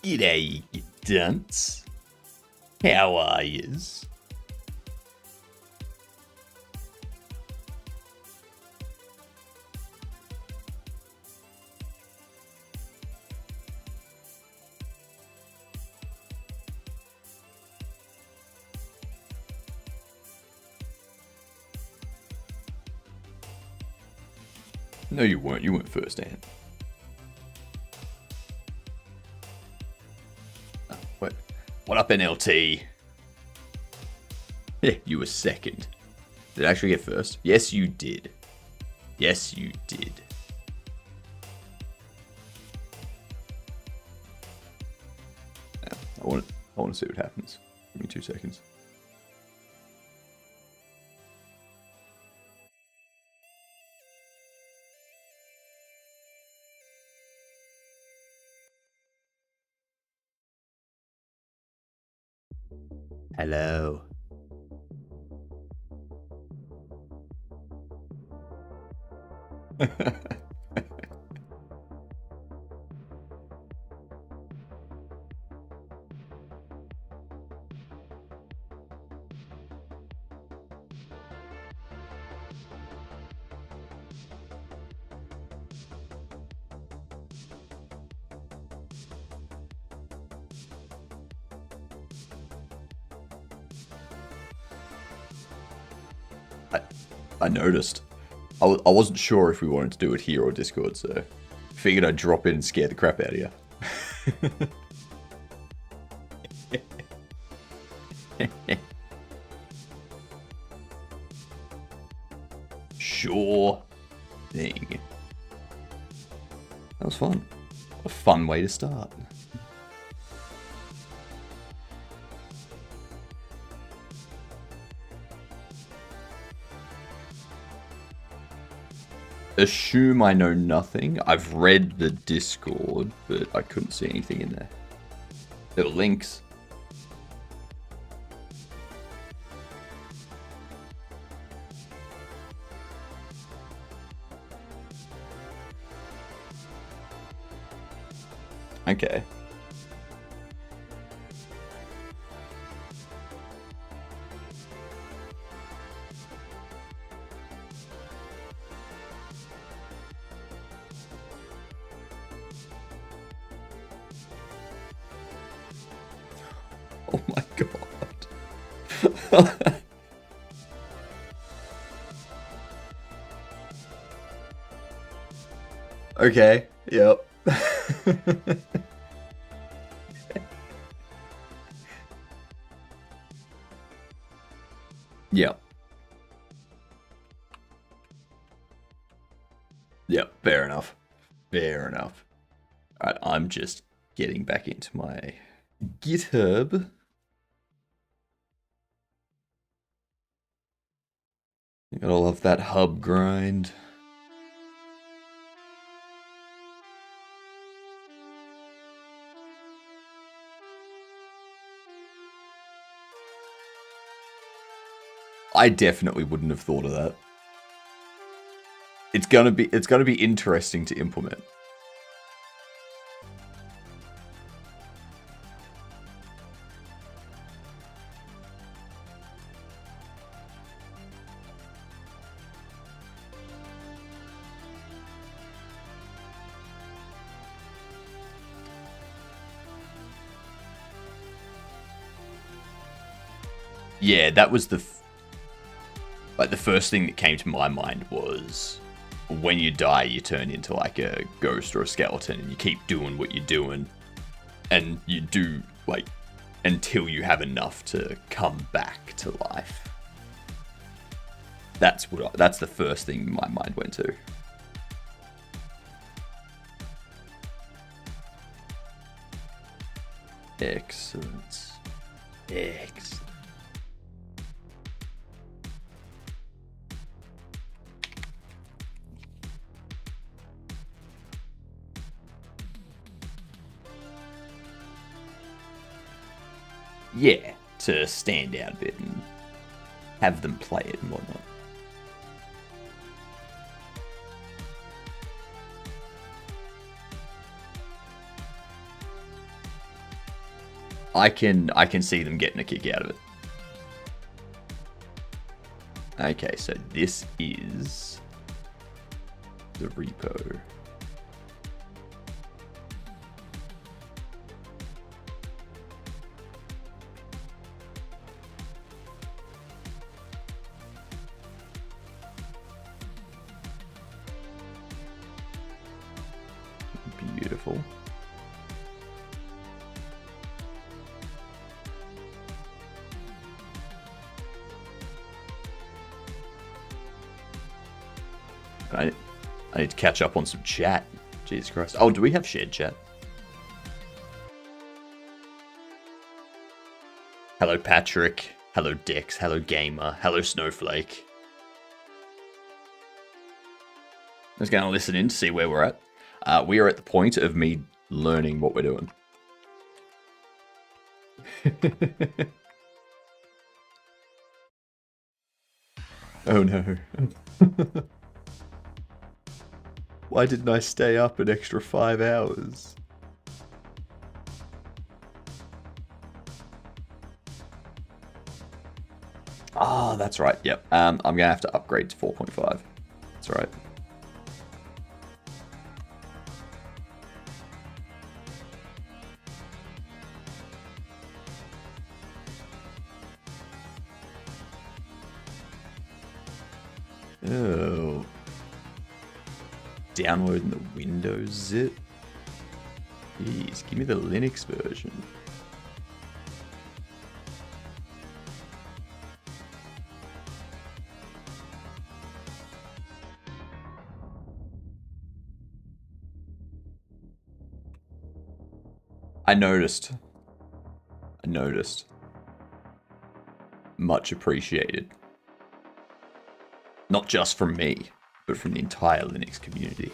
G'day, you dunce. How are yous? No, you weren't. You weren't first, Dan. Oh, what up, NLT? Yeah, you were second. Did I actually get first? Yes, you did. Yes, you did. Yeah, I want to see what happens. Give me 2 seconds. Hello. I noticed. I wasn't sure if we wanted to do it here or Discord, so figured I'd drop in and scare the crap out of you. Sure thing. That was fun. A fun way to start. Assume I know nothing. I've read the Discord, but I couldn't see anything in there. There were links. Okay. Oh my god. Okay, yep. Yep. Yep, fair enough. Fair enough. Alright, I'm just getting back into my GitHub. You gotta love that hub grind. I definitely wouldn't have thought of that. It's gonna be interesting to implement. Yeah, that was the first thing that came to my mind was when you die, you turn into like a ghost or a skeleton, and you keep doing what you're doing, and you do like until you have enough to come back to life. That's the first thing my mind went to. Excellent. Excellent. Yeah, to stand out a bit and have them play it and whatnot. I can see them getting a kick out of it. Okay, so this is the repo. Beautiful. I need to catch up on some chat. Jesus Christ. Oh, do we have shared chat? Hello, Patrick. Hello, Dex. Hello, Gamer. Hello, Snowflake. I'm just going to listen in to see where we're at. We are at the point of me learning what we're doing. Oh no. Why didn't I stay up an extra 5 hours? Ah, that's right. Yep. I'm going to have to upgrade to 4.5. That's right. Oh. Downloading the Windows zip? Jeez, give me the Linux version. I noticed. Much appreciated. Not just from me, but from the entire Linux community.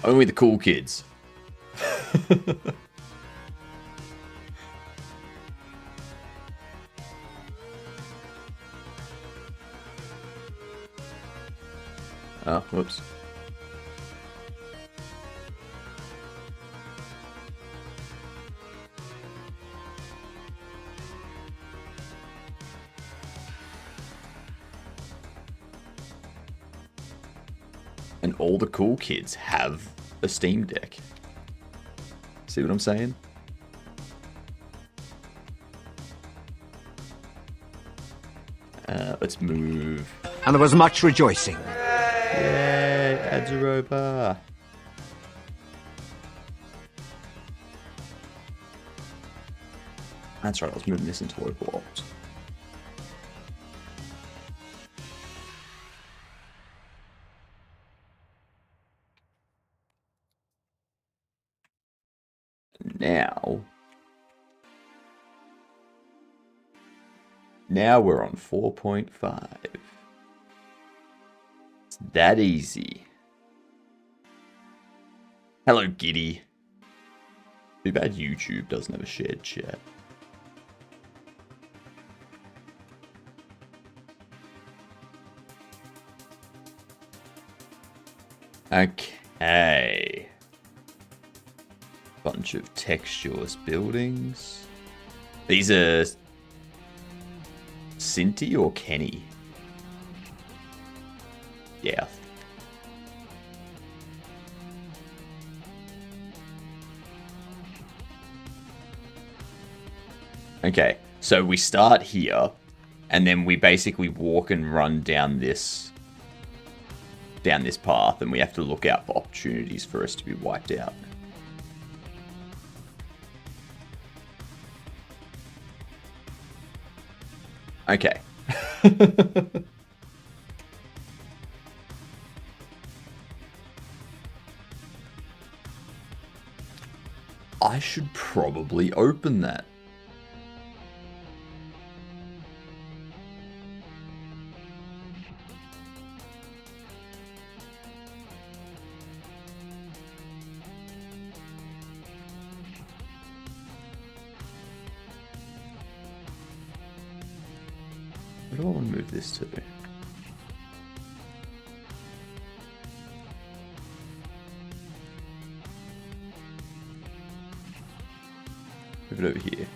Only the cool kids. Oh, whoops. And all the cool kids have a Steam Deck. See what I'm saying? Let's move. And there was much rejoicing. Yay, Adzeroba. That's right, I was moving this into local ops. Now we're on 4.5. It's that easy. Hello, Giddy. Too bad YouTube doesn't have a shared chat. Okay. Bunch of textureless buildings. These are Cinti or Kenny? Yeah. Okay, so we start here, and then we basically walk and run down this path, and we have to look out for opportunities for us to be wiped out. Okay. I should probably open that. Where do I want to move this to? Move it over here.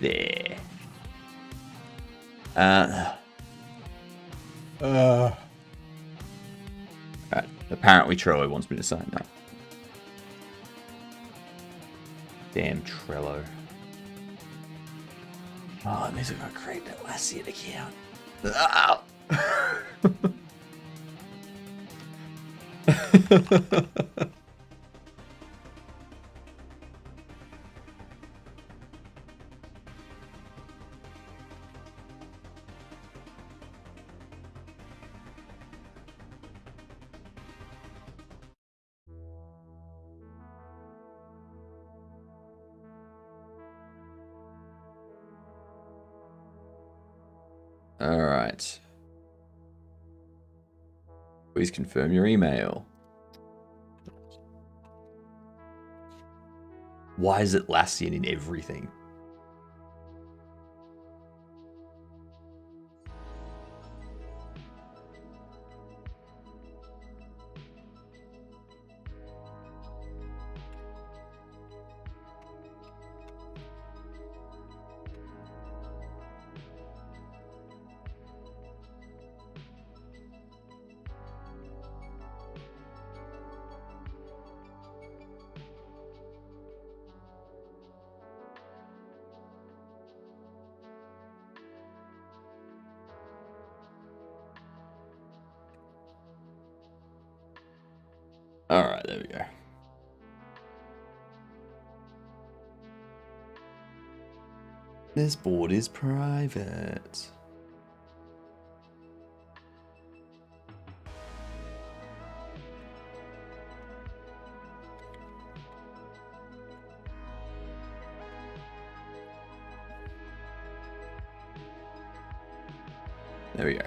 There. Alright, apparently Trello wants me to sign that. Damn Trello. Oh, that means I've got to create that Atlassian account. Ah! All right. Please confirm your email. Why is Atlassian in everything? All right, there we go. This board is private. There we go.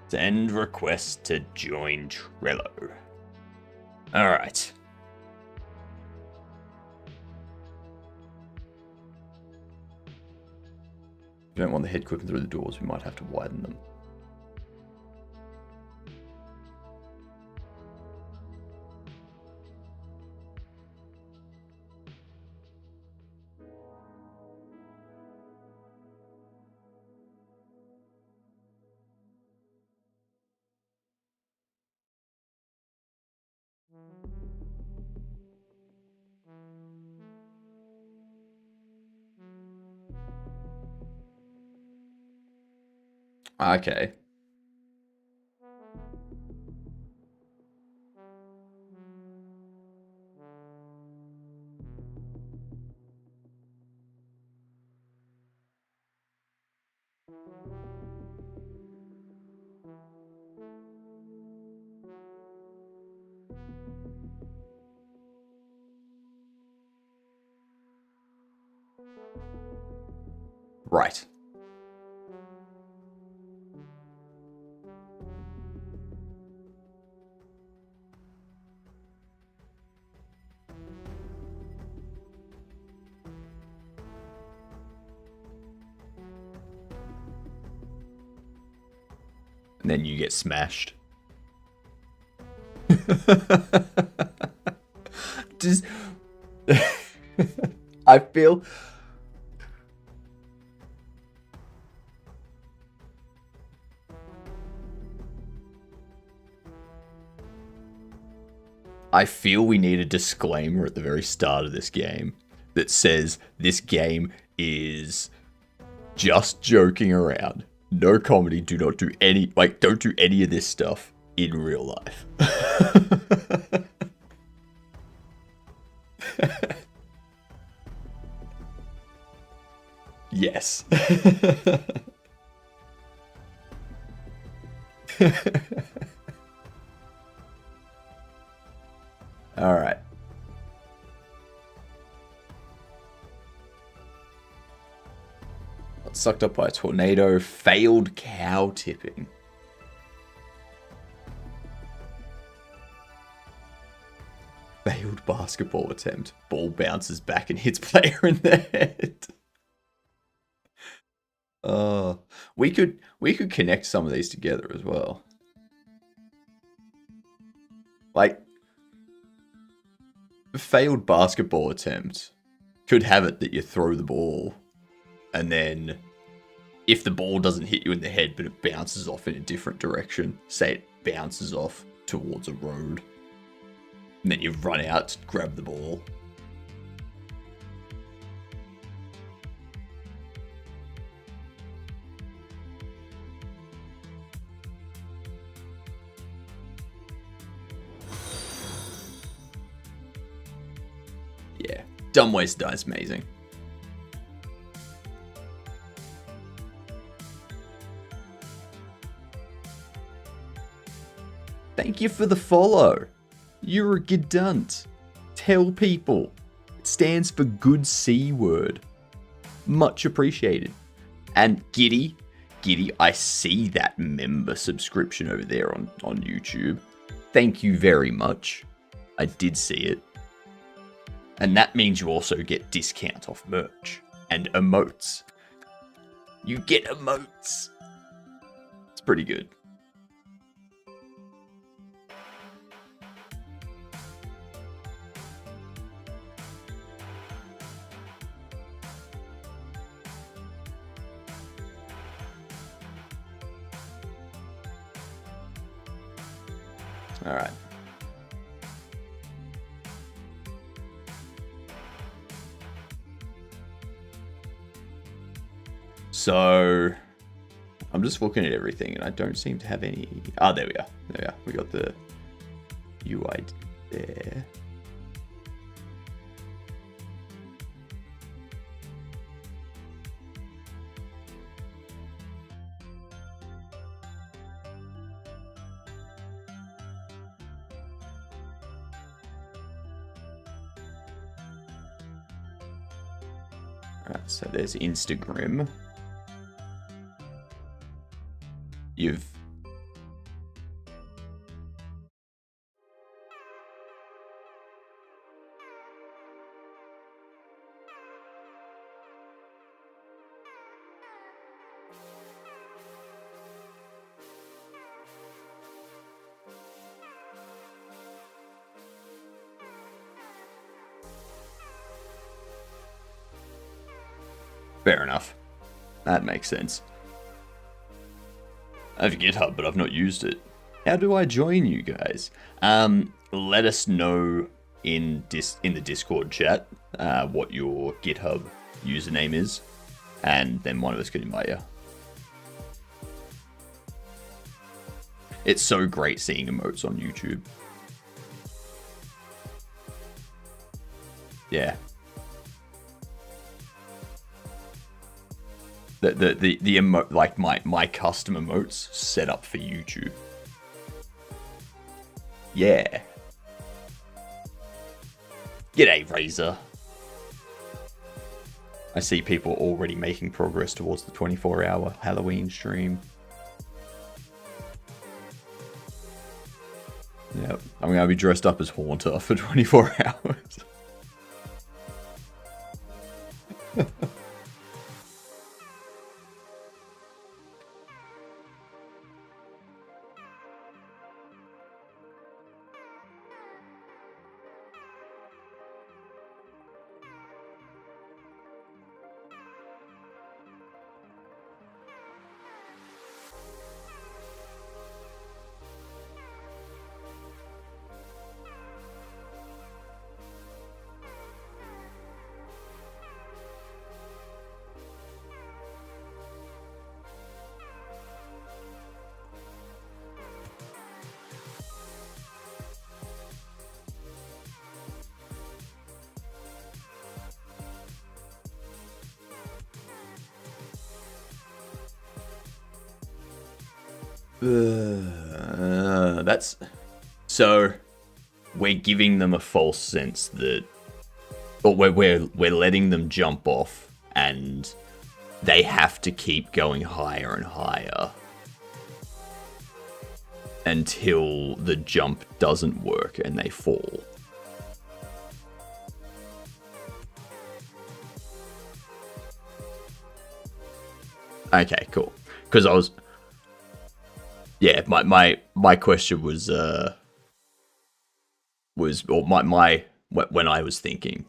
Send request to join Trello. All right. If you don't want the head clicking through the doors, we might have to widen them. Okay. Right. And then you get smashed. Just... I feel... I feel we need a disclaimer at the very start of this game that says this game is just joking around. No comedy. Do not do any, don't do any of this stuff in real life. Yes. All right. Got sucked up by a tornado. Failed cow tipping. Failed failed basketball attempt. Ball bounces back and hits player in the head. We could connect some of these together as well. Like, a failed basketball attempt could have it that you throw the ball, and then if the ball doesn't hit you in the head, but it bounces off in a different direction, say it bounces off towards a road, and then you run out to grab the ball. Yeah, dumb ways to die is amazing. Thank you for the follow. You're a gedunt. Tell people. It stands for good C word. Much appreciated. And Giddy, I see that member subscription over there on YouTube. Thank you very much. I did see it. And that means you also get discount off merch and emotes. You get emotes. It's pretty good. All right. So, I'm just looking at everything and I don't seem to have any... Ah, there we are. There we are. We got the UI there. Alright, so there's Instagram. You've... Fair enough. That makes sense. I have GitHub, but I've not used it. How do I join you guys? Let us know in the Discord chat what your GitHub username is, and then one of us can invite you. It's so great seeing emotes on YouTube. Yeah. The emote, like my custom emotes set up for YouTube. Yeah. G'day, Razor. I see people already making progress towards the 24-hour Halloween stream. Yep, I'm gonna be dressed up as Haunter for 24 hours. That's so we're giving them a false sense that, or we're letting them jump off, and they have to keep going higher and higher until the jump doesn't work and they fall. Okay, cool. Because I was, yeah, my question was or my when I was thinking,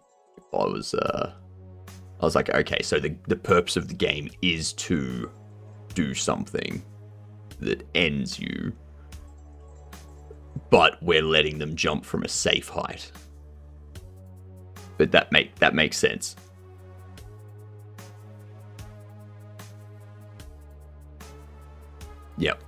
I was like, okay, so the purpose of the game is to do something that ends you, but we're letting them jump from a safe height. But that makes sense. Yep.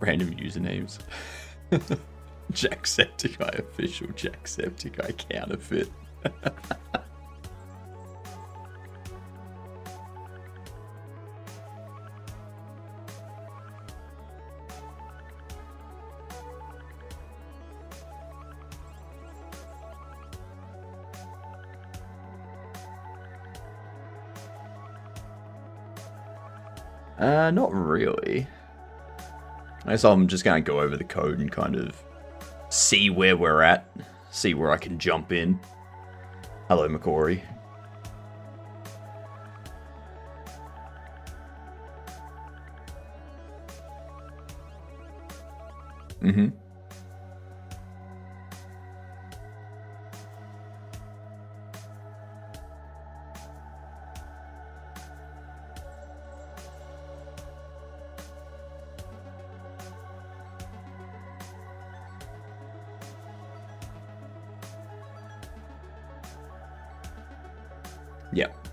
Random usernames. Jacksepticeye official, Jacksepticeye counterfeit. Not really. I guess I'm just going to go over the code and kind of see where we're at, see where I can jump in. Hello, McCory. Mm-hmm. Yep.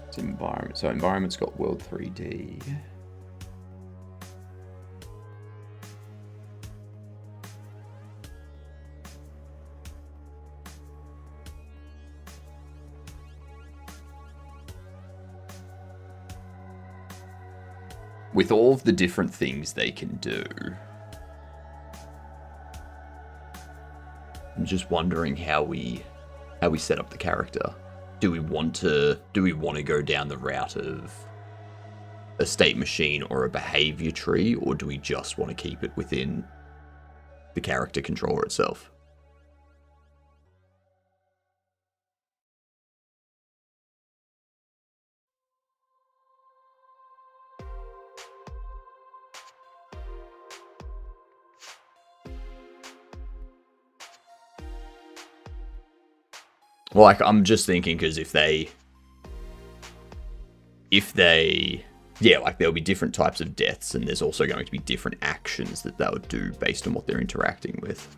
It's environment. So environment's got world 3D. With all of the different things they can do, I'm just wondering how we set up the character. Do we want to go down the route of a state machine or a behavior tree, or do we just want to keep it within the character controller itself? Well, like, I'm just thinking, because if they, yeah, like, there'll be different types of deaths, and there's also going to be different actions that they would do based on what they're interacting with.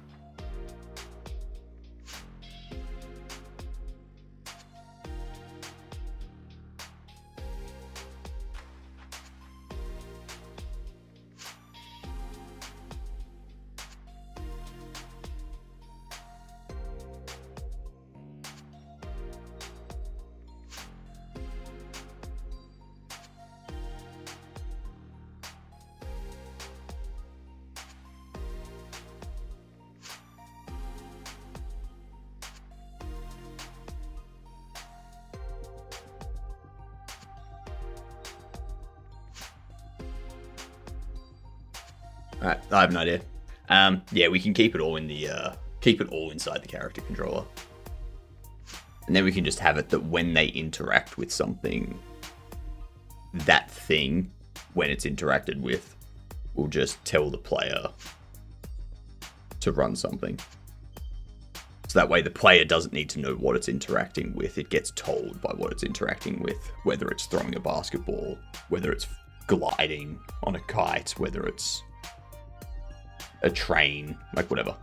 Alright, I have no idea. Yeah, we can keep it all in the inside the character controller. And then we can just have it that when they interact with something, that thing, when it's interacted with, will just tell the player to run something. So that way the player doesn't need to know what it's interacting with. It gets told by what it's interacting with, whether it's throwing a basketball, whether it's gliding on a kite, whether it's a train, like whatever.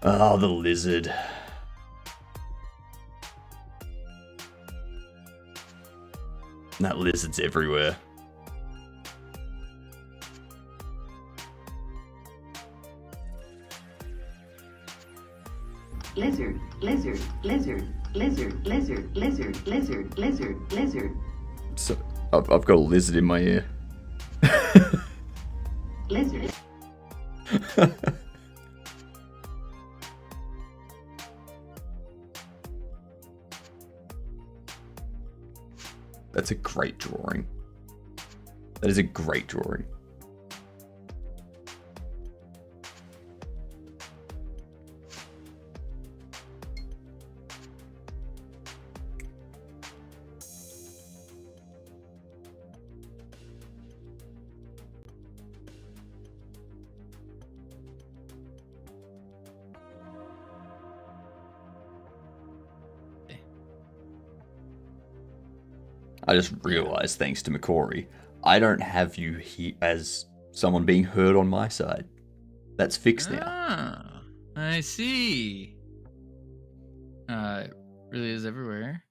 Oh, the lizard. That lizard's everywhere. lizard, lizard, lizard, lizard, lizard, lizard, lizard, lizard, lizard. So, I've got a lizard in my ear. Lizard. That's a great drawing. That is a great drawing. I just realized, thanks to Macquarie, I don't have you as someone being heard on my side. That's fixed now. Ah, I see. It really is everywhere.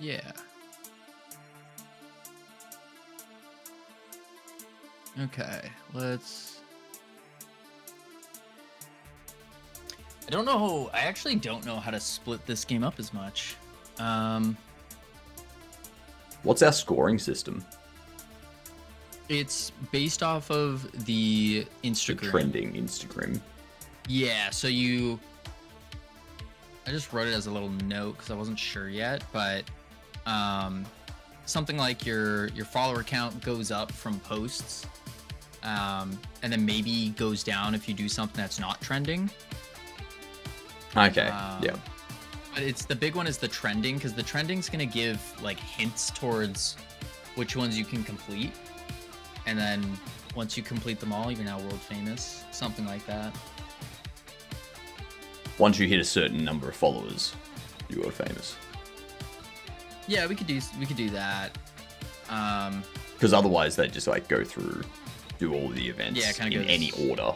Yeah. Okay, let's... I actually don't know how to split this game up as much. What's our scoring system? It's based off of the Instagram. The trending Instagram. Yeah, so I just wrote it as a little note because I wasn't sure yet, but something like your follower count goes up from posts, and then maybe goes down if you do something that's not trending. Okay, yeah. But the big one is the trending, because the trending's gonna give like hints towards which ones you can complete, and then once you complete them all, you're now world famous, something like that. Once you hit a certain number of followers, you're world famous. Yeah, we could do that. Because otherwise they just like go through, do all the events in any order.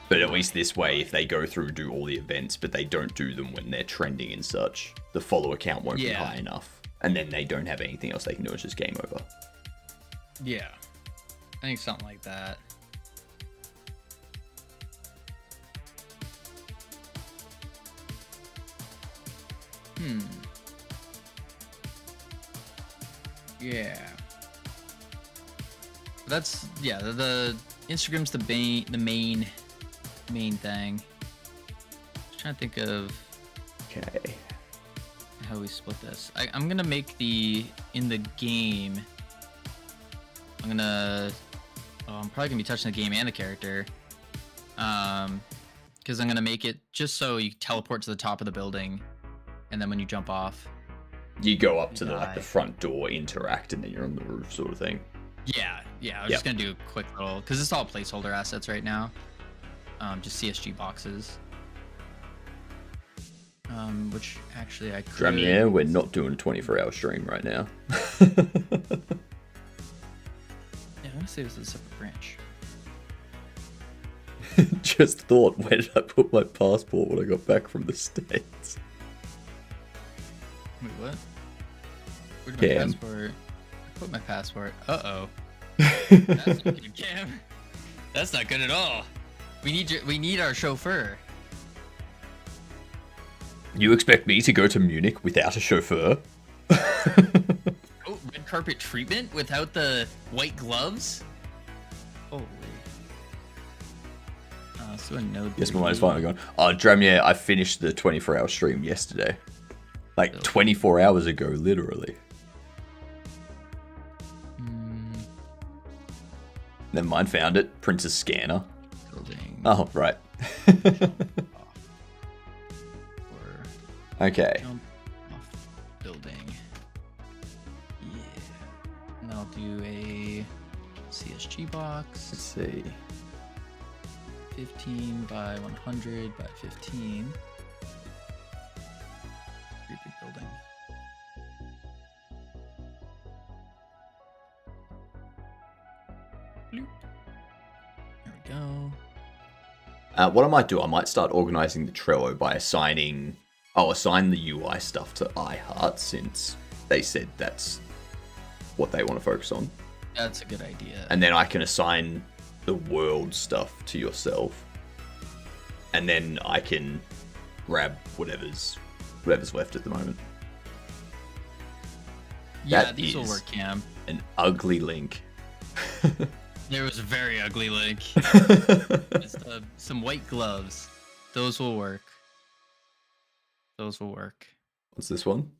But at least this way, if they go through, do all the events, but they don't do them when they're trending and such, the follower count won't be high enough. And then they don't have anything else they can do. It's just game over. Yeah. I think something like that. Yeah. That's, yeah, the Instagram's the main thing. Just trying to think of Okay. how we split this. I'm gonna make in the game. I'm probably gonna be touching the game and the character. Because I'm gonna make it just so you teleport to the top of the building, and then when you jump off, you go up to the front door, interact, and then you're on the roof, sort of thing. Yeah. I was just gonna do a quick little, because it's all placeholder assets right now. Just CSG boxes. Which actually I could... Yeah, we're not doing a 24-hour stream right now. Yeah, I'm gonna save this as a separate branch. Just thought, where did I put my passport when I got back from the States? Wait, what? Where'd my passport? I put my passport. Uh-oh. That's not good, Cam. That's not good at all. We need our chauffeur. You expect me to go to Munich without a chauffeur? Oh, red carpet treatment without the white gloves? Holy. So a node. Yes, my mind's finally gone. Oh, Dramier, I finished the 24-hour stream yesterday. Like 24 hours ago, literally. Never mind, found it. Printer scanner. Building. Oh, right. Okay. Jump off building. Yeah. And I'll do a CSG box. Let's see. 15 by 100 by 15. Pretty big building. Bloop. There we go. What I might do, I might start organizing the Trello by assign the UI stuff to iHeart, since they said that's what they want to focus on. That's a good idea. And then I can assign the world stuff to yourself. And then I can grab whatever's left at the moment. Yeah, That these will is work, Cam. an ugly link. There was a very ugly link. Just, some white gloves. Those will work. Those will work. What's this one?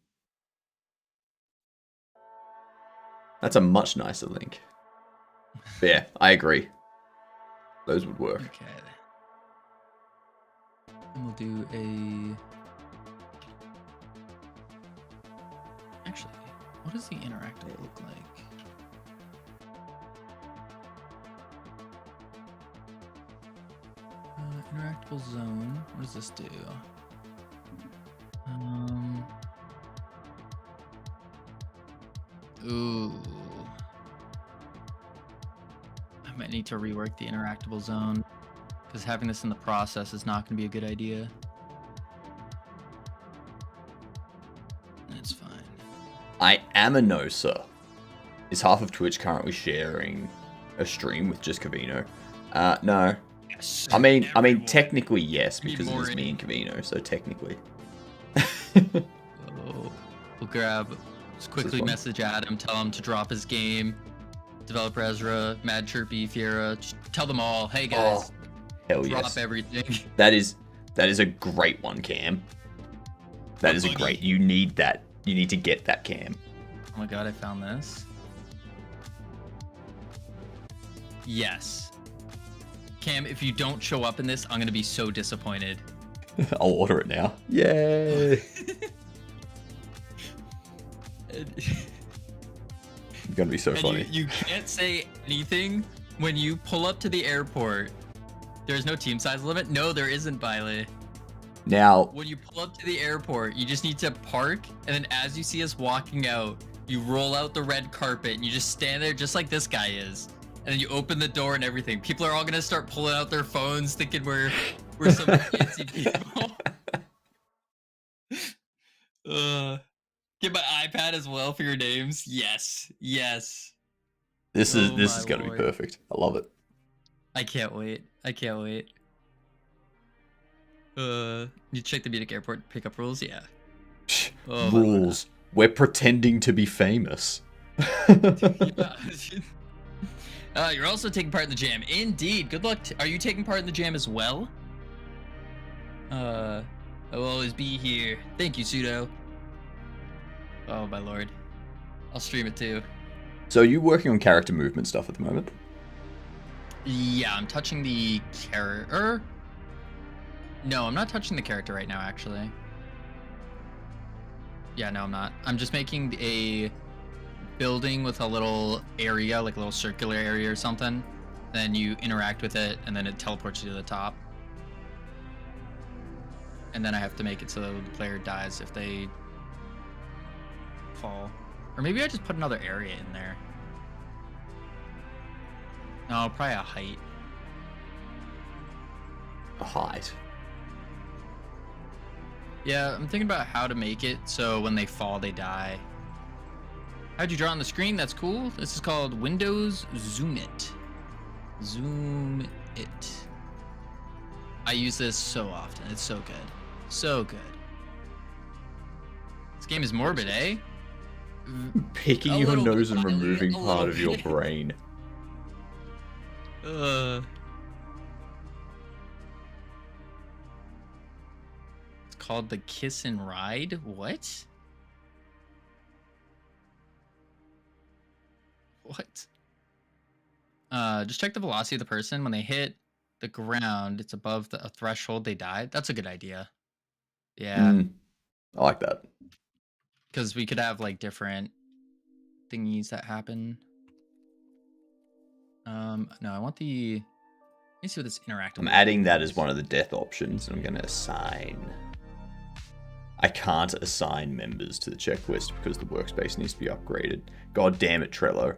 That's a much nicer link. But yeah, I agree. Those would work. Okay. And we'll do a... Actually, what does the interactive look like? Interactable zone. What does this do? Ooh. I might need to rework the interactable zone because having this in the process is not going to be a good idea. It's fine. I am a noser. Is half of Twitch currently sharing a stream with just Cavino? No. Yes. I mean, Everyone. technically yes, because more it's me in. and Cavino, so technically. So we'll grab, just quickly one? message Adam, tell him to drop his game. Developer Ezra, Mad Chirpy, Fiera, just tell them all, hey guys, Hell drop yes. everything. That is a great one, Cam. That is a great. You need that. You need to get that, Cam. Oh my god, I found this. Yes. Cam, if you don't show up in this, I'm gonna be so disappointed. I'll order it now. Yay! It's gonna be so And funny. you can't say anything when you pull up to the airport. There's no team size limit? No, there isn't, Bailey. Now, When you pull up to the airport, you just need to park, and then as you see us walking out, you roll out the red carpet, and you just stand there just like this guy is. And then you open the door and everything. People are all gonna start pulling out their phones thinking we're some fancy people. Get my iPad as well for your names. Yes. Yes. this Oh is my gonna be lord. perfect. I love it. I can't wait. I can't wait. You check the Munich airport pickup rules? Yeah. Oh, my lord. Rules. We're pretending to be famous. Yeah. You're also taking part in the jam. Indeed. Good luck. Are you taking part in the jam as well? I will always be here. Thank you, Pseudo. Oh my lord. I'll stream it too. So are you working on character movement stuff at the moment? Yeah, I'm touching the character. No, I'm not touching the character right now, actually. Yeah, no, I'm not. I'm just making a building with a little area, like a little circular area or something. Then you interact with it, and then it teleports you to the top. And then I have to make it so the player dies if they fall. Or maybe I just put another area in there. No, probably a height. A height. Yeah, I'm thinking about how to make it so when they fall, they die. How'd you draw on the screen? That's cool. This is called Windows Zoom It. Zoom It. I use this so often. It's so good. So good. This game is morbid, eh? Picking A your little nose bit, and a little removing bit, a part of little your bit. brain. It's called the Kiss and Ride. What? What? Just check the velocity of the person. When they hit the ground, it's above a threshold, they die. That's a good idea. Yeah, I like that. because we could have like different thingies that happen. No, I want the. Let me see what this interactive. I'm adding that as one of the death options, and I'm going to assign. I can't assign members to the checklist because the workspace needs to be upgraded. God damn it, Trello.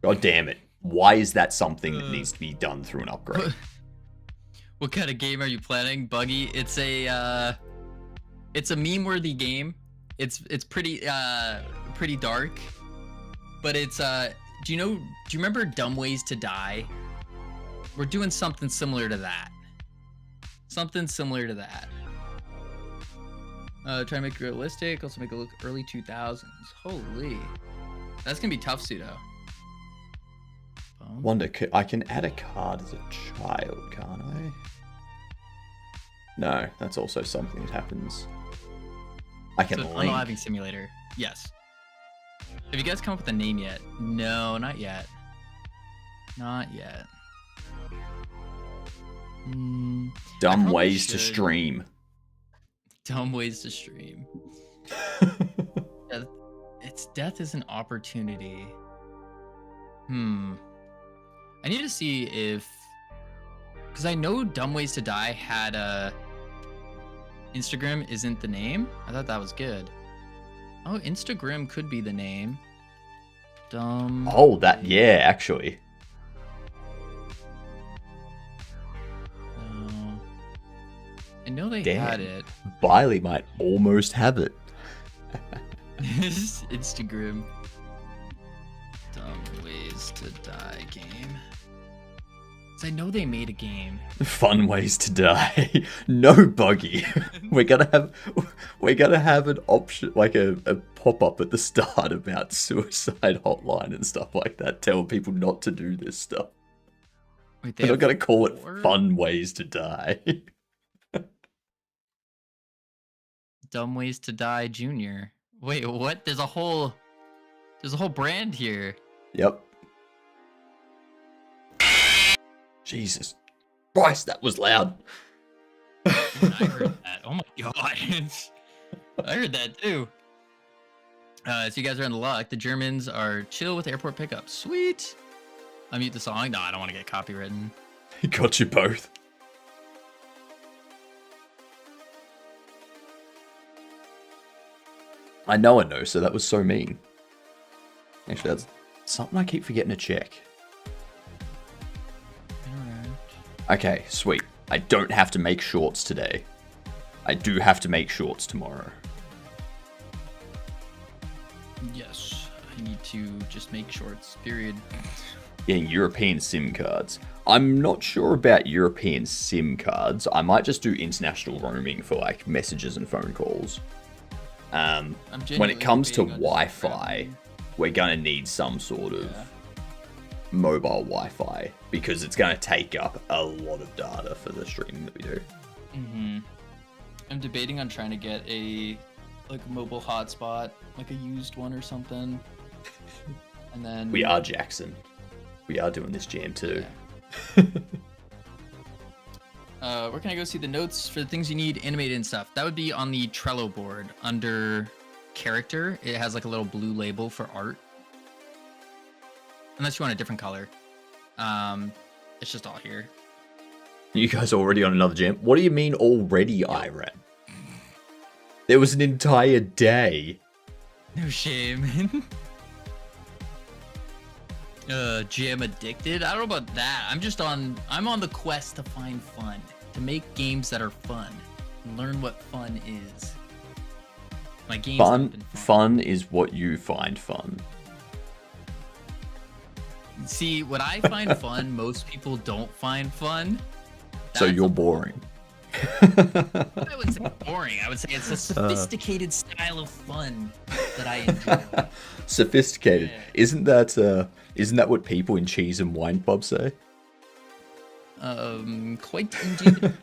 God damn it. Why is that something that needs to be done through an upgrade? What kind of game are you planning, Buggy? It's a meme-worthy game. It's pretty dark, but it's Do you remember Dumb Ways to Die? We're doing something similar to that. Something similar to that. Try to make it realistic. Also make it look early 2000s. Holy. That's going to be tough, Pseudo. Wonder, I can add a card as a child, can't I? No, that's also something that happens. I can so link. Unaliving Simulator. Yes. Have you guys come up with a name yet? No, not yet. Not yet. Dumb ways to stream. Dumb ways to stream. It's death is an opportunity. I need to see if, because I know Dumb Ways to Die had a Instagram isn't the name. I thought that was good. Oh, Instagram could be the name. Dumb. Oh, that, yeah, actually. No. I know they Damn. had it. Biley might almost have it. Instagram. Dumb Ways to Die game. 'Cause I know they made a game. Fun ways to die. No buggy. We're gonna have an option, like a pop-up at the start about suicide hotline and stuff like that. Tell people not to do this stuff. Wait, We're not gonna call it 4? fun ways to die. Dumb Ways to Die Junior. Wait, what? There's a whole brand here. Yep. Jesus Christ, that was loud. I heard that. Oh my god. I heard that too. So you guys are in luck. The Germans are chill with airport pickup. Sweet. Unmute the song. No, I don't want to get copywritten. Got you both. I know, so that was so mean. Actually, that's something I keep forgetting to check. Okay, sweet. I don't have to make shorts today. I do have to make shorts tomorrow. Yes, I need to just make shorts, period. Getting European SIM cards. I'm not sure about European SIM cards. I might just do international roaming for like messages and phone calls. When it comes to Wi-Fi, we're gonna need some sort of mobile Wi-Fi because it's gonna take up a lot of data for the streaming that we do. I'm debating on trying to get a mobile hotspot, like a used one or something. And then We are Jackson. We are doing this jam too. Where can I go see the notes for the things you need animated and stuff? That would be on the Trello board under character. It has like a little blue label for art. Unless you want a different color. It's just all here. You guys are already on another jam? What do you mean already, Iran? There was an entire day. No shame. Jam addicted? I don't know about that. I'm on the quest to find fun. To make games that are fun. And learn what fun is. My games have been Fun is what you find fun. See, what I find fun, most people don't find fun. So you're boring. I wouldn't say boring. I would say it's a sophisticated style of fun that I enjoy. Sophisticated. Yeah. Isn't that what people in cheese and wine pubs say? Quite indeed.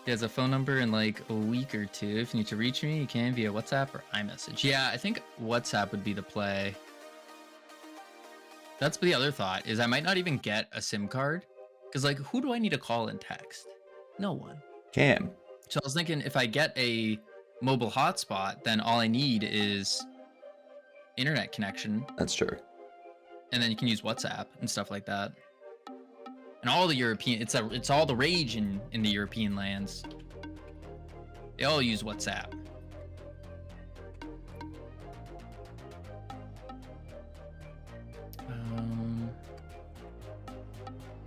He has a phone number in like a week or two. If you need to reach me, you can via WhatsApp or iMessage. Yeah, I think WhatsApp would be the play. That's the other thought, is I might not even get a SIM card. Because, like, who do I need to call and text? No one. Cam. So I was thinking if I get a mobile hotspot, then all I need is internet connection. That's true. And then you can use WhatsApp and stuff like that. And all the European, it's all the rage in the European lands. They all use WhatsApp.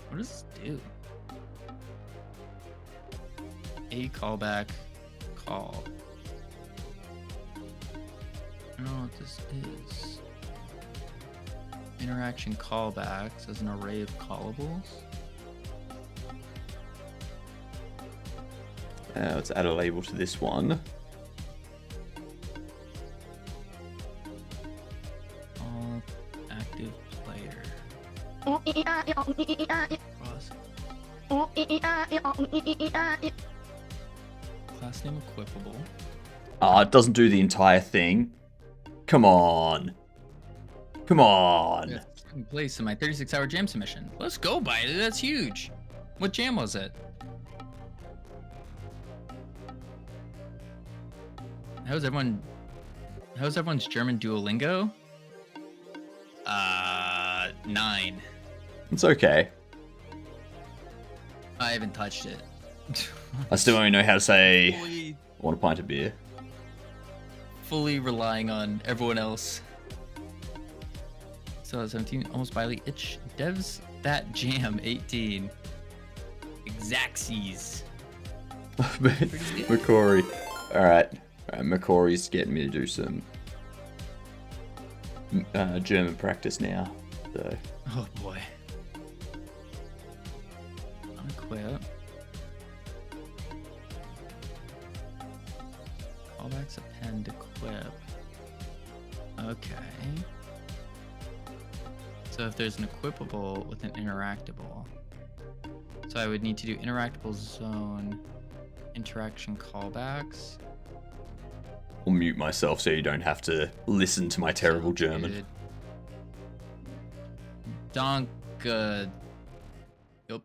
What does this do? A callback call. I don't know what this is. interaction callbacks as an array of callables. Let's add a label to this one. All active player. Class name equipable. Ah, it doesn't do the entire thing. Come on. Come on. Second place in my 36-hour jam submission. Let's go, Biden. That's huge. What jam was it? How's everyone's German Duolingo? 9. It's okay. I haven't touched it. I still only know how to say, I want a pint of beer. Fully relying on everyone else. So 17, almost Biley. Itch devs that jam 18. Exactsies. McCory. Alright. McCory's getting me to do some German practice now. So. Oh boy. Unequip. Callbacks append equip. Okay. So if there's an equipable with an interactable. So I would need to do interactable zone, interaction callbacks. I'll mute myself so you don't have to listen to my terrible German. Danke. Yup.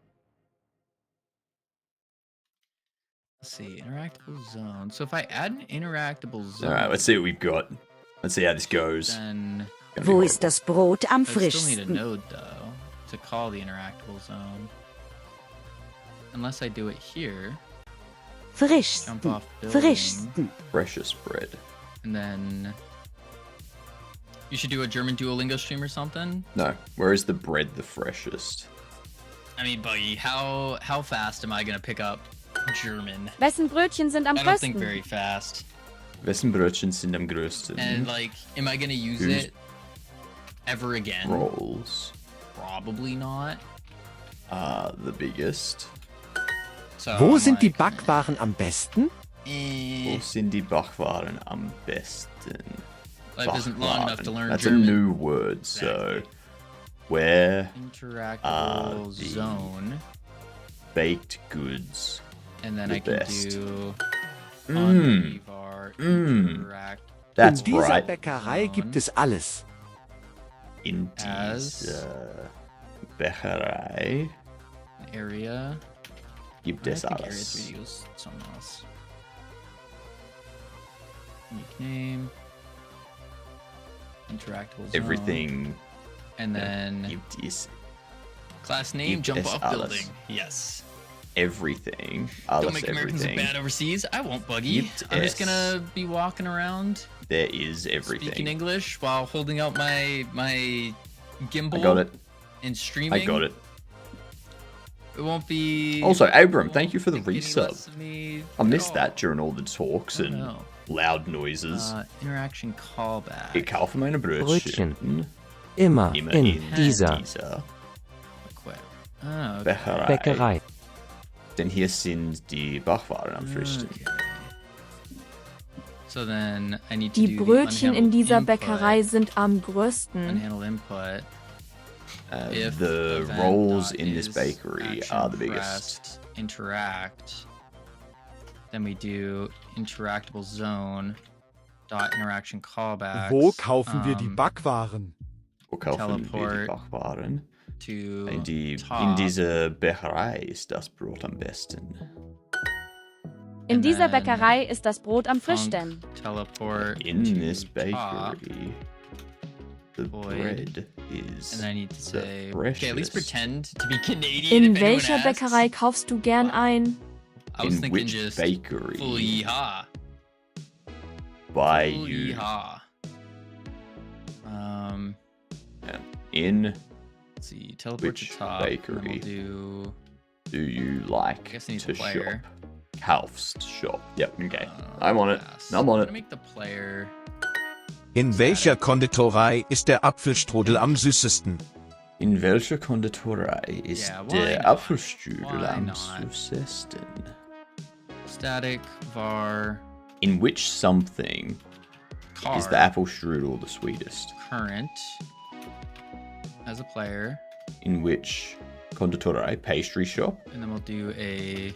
Let's see, interactable zone. So if I add an interactable zone. Alright, let's see what we've got. Let's see how this goes. Then Wo ist das Brot am I still need a frischsten? node though to call the interactable zone. Unless I do it here. Jump Frischsten. off building, Frischsten. Precious bread. and then you should do a German Duolingo stream or something. No, where is the bread the freshest? I mean, Buggy, how fast am I gonna pick up German? Wessen Brötchen sind am I don't think größten? very fast. Wessen Brötchen sind am größten? And like, am I gonna use Who's it ever again? Rolls Probably not. are the biggest. So Wo I'm sind die like, Backwaren am besten? Wo sind die Backwaren am besten? Life isn't long enough to learn That's German. a new word, so where Interactable the zone, baked goods and then the I can best. do Mm. Unvar Mm. interact. That's In dieser right. Bäckerei gibt es alles. In As- dieser Bäckerei Area. gibt I es think area alles. 3D was something else. Unique name. Interactable zone. Everything And then gibt es. class name, gibt jump es off alles. building. Yes. Everything. Don't Alles make Americans look everything. bad overseas. I won't, Buggy. Gibt I'm just es. gonna be walking around There is speaking everything. English while holding out my gimbal I got it. and streaming. I got it. It won't be. Also, Abram, won't thank you for the think any resub. less of me I missed at that all. during all the talks Oh, and no. loud noises. Interaction callback. Ich kaufe meine Brötchen. Immer Immer in dieser Equip. Oh, okay. Bäckerei. Bäckerei. Denn hier sind die Backwaren am frischsten. Okay. So then I need to Die do Brötchen the in dieser unhandled Bäckerei input. sind am größten. Unhandled input. If The event rolls dot in this is bakery action are the biggest. pressed, Interact. Then we do interactable zone. Dot interaction callbacks. Wo kaufen wir die Backwaren? Wo kaufen wir die Teleport Backwaren? To In top. dieser Bäckerei ist das Brot am besten. In And dieser then Bäckerei ist das Brot am Funk frischsten. Teleport In to this top. bakery, the Void. bread is And then I need to the say, freshest. okay, at least pretend to be Canadian. In if anyone welcher asks. Bäckerei kaufst du gern ein? I was In thinking which just bakery full yeehaw. by Full you? yeehaw. In Let's see, teleport Which to top. And then bakery? we'll do. do you like I guess I need to the player. shop? Kaufst shop. Yep. Okay. I'm on it. pass. I'm on I'm it. gonna make the player In welcher Konditorei ist der Apfelstrudel am süßesten? In welcher Konditorei ist Yeah, why der not? Apfelstrudel Why am not? süßesten? Static var In which something car is the apple strudel the sweetest? current as a player, In which Konditorei pastry shop? and then we'll do a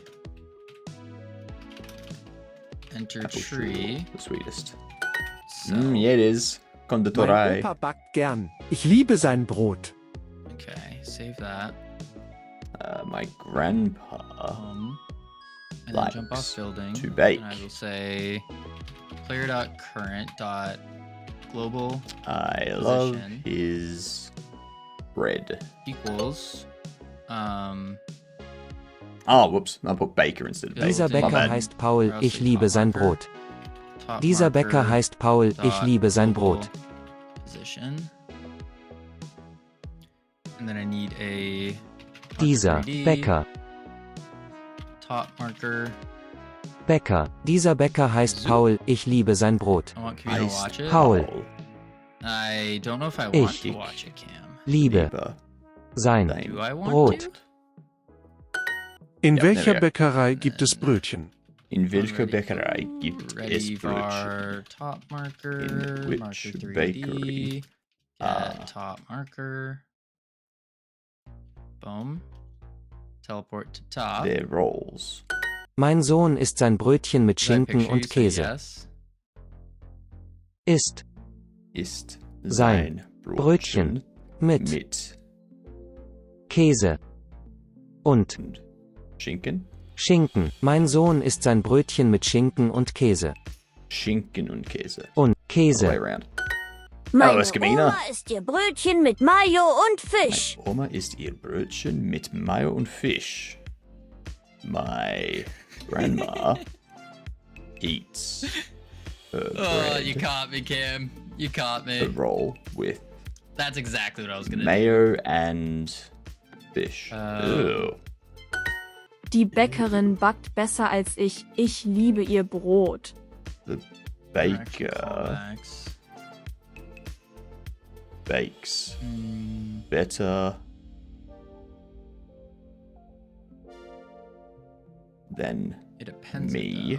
enter Apple tree. strudel the sweetest. So, Yeah, it is. Mein Konditorei. Opa backt gern. Ich liebe sein Brot. okay, save that. My grandpa And then jump off likes building. to bake. And I will say player.current global I love Position. his bread. equals Oh, whoops. I put baker instead of Dieser bake. My Bäcker bad. heißt Paul, Or else ich the liebe top sein marker, Brot. top Dieser Bäcker marker heißt Paul, ich dot liebe sein global Brot. Position. And then I need a marker Dieser 3D, Bäcker. top marker. Bäcker. Dieser Bäcker heißt So. Paul, ich liebe sein Brot. I want Camille to Iced watch it. Paul. I don't know if I want Ich. to watch it, Cam. Liebe Lieber sein dein Do I want Brot. to? In Ja, welcher ja. Bäckerei gibt es Brötchen? In welcher Ready. Bäckerei gibt Ready es Brötchen? var top marker, In which marker 3D, bakery? get Ah. top marker. Boom. Teleport to top. Their rolls. Mein Sohn isst sein Brötchen mit Did I Schinken picture you und say Käse. yes? Ist Ist Sein sein Brötchen mit mit Käse und Schinken? Schinken. Mein Sohn isst sein Brötchen mit Schinken und Käse. Schinken und Käse. Und All the way Käse. around. Meine Eskimina. Oma isst ihr Brötchen mit Mayo und Fisch. Meine Oma isst ihr Brötchen mit Mayo und Fisch. My grandma eats her Oh, you bread, caught me, Cam. You caught a me. roll with That's exactly what I was gonna mayo and fish. Ew. Die Bäckerin backt besser als ich. Ich liebe ihr Brot. The do. Direction baker callbacks. bakes Hmm. better than It depends. Me.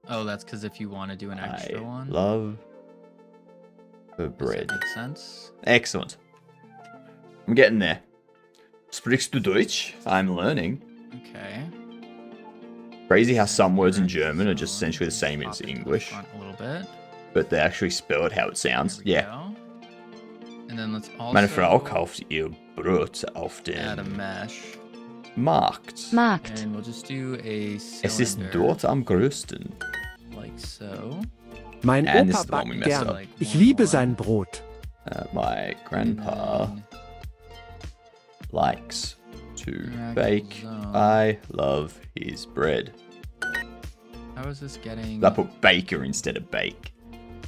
Oh, that's because if you want to do an I extra one. love her Does that bread. make sense? Excellent. I'm getting there. Sprichst du Deutsch? I'm learning. Okay. Crazy how some words in German are just essentially the same as Pop it to the English, front a little bit. but they actually spell it how it sounds. There we Yeah. go. And then let's also Meine Frau kauft ihr Brot auf add a dem mesh. Markt. Markt. And we'll just do a Es ist cylinder, dort am größten. like so. Mein And this Opa is the one we backt messed gern. up. Like Ich one liebe more. sein Brot. My And grandpa then likes to Interact bake. zone. I love his bread. how is this getting? I put baker instead of bake.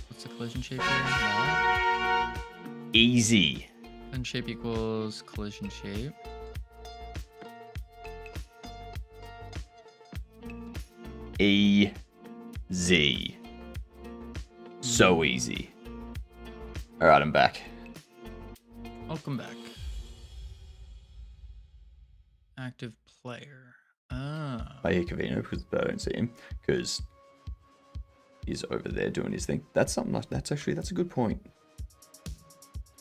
What's the collision shape here? That. Easy. Collision shape equals collision shape. Easy. So easy. Alright, I'm back. Welcome back. Active player. Oh. I hear Cavino because I don't see him because he's over there doing his thing. That's something like that's a good point.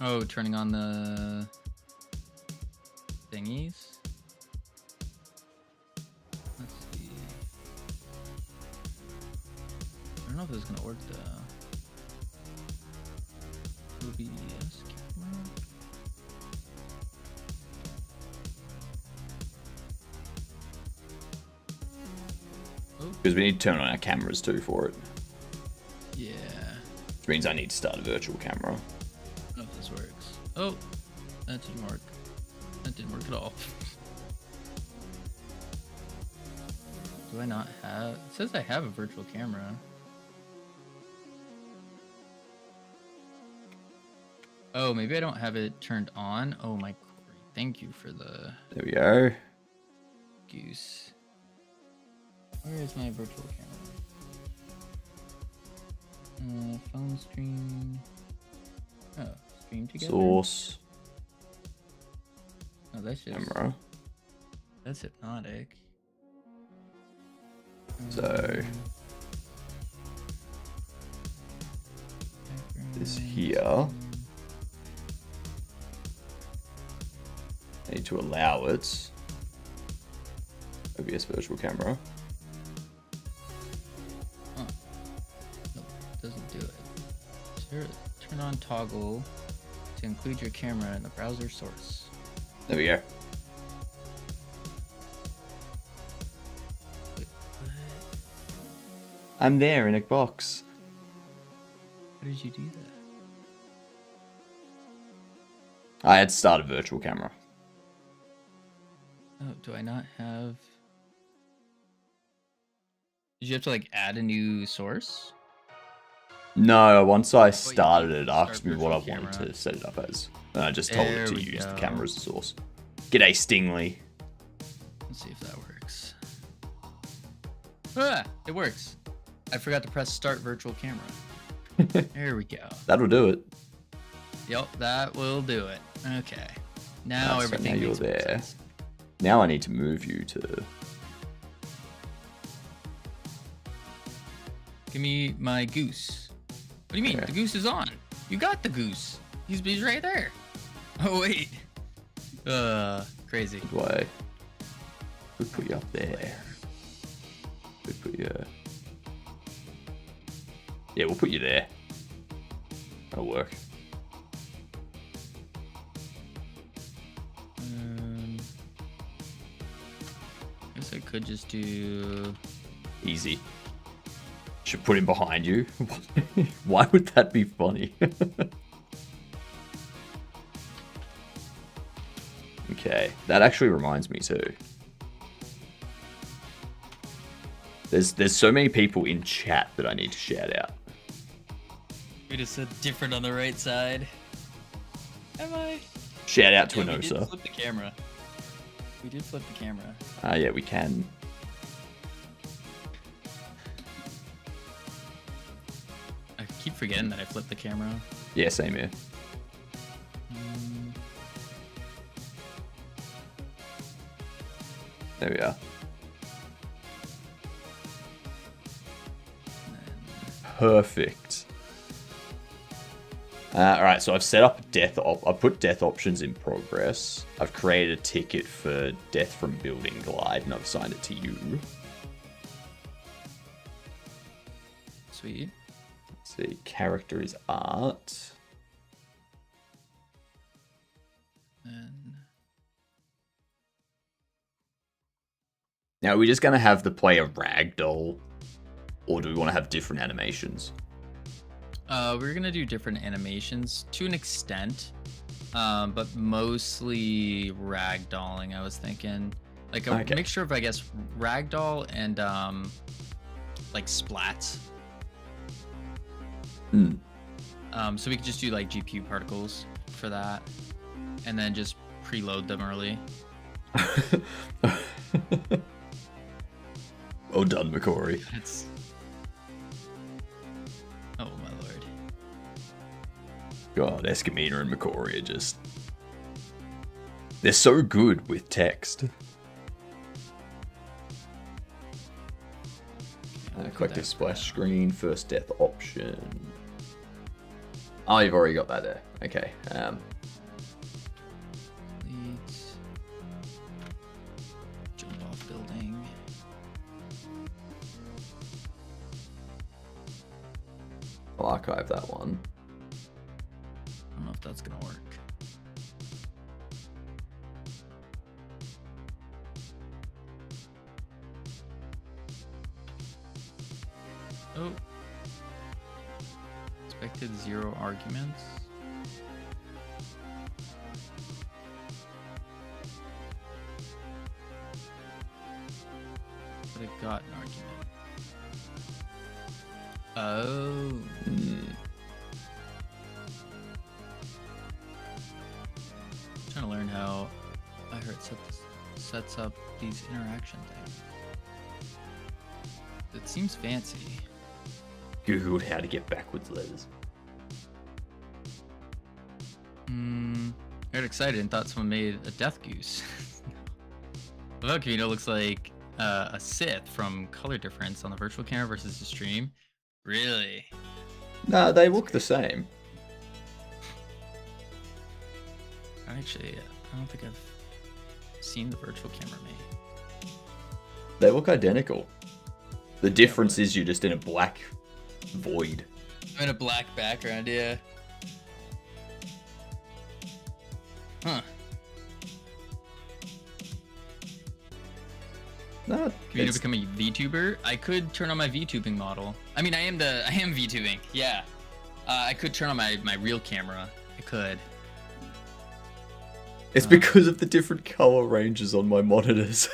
Oh, turning on the thingies. Let's see. I don't know if this is gonna work though. OBS camera. Because we need to turn on our cameras too for it. Yeah. Which means I need to start a virtual camera. I don't know if this works. Oh, that didn't work. That didn't work at all. Do I not have? It says I have a virtual camera. Oh, maybe I don't have it turned on. Oh my, Corey. Thank you for the There we go. goose. Where is my virtual camera? Phone stream. Oh, stream together. Source. Oh, that's just. Camera. That's HypnotiK. So this here. I need to allow it. OBS virtual camera. Oh. Nope, doesn't do it. Turn on toggle to include your camera in the browser source. There we go. Wait, what? I'm there in a box. How did you do that? I had started virtual camera. Oh, do I not have... Did you have to like add a new source? No, once I you started need it, it to asked start me what I virtual wanted camera. to set it up as. And I just told it There to we use the go. camera as a source. G'day, Stingley. Let's see if that works. Ah, it works. I forgot to press start virtual camera. There we go. That'll do it. Yep, that will do it. Okay. Now So everything now you're makes more there. sense. Now I need to move you to... Give me my goose. What do you mean? Okay. The goose is on. You got the goose. He's right there. Oh wait. Crazy. Good way. We'll put you up there. We'll put you... Yeah, we'll put you there. That'll work. I guess I could just do. Easy. Should put him behind you. Why would that be funny? Okay, that actually reminds me too. There's so many people in chat that I need to shout out. We just said different on the right side. Am I? Shout out to Yeah, we did Anosa. flip the camera. We did flip the camera. Yeah, we can. I keep forgetting that I flipped the camera. Yeah, same here. There we are. Perfect. Alright, so I've set up death I've put death options in progress. I've created a ticket for death from building glide and I've assigned it to you. Sweet. Let's see, character is art. And Now, are we just going to have the player ragdoll? Or do we want to have different animations? we're gonna do different animations to an extent, but mostly ragdolling. I was thinking, like a Okay. mixture of, I guess, ragdoll and like splats. Hmm. So we could just do like GPU particles for that, and then just preload them early. Well done, McCory. It's oh my lord. God, Escamina and McCory are just... They're so good with text. Click the splash screen, first death option. Oh, you've already got that there. Okay. Leads. Jump off building. I'll archive that one. I don't know if that's gonna work. Oh. Expected 0 arguments. But it got an argument. Oh. Trying to learn how I heard sets up these interaction things. It seems fancy. Googled how to get backwards letters. I got excited and thought someone made a death goose. The Valkyrie looks like a Sith from color difference on the virtual camera versus the stream. Really? Nah, they look the same. Actually, I don't think I've seen the virtual camera made. They look identical. The difference is you're just in a black void. I'm in a black background, yeah. Huh. No, Can you become a VTuber? I could turn on my VTubing model. I mean, I am VTubing. Yeah. I could turn on my real camera. I could. It's because of the different color ranges on my monitors.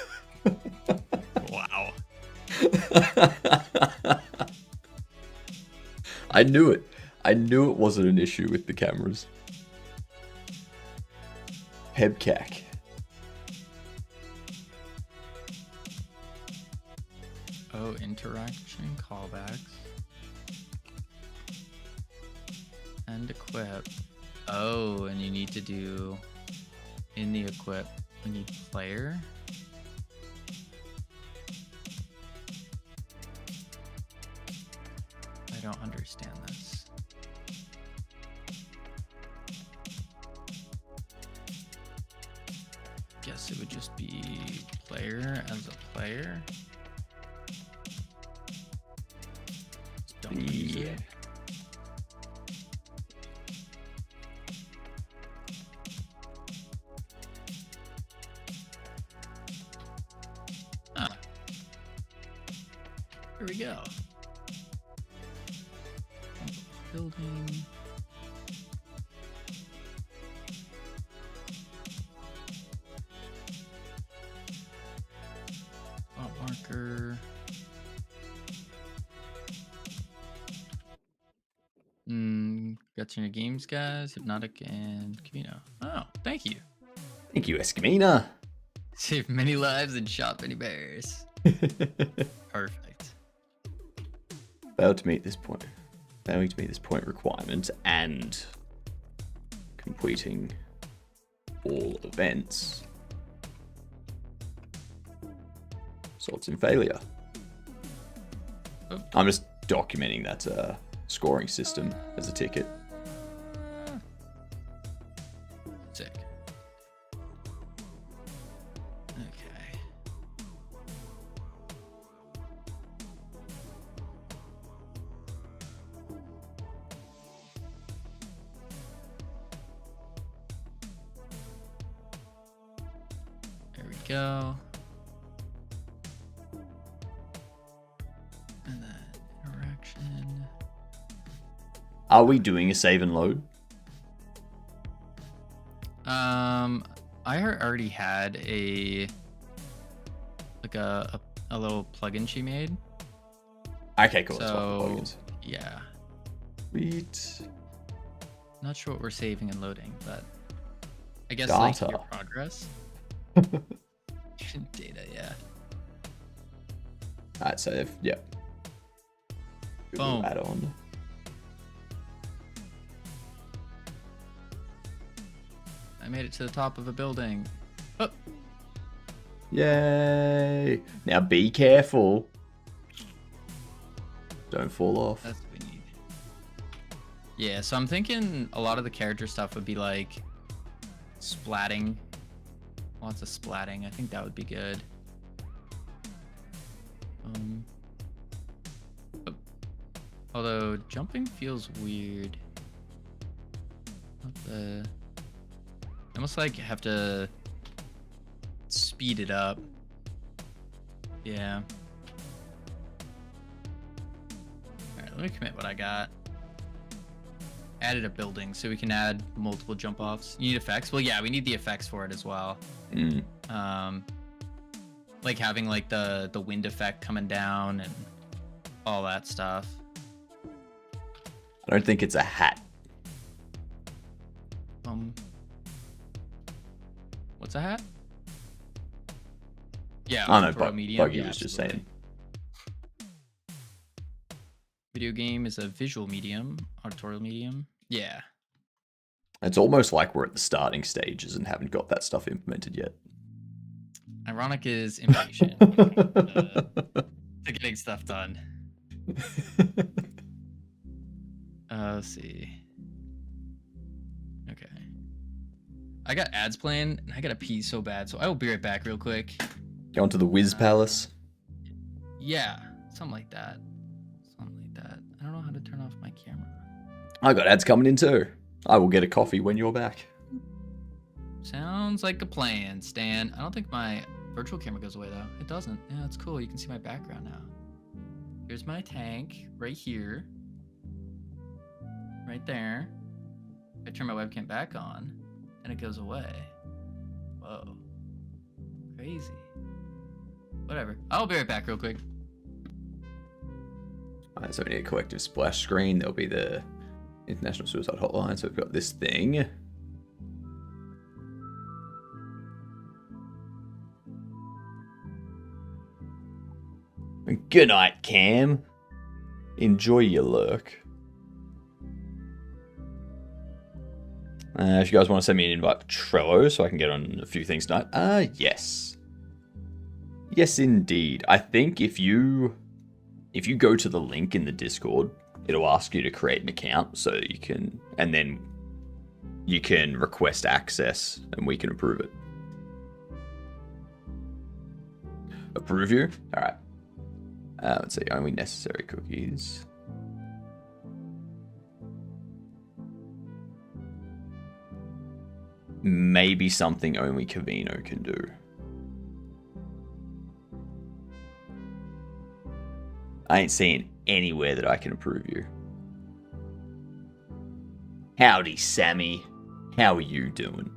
Wow. I knew it. I knew it wasn't an issue with the cameras. Hebcack. Oh, interaction, callbacks. And equip. Oh, and you need to do in the equip. We need player. I don't understand this. Guess it would just be player as a player. Don't use Yeah. it. Ah. Here we go. Building. Spot marker. Got your games, guys. HypnotiK and Camino. Oh, thank you. Thank you, Escamina. Saved many lives and shot many bears. Perfect. Failed to meet this point. Failing to meet this point requirement and completing all events results in failure. Oh. I'm just documenting that scoring system as a ticket. Sick. Okay. There we go. And then interaction. Are we doing a save and load? I already had a little plugin she made. Okay, cool. That's So what plugins. yeah, Sweet. not sure what we're saving and loading, but I guess Data. like your progress. Data, yeah. Alright, save. Yep. Google Boom. add-on. I made it to the top of a building. Oh, Yay! Now be careful. Don't fall off. that's what we need. Yeah, so I'm thinking a lot of the character stuff would be like splatting. Lots of splatting. I think that would be good. Oh. Although jumping feels weird. Almost like have to speed it up. Yeah. Alright, let me commit what I got. Added a building so we can add multiple jump offs. You need effects? Well, yeah, we need the effects for it as well. Like having like the wind effect coming down and all that stuff. I don't think it's a hat. What's a hat? Yeah, I know, for a but medium. Buggy Yeah, was just absolutely. saying. Video game is a visual medium, auditorial medium. Yeah. It's almost like we're at the starting stages and haven't got that stuff implemented yet. Ironic is impatient to getting stuff done. Let's see. Okay. I got ads playing and I gotta pee so bad, so I will be right back real quick. Going to the Whiz Palace. Yeah, something like that. Something like that. I don't know how to turn off my camera. I got ads coming in too. I will get a coffee when you're back. Sounds like a plan, Stan. I don't think my virtual camera goes away though. It doesn't. Yeah, that's cool. You can see my background now. Here's my tank right here. Right there. If I turn my webcam back on, and it goes away. Whoa. Crazy. Whatever. I'll be right back real quick. Alright, so we need a collective splash screen. There'll be the International Suicide Hotline. So we've got this thing. Good night, Cam. Enjoy your lurk. If you guys want to send me an invite to Trello so I can get on a few things tonight. Yes. Yes, indeed. I think if you go to the link in the Discord, it'll ask you to create an account so you can, and then you can request access and we can approve it. Approve you? All right. Let's see, only necessary cookies. Maybe something only Cavino can do. I ain't seeing anywhere that I can approve you. Howdy, Sammy. How are you doing?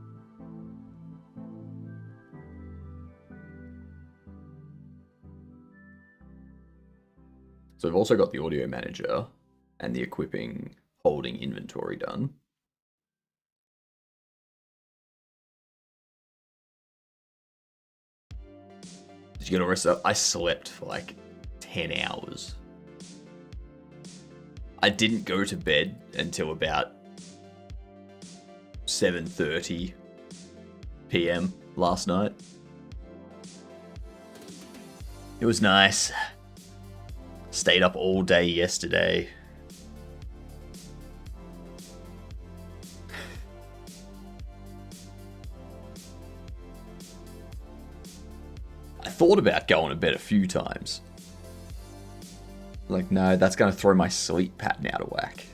So I've also got the audio manager and the equipping holding inventory done. Did you get all rest up? I slept for like 10 hours. I didn't go to bed until about 7:30 p.m. last night. It was nice. Stayed up all day yesterday. I thought about going to bed a few times. Like, no, that's going to throw my sleep pattern out of whack.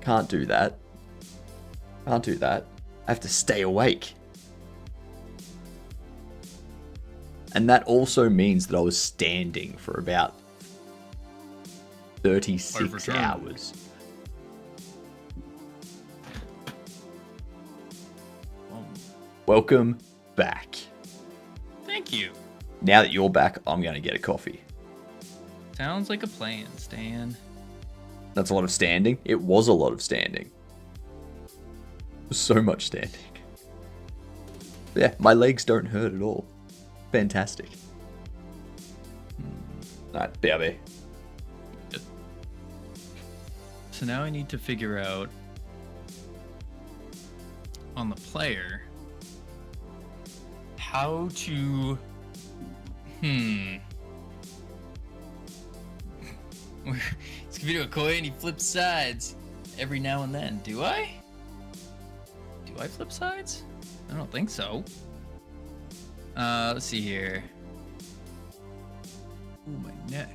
Can't do that. Can't do that. I have to stay awake. And that also means that I was standing for about 36 hours. Welcome back. Thank you. Now that you're back, I'm going to get a coffee. Sounds like a plan, Stan. That's a lot of standing. It was a lot of standing. So much standing. Yeah, my legs don't hurt at all. Fantastic. Alright, BRB. So now I need to figure out on the player how to Let's give you a coin, he flips sides every now and then. Do I? Do I flip sides? I don't think so. Let's see here. Ooh, my neck.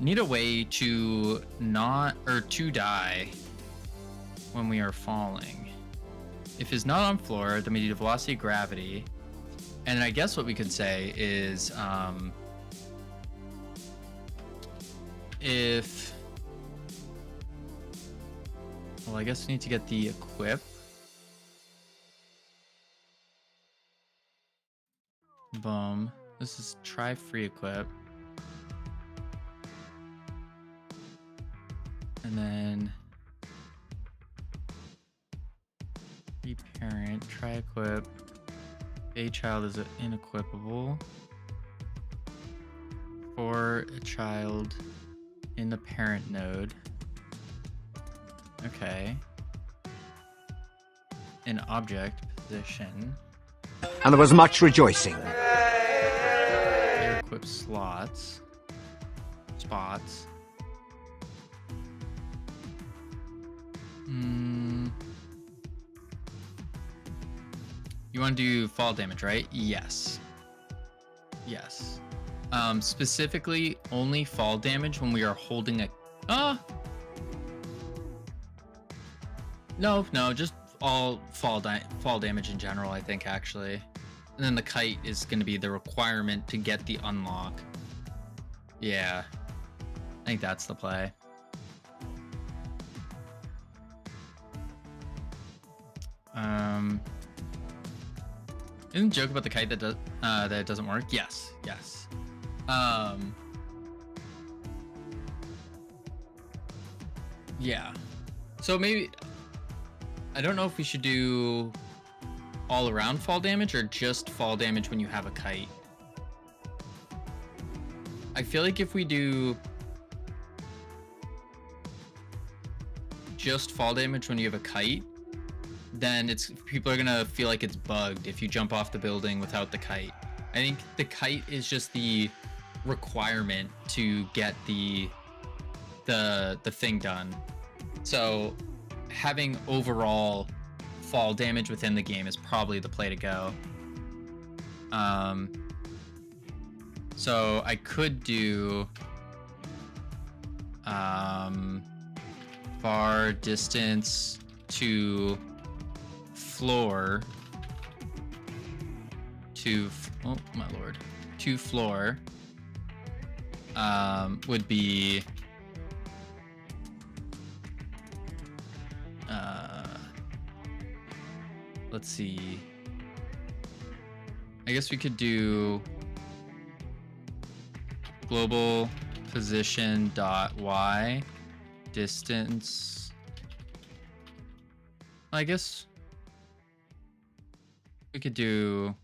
Need a way to not, or to die when we are falling. If it's not on floor, then we need a velocity of gravity. And I guess what we could say is, well, I guess we need to get the equip. Boom. This is try free equip. And then reparent, try equip. A child is inequipable. For a child in the parent node. Okay. In object position. And there was much rejoicing. Player equip spots. You want to do fall damage, right? Yes. Specifically, only fall damage when we are holding a... No, just all fall damage in general, I think, actually. And then the kite is going to be the requirement to get the unlock. Yeah. I think that's the play. Isn't the joke about the kite that it doesn't work? Yes. Yeah. So maybe I don't know if we should do all around fall damage or just fall damage when you have a kite. I feel like if we do just fall damage when you have a kite, then people are gonna feel like it's bugged if you jump off the building without the kite. I think the kite is just the requirement to get the thing done. So having overall fall damage within the game is probably the play to go. So I could do far distance to floor to floor would be let's see, I guess we could do global position dot y distance. I guess we could do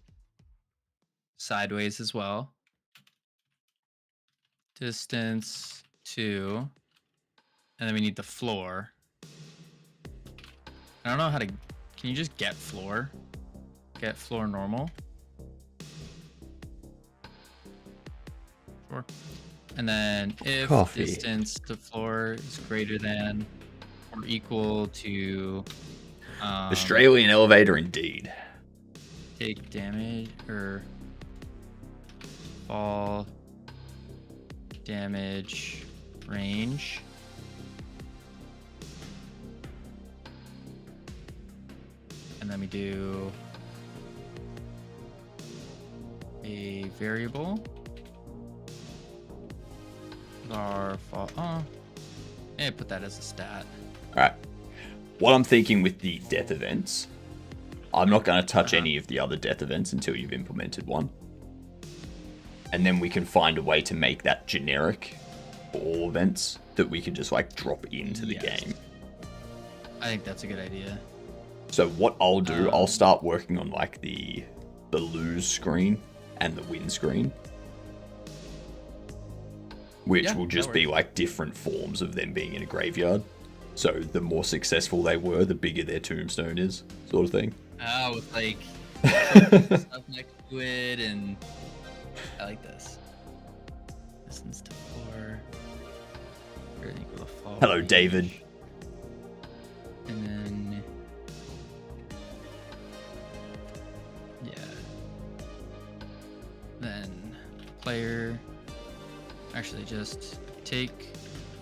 sideways as well. Distance to, and then we need the floor. I don't know how to, can you just get floor? Get floor normal? Sure. And then if distance to floor is greater than or equal to Australian elevator indeed. Take damage or fall damage range. And then we do a variable. Our fall. And put that as a stat. All right. What I'm thinking with the death events, I'm not going to touch any of the other death events until you've implemented one. And then we can find a way to make that generic for all events that we can just like drop into the game. I think that's a good idea. So what I'll do, I'll start working on like the lose screen and the win screen, which will just be like different forms of them being in a graveyard. So the more successful they were, the bigger their tombstone is, sort of thing. Oh, with like stuff next to it, and I like this. Distance to floor. Equal to fall. Hello, David. And then then player actually just take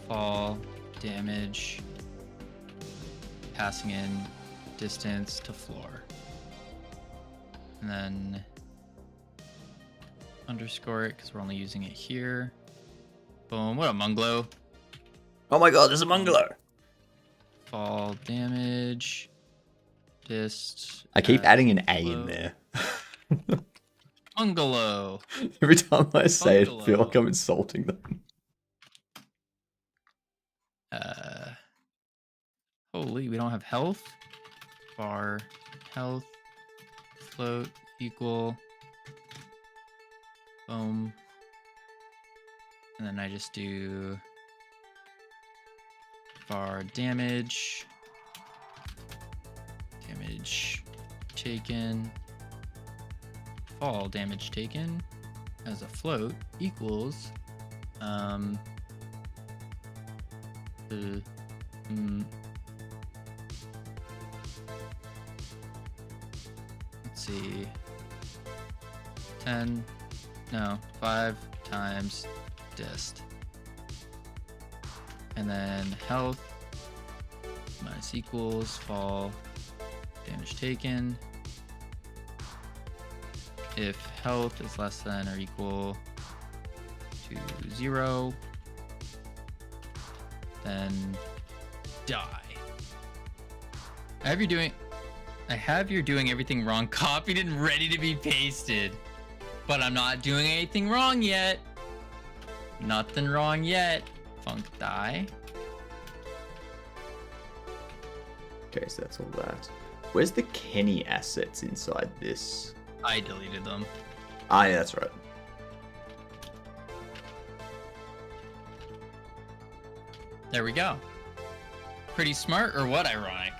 fall damage passing in distance to floor, and then underscore it because we're only using it here. Boom. What a munglo. Oh my god, there's a munglo. Fall damage dist. I keep adding an A in there. Bungalow. Every time I say it, I feel like I'm insulting them. Holy, we don't have health. Bar health float equal. Boom. And then I just do var damage taken, fall damage taken as a float equals let's see, 5 times dist, and then health minus equals fall damage taken. If health is less than or equal to 0, then die. I have you doing everything wrong, copied and ready to be pasted. But I'm not doing anything wrong yet. Nothing wrong yet. Funk die. Okay, so that's all that. Where's the Kenny assets inside this? I deleted them. Ah, yeah, that's right. There we go. Pretty smart, or what, ironic?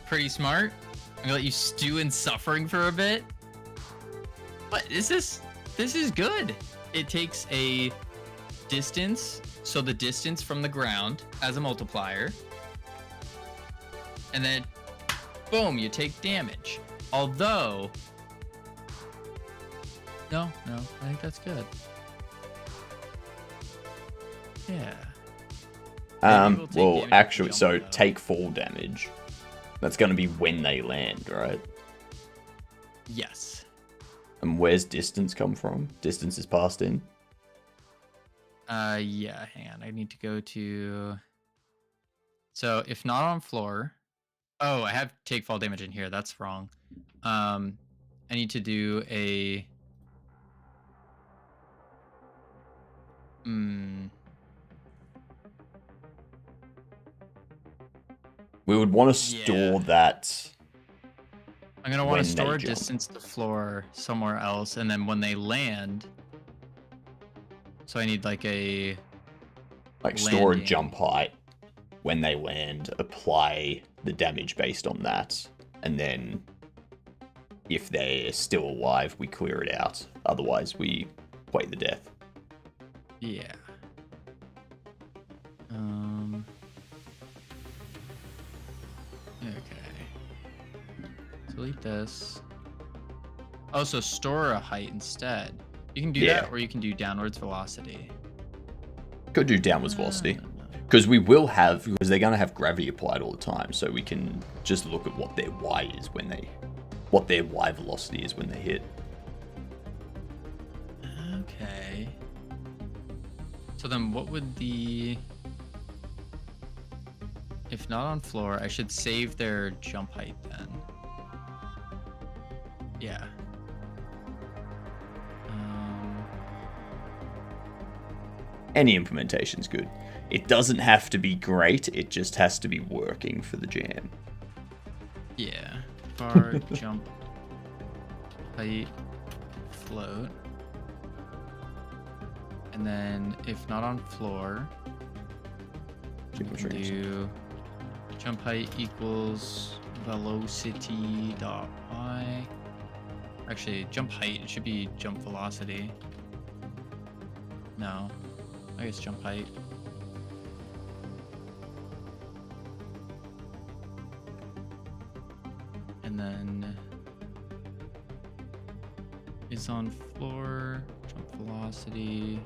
Pretty smart? I'm gonna let you stew in suffering for a bit. What is this? This is good. It takes a distance, so the distance from the ground as a multiplier. And then, boom, you take damage. Although, no, I think that's good. Yeah. Well, actually, so take fall damage. That's going to be when they land, right? Yes. And where's distance come from? Distance is passed in? Yeah, hang on. I need to go to... So, if not on floor... Oh, I have take fall damage in here. That's wrong. I need to do a... We would want to store that. I'm going to want to store jump. distance to floor somewhere else, and then when they land... So I need like a... Like store a landing. jump height. When they land, apply the damage based on that. And then if they're still alive, we clear it out. Otherwise, we play the death. Yeah. Okay. Delete this. Oh, so store a height instead. You can do that, or you can do downwards velocity. Go do downwards velocity. Because we will have, because they're going to have gravity applied all the time. So we can just look at what their Y is when they, what their Y velocity is when they hit. Okay. So then what would the... If not on floor, I should save their jump height then. Yeah. Any implementation's good. It doesn't have to be great, it just has to be working for the jam. Yeah. Bar, jump, height, float. And then if not on floor, we can do jump height equals velocity dot y. Actually, jump height, it should be jump velocity. No, I guess jump height. And then is on floor, jump velocity.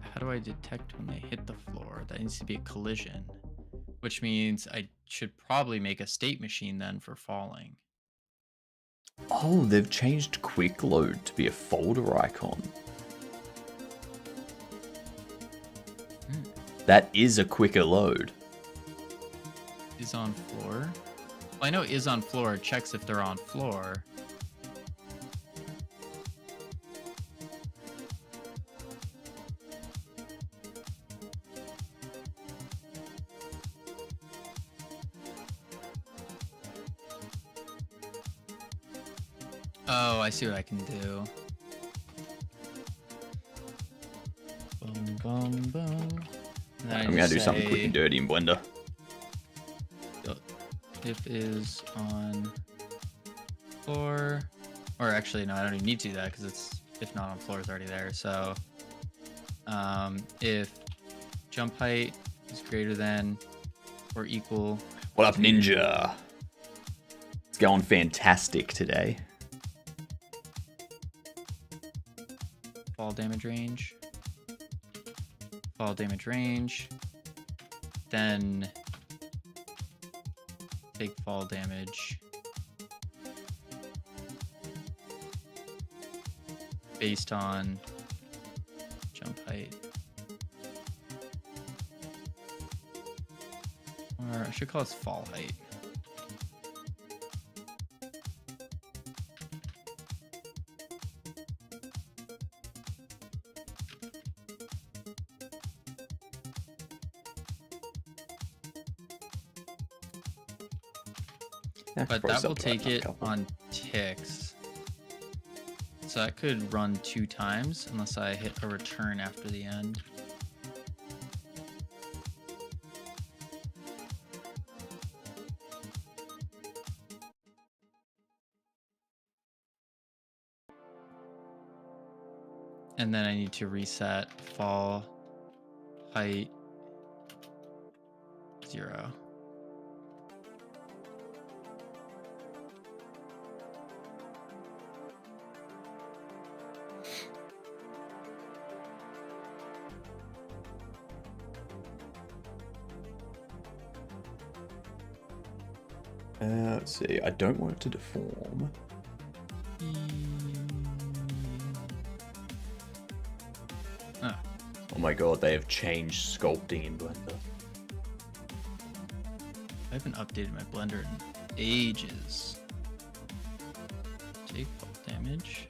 How do I detect when they hit the floor? That needs to be a collision, which means I should probably make a state machine then for falling. Oh, they've changed quick load to be a folder icon. That is a quicker load. Is on floor? Well, I know is on floor. It checks if they're on floor. Oh, I see what I can do. Boom, boom, boom. And then I I'm gonna just do something quick say and dirty in Blender. If is on floor, or actually no, I don't even need to do that because it's if not on floor is already there. So if jump height is greater than or equal. What up, Ninja? It's going fantastic today. Fall damage range. Fall damage range. Then take fall damage based on jump height. Or I should call it fall height. But that will take it on ticks. So that could run 2 times unless I hit a return after the end. And then I need to reset fall height 0. Let's see. I don't want it to deform. Oh my god, they have changed sculpting in Blender. I haven't updated my Blender in ages. Take fall damage.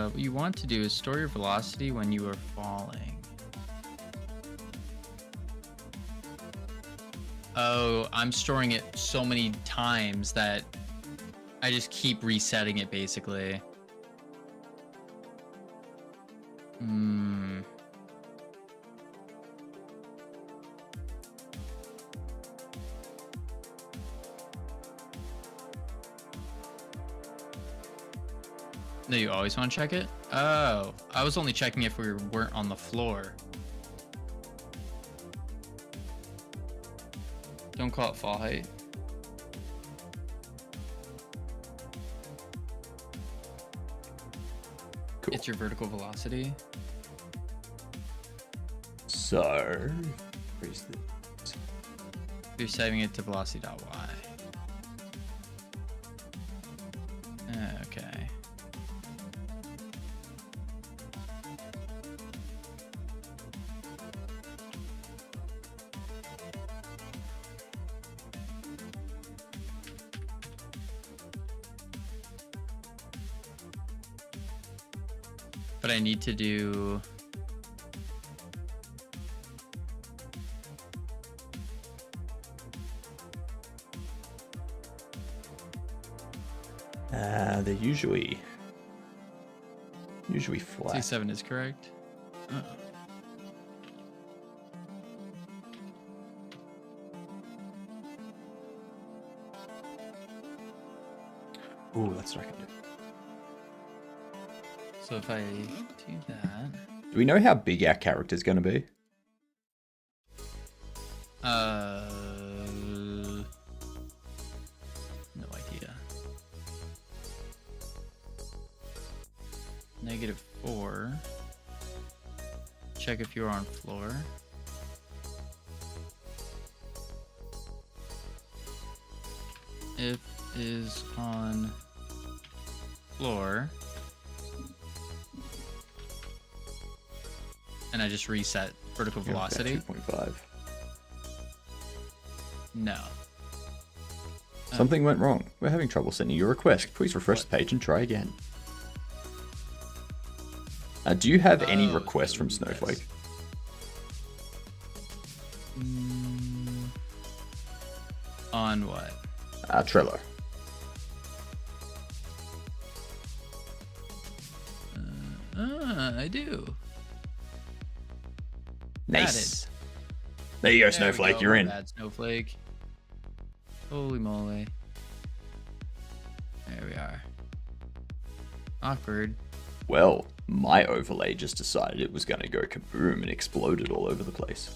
What you want to do is store your velocity when you are falling. Oh, I'm storing it so many times that I just keep resetting it basically. No, you always want to check it? Oh, I was only checking if we weren't on the floor. Don't call it fall height. Cool. It's your vertical velocity. So, where's the... You're saving it to velocity.y. Okay. But I need to do... they're usually flat. C7 is correct. Ooh, that's what I can do. So if I do that... Do we know how big our character's going to be? No idea. -4. Check if you're on floor. If is on floor. And I just reset vertical velocity. 2.5. No. Something went wrong. We're having trouble sending your request. Please refresh the page and try again. Do you have any requests from Snowflake? On what? Trello. I do. Nice. There you go, There we Snowflake. go, You're my in. bad, Snowflake. Holy moly. There we are. Awkward. Well, my overlay just decided it was going to go kaboom and exploded all over the place.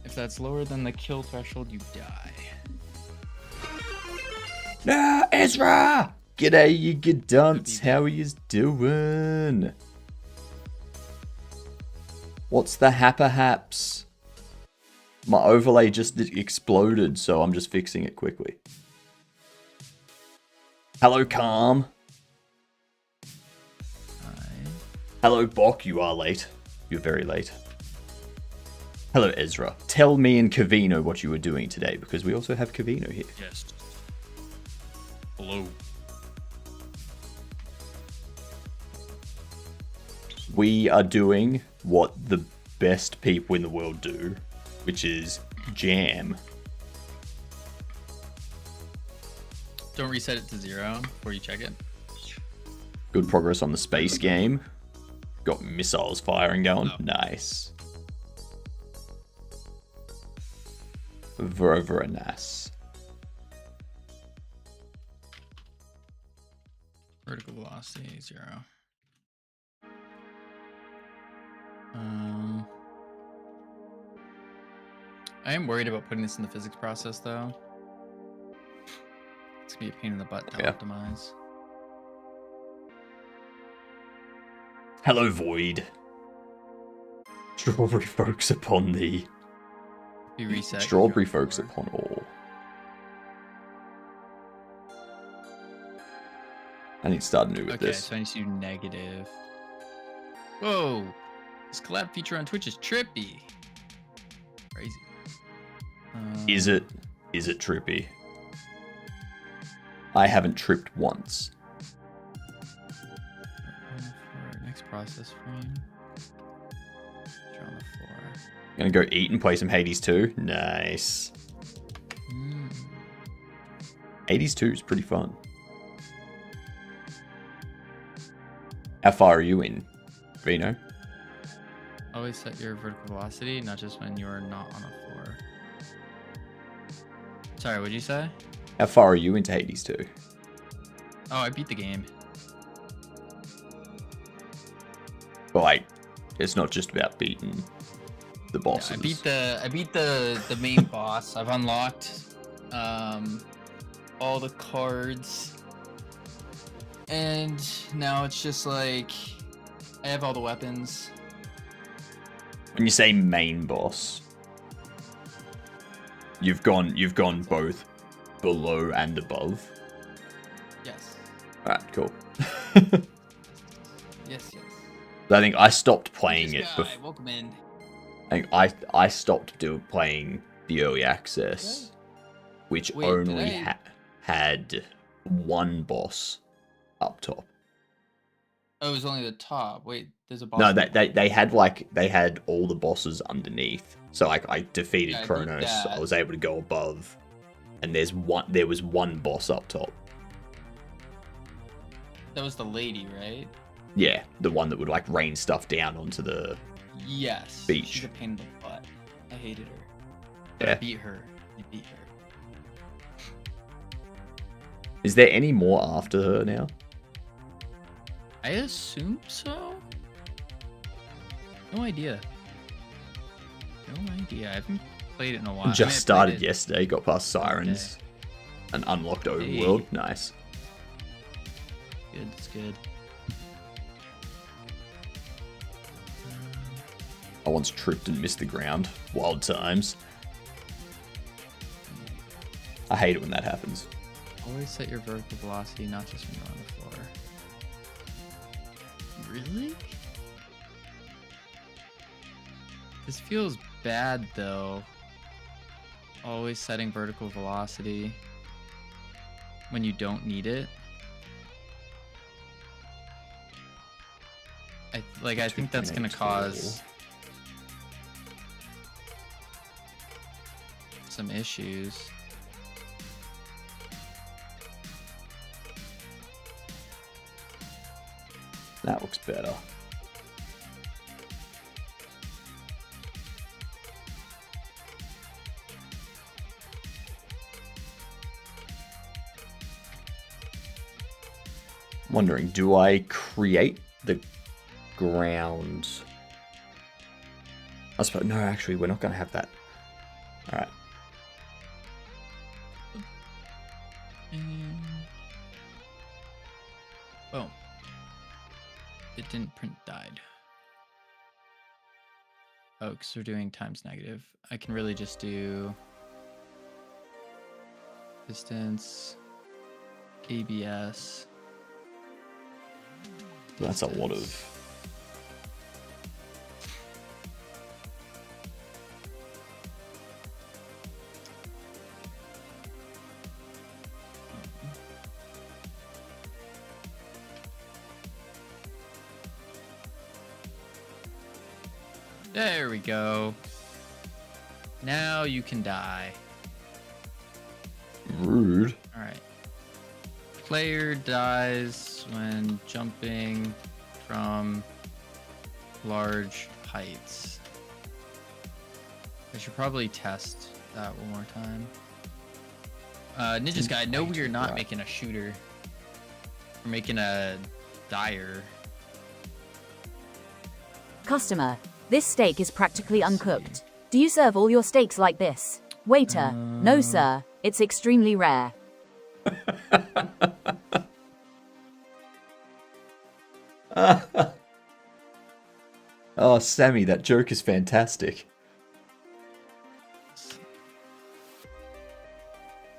If that's lower than the kill threshold, you die. Nah, Ezra! G'day, you good dunce. How are yous doing? What's the haps? My overlay just exploded, so I'm just fixing it quickly. Hello, Calm. Hi. Hello, Bok. You are late. You're very late. Hello, Ezra. Tell me and Kavino what you were doing today, because we also have Kavino here. Yes. Hello. We are doing what the best people in the world do, which is jam. Don't reset it to 0 before you check it. Good progress on the space game. Got missiles firing going. Nice. Very nice. Vertical velocity 0. I am worried about putting this in the physics process though. It's gonna be a pain in the butt to optimize. Hello, Void. Strawberry folks upon thee. You reset. Strawberry folks upon all. I need to start new with Okay, this. so I need to do negative. Whoa! This collab feature on Twitch is trippy. Crazy. Is it? Is it trippy? I haven't tripped once. Next process frame. Draw on the floor. Gonna go eat and play some Hades 2. Nice. Hades 2 is pretty fun. How far are you in, Vino? Always set your vertical velocity, not just when you are not on a floor. Sorry, what'd you say? How far are you into Hades 2? Oh, I beat the game. But like, it's not just about beating the bosses. I beat the main boss. I've unlocked all the cards. And now it's just like I have all the weapons. When you say main boss, you've gone both below and above. Yes. Alright, cool. Yes, yes. I think I stopped playing it before. Welcome in. I think I stopped playing the early access, which Wait, only had one boss up top. Oh, it was only the top. Wait, there's a boss. No, they had all the bosses underneath. So like I defeated Kronos, I was able to go above, and there was one boss up top. That was the lady, right? Yeah, the one that would like rain stuff down onto the beach. She's a pain in the butt. I hated her. But Yeah. I beat her. I beat her. Is there any more after her now? I assume so. No idea. No idea. I haven't played it in a while. Just started yesterday, got past Sirens, and unlocked Overworld. Nice. Good, it's good. I once tripped and missed the ground. Wild times. I hate it when that happens. Always set your vertical velocity, not just when you're on the floor. Really? This feels bad though. Always setting vertical velocity when you don't need it. I think that's gonna cause some issues. That looks better. I'm wondering, do I create the ground? I suppose, no, actually, we're not going to have that. All right. Oh. It didn't print died. Oh, because we're doing times negative. I can really just do distance, ABS. That's a lot of... There we go. Now you can die. Rude. All right. Player dies when jumping from large heights. I should probably test that one more time. Ninja's Guide, no, we are not making a shooter. We're making a dyer. Customer, this steak is practically uncooked. Do you serve all your steaks like this? Waiter, no sir, it's extremely rare. Oh, Sammy, that joke is fantastic.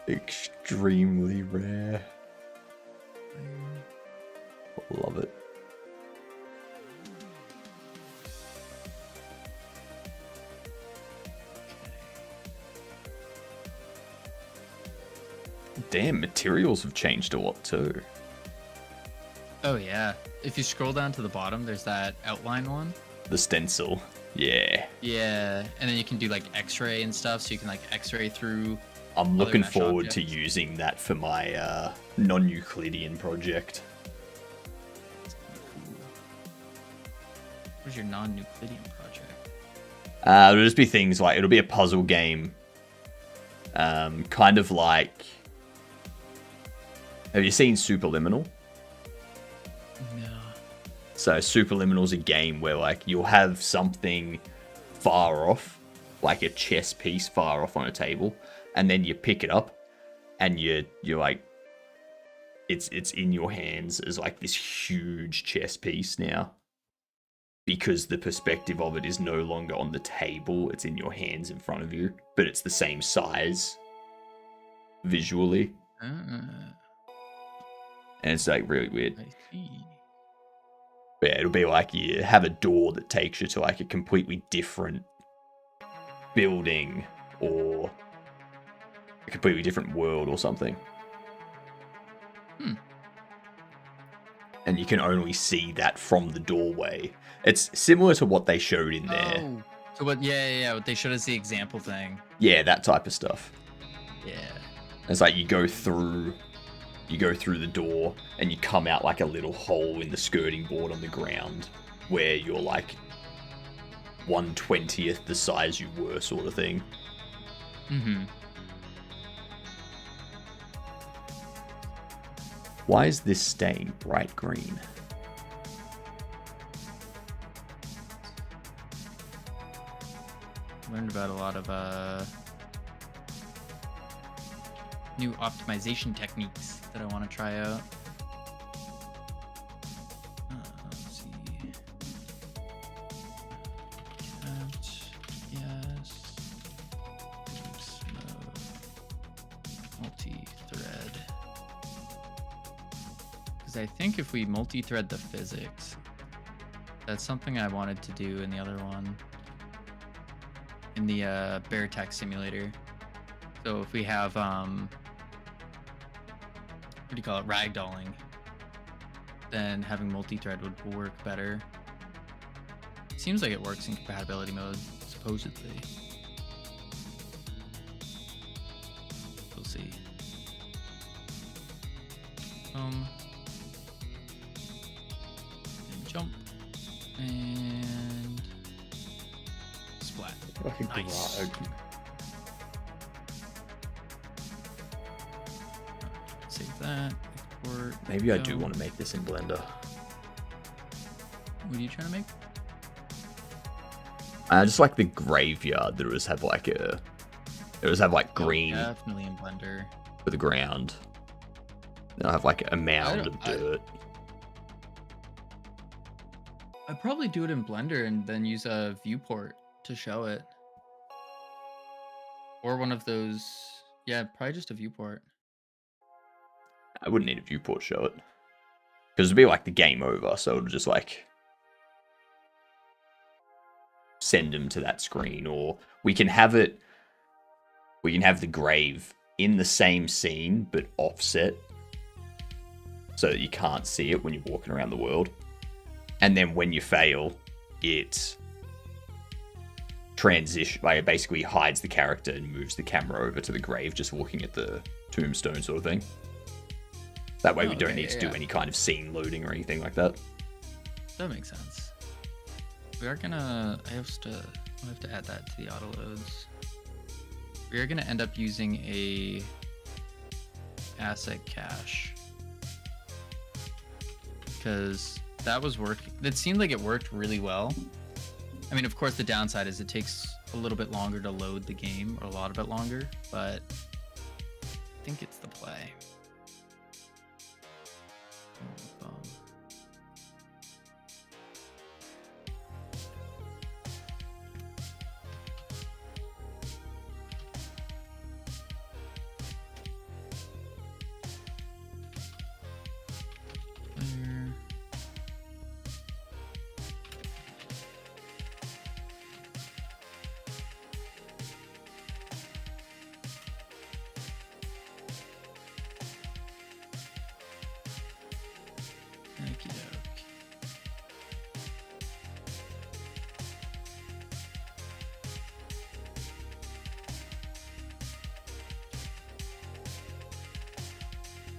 Extremely rare. Love it. Damn, materials have changed a lot too. Oh yeah. If you scroll down to the bottom, there's that outline one. The stencil. Yeah. Yeah, and then you can do like X-ray and stuff, so you can like X-ray through. I'm looking mesh forward to objects. using that for my non-Euclidean project. What's your non-Euclidean project? It'll just be things like, it'll be a puzzle game. Kind of like... Have you seen Superliminal? No. So Superliminal's a game where like you'll have something far off, like a chess piece far off on a table, and then you pick it up and you're like, it's in your hands as like this huge chess piece now. Because the perspective of it is no longer on the table, it's in your hands in front of you, but it's the same size visually. And it's like really weird. I see. But yeah, it'll be like you have a door that takes you to like a completely different building or a completely different world or something. And you can only see that from the doorway. It's similar to what they showed in there. Oh. So what? Yeah. What they showed us the example thing. Yeah, that type of stuff. Yeah. It's like you go through the door and you come out like a little hole in the skirting board on the ground where you're like 1/20th the size you were, sort of thing. Mm-hmm. Why is this staying bright green? Learned about a lot of new optimization techniques that I want to try out. Let's see. Yes. Multi-thread. Because I think if we multi-thread the physics, that's something I wanted to do in the other one. In the BareTech simulator. So if we have what do you call it, ragdolling, then having multi-thread would work better. Seems like it works in compatibility mode, supposedly. And jump. And splat. Nice. Save that. Export. Maybe I do want to make this in Blender. What are you trying to make? I just like the graveyard that was have like a. It was have like green Definitely in Blender. for the ground. Then I have like a mound of dirt. I'd probably do it in Blender and then use a viewport to show it. Or one of those. Yeah, probably just a viewport. I wouldn't need a viewport to show it. Because it'd be like the game over, so it'll just like send them to that screen. Or we can have it. We can have the grave in the same scene, but offset. So that you can't see it when you're walking around the world. And then when you fail, it it basically hides the character and moves the camera over to the grave, just looking at the tombstone sort of thing. That way we don't need to do any kind of scene loading or anything like that. That makes sense. We are gonna. I have to add that to the auto loads. We are gonna end up using a asset cache because that was working. It seemed like it worked really well. I mean, of course, the downside is it takes a little bit longer to load the game, or a lot of it longer, but I think it's the play.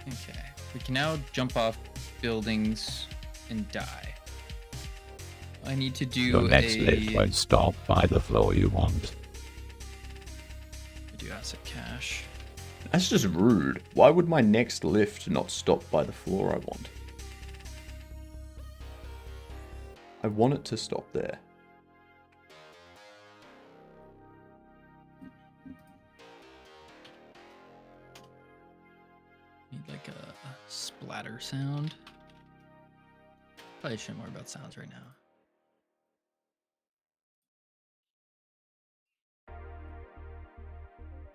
Okay, we can now jump off buildings and die. I need to do Your next lift won't stop by the floor you want. Do asset cache. That's just rude. Why would my next lift not stop by the floor I want? I want it to stop there. Need like a splatter sound. Probably shouldn't worry about sounds right now.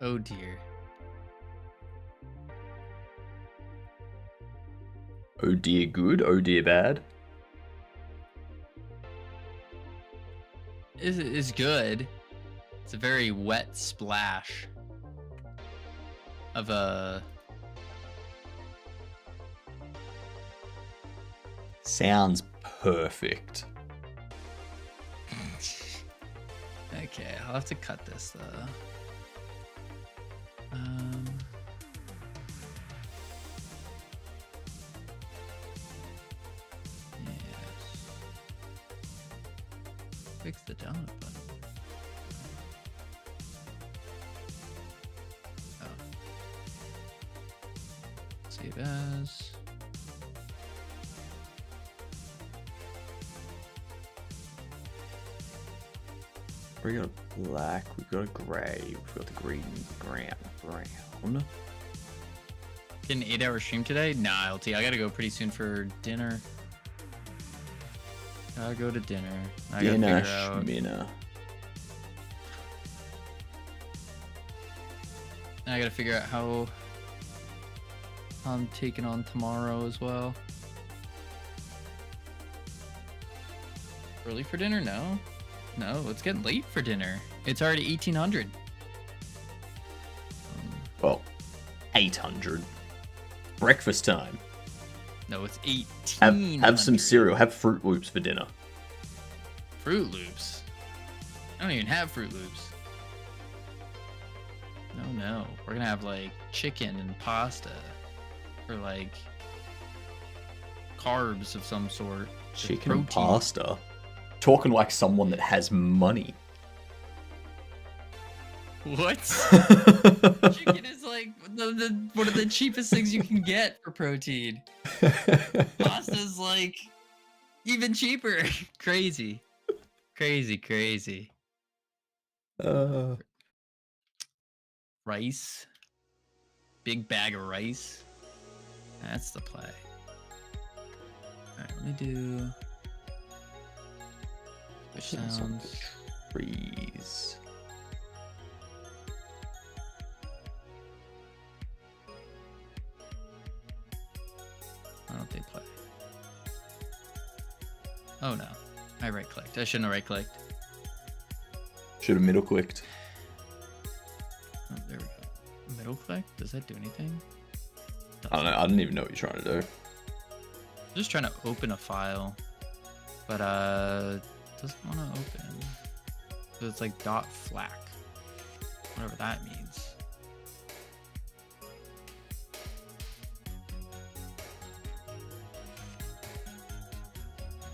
Oh dear. Oh dear good, oh dear bad. Is good. It's a very wet splash of a. Sounds perfect. Okay, I'll have to cut this though. Yes. Fix the download button. Oh. Save as. We got a black, we got a grey, we've got the green, brown. Get an 8-hour stream today? Nah, LT. I gotta go pretty soon for dinner. Gotta go to dinner. I gotta figure out. And I gotta figure out how I'm taking on tomorrow as well. Early for dinner? No. No, it's getting late for dinner. It's already 1800. Well, 800. Breakfast time. No, it's 1800. Have some cereal. Have Fruit Loops for dinner. Fruit Loops? I don't even have Fruit Loops. No. We're gonna have like chicken and pasta for like carbs of some sort. Chicken and protein. pasta. Talking like someone that has money. What? Chicken is like one of the cheapest things you can get for protein. Pasta's like even cheaper. Crazy. Crazy. Rice. Big bag of rice. That's the play. Alright, let me do switch sounds. Trees. Why don't they play? Oh no. I right clicked. I shouldn't have right clicked. Should have middle clicked. Oh, there we go. Middle click? Does that do anything? I don't know. I don't even know what you're trying to do. I'm just trying to open a file, but doesn't want to open. So it's like .flac, whatever that means.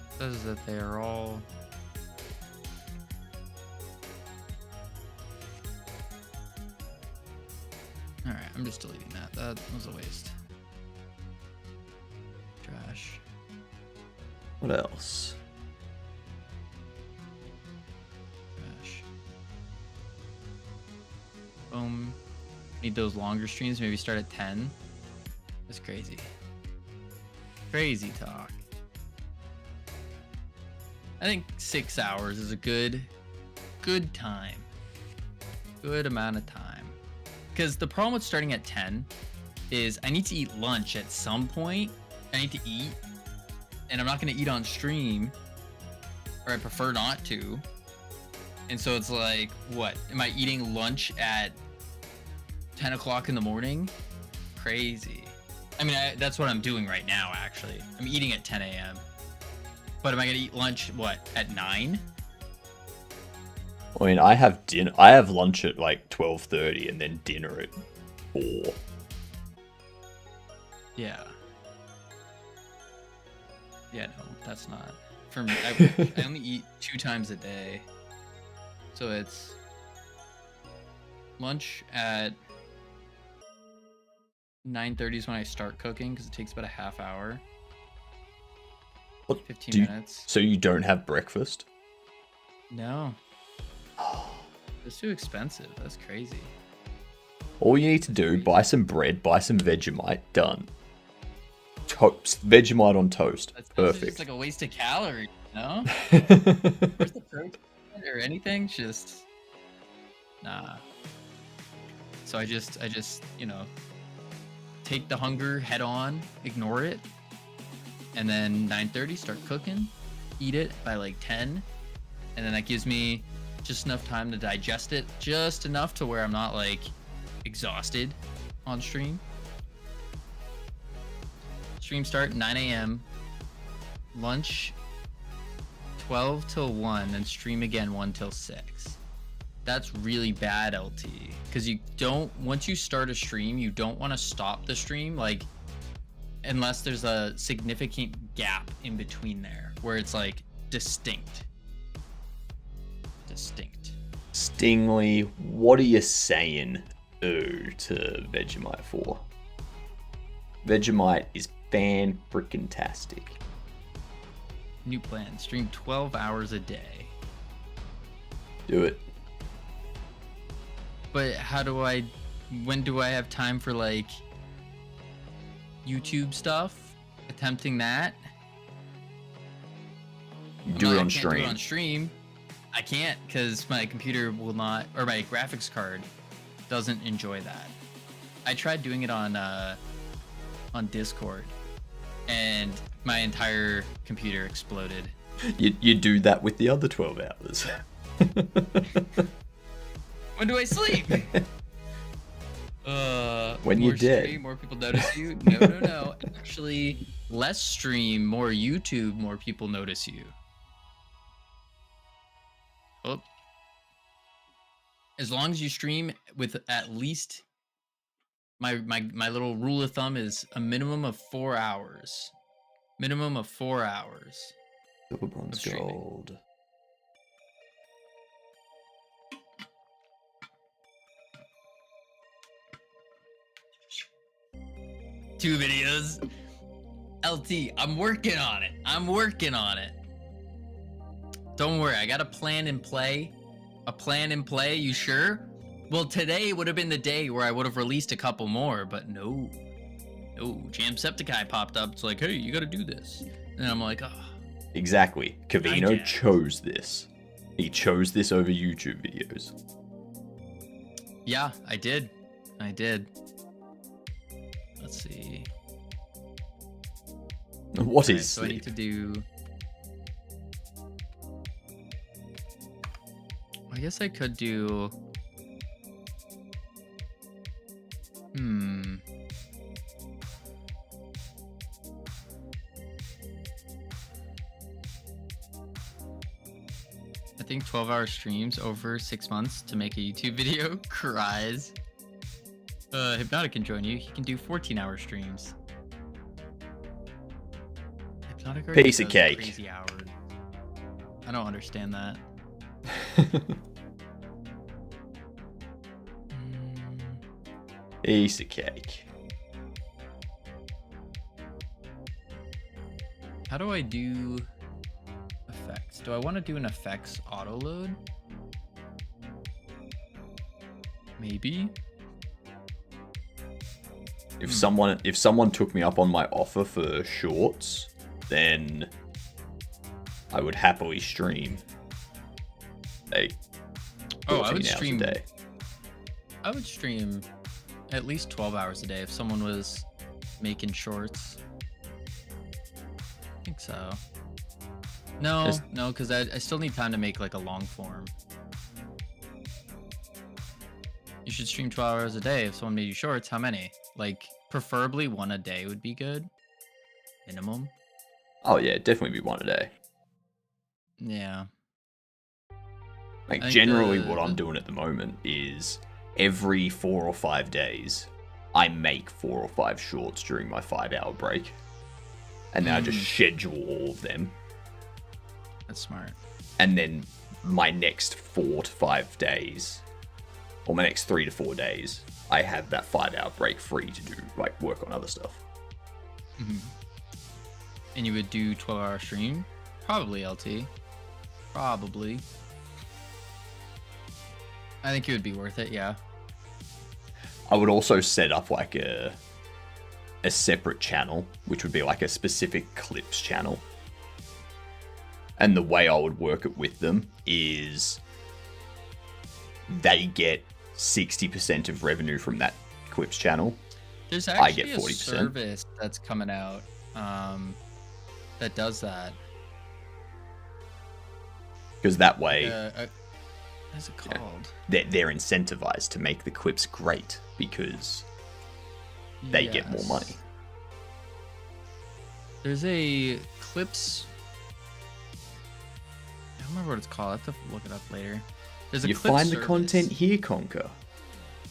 It says that they are all. All right, I'm just deleting that. That was a waste. Trash. What else? Trash. Boom. Need those longer streams. Maybe start at 10. That's crazy. Crazy talk. I think 6 hours is a good time. Good amount of time. Because the problem with starting at 10 is I need to eat lunch at some point. I need to eat, and I'm not going to eat on stream, or I prefer not to. And so it's like, what? Am I eating lunch at 10 o'clock in the morning? Crazy. I mean, that's what I'm doing right now, actually. I'm eating at 10 a.m. But am I going to eat lunch, what, at 9? I mean, I have dinner. I have lunch at like 12:30, and then dinner at 4. Yeah. Yeah, no, that's not. For me, I only eat 2 times a day. So it's lunch at 9:30 is when I start cooking, because it takes about a half hour. What, 15 minutes. So you don't have breakfast? No. It's too expensive. That's crazy. All you need to do, buy some bread, buy some Vegemite, done. Toast. Vegemite on toast. That's Perfect. just like a waste of calories, no? Where's the protein or anything? Just nah. So I just, you know, take the hunger head on, ignore it, and then 9:30 start cooking, eat it by like 10, and then that gives me just enough time to digest it, just enough to where I'm not like exhausted on stream. Stream start 9 a.m. Lunch 12 till 1, then stream again 1 till 6. That's really bad, LT, because you don't, once you start a stream, you don't want to stop the stream, like, unless there's a significant gap in between there where it's like distinct. Stingley, what are you saying to Vegemite for? Vegemite is fan-freaking-tastic. New plan, stream 12 hours a day. Do it. But when do I have time for like YouTube stuff? Attempting that? Do it on I can't do stream. it on stream. I can't, because my computer will not, or my graphics card doesn't enjoy that. I tried doing it on Discord, and my entire computer exploded. You do that with the other 12 hours. When do I sleep? When more you're dead. Stream, more people notice you. No. Actually, less stream, more YouTube, more people notice you. Oh. As long as you stream with at least my little rule of thumb is a minimum of 4 hours. Minimum of 4 hours. Silver, bronze, streaming. gold. Two videos. LT, I'm working on it. I'm working on it. Don't worry, I got a plan in play. A plan in play, you sure? Well, today would have been the day where I would have released a couple more, but no. No, Jacksepticeye popped up. It's like, hey, you gotta do this. And I'm like, oh. Exactly. Cavino chose this. He chose this over YouTube videos. Yeah, I did. I did. Let's see. What Alright, is so I need to do... I guess I could do... I think 12-hour streams over 6 months to make a YouTube video. Cries. HypnotiK can join you. He can do 14-hour streams. HypnotiK already Piece of does cake. Crazy hours. I don't understand that. Piece of cake. How do I do effects? Do I want to do an effects auto load? Maybe. If someone took me up on my offer for shorts, then I would happily stream. Like, Oh, I 14 would hours stream. a day. I would stream at least 12 hours a day if someone was making shorts. I think so. No, Just- no, because I still need time to make like a long form. You should stream 12 hours a day if someone made you shorts. How many? Like, preferably one a day would be good. Minimum. Oh yeah, definitely be one a day. Yeah. Like I think generally what I'm doing at the moment is every 4 or 5 days, I make 4 or 5 shorts during my 5-hour break. And then I just schedule all of them. That's smart. And then my next 4 to 5 days, or my next 3 to 4 days, I have that 5-hour break free to do, like, work on other stuff. And you would do 12-hour stream? Probably, LT. Probably. I think it would be worth it, yeah. I would also set up like a separate channel, which would be like a specific clips channel. And the way I would work it with them is they get 60% of revenue from that clips channel. There's I actually get 40%. a service that's coming out that does that. Because that way What's it called? they're incentivized to make the clips great because they get more Yes. money. There's a clips. I don't remember what it's called. I have to look it up later. There's a You clip find the service content here, Conker.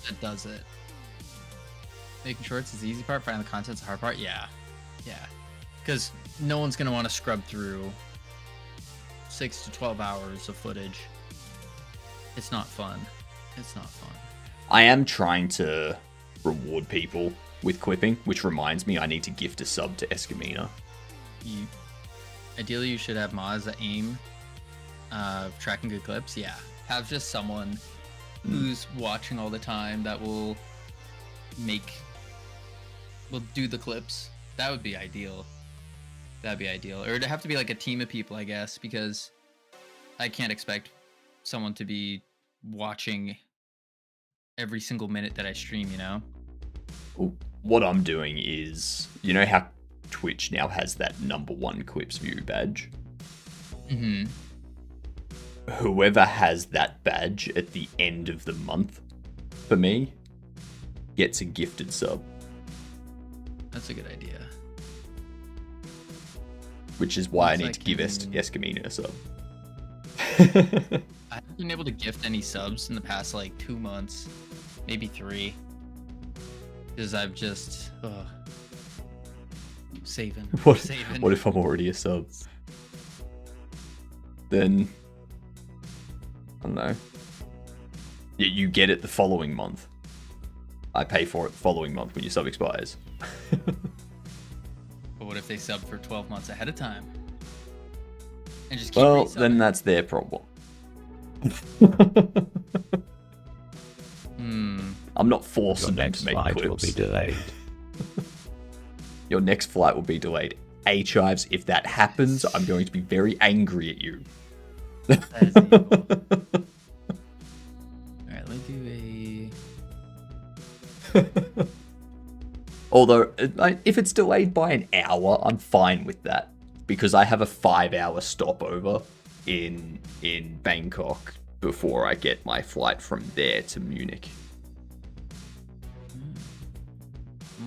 that does it. Making shorts is the easy part. Finding the content's the hard part. Yeah, yeah. Because no one's gonna want to scrub through 6 to 12 hours of footage. It's not fun. It's not fun. I am trying to reward people with clipping, which reminds me I need to gift a sub to Escamina. Ideally, you should have mods that aim tracking good clips. Yeah, have just someone who's watching all the time that will do the clips. That would be ideal. That'd be ideal. Or it'd have to be like a team of people, I guess, because I can't expect someone to be watching every single minute that I stream, you know? What I'm doing is, you know how Twitch now has that #1 clips view badge? Mm-hmm. Whoever has that badge at the end of the month, for me, gets a gifted sub. That's a good idea. Which is why I Once need I to give can- Escamina a sub. I haven't been able to gift any subs in the past like 2 months, maybe 3. Because I've just saving. What, Saving. what if I'm already a sub? Then, I don't know. You get it the following month. I pay for it the following month when your sub expires. But what if they sub for 12 months ahead of time? And just keep Well, resubbing? then that's their problem. I'm not Your forcing them next to make flight will clips. be delayed. Your next flight will be delayed. Chives, if that happens, I'm going to be very angry at you. That is evil. Alright, let's do a... Although, if it's delayed by an hour, I'm fine with that. Because I have a 5-hour stopover in Bangkok before I get my flight from there to Munich. I'm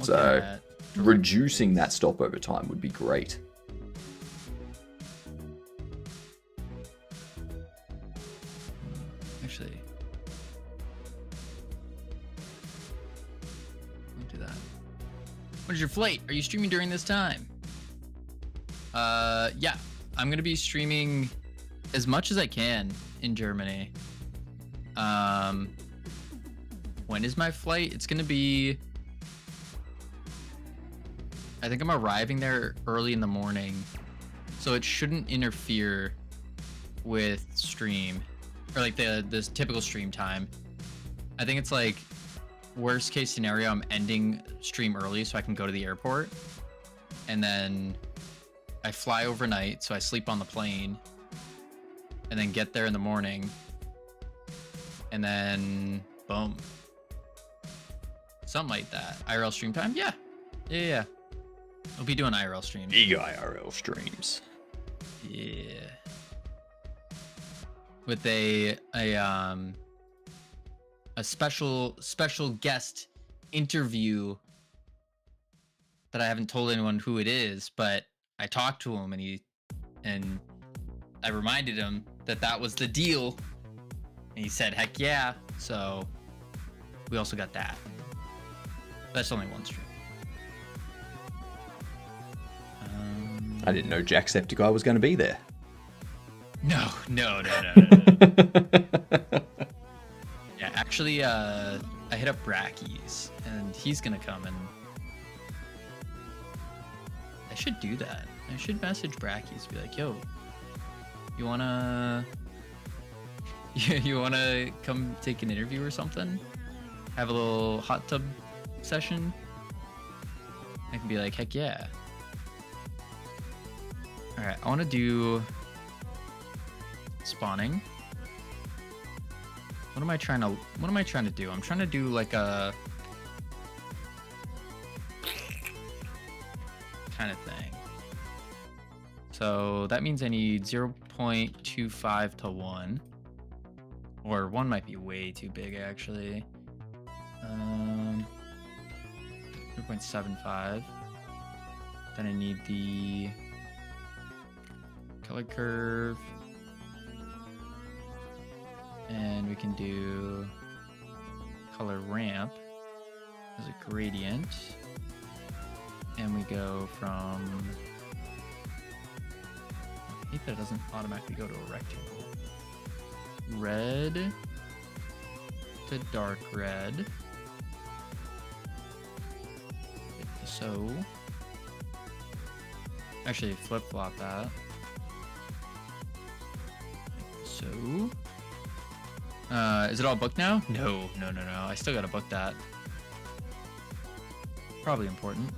looking So, at reducing that stopover time would be great. Actually, don't do that. What is your flight? Are you streaming during this time? Yeah, I'm gonna be streaming as much as I can in Germany. When is my flight? It's gonna be, I think I'm arriving there early in the morning, so it shouldn't interfere with stream, or like the typical stream time. I think it's like worst case scenario, I'm ending stream early so I can go to the airport, and then I fly overnight, so I sleep on the plane, and then get there in the morning, and then boom, something like that. IRL stream time, yeah. I'll be doing IRL streams. Big IRL streams. Yeah. With a special guest interview that I haven't told anyone who it is, but I talked to him and I reminded him that was the deal, and he said heck yeah. So we also got that. That's only one stream. I didn't know Jacksepticeye was going to be there. No. Yeah, actually, I hit up Brackies, and he's gonna come, and I should do that. I should message Brackies, be like, "Yo, you wanna come take an interview or something? Have a little hot tub session?" I can be like, "Heck yeah!" All right, I want to do spawning. What am I trying to do? I'm trying to do like a kind of thing. So that means I need 0.25 to 1. Or 1 might be way too big actually. 0.75. Then I need the color curve. And we can do color ramp as a gradient. And we go from, I hate that it doesn't automatically go to a rectangle. Red to dark red. Like so. Actually, flip-flop that. Like so. Is it all booked now? No. I still gotta book that. Probably important.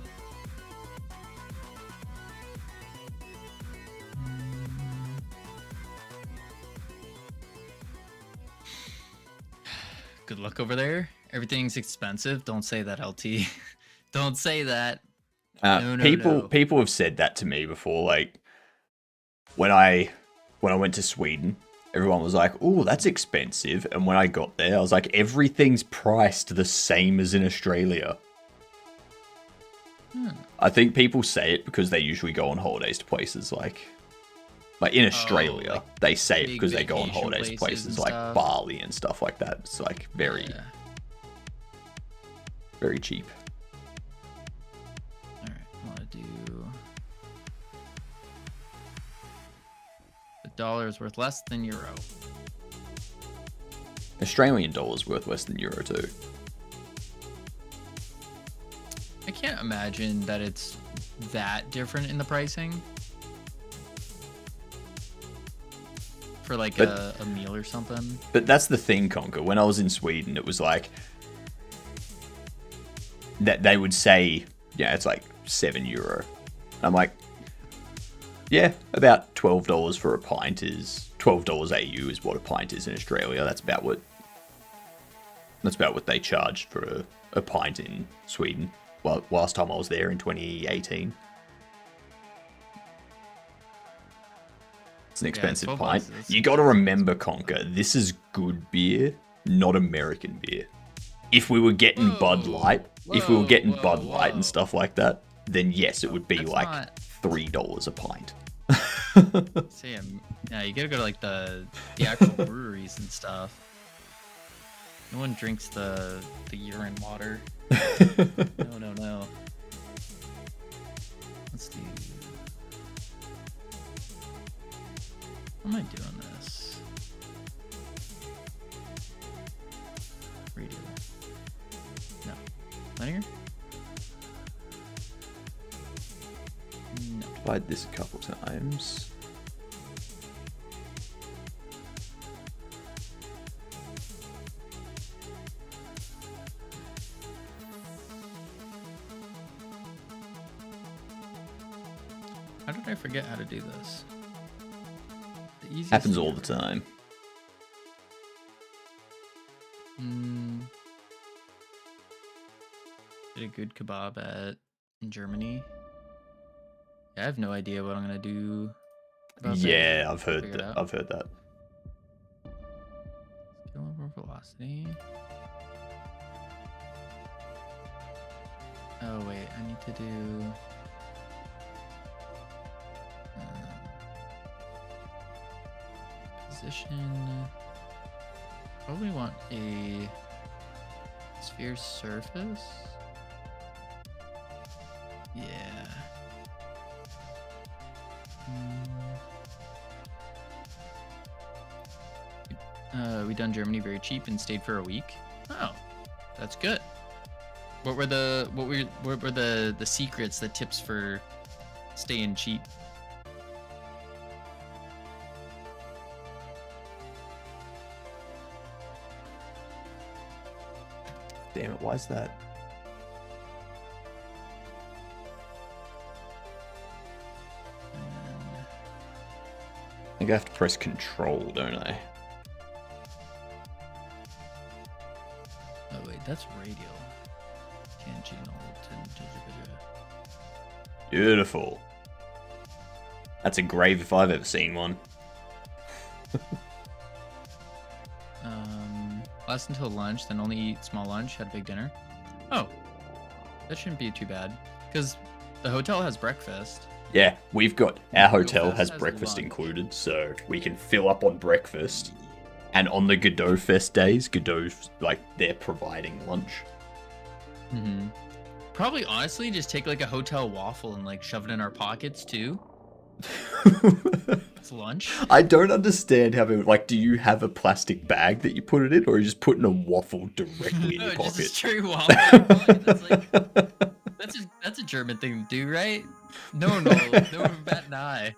Good luck over there. Everything's expensive. Don't say that, LT. Don't say that. No. People have said that to me before. Like when I went to Sweden, everyone was like, "Oh, that's expensive." And when I got there, I was like, "Everything's priced the same as in Australia." I think people say it because they usually go on holidays to places like in Australia, like they say it big because they go on vacation holidays to places places and like stuff. Bali and stuff like that. It's like very cheap. Alright, I want to do dollars worth less than euro. Australian dollars worth less than euro too. I can't imagine that it's that different in the pricing for like a meal or something. But that's the thing, Conker. When I was in Sweden, it was like that they would say, yeah, it's like €7. I'm like, yeah, about $12 for a pint is $12 AU is what a pint is in Australia. That's about what they charged for a pint in Sweden. Well, last time I was there in 2018. It's an expensive pint. You got to remember, Conker, this is good beer, not American beer. If we were getting Bud Light, and stuff like that, then yes, it would be like $3 a pint. Sam, yeah, you gotta go to like the actual breweries and stuff. No one drinks the urine water. No. Let's do. How am I doing this? Radio. No. Linear? No. Tried this a couple times. How did I forget how to do this? The easiest Happens all the time. Did a good kebab in Germany. Yeah, I have no idea what I'm gonna do. Yeah, I've heard that. I've heard that. Skill over velocity. Oh wait, I need to do. Position. Probably want a sphere surface. Yeah. We done Germany very cheap and stayed for a week. Oh, that's good. What were the secrets, the tips for staying cheap? Damn it, why is that? I think I have to press control, don't I? Oh wait, that's radial. Tangential. Beautiful. That's a grave if I've ever seen one. Last until lunch, then only eat small lunch, had a big dinner. Oh, that shouldn't be too bad. Because the hotel has breakfast. Yeah, our hotel has breakfast included, so we can fill up on breakfast. And on the Godot Fest days, Godot's, like, they're providing lunch. Mm-hmm. Probably, honestly, just take, like, a hotel waffle and, like, shove it in our pockets, too. It's lunch. I don't understand how, like, do you have a plastic bag that you put it in, or are you just putting a waffle directly in your pocket? Just a straight waffle in your pocket. That's a German thing to do, right? No one would bat an eye.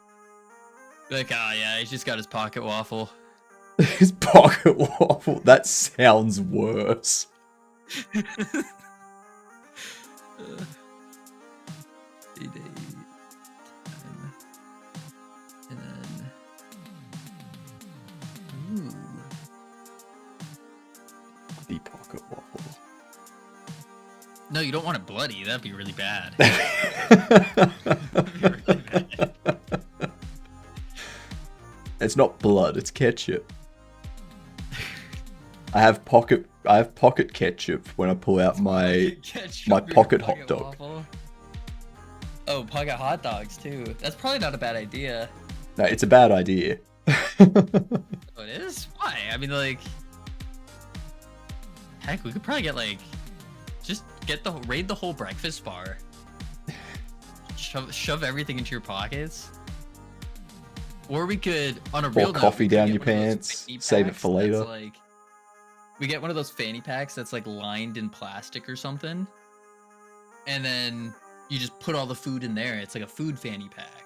Like, oh yeah, he's just got his pocket waffle. His pocket waffle? That sounds worse. The pocket waffle. No, you don't want it bloody. That'd be really bad. It's not blood, it's ketchup. I have pocket ketchup when I pull out my pocket hot dog. Waffle. Oh, pocket hot dogs too. That's probably not a bad idea. No, it's a bad idea. Oh, it is? Why? I mean, like, heck, we could probably get like, just raid the whole breakfast bar. Shove everything into your pockets. Or we could, on a Pour real note, coffee we could down get your one of those pants, fanny save it packs for that's later. Like, we get one of those fanny packs that's like lined in plastic or something, and then you just put all the food in there. It's like a food fanny pack.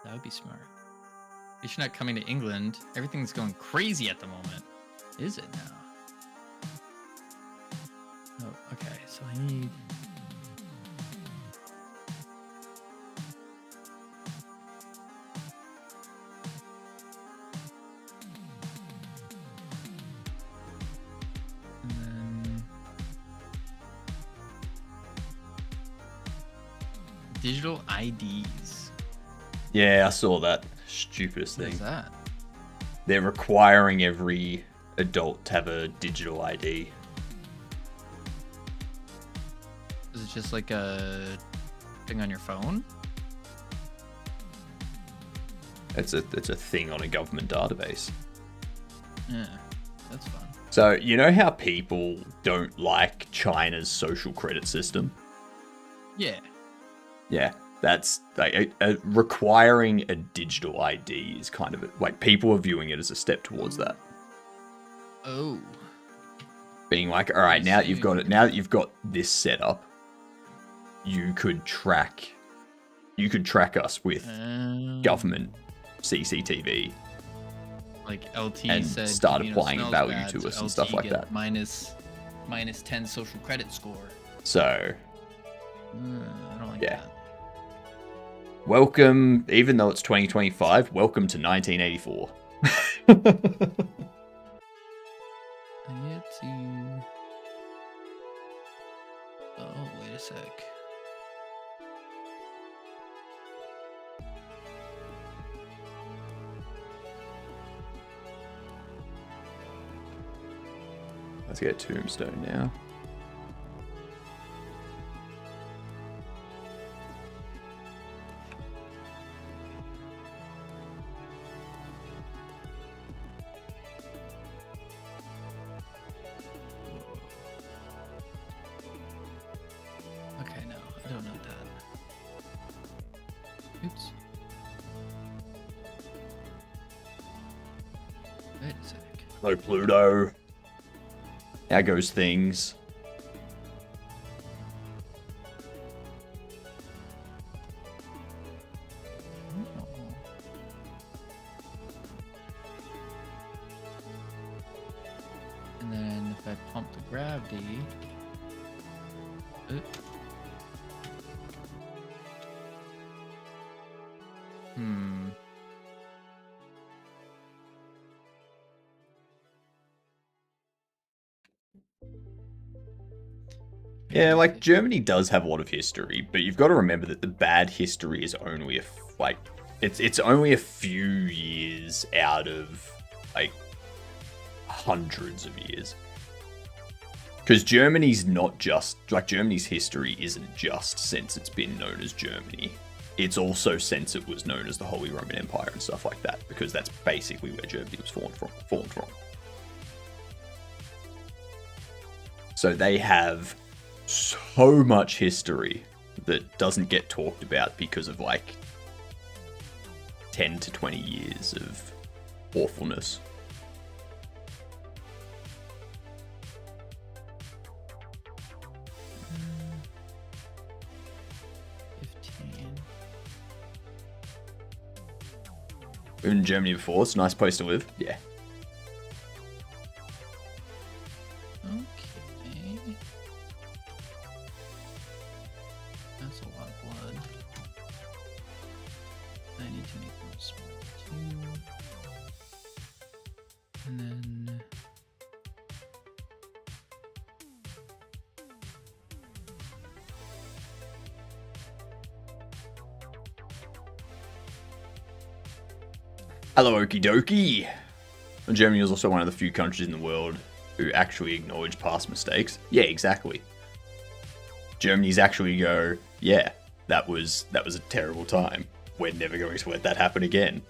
That would be smart. If you're not coming to England, everything's going crazy at the moment. Is it now? Oh, okay. So I need. And then digital IDs. Yeah, I saw that. Stupidest What thing. is that? They're requiring every adult to have a digital ID. Is it just like a thing on your phone? It's a thing on a government database. Yeah, that's fun. So, you know how people don't like China's social credit system? Yeah. Yeah, that's like requiring a digital ID is kind of like people are viewing it as a step towards that. Oh. Being like, all right, now that you've got it, now that you've got this set up, you could track us with government CCTV. Like LT and said, start Camino applying smells value bad, to so us and LT stuff like get that. minus 10 social credit score. So, I don't like yeah. that. Welcome, even though it's 2025, welcome to 1984. I get to. Oh, wait a sec. Let's get Tombstone now. Okay, no, I don't know that. Oops. Wait a sec. Hello, Pluto. How goes things? And then if I pump the gravity. Hmm. Yeah, like Germany does have a lot of history, but you've got to remember that the bad history is only it's only a few years out of like hundreds of years. Because Germany's not just like Germany's history isn't just since it's been known as Germany. It's also since it was known as the Holy Roman Empire and stuff like that, because that's basically where Germany was formed from. So they have so much history that doesn't get talked about because of like 10 to 20 years of awfulness. We've been in Germany before. It's a nice place to live. Yeah. Okay. That's a lot of blood. I need to make them small too. And then. Hello, okie dokie. Germany is also one of the few countries in the world who actually acknowledge past mistakes. Yeah, exactly. Germany's actually go, yeah, that was a terrible time. We're never going to let that happen again.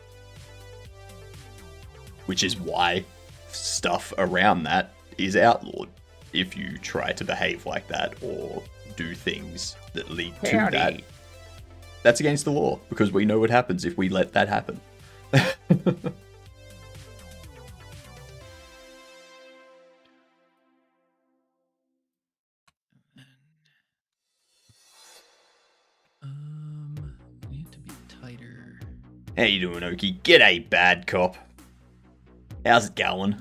Which is why stuff around that is outlawed. If you try to behave like that or do things that lead to that, That's against the law, because we know what happens if we let that happen. Need to be tighter. How you doing, Oki? G'day, bad cop. How's it going?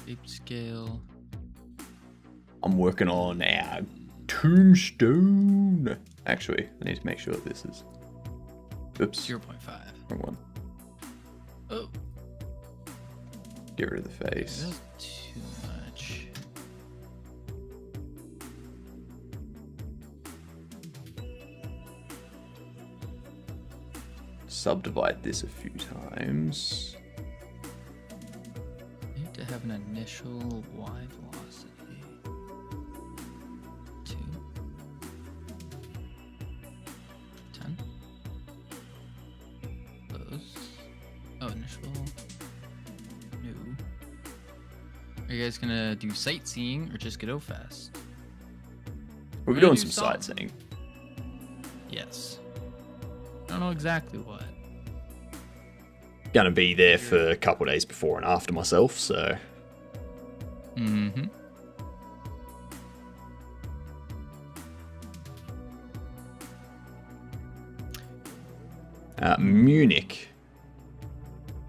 Shape scale. I'm working on our tombstone. Actually, I need to make sure this is... Oops. 0.5. Wrong one. Oh. Get rid of the face. That's too much. Subdivide this a few times. Need to have an initial Y velocity. 2. 10. Close. Oh, initial. New. Are you guys gonna do sightseeing or just go fast? We're doing some sightseeing. Yes. I don't know exactly what. Gonna be there for a couple of days before and after myself, so... Mm-hmm. Munich.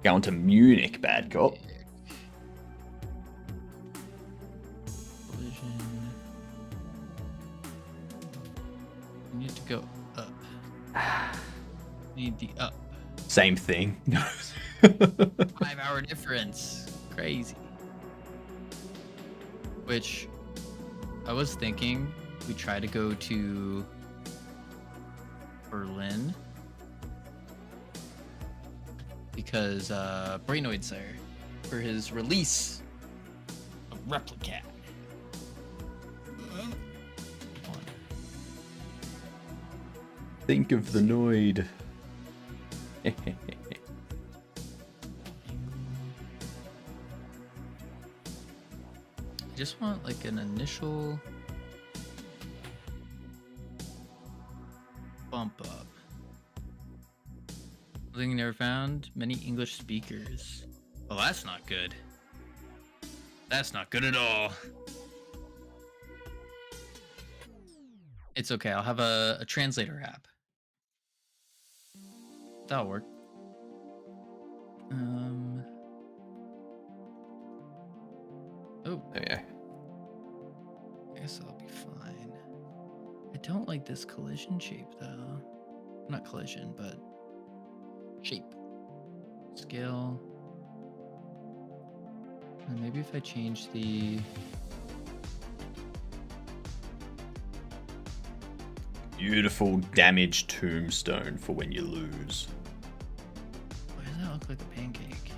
Going to Munich, bad cop. Collision. You need to go up. Need the up. Same thing. 5-hour difference. Crazy. Which I was thinking we try to go to Berlin because Brainoid's there for his release of Replicat. Think of the Noid. I just want like an initial bump up. Something you never found? Many English speakers. Oh, that's not good. That's not good at all. It's okay, I'll have a translator app. That'll work. Oh, yeah. I guess I'll be fine. I don't like this collision shape though. Not collision, but shape. Scale. And maybe if I change the... Beautiful damaged tombstone for when you lose. Why does that look like a pancake?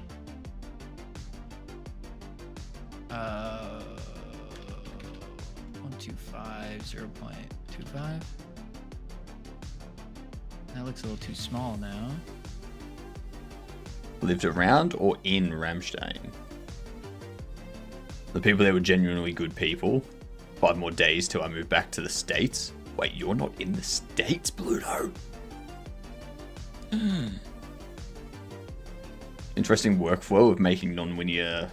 125, 0.25. That looks a little too small now. Lived around or in Ramstein? The people there were genuinely good people. 5 more days till I move back to the States. Wait, you're not in the States, Bluto? Interesting workflow of making non-linear,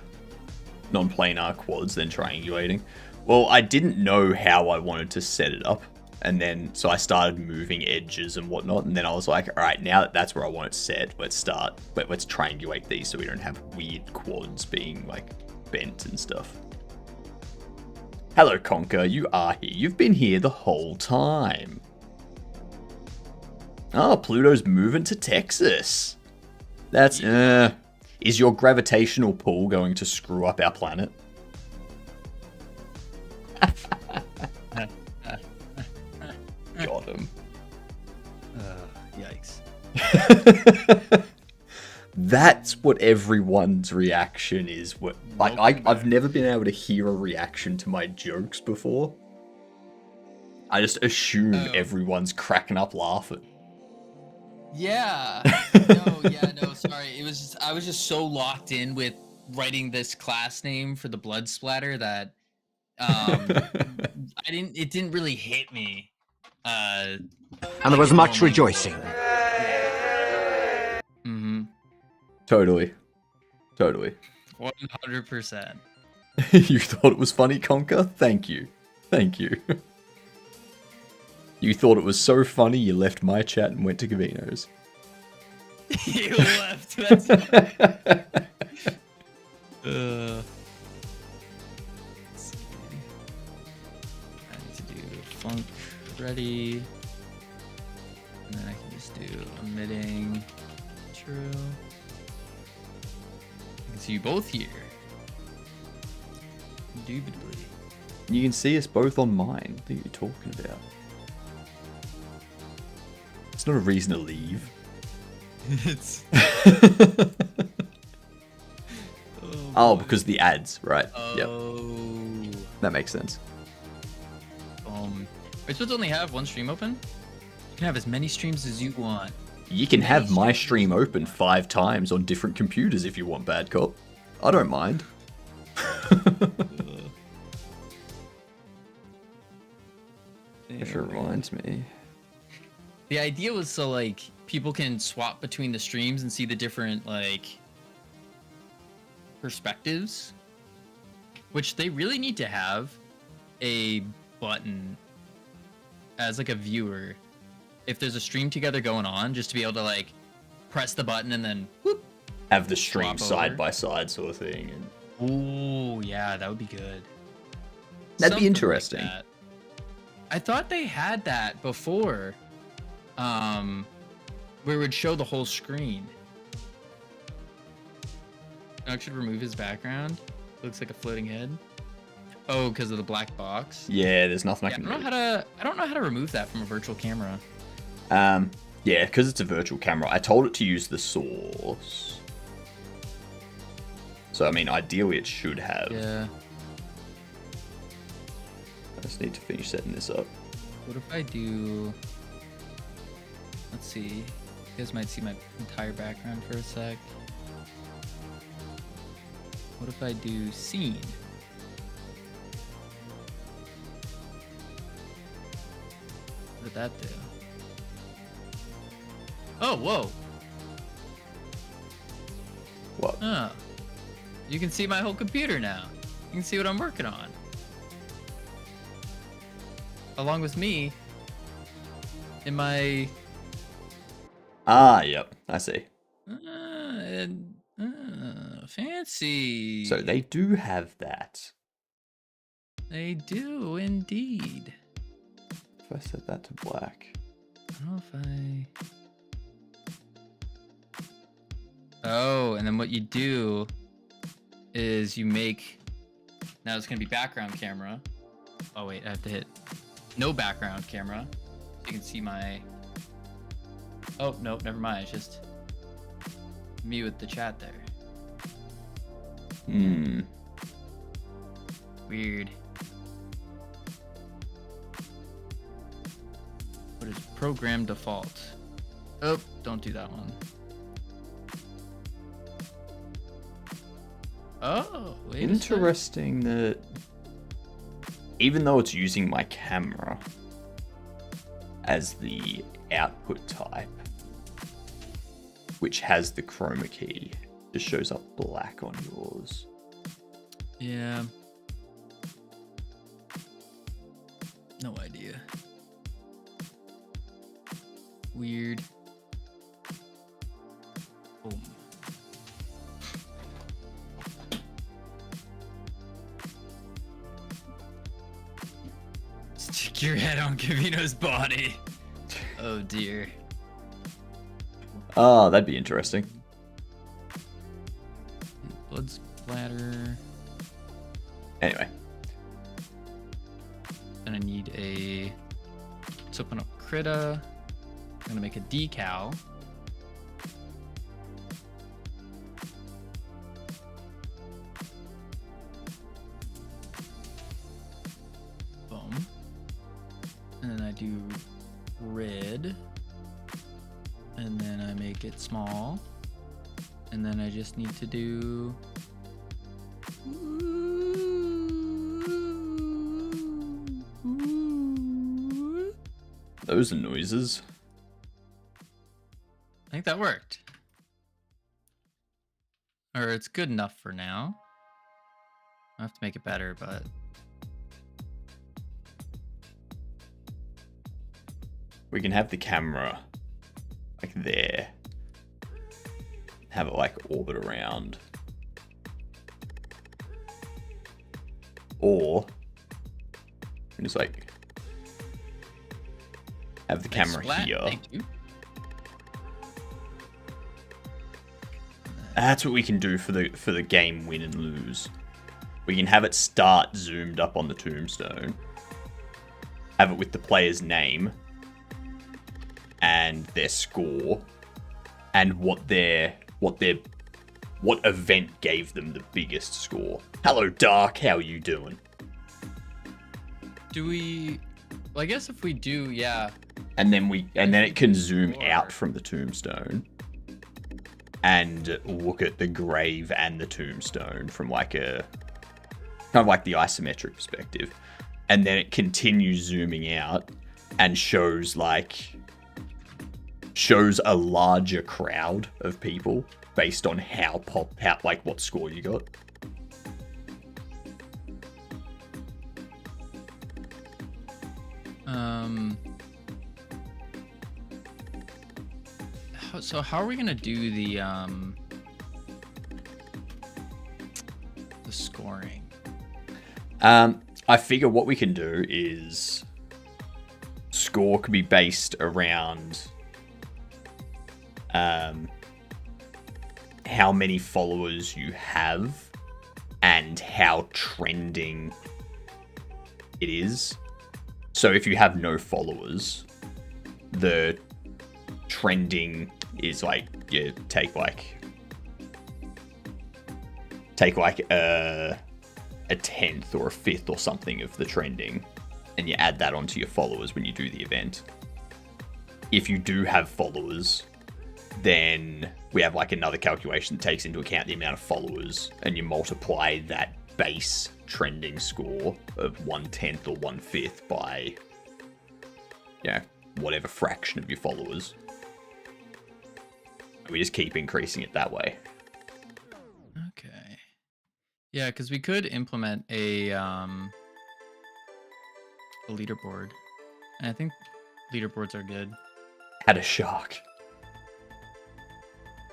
non-planar quads, then triangulating. Well, I didn't know how I wanted to set it up. And then, so I started moving edges and whatnot. And then I was like, all right, now that that's where I want it set, let's triangulate these so we don't have weird quads being like bent and stuff. Hello, Conker. You are here. You've been here the whole time. Oh, Pluto's moving to Texas. That's, is your gravitational pull going to screw up our planet? Got him. Yikes. That's what everyone's reaction is. What I've never been able to hear a reaction to my jokes before. I just assume everyone's cracking up laughing. Yeah. No, sorry. It was just, I was just so locked in with writing this class name for the blood splatter that it didn't really hit me And there was much rejoicing. Mm-hmm. Totally. 100%. You thought it was funny, Conker? Thank you. You thought it was so funny you left my chat and went to Gavino's. You left. That's... I need to do funk ready. And then I can just do emitting true. I can see you both here. Indubitably. You can see us both on mine. What are you talking about? It's not a reason to leave. It's... Oh, because the ads, right? Oh. Yep. That makes sense. Are you supposed to only have one stream open? You can have as many streams as you want. You can have my stream open 5 times on different computers if you want, Bad Cop. I don't mind. If it reminds me. The idea was so like people can swap between the streams and see the different like perspectives, which they really need to have a button as like a viewer if there's a stream together going on, just to be able to like press the button and then whoop, have the stream swap side over. by side sort of thing. And oh yeah, that would be good. that'd be Something interesting. like that. I thought they had that before, where it would show the whole screen. I should remove his background. Looks like a floating head. Oh, because of the black box. Yeah, there's nothing Yeah, I can I don't know how to remove that from a virtual camera. Yeah, because it's a virtual camera. I told it to use the source. So I mean, ideally it should have. Yeah. I just need to finish setting this up. What if I do? Let's see. You guys might see my entire background for a sec. What if I do scene? What did that do? Oh, whoa. What? Oh. You can see my whole computer now. You can see what I'm working on. Along with me in my Yep, I see. fancy. So they do have that. They do indeed. If I set that to black. I don't know if I... Oh, and then what you do is you make... Now it's going to be background camera. Oh, wait, I have to hit no background camera. So you can see my... Oh, no, never mind. It's just me with the chat there. Weird. What is program default? Oh, don't do that one. Oh, wait a sec. Interesting that even though it's using my camera as the output type, which has the chroma key, just shows up black on yours. Yeah. No idea. Weird. Boom. Stick your head on Gavino's body. Oh dear. Ah, that'd be interesting. Blood splatter. Anyway. Then I need a... Let's open up Krita. I'm gonna make a decal. Boom. And then I do red. And then I make it small. And then I just need to do... Those are noises. I think that worked. Or it's good enough for now. I have to make it better, but We can have the camera like there. Have it like orbit around. Or just like have the camera splat. here. Thank you. That's what we can do for the game win and lose. We can have it start zoomed up on the tombstone. Have it with the player's name and their score and what event gave them the biggest score. Hello, Dark. How are you doing? Do we? Well, I guess if we do, yeah. And then it can zoom out from the tombstone and look at the grave and the tombstone from like a kind of like the isometric perspective. And then it continues zooming out and shows a larger crowd of people based on how what score you got. So how are we gonna do the scoring? I figure what we can do is score could be based around how many followers you have and how trending it is. So if you have no followers, the trending is like you take a tenth or a fifth or something of the trending, and you add that onto your followers when you do the event. If you do have followers, then we have like another calculation that takes into account the amount of followers, and you multiply that base trending score of 1/10 or 1/5 by, whatever fraction of your followers. We just keep increasing it that way. Okay. Yeah, because we could implement a leaderboard, and I think leaderboards are good. Add a shark.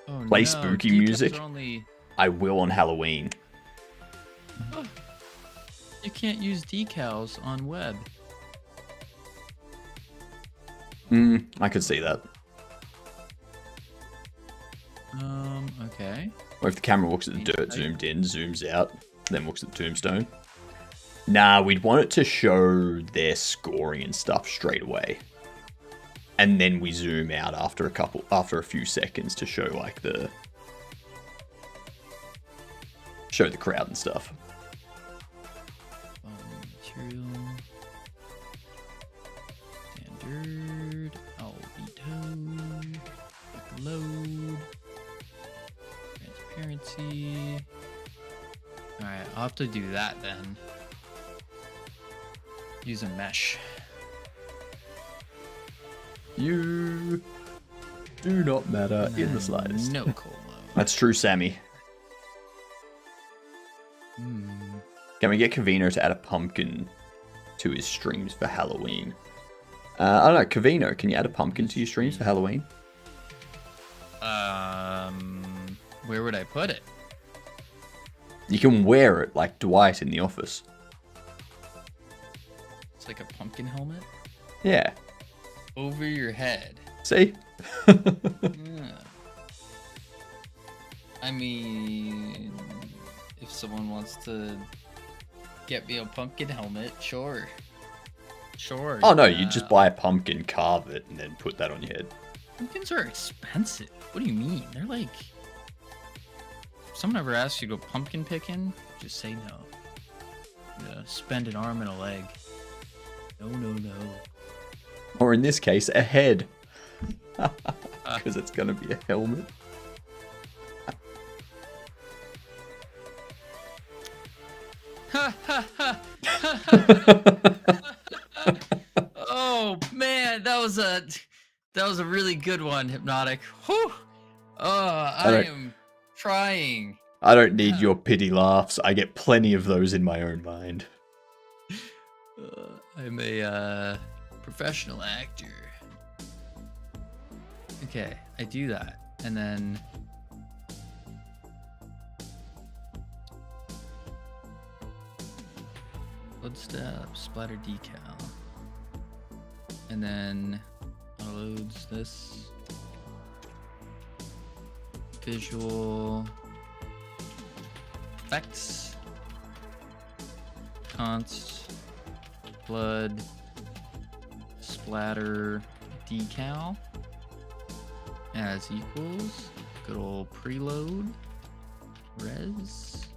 Oh, Play no, spooky decals music. are only... I will on Halloween. Oh, you can't use decals on web. I could see that. Okay. Or if the camera looks at the dirt zoomed in, zooms out, then looks at the tombstone. Nah, we'd want it to show their scoring and stuff straight away. And then we zoom out after a few seconds to show like the crowd and stuff. Material. Standard. Albedo. Load. Transparency. Alright, I'll have to do that then. Use a mesh. You do not matter in the slightest. No colo. That's true, Sammy. Can we get Cavino to add a pumpkin to his streams for Halloween? I don't know, Cavino, can you add a pumpkin to your streams for Halloween? Where would I put it? You can wear it like Dwight in The Office. It's like a pumpkin helmet Yeah. over your head. See? Yeah. I mean, if someone wants to get me a pumpkin helmet, sure. Sure. Oh no, you just buy a pumpkin, carve it, and then put that on your head. Pumpkins are expensive. What do you mean? They're like... If someone ever asks you to go pumpkin picking, just say no. Yeah, spend an arm and a leg. No, no, no. Or in this case, a head. Because it's going to be a helmet. Oh, man. man, that was a really good one, HypnotiK. Whew. I am trying. I don't need your pity laughs. I get plenty of those in my own mind. I'm a professional actor. Okay, I do that, and then blood stab, splatter decal, and then loads this visual effects, const, blood, splatter, decal, as equals, good old preload, res,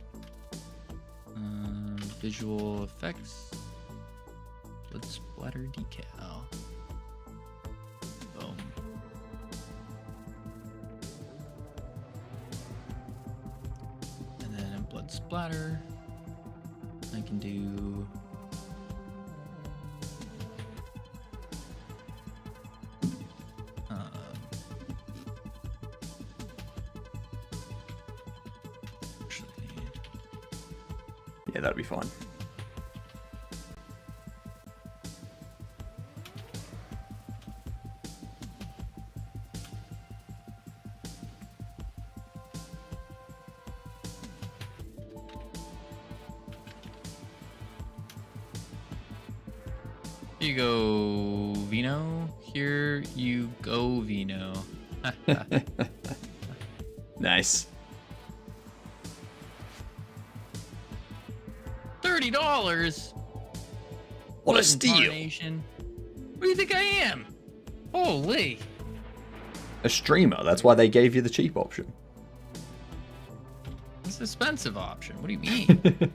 visual effects, blood splatter decal. Boom. And then in blood splatter, I can do yeah, that'd be fine. Here you go, Vino. Here you go, Vino. Nice. $30. What a steal! Incarnation. What do you think I am? Holy! A streamer. That's why they gave you the cheap option. It's an expensive option. What do you mean?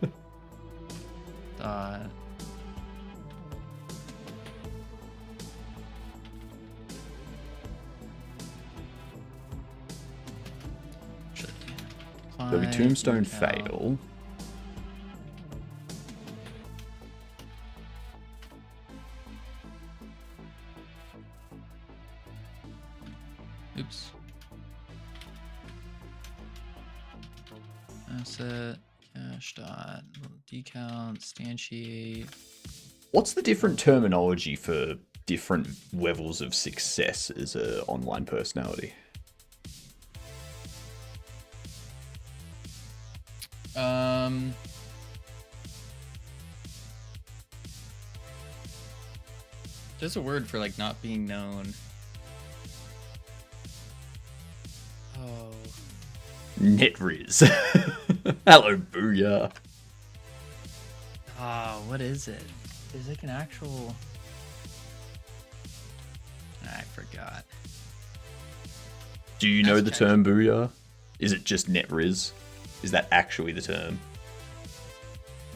There'll be tombstone fail. Oops. Asset, cache dot, decal, instantiate. What's the different terminology for different levels of success as an online personality? There's a word for like not being known. Oh. Netriz. Hello, booyah. Oh, what is it? There's like an actual... I forgot. Do you know the term booyah? Is it just netriz? Is that actually the term?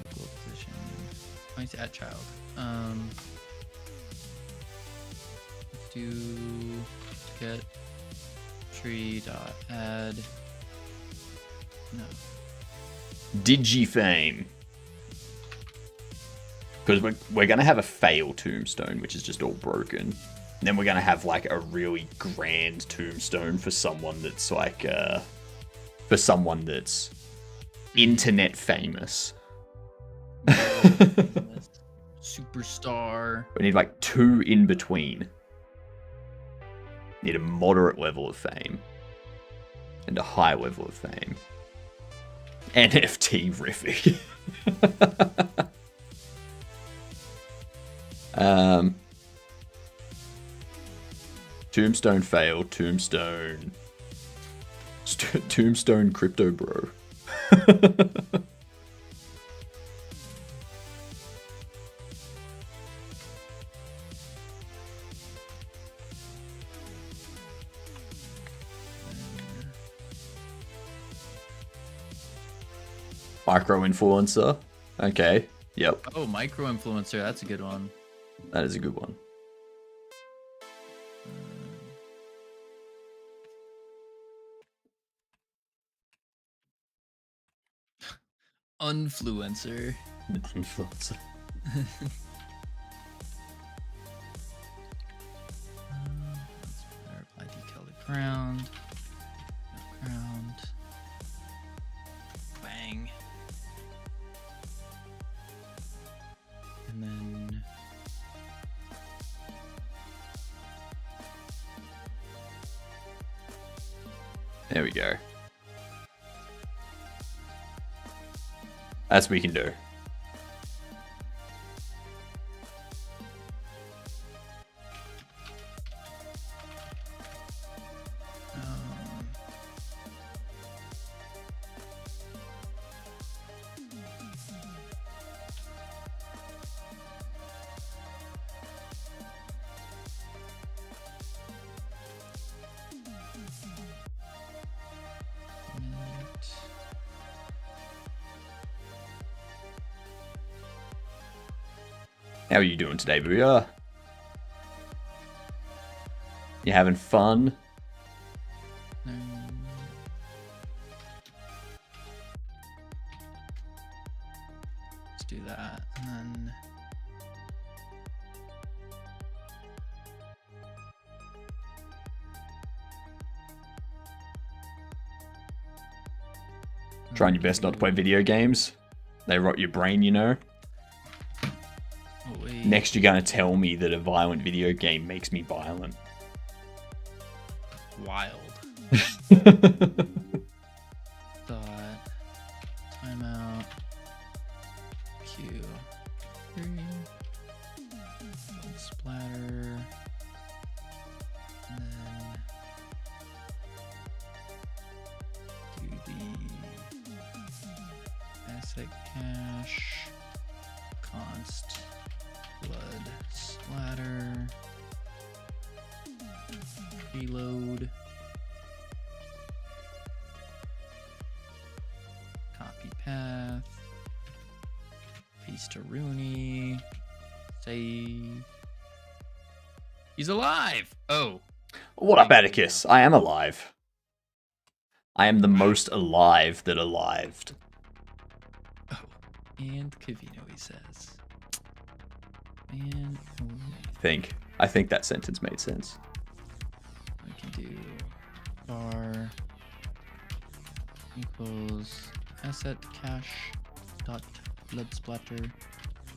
Local position. Point at child. Let's do get tree dot add. No. Digifame. Because we're going to have a fail tombstone, which is just all broken. And then we're going to have like a really grand tombstone for someone that's like, for someone that's internet famous. Superstar. We need like two in between. Need a moderate level of fame. And a high level of fame. NFT riffing. Tombstone fail, tombstone. Tombstone crypto bro. Micro influencer. Okay. Yep. Oh, micro influencer. That's a good one. That is a good one. Influencer. Influencer. ground. Ground. Bang. And then... There we go. That's what we can do. How are you doing today, Booyah? You having fun? Let's do that, and then... Trying your best not to play video games. They rot your brain, you know. Next, you're going to tell me that a violent video game makes me violent. Wild. Dot. Timeout. Q. 3. Splatter. And then do the asset cache. Const. Blood splatter. Reload. Copy path. Paste to Rooney. Save. He's alive! Oh. What up, Atticus? I am alive. I am the most alive that alived. Oh. And Cavino, he says. And I think that sentence made sense. we can do bar equals asset cache dot blood splatter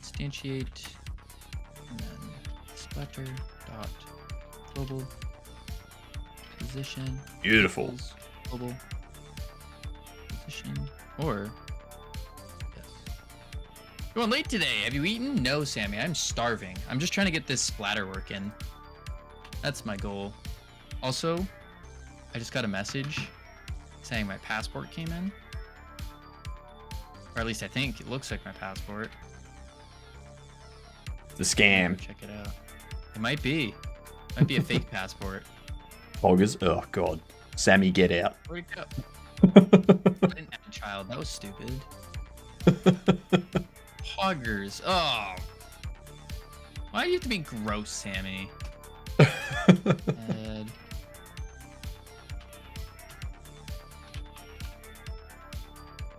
instantiate and then splatter dot global position Beautiful. equals global position or going late today. Have you eaten? No, Sammy. I'm starving. I'm just trying to get this splatter working. That's my goal. Also, I just got a message saying my passport came in. Or at least I think it looks like my passport. The scam. Check it out. It might be. Might be a fake passport. Poggers. Oh, God. Sammy, get out. Where'd it go? I didn't have a child. That was stupid. Poggers. Oh. Why do you have to be gross, Sammy? Let's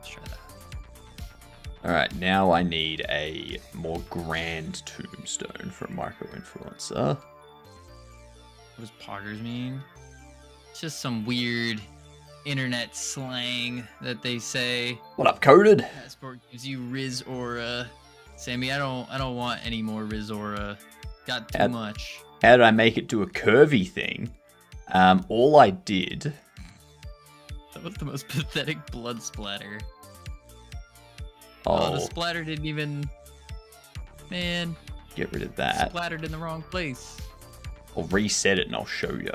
try that. Alright, now I need a more grand tombstone for a micro-influencer. What does poggers mean? It's just some weird internet slang that they say. What up, Coded? Passport gives you Riz Aura. Sammy, I don't want any more Riz Aura. Got too much. How did I make it to a curvy thing? All I did... That was the most pathetic blood splatter. Oh, the splatter didn't even... Man. Get rid of that. Splattered in the wrong place. I'll reset it and I'll show you.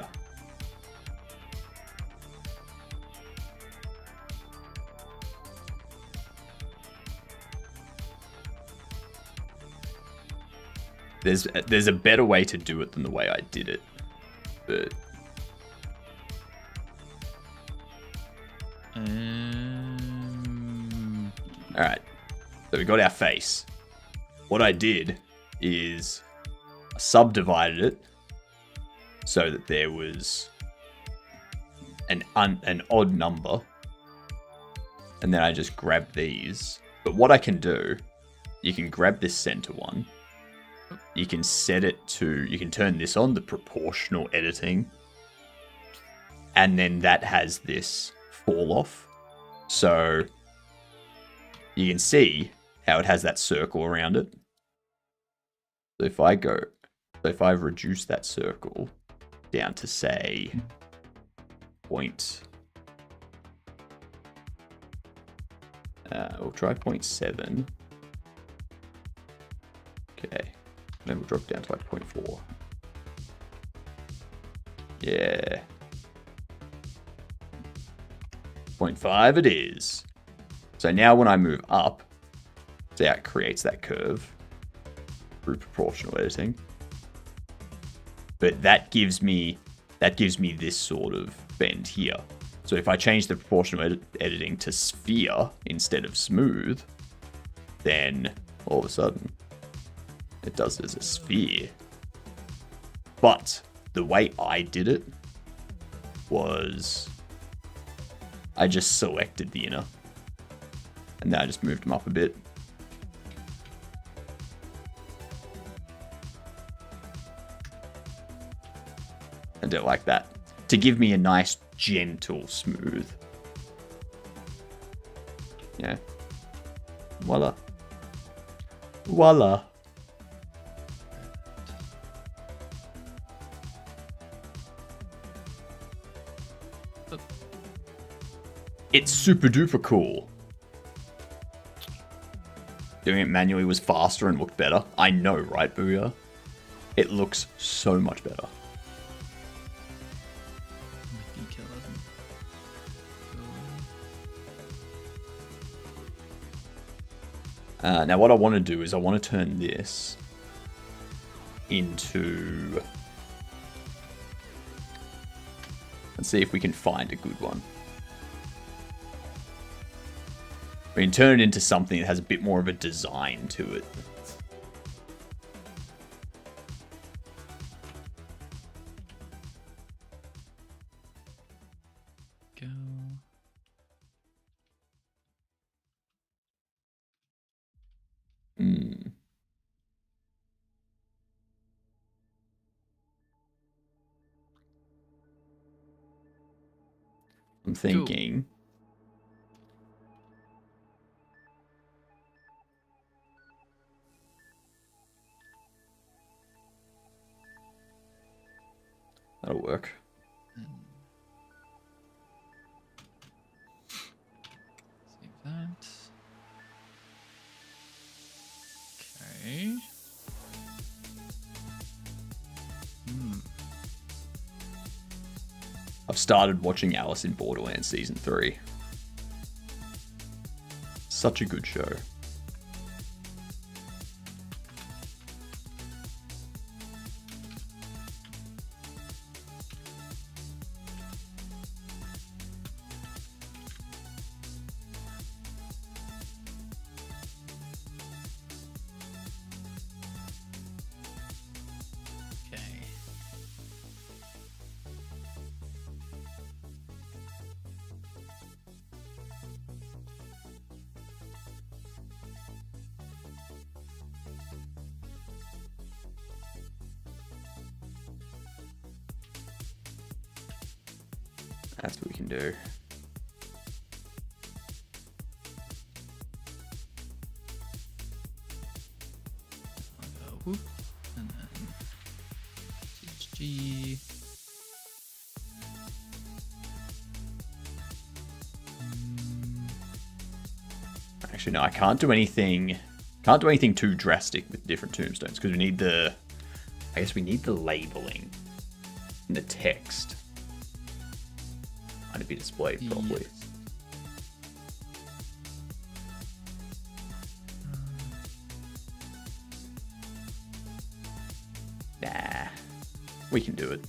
There's a better way to do it than the way I did it, but all right. So we got our face. What I did is I subdivided it so that there was an odd number, and then I just grabbed these. But what I can do, you can grab this center one. You can set it to, you can turn this on, the proportional editing. and then that has this fall off. So you can see how it has that circle around it. So if I reduce that circle down to say we'll try 0.7. Okay, then we'll drop down to like 0.4. Yeah. 0.5 it is. So now when I move up, see how it creates that curve through proportional editing. But that gives me this sort of bend here. So if I change the proportional editing to sphere instead of smooth, then all of a sudden it does it as a sphere. But the way I did it was I just selected the inner and then I just moved them up a bit. I do it like that to give me a nice gentle smooth. Yeah. Voila. Voila. It's super duper cool. Doing it manually was faster and looked better. I know, right, Booyah? It looks so much better. Now what I want to do is I want to turn this into... Let's see if we can find a good one. We can turn it into something that has a bit more of a design to it. Go. I'm thinking... That'll work. Save that. Okay. I've started watching Alice in Borderland Season 3. Such a good show. That's what we can do. I'll go whoop, and then CHG. Actually, no, I can't do anything. Can't do anything too drastic with different tombstones because we need the. I guess we need the labeling and the text. To be displayed properly. Nah, we can do it.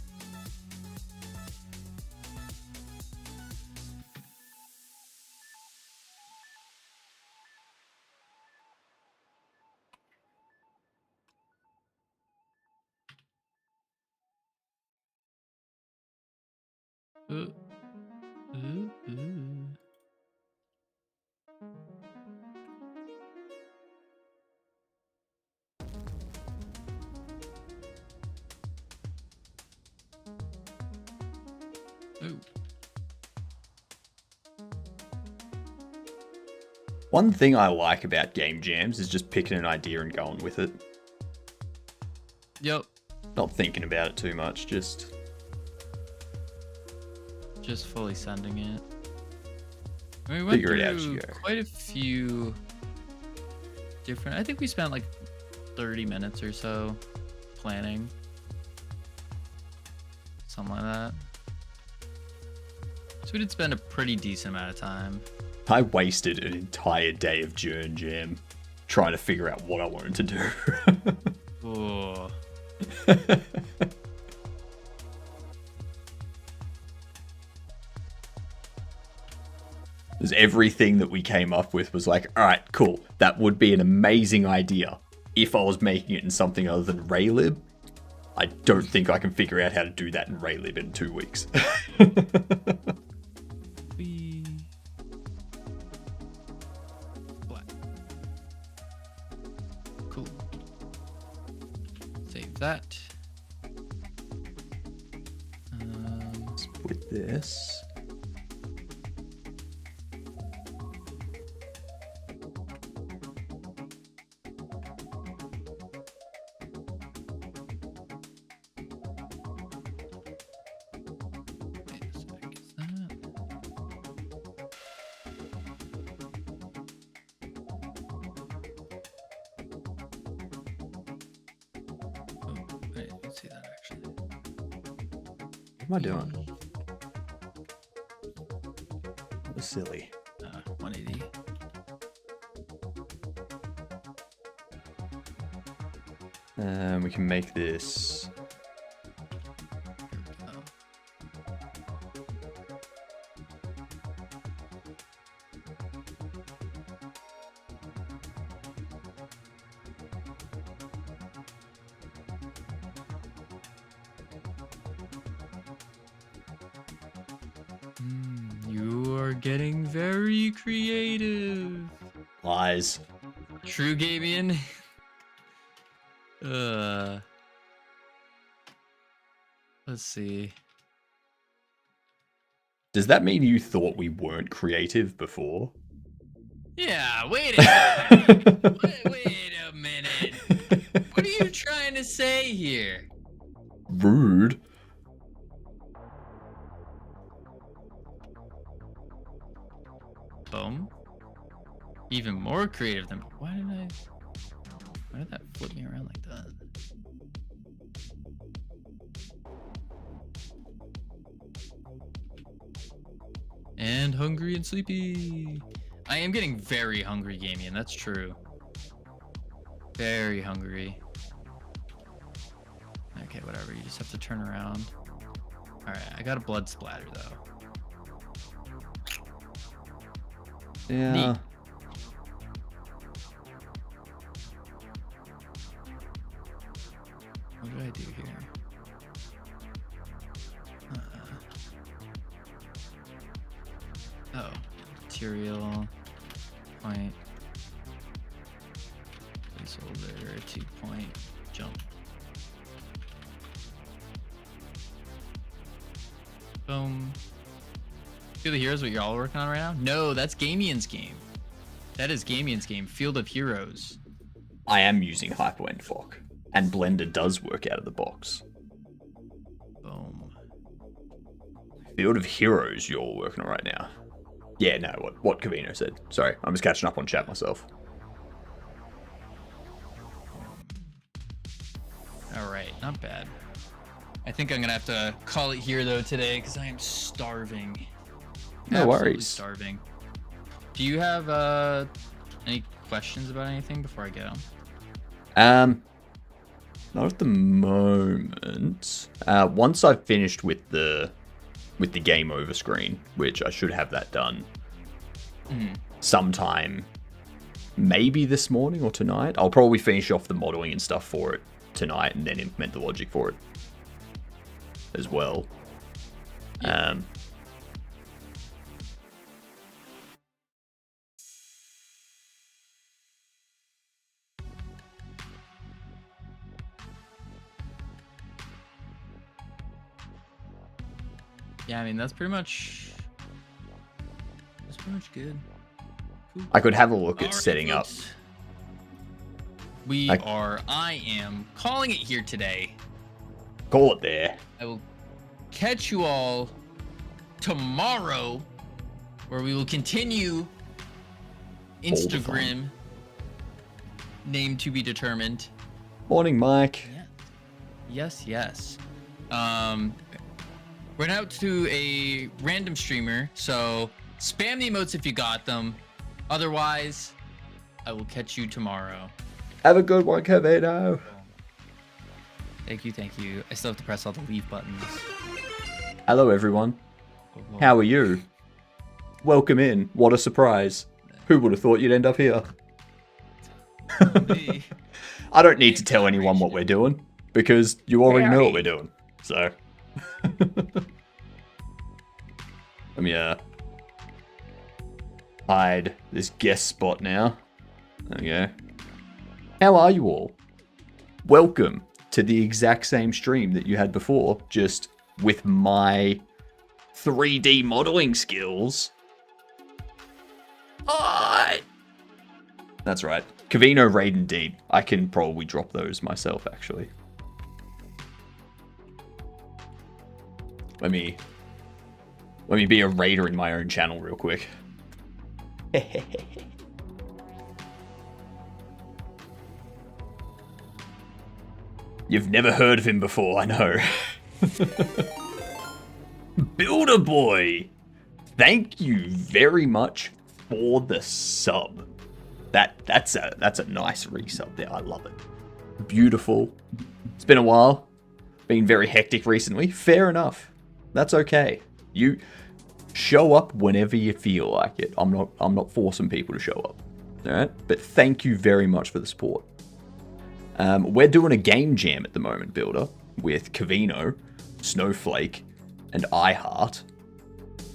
Ooh. One thing I like about game jams is just picking an idea and going with it. Yep. Not thinking about it too much, just fully sending it. And we went figure it out as through you go. quite a few different. I think we spent like 30 minutes or so planning, something like that. So we did spend a pretty decent amount of time. I wasted an entire day of Journ Jam trying to figure out what I wanted to do. Oh. Because everything that we came up with was like, all right, cool. That would be an amazing idea if I was making it in something other than Raylib. I don't think I can figure out how to do that in Raylib in 2 weeks. Cool. Save that. Split this. Let's see that actually. What am I doing? That was silly. 180. We can make this. You are getting very creative. Lies. True Gabian. Let's see. Does that mean you thought we weren't creative before? Yeah, wait a minute. Wait a minute. What are you trying to say here? Rude. Boom. Even more creative than. Why did that flip me around like that? And hungry and sleepy. I am getting very hungry, Gamian. That's true. Very hungry. Okay, whatever. You just have to turn around. All right, I got a blood splatter though. Yeah. Neat. What did I do here? Oh, material point placeholder 2-point jump. Boom. Field of Heroes, what you're all working on right now? No, that's Gamian's game. That is Gamian's game, Field of Heroes. I am using HypnotiK, and Blender does work out of the box. Boom. Field of Heroes you're working on right now. Yeah, no, what Cavino said. Sorry, I'm just catching up on chat myself. All right, not bad. I think I'm gonna have to call it here though today because I am starving. No Absolutely worries. Starving. Do you have any questions about anything before I go? Not at the moment. Once I've finished with the game over screen, which I should have that done sometime, maybe this morning or tonight. I'll probably finish off the modeling and stuff for it tonight, and then implement the logic for it as well. Yeah. Yeah, I mean, that's pretty much good. Cool. I could have a look at Alright, setting up. folks. I am calling it here today. Call it there. I will catch you all tomorrow, where we will continue Instagram, name to be determined. Morning, Mike. Yeah. Yes. Went out to a random streamer, so spam the emotes if you got them. Otherwise, I will catch you tomorrow. Have a good one, Kevino. Thank you. I still have to press all the leave buttons. Hello, everyone. How are you? Welcome in. What a surprise. Who would have thought you'd end up here? I don't need to tell anyone what we're doing, because you already know what we're doing. So, let me hide this guest spot now. There we go. How are you all? Welcome to the exact same stream that you had before, just with my 3D modeling skills. That's right. Kavino, Raid, and Deed. I can probably drop those myself, actually. Let me be a raider in my own channel real quick. You've never heard of him before, I know. Builder Boy! Thank you very much for the sub. That's a nice resub there. I love it. Beautiful. It's been a while. Been very hectic recently. Fair enough. That's okay. You show up whenever you feel like it. I'm not forcing people to show up. Alright? But thank you very much for the support. We're doing a game jam at the moment, Builder, with Kavino, Snowflake, and iHeart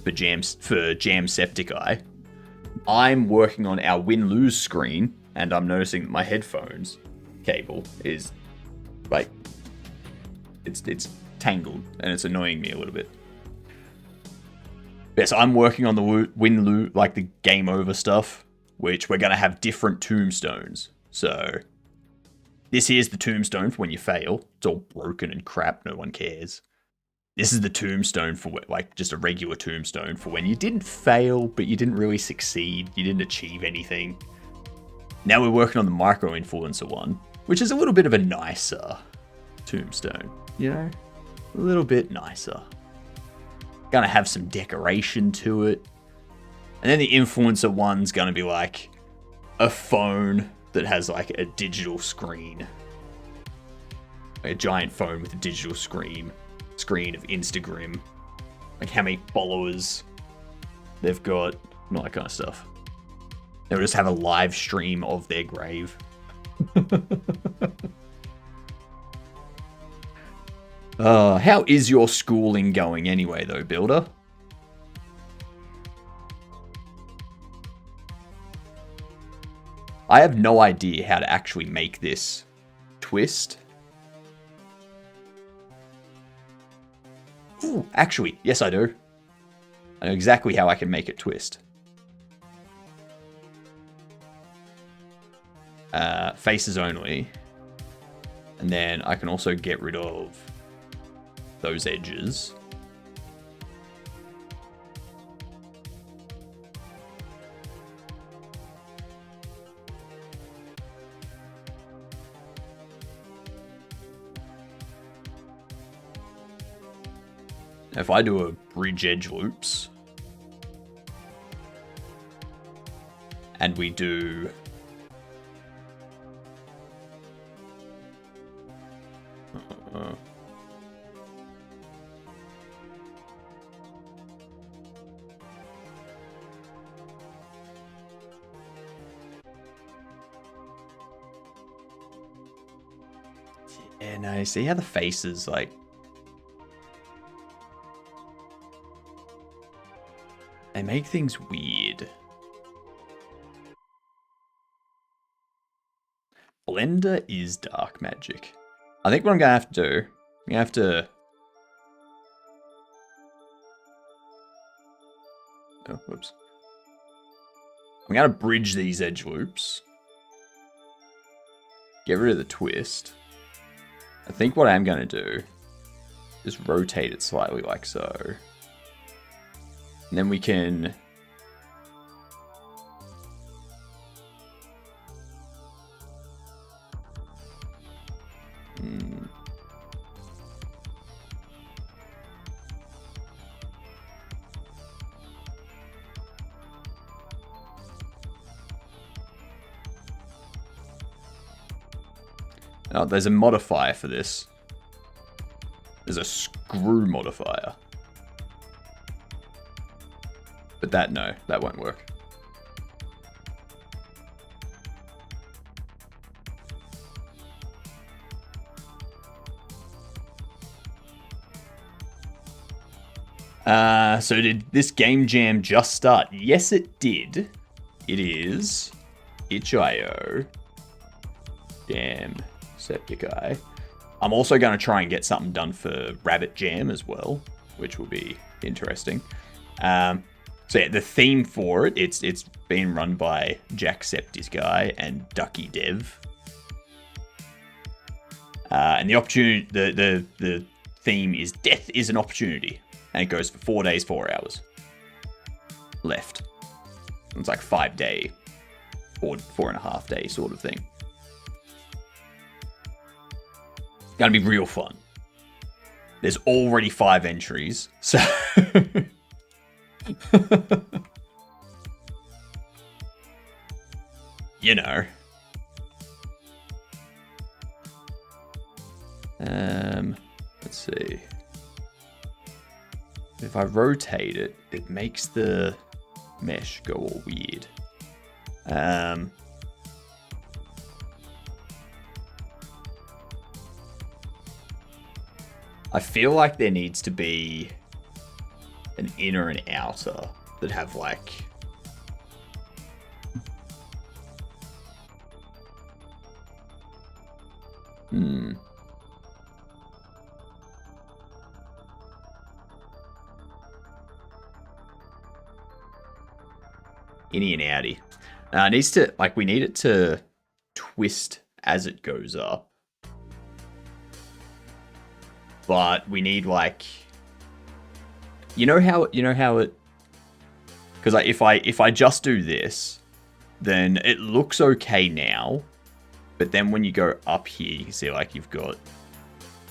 for Jamsepticeye. I'm working on our win-lose screen, and I'm noticing that my headphones cable is like it's tangled, and it's annoying me a little bit. Yes, I'm working on the win-lose, like the game over stuff, which we're gonna have different tombstones. So this here's the tombstone for when you fail. It's all broken and crap. No one cares. This is the tombstone for like just a regular tombstone for when you didn't fail, but you didn't really succeed. You didn't achieve anything. Now we're working on the micro-influencer one, which is a little bit of a nicer tombstone. You know? A little bit nicer. Gonna have some decoration to it. And then the influencer one's gonna be like a phone that has like a digital screen. A giant phone with a digital screen of Instagram. Like how many followers they've got, and all that kind of stuff. They'll just have a live stream of their grave. How is your schooling going anyway though, Builder? I have no idea how to actually make this twist. Ooh, actually, yes I do. I know exactly how I can make it twist. Faces only. And then I can also get rid of those edges. If I do a bridge edge loops, and we do yeah, no, see how the faces like they make things weird. Blender is dark magic. I think what I'm gonna have to do, I'm gonna have to Oh, whoops. I'm going to bridge these edge loops. Get rid of the twist. I think what I'm going to do is rotate it slightly like so. And then we can... Oh, there's a modifier for this. There's a screw modifier. But no, that won't work. So did this game jam just start? Yes, it did. It is itch.io. Damn. Septiceye. I'm also going to try and get something done for Rabbit Jam as well, which will be interesting. So yeah, the theme for it, it's been run by Jacksepticeye and DuckyDev. And the opportunity, the theme is Death is an Opportunity, and it goes for 4 days, 4 hours left. It's like 5 day, 4.5 day sort of thing. Gonna be real fun. There's already 5 entries, so you know. Let's see. If I rotate it, it makes the mesh go all weird. I feel like there needs to be an inner and outer that have like... Innie and outie. It needs to, like, we need it to twist as it goes up. But we need, like, you know how it, because like if I just do this, then it looks okay now, but then when you go up here, you can see like you've got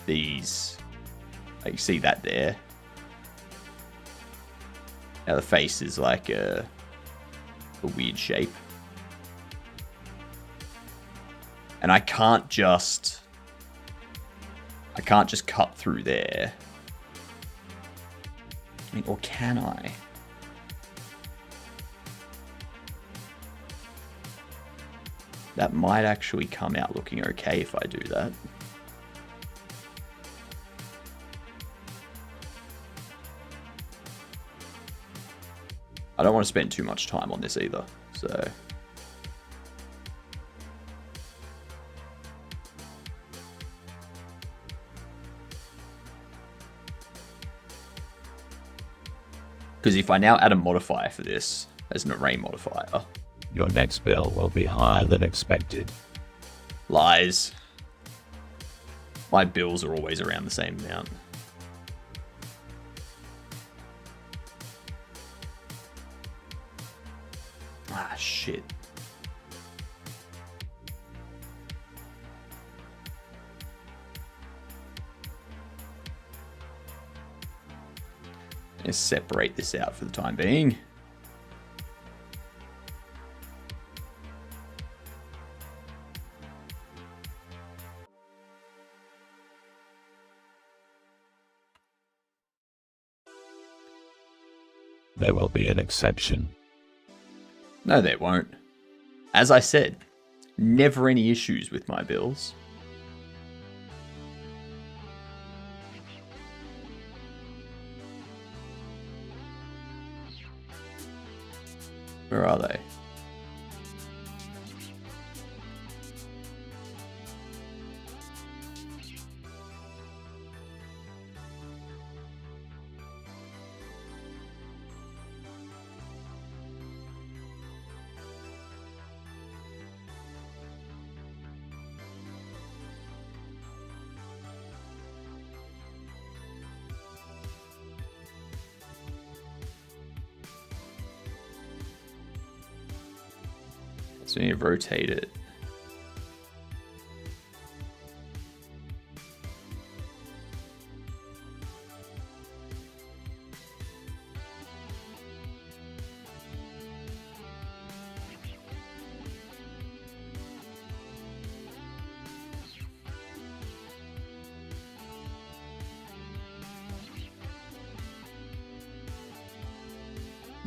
these, like you see that there. Now the face is like a weird shape, and I can't just cut through there. I mean, or can I? That might actually come out looking okay if I do that. I don't want to spend too much time on this either, so... Because if I now add a modifier for this, as an array modifier... Your next bill will be higher than expected. Lies. My bills are always around the same amount. Ah, shit. Let's separate this out for the time being. There will be an exception. No, there won't. As I said, never any issues with my bills. Where are they? So you rotate it.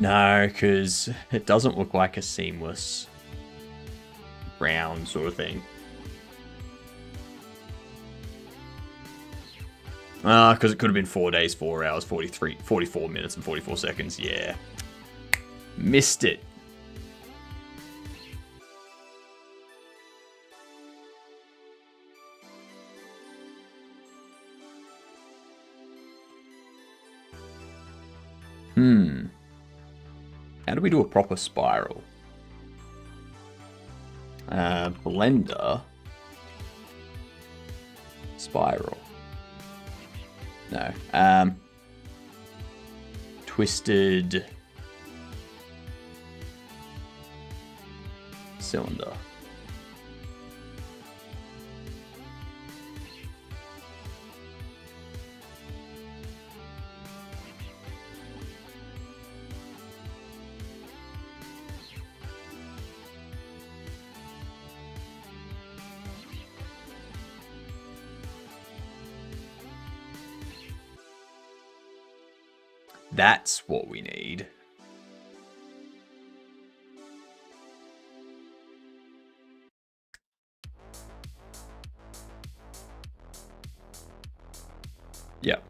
No, because it doesn't look like a seamless round sort of thing. Because it could have been 4 days, 4 hours, 44 minutes and 44 seconds. Yeah. Missed it. How do we do a proper spiral? Blender. Spiral. No. Twisted. Cylinder. That's what we need. Yep.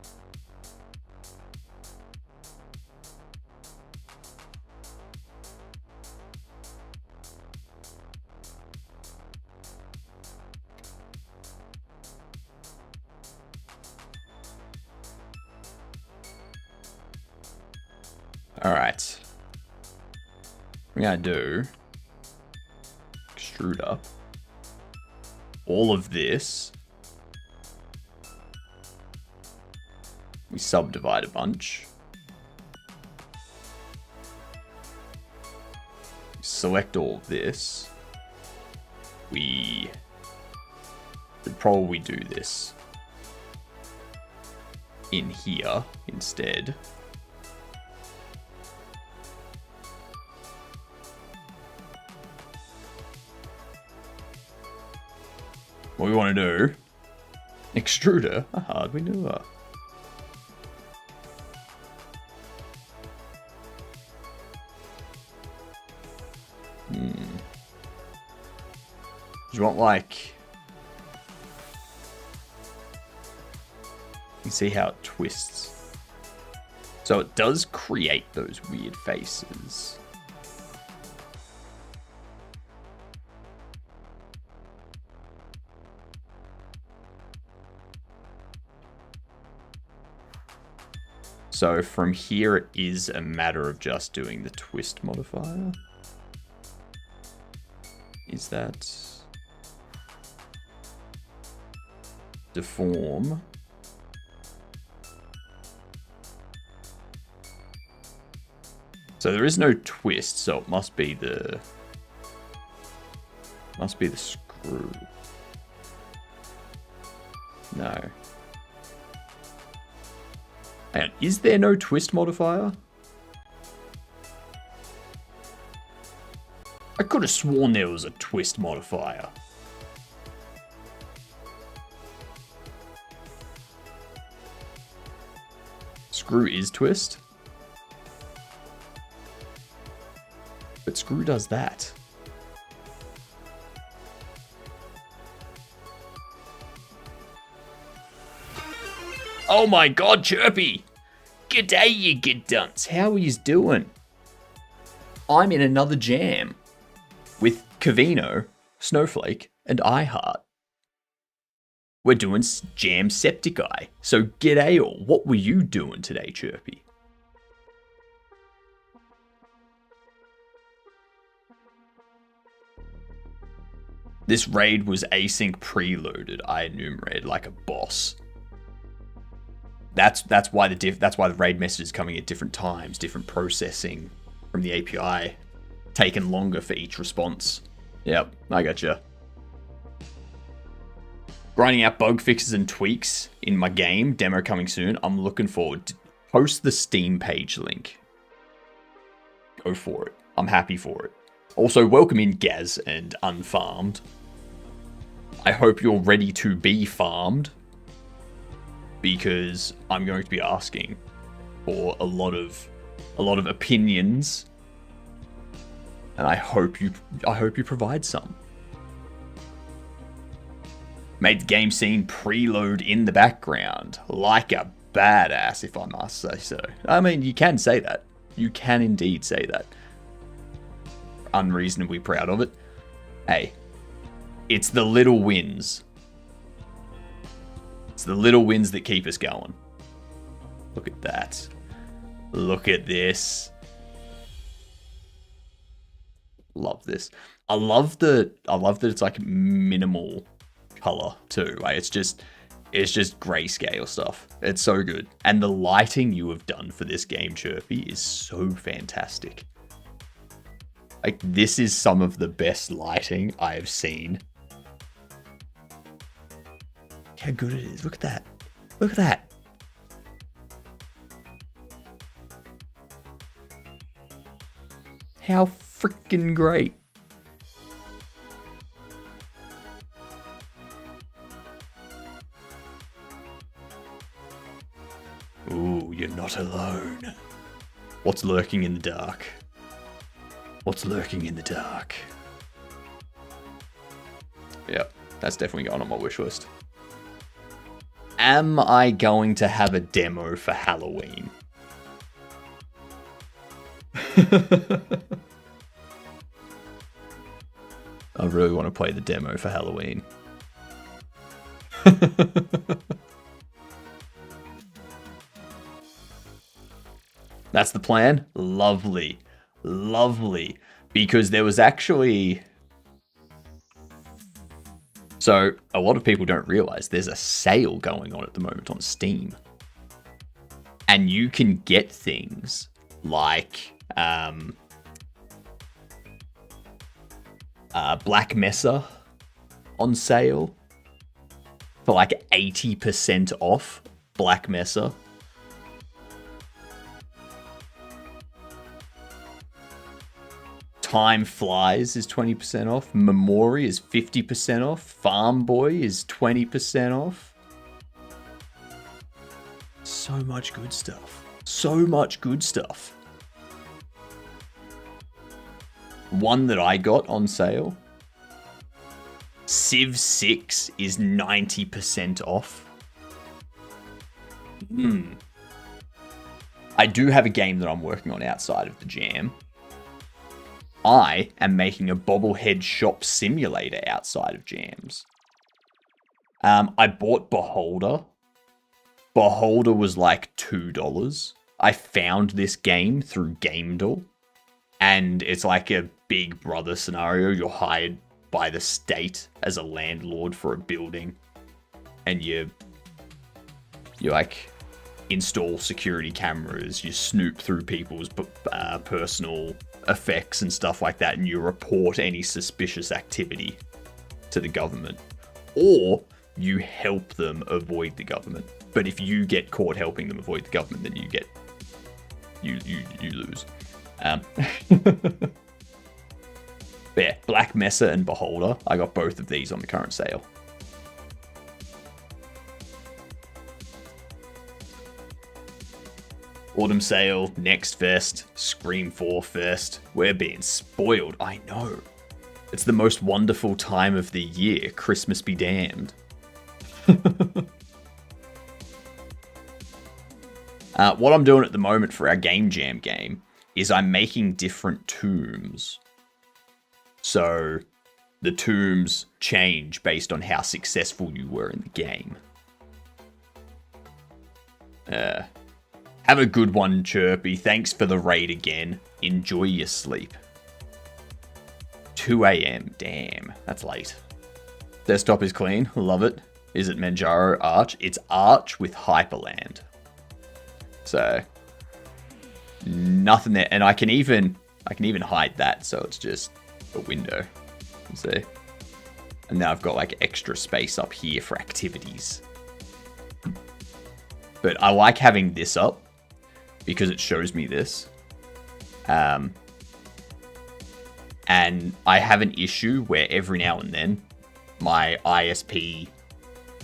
Alright. We're gonna do extrude up all of this. We subdivide a bunch. Select all of this. We should probably do this in here instead. What we want to do, extruder, a hard maneuver. Do you want like, you see how it twists. So it does create those weird faces. So from here, it is a matter of just doing the twist modifier. Is that deform? So there is no twist, so it must be the screw. No. Hang on, is there no twist modifier? I could have sworn there was a twist modifier. Screw is twist. But screw does that. Oh my god, Chirpy! G'day, you good dunce. How are yous doing? I'm in another jam with Cavino, Snowflake, and iHeart. We're doing Jamsepticeye. So g'day all. What were you doing today, Chirpy? This raid was async preloaded. I enumerated like a boss. That's why the raid message is coming at different times, different processing from the API, taking longer for each response. Yep, I gotcha. Grinding out bug fixes and tweaks in my game. Demo coming soon. I'm looking forward to post the Steam page link. Go for it. I'm happy for it. Also, welcome in Gaz and Unfarmed. I hope you're ready to be farmed, because I'm going to be asking for a lot of opinions, and I hope you provide some. Made the game scene preload in the background like a badass, if I must say so. I mean, you can say that. You can indeed say that. Unreasonably proud of it. Hey, it's the little wins. It's the little wins that keep us going. Look at that. Look at this. Love this. I love that it's like minimal color too. Like it's just grayscale stuff. It's so good. And the lighting you have done for this game, Chirpy, is so fantastic. Like, this is some of the best lighting I have seen. How good it is. Look at that. Look at that. How freaking great. Ooh, you're not alone. What's lurking in the dark? What's lurking in the dark? Yep, that's definitely going on my wish list. Am I going to have a demo for Halloween? I really want to play the demo for Halloween. That's the plan? Lovely. Lovely. Because there was actually... So, a lot of people don't realize there's a sale going on at the moment on Steam. And you can get things like Black Mesa on sale for like 80% off Black Mesa. Time Flies is 20% off. Memori is 50% off. Farm Boy is 20% off. So much good stuff. So much good stuff. One that I got on sale. Civ 6 is 90% off. I do have a game that I'm working on outside of the jam. I am making a Bobble Shop Simulator outside of jams. I bought Beholder. Beholder was like $2. I found this game through GameDev. And it's like a Big Brother scenario. You're hired by the state as a landlord for a building. And you like install security cameras. You snoop through people's personal effects and stuff like that, and you report any suspicious activity to the government, or you help them avoid the government. But if you get caught helping them avoid the government, then you lose. Yeah, Black Mesa and Beholder, I got both of these on the current sale. Autumn Sale, Next Fest, Scream 4 Fest. We're being spoiled, I know. It's the most wonderful time of the year, Christmas be damned. What I'm doing at the moment for our Game Jam game is I'm making different tombs. So the tombs change based on how successful you were in the game. Have a good one, Chirpy. Thanks for the raid again. Enjoy your sleep. 2 a.m. Damn, that's late. Desktop is clean. Love it. Is it Manjaro Arch? It's Arch with Hyperland. So nothing there, and I can even hide that, so it's just a window. See? And now I've got like extra space up here for activities. But I like having this up because it shows me this. And I have an issue where every now and then my ISP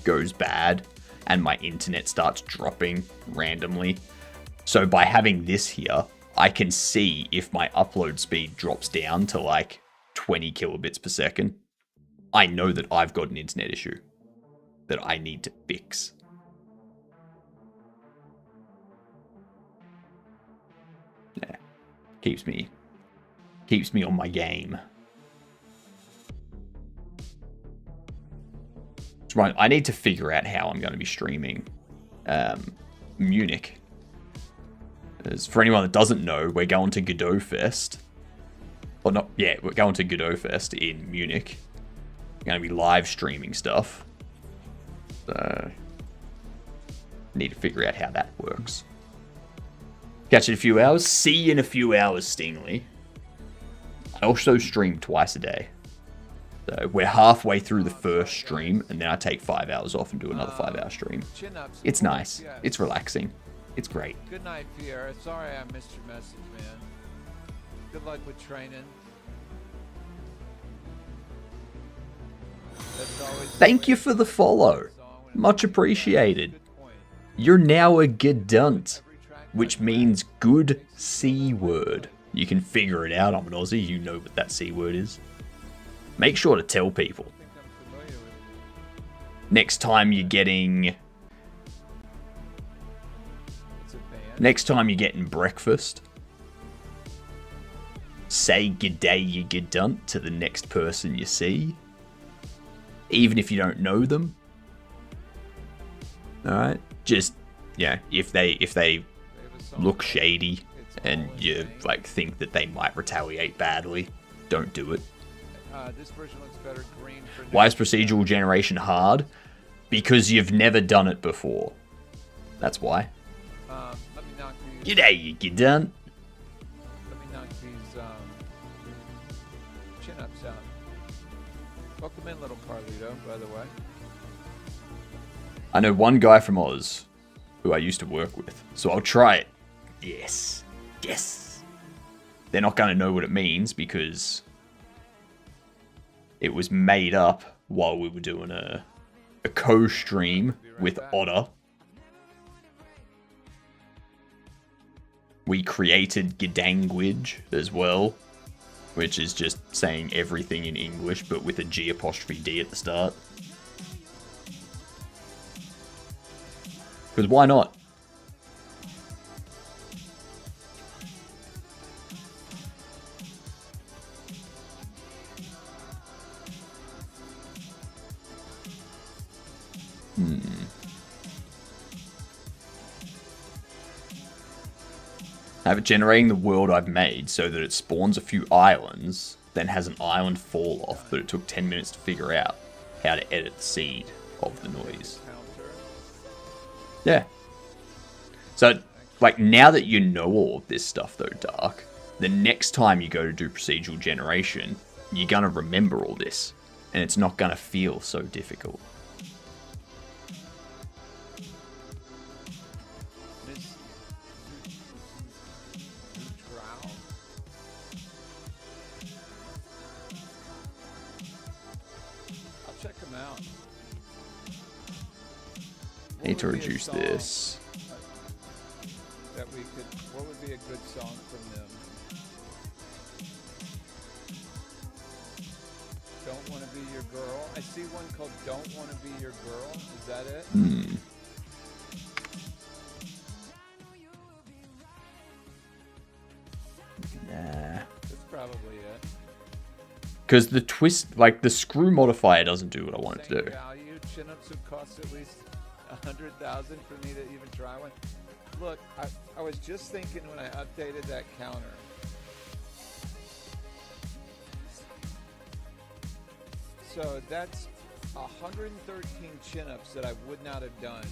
goes bad and my internet starts dropping randomly. So by having this here, I can see if my upload speed drops down to like 20 kilobits per second. I know that I've got an internet issue that I need to fix. Yeah. Keeps me on my game. Right, I need to figure out how I'm going to be streaming Munich. As for anyone that doesn't know, we're going to Godot Fest. Or not, yeah, we're going to Godot Fest in Munich. We're going to be live streaming stuff. So, need to figure out how that works. Catch you in a few hours. See you in a few hours, Stingley. I also stream twice a day. So we're halfway through the first stream, and then I take 5 hours off and do another 5-hour stream. It's nice. It's relaxing. It's great. Good night, Pierre. Sorry I missed your message, man. Good luck with training. Thank you for the follow. Much appreciated. You're now a Gedunt, which means good C word. You can figure it out. I'm an Aussie. You know what that C word is. Make sure to tell people. Next time you're getting... Next time you're getting breakfast, say g'day you Gedunt to the next person you see. Even if you don't know them. Alright? Just, yeah, if they look shady and you like think that they might retaliate badly, don't do it. This version looks better green for Why is procedural generation hard? Because you've never done it before. That's why. Let me knock these. G'day, you Gedunt. Let me knock these chin-ups out. Welcome in, little Carlito, by the way. I know one guy from Oz who I used to work with, so I'll try it. Yes. Yes. They're not going to know what it means because it was made up while we were doing a co-stream with Otter. We created Gedangwidge as well, which is just saying everything in English but with a G apostrophe D at the start. Because why not? I have it generating the world I've made so that it spawns a few islands, then has an island fall off, but it took 10 minutes to figure out how to edit the seed of the noise. Yeah. So, like, now that you know all of this stuff, though, Dark, the next time you go to do procedural generation, you're going to remember all this, and it's not going to feel so difficult. Need to reduce this. That we could. What would be a good song from them? Don't Want to Be Your Girl. I see one called Don't Want to Be Your Girl. Is that it? Nah. That's probably it. Because the twist, like the screw modifier doesn't do what I want it to do. Value chin-ups would cost at least 100,000 for me to even try one. Look, I was just thinking when I updated that counter. So that's 113 chin-ups that I would not have done,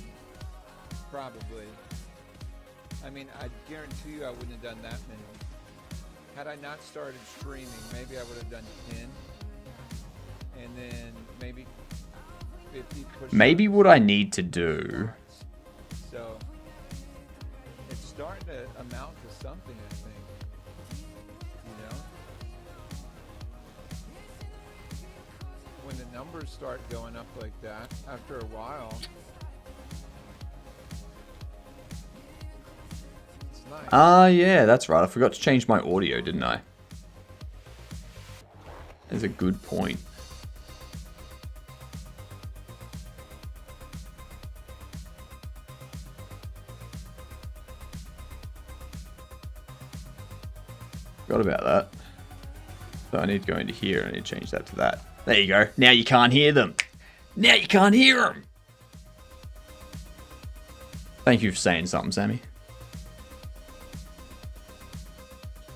probably. I mean, I guarantee you I wouldn't have done that many. Had I not started streaming, maybe I would have done 10. and then maybe 50 push-ups. Maybe what I need to do... So it's starting to amount to something, I think. You know? When the numbers start going up like that, after a while, it's nice. Yeah, that's right. I forgot to change my audio, didn't I? That's a good point. Forgot about that. So I need to go into here and I need to change that to that. There you go. Now you can't hear them. Now you can't hear them. Thank you for saying something, Sammy.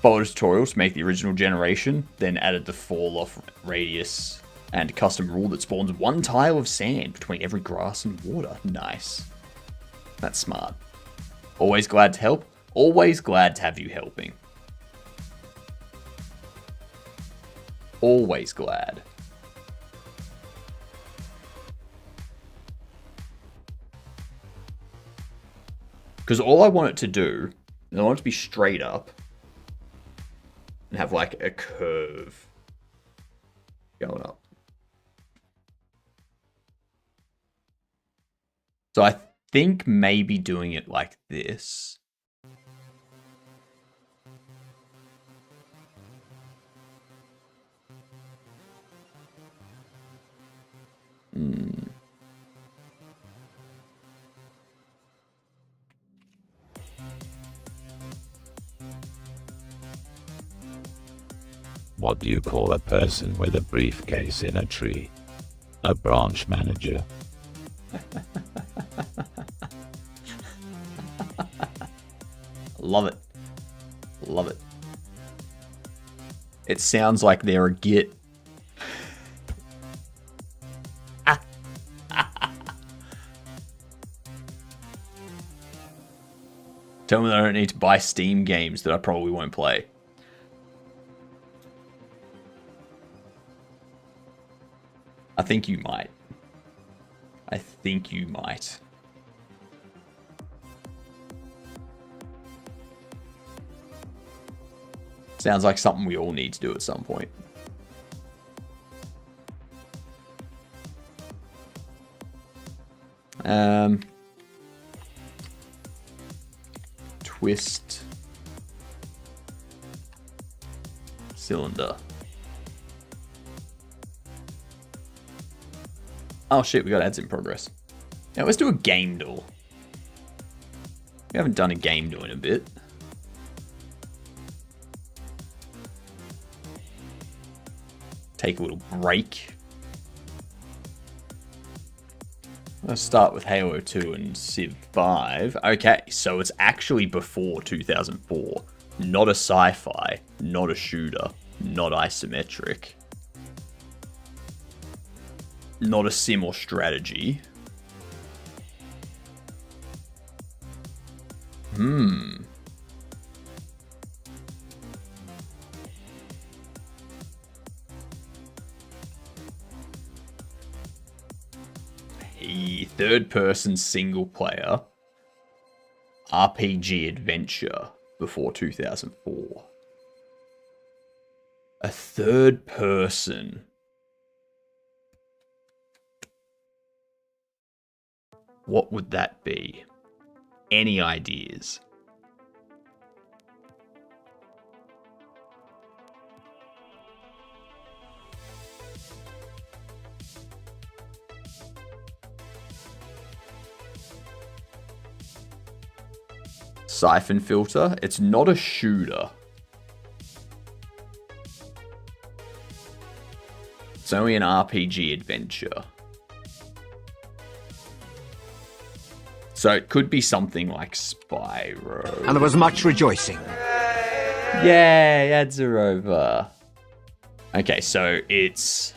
Followed tutorials to make the original generation, then added the fall off radius and custom rule that spawns one tile of sand between every grass and water. Nice. That's smart. Always glad to help. Always glad to have you helping. Always glad. Because all I want it to do, is I want it to be straight up and have like a curve going up. So I think maybe doing it like this. What do you call a person with a briefcase in a tree? A branch manager. Love it. Love it. It sounds like they're a git. Tell me that I don't need to buy Steam games that I probably won't play. I think you might. I think you might. Sounds like something we all need to do at some point. Twist cylinder. Oh shit, we got ads in progress. Now let's do a game duel. We haven't done a game duel in a bit. Take a little break. Let's start with Halo 2 and Civ 5. Okay, so it's actually before 2004. Not a sci-fi, not a shooter, not isometric. Not a sim or strategy. A third-person single-player RPG adventure before 2004. A third-person. What would that be? Any ideas? Siphon Filter. It's not a shooter. It's only an RPG adventure. So it could be something like Spyro. And there was much rejoicing. Yay, ads are over. Okay, so it's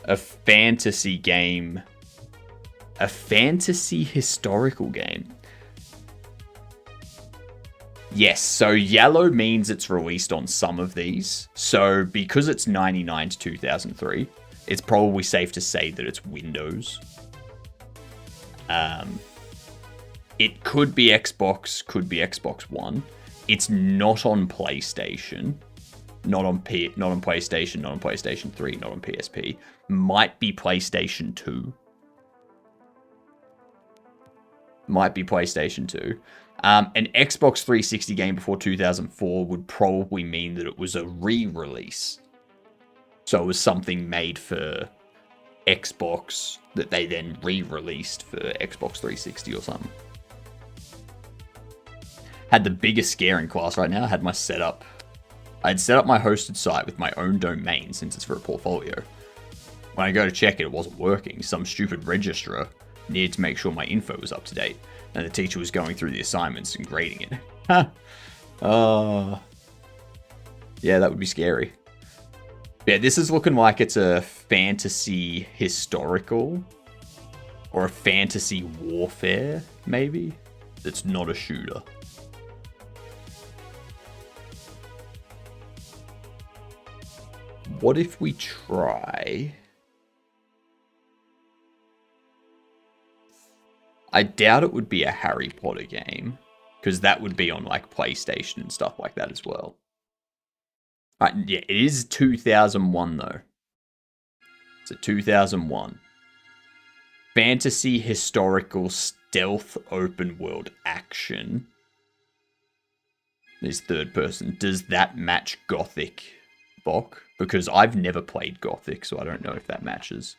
a fantasy game. A fantasy historical game. Yes, so yellow means it's released on some of these. So because it's 99 to 2003, It's probably safe to say that it's Windows. It could be Xbox, could be Xbox One. It's not on PlayStation. Not on PlayStation, not on PlayStation 3, not on PSP. Might be PlayStation 2. Might be PlayStation 2. An Xbox 360 game before 2004 would probably mean that it was a re-release. So it was something made for Xbox that they then re-released for Xbox 360 or something. Had the biggest scare in class right now. I had my setup. I had set up my hosted site with my own domain since it's for a portfolio. When I go to check it, it wasn't working. Some stupid registrar needed to make sure my info was up to date, and the teacher was going through the assignments and grading it. Yeah, that would be scary. Yeah, this is looking like it's a fantasy historical or a fantasy warfare, maybe. That's not a shooter. What if we try... I doubt it would be a Harry Potter game, because that would be on like PlayStation and stuff like that as well. Yeah, it is 2001 though. It's a 2001. Fantasy, historical, stealth, open world action. Is third person. Does that match Gothic, Bok? Because I've never played Gothic, so I don't know if that matches.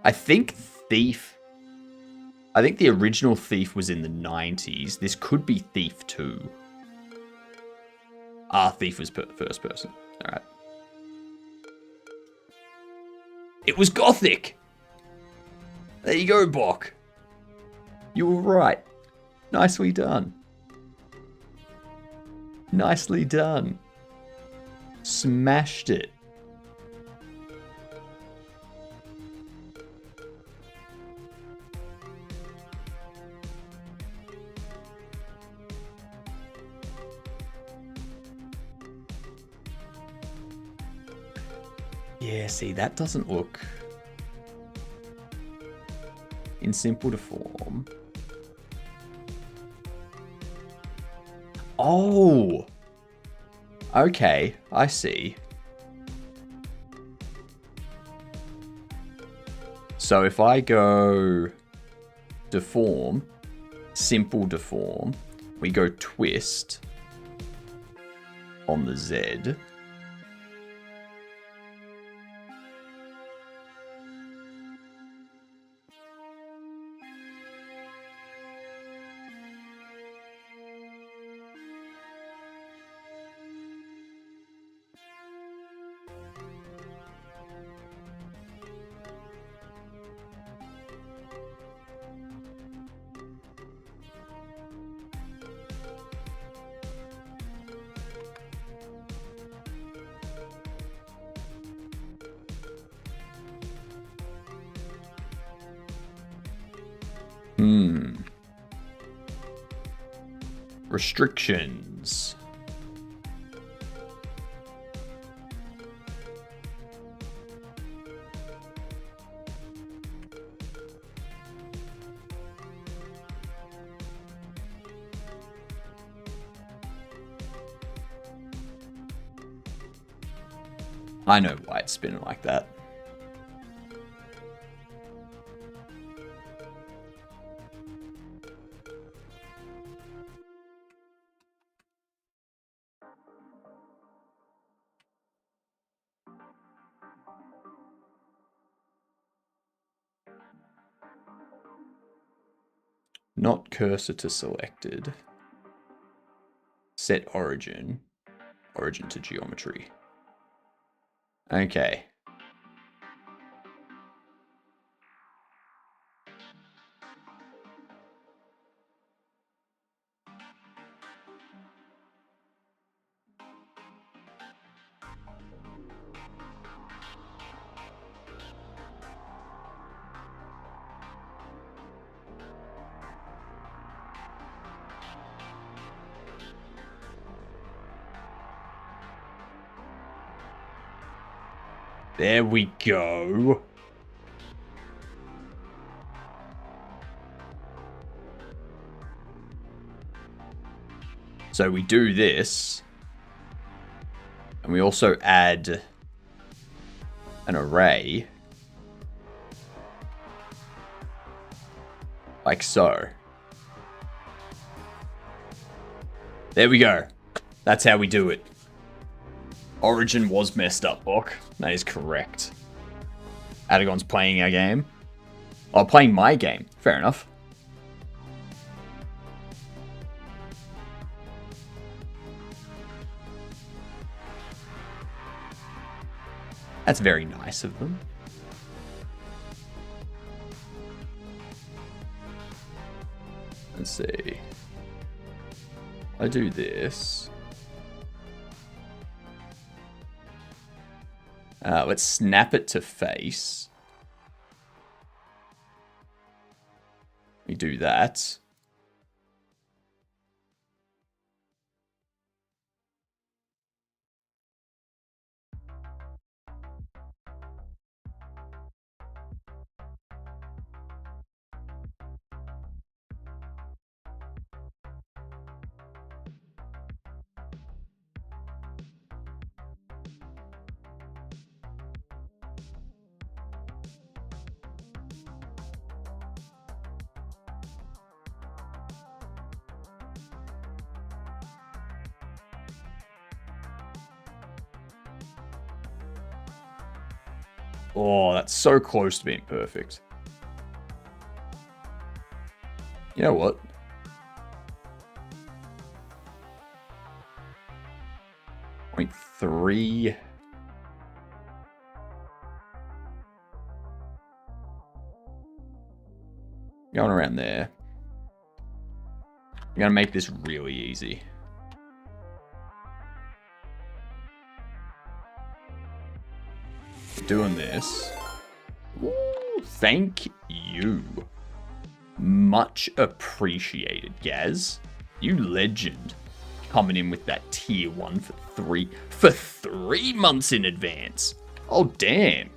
I think Thief... I think the original Thief was in the 90s. This could be Thief 2. Thief was first person. Alright. It was Gothic! There you go, Bok. You were right. Nicely done. Nicely done. Smashed it. Yeah, see, that doesn't look in simple to form. Oh! Okay, I see. So if I go deform, simple deform, we go twist on the Z. Restrictions. I know why it's spinning like that. Not cursor to selected. Set origin. Origin to geometry. Okay. There we go. So we do this. And we also add an array. Like so. There we go. That's how we do it. Origin was messed up, Bok. That is correct. Adagon's playing our game. Oh, playing my game. Fair enough. That's very nice of them. Let's see. I do this. Let's snap it to face. We do that. Oh, that's so close to being perfect. You know what? Point 3. Going around there. I'm gonna make this really easy. Doing this. Ooh, thank you. Much appreciated, Gaz. You legend. Coming in with that tier 1 for 3 months in advance. Oh, damn.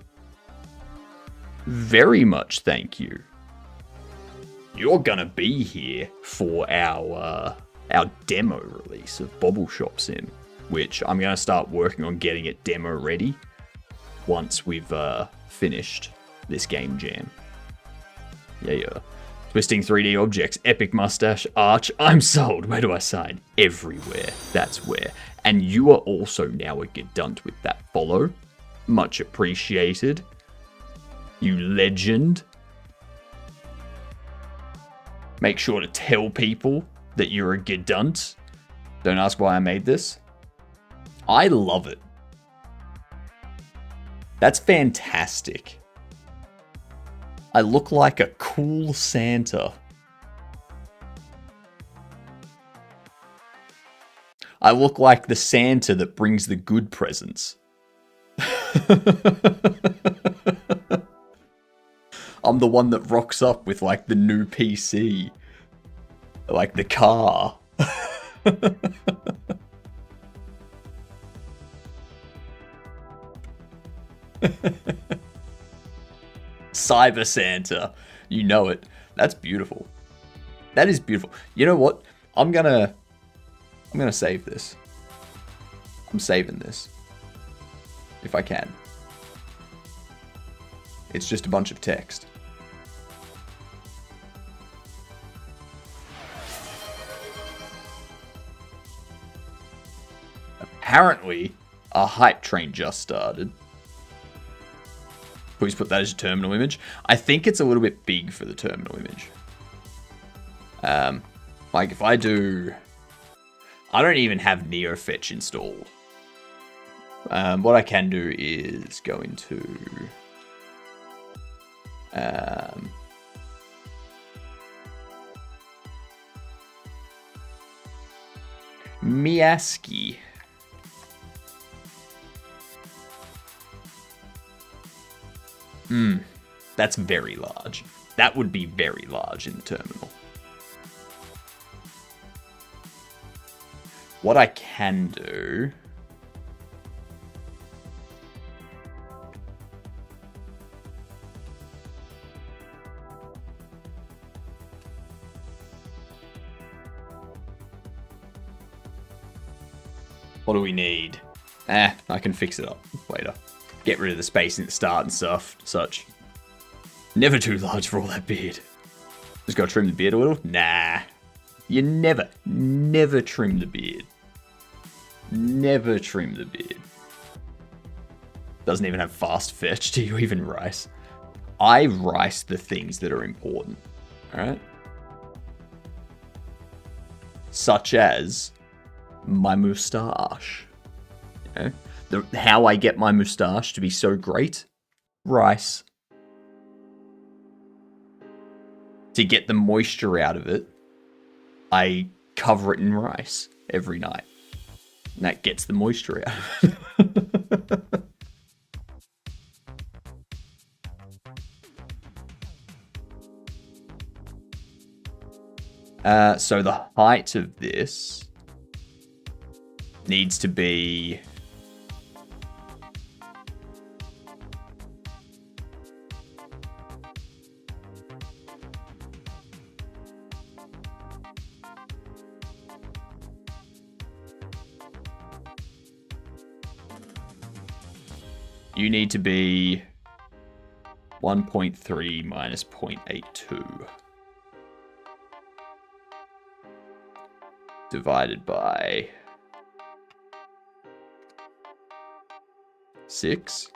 Very much thank you. You're gonna be here for our demo release of Bobble Shop Sim, which I'm gonna start working on getting it demo ready once we've finished this game jam. Yeah. Twisting 3D objects, epic mustache, arch. I'm sold. Where do I sign? Everywhere. That's where. And you are also now a gedunt with that follow. Much appreciated. You legend. Make sure to tell people that you're a gedunt. Don't ask why I made this. I love it. That's fantastic. I look like a cool Santa. I look like the Santa that brings the good presents. I'm the one that rocks up with like the new PC. Like the car. Cyber Santa. You know it. That's beautiful. That is beautiful. You know what? I'm gonna save this. I'm saving this. If I can. It's just a bunch of text. Apparently, a hype train just started. Please put that as your terminal image. I think it's a little bit big for the terminal image. Like if I do... I don't even have NeoFetch installed. What I can do is go into... Miyaski. That's very large. That would be very large in the terminal. What I can do What do we need? I can fix it up later. Get rid of the spacing at the start and stuff, such. Never too large for all that beard. Just gotta trim the beard a little? Nah. You never trim the beard. Never trim the beard. Doesn't even have fast fetch. Do you even rice? I rice the things that are important. Alright? Such as my moustache. You know? How I get my moustache to be so great? Rice. To get the moisture out of it, I cover it in rice every night. And that gets the moisture out of it. So the height of this needs to be... You need to be 1.3 minus 0.82 divided by 6.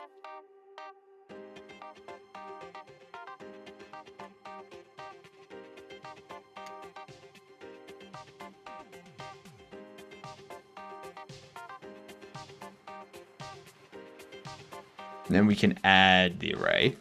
And then we can add the array.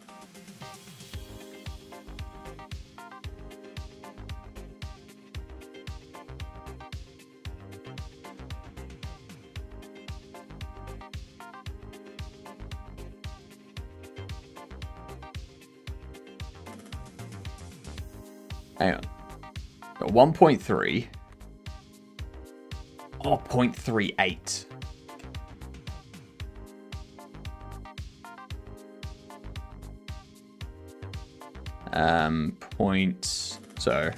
Hang on. Got 1.3. Oh, 0.38. So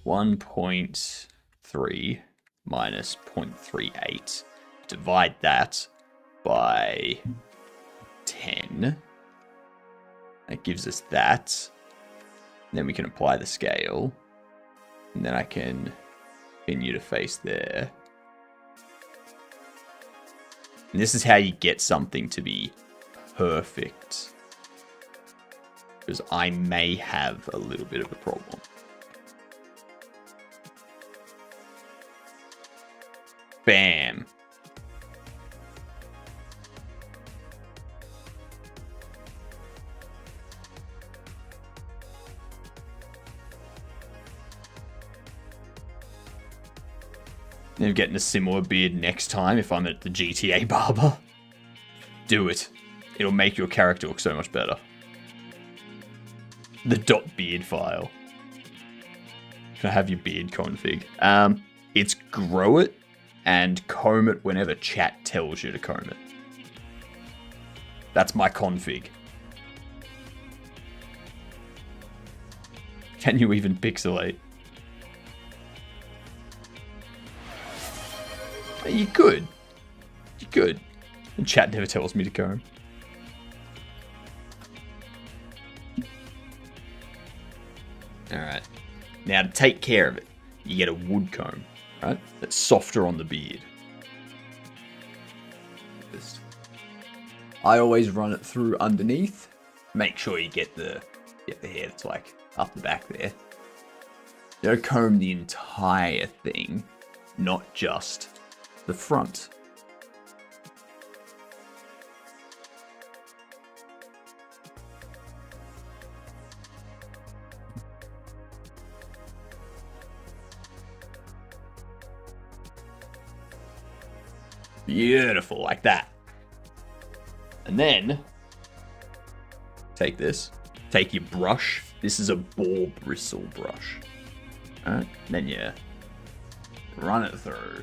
1.3 minus 0.38. Divide that by 10. That gives us that. And then we can apply the scale. And then I can pin you to face there. And this is how you get something to be perfect. Because I may have a little bit of a problem. Bam. I'm getting a similar beard next time if I'm at the GTA barber. Do it. It'll make your character look so much better. The .beard file. Can I have your beard config? It's grow it and comb it whenever chat tells you to comb it. That's my config. Can you even pixelate? You could. You could. And chat never tells me to comb. Alright. Now to take care of it, you get a wood comb, right? That's softer on the beard. I always run it through underneath. Make sure you get the hair that's like up the back there. You gotta comb the entire thing, not just the front. Beautiful, like that. And then, take this. Take your brush. This is a boar bristle brush. Alright, then you run it through.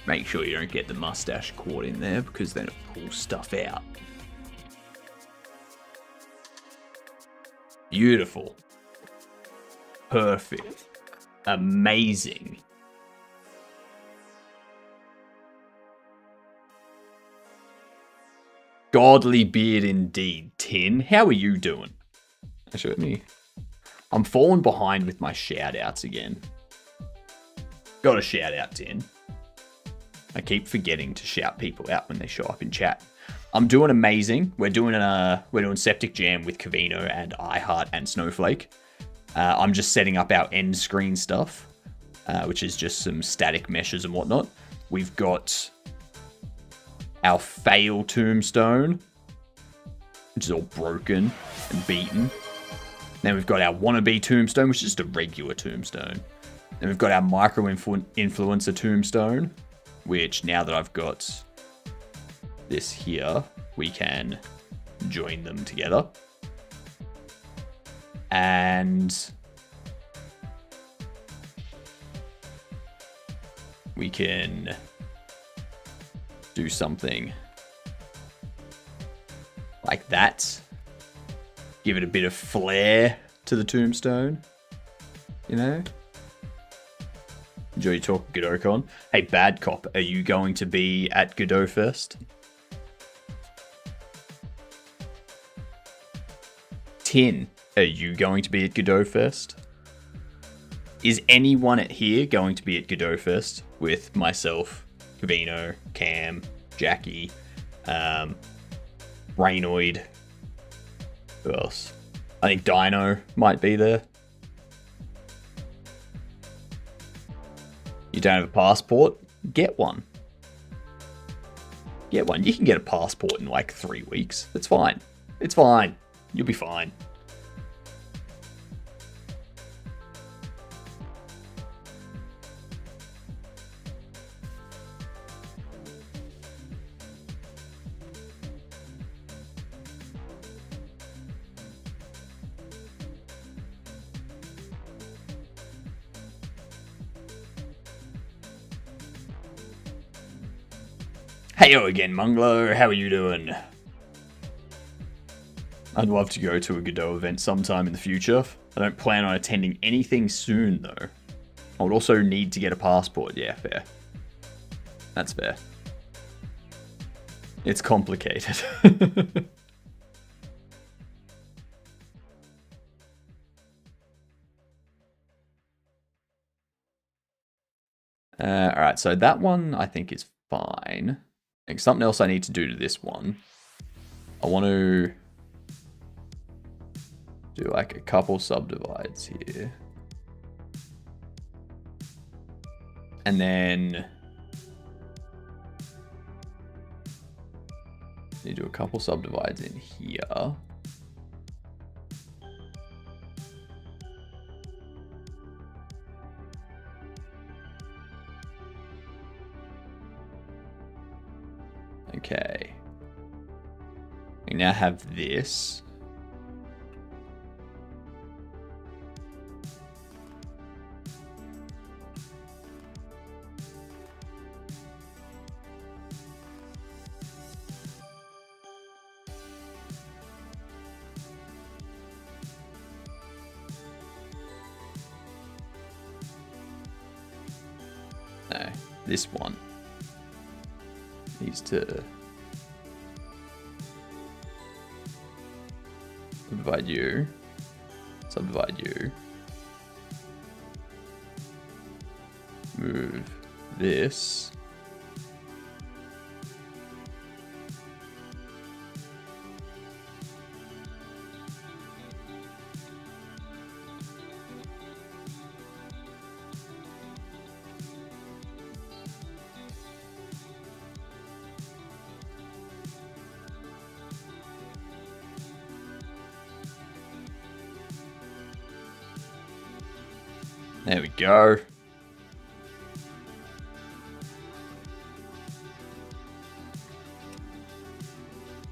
Make sure you don't get the mustache caught in there because then it pulls stuff out. Beautiful. Perfect. amazing. Godly beard indeed, Tin. How are you doing? Actually, I'm falling behind with my shout-outs again. Got a shout-out, Tin. I keep forgetting to shout people out when they show up in chat. I'm doing amazing. We're doing Septic Jam with Cavino and iHeart and Snowflake. I'm just setting up our end screen stuff, which is just some static meshes and whatnot. We've got our fail tombstone, which is all broken and beaten. Then we've got our wannabe tombstone, which is just a regular tombstone. Then we've got our micro influencer tombstone, which now that I've got this here, we can join them together. And we can do something like that. Give it a bit of flair to the tombstone, you know? Enjoy your talk, GodotCon. Hey, Bad Cop, are you going to be at Godot Fest? Tin, are you going to be at Godot Fest? Is anyone at here going to be at Godot Fest with myself, Cavino, Cam, Jackie, Rainoid? Who else? I think Dino might be there. You don't have a passport? Get one. Get one. You can get a passport in like 3 weeks. It's fine. It's fine. You'll be fine. Heyo again, Munglo. How are you doing? I'd love to go to a Godot event sometime in the future. I don't plan on attending anything soon, though. I would also need to get a passport. Yeah, fair. That's fair. It's complicated. Alright, so that one I think is fine. I think something else I need to do to this one. I want to do like a couple subdivides here. And then you do a couple subdivides in here. Okay. We now have this. No, this one needs to subdivide you, subdivide you, move this, there we go.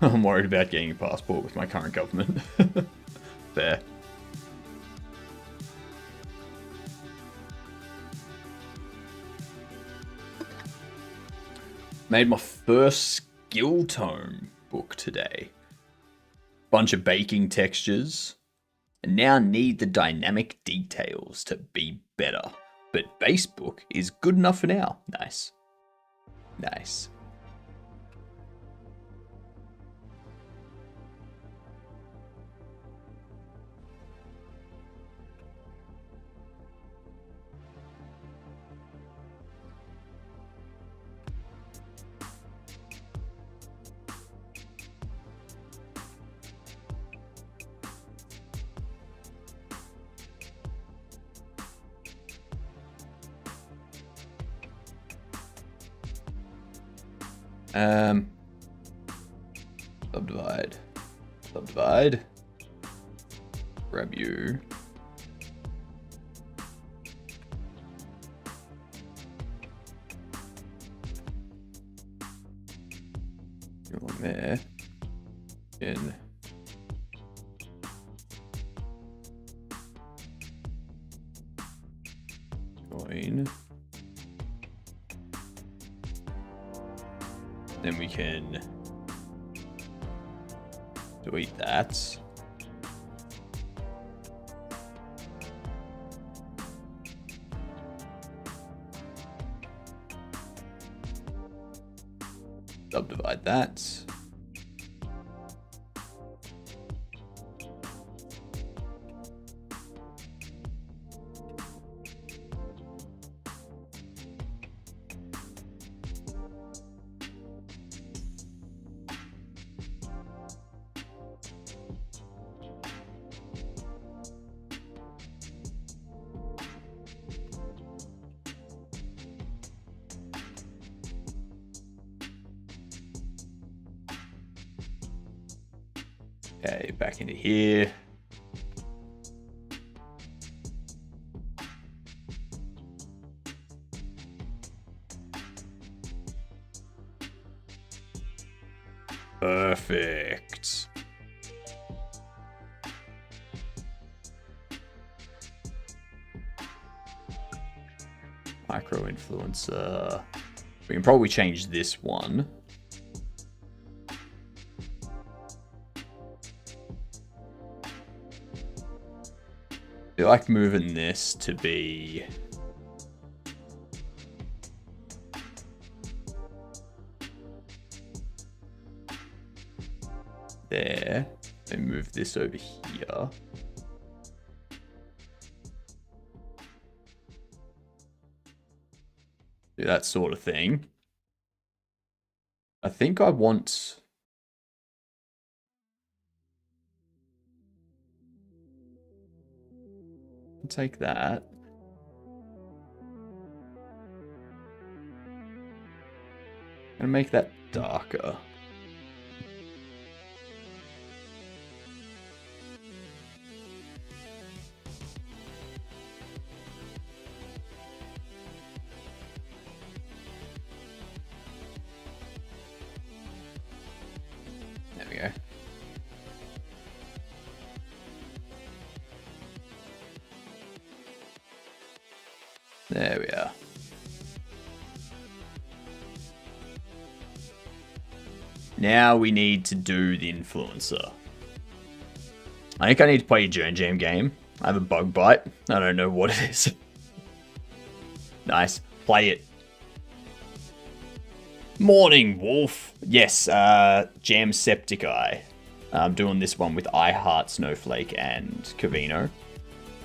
I'm worried about getting a passport with my current government. Fair. Made my first skill tome book today. Bunch of baking textures. And now need the dynamic details to be better. but base book is good enough for now. Nice. Nice. Subdivide. Subdivide. Grab you. Go along there. In. Join. Then we can delete that. Subdivide that. Okay, back into here. Perfect. Micro influencer. We can probably change this one. I feel like moving this to be there, and move this over here. Do that sort of thing. I think I want... Take that. And make that darker. There we go. There we are. Now we need to do the influencer. I think I need to play a Journey Jam game. I have a bug bite. I don't know what it is. Nice. Play it. Morning, Wolf. Yes, Jamsepticeye. I'm doing this one with I Heart Snowflake and Cavino.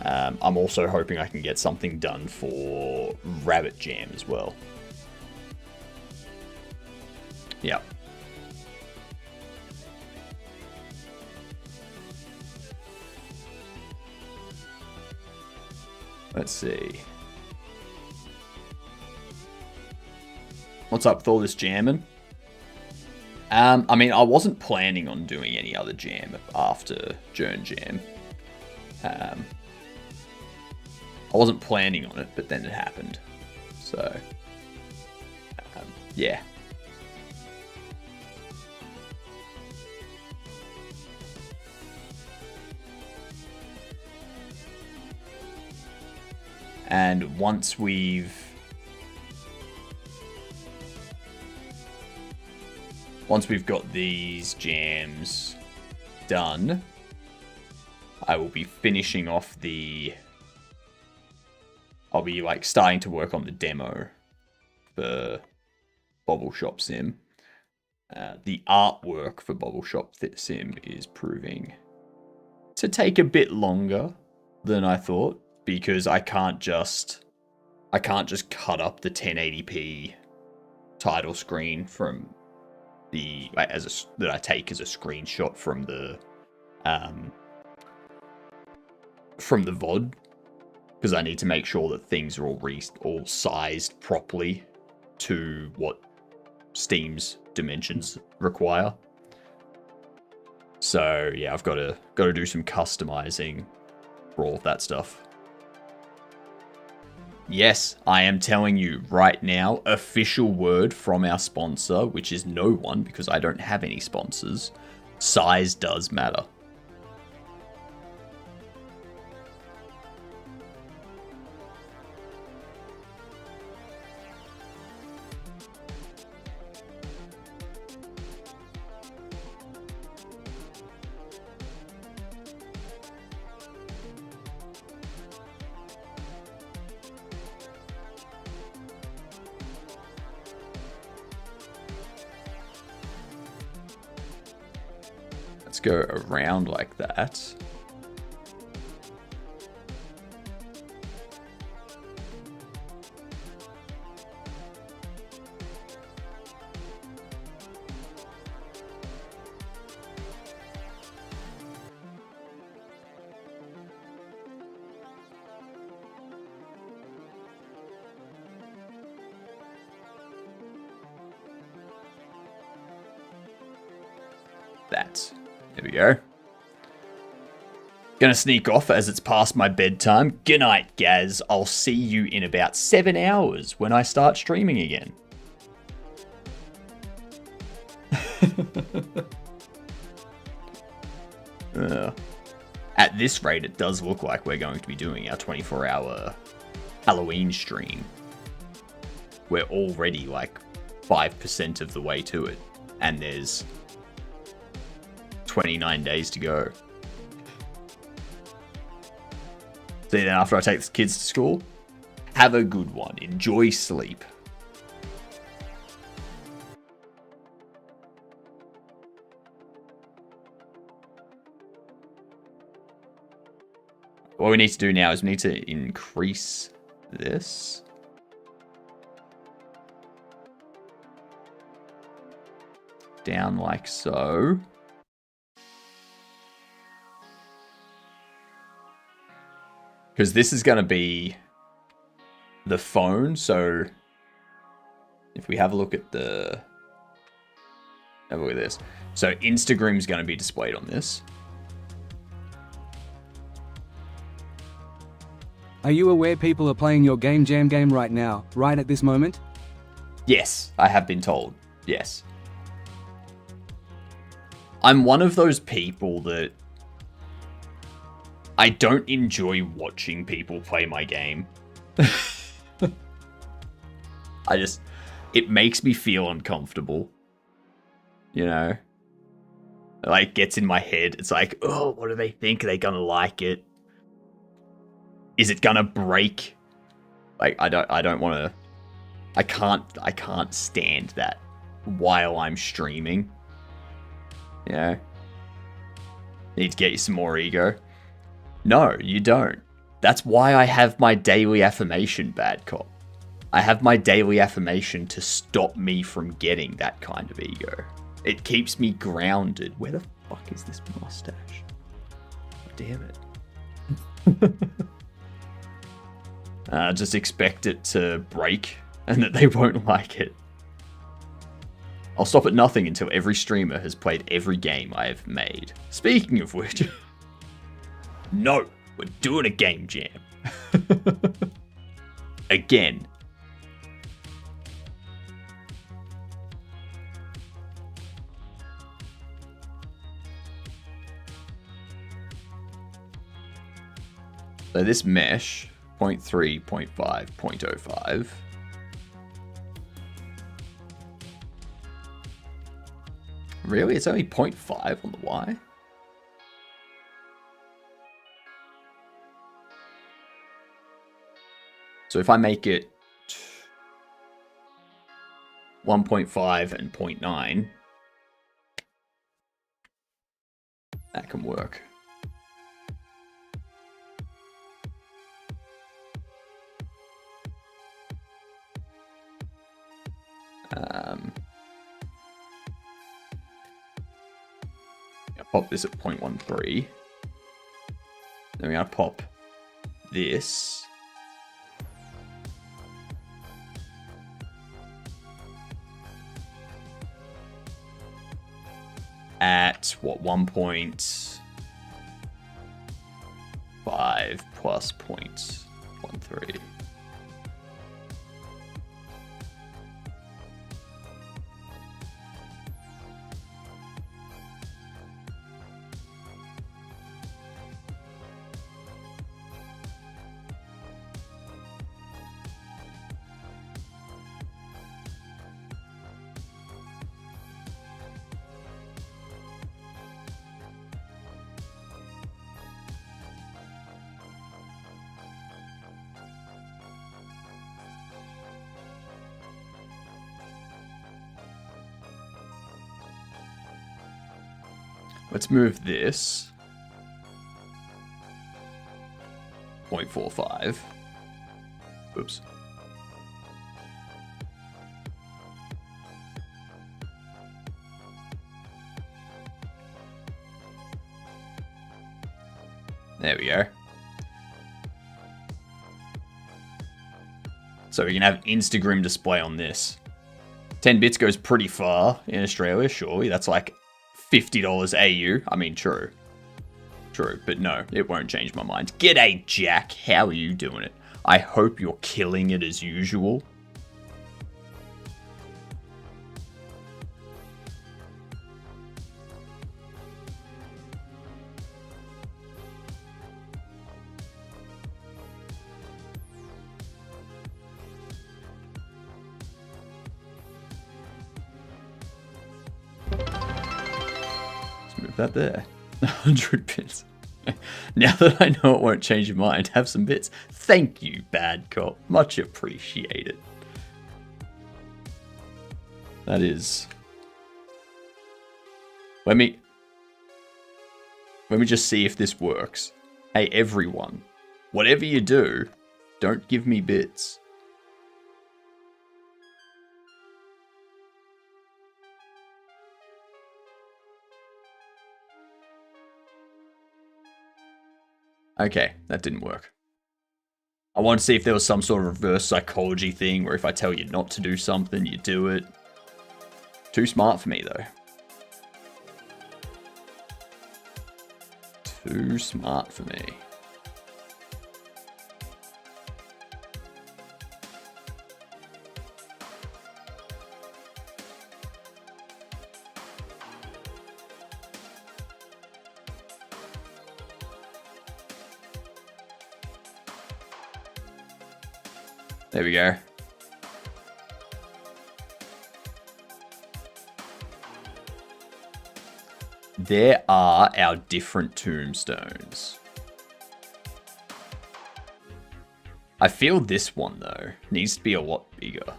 I'm also hoping I can get something done for Rabbit Jam as well. Yep. Let's see. What's up with all this jamming? I mean, I wasn't planning on doing any other jam after Journ Jam. I wasn't planning on it, but then it happened. So, yeah. And once we've got these jams done, I will be finishing off the I'll be like starting to work on the demo for Bobble Shop Sim. The artwork for Bobble Shop Sim is proving to take a bit longer than I thought, because I can't just cut up the 1080p title screen from the that I take as a screenshot from the VOD, because I need to make sure that things are all sized properly to what Steam's dimensions require. So yeah, I've got to do some customizing for all of that stuff. Yes, I am telling you right now, official word from our sponsor, which is no one because I don't have any sponsors. Size does matter. Let's go around like that. There we go. Gonna sneak off as it's past my bedtime. Good night, Gaz. I'll see you in about 7 hours when I start streaming again. At this rate, it does look like we're going to be doing our 24-hour Halloween stream. We're already like 5% of the way to it, and there's 29 days to go. See you then after I take the kids to school. Have a good one. Enjoy sleep. What we need to do now is we need to increase this. Down like so. Because this is going to be the phone. So if we have a look at the... Have a look at this. So Instagram's going to be displayed on this. Are you aware people are playing your Game Jam game right now, right at this moment? Yes, I have been told. Yes. I'm one of those people that I don't enjoy watching people play my game. It makes me feel uncomfortable. You know? It like gets in my head. It's like, oh, what do they think? Are they gonna like it? Is it gonna break? Like, I don't wanna... I can't stand that while I'm streaming. You know? Need to get you some more ego. No, you don't. That's why I have my daily affirmation, bad cop. I have my daily affirmation to stop me from getting that kind of ego. It keeps me grounded. Where the fuck is this mustache? Oh, damn it. Just expect it to break and that they won't like it. I'll stop at nothing until every streamer has played every game I have made. Speaking of which... No, we're doing a game jam. Again. So this mesh, 0.3, 0.5, 0.05. Really? It's only 0.5 on the Y? So if I make it 1.5 and 0.9, that can work. I'll pop this at 0.13. Then we're going to pop this at what, 1.5 plus 0.13. Let's move this 0.45. Oops. There we go. So we can have Instagram display on this. 10 bits goes pretty far in Australia, surely. That's like $50 AU. I mean, true. True, but no, it won't change my mind. G'day, Jack. How are you doing it? I hope you're killing it as usual. That there. 100 bits. Now that I know it won't change your mind, have some bits. Thank you, bad cop. Much appreciated. That is... Let me just see if this works. Hey, everyone. Whatever you do, don't give me bits. Okay, that didn't work. I wanted to see if there was some sort of reverse psychology thing where if I tell you not to do something, you do it. Too smart for me, though. Too smart for me. There we go. There are our different tombstones. I feel this one, though, needs to be a lot bigger.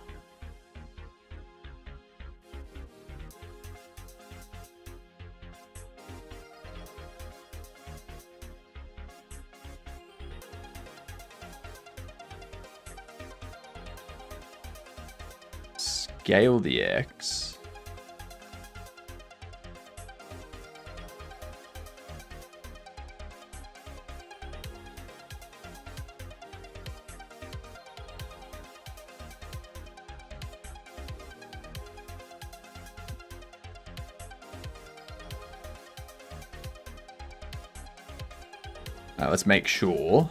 Scale the X. Let's make sure.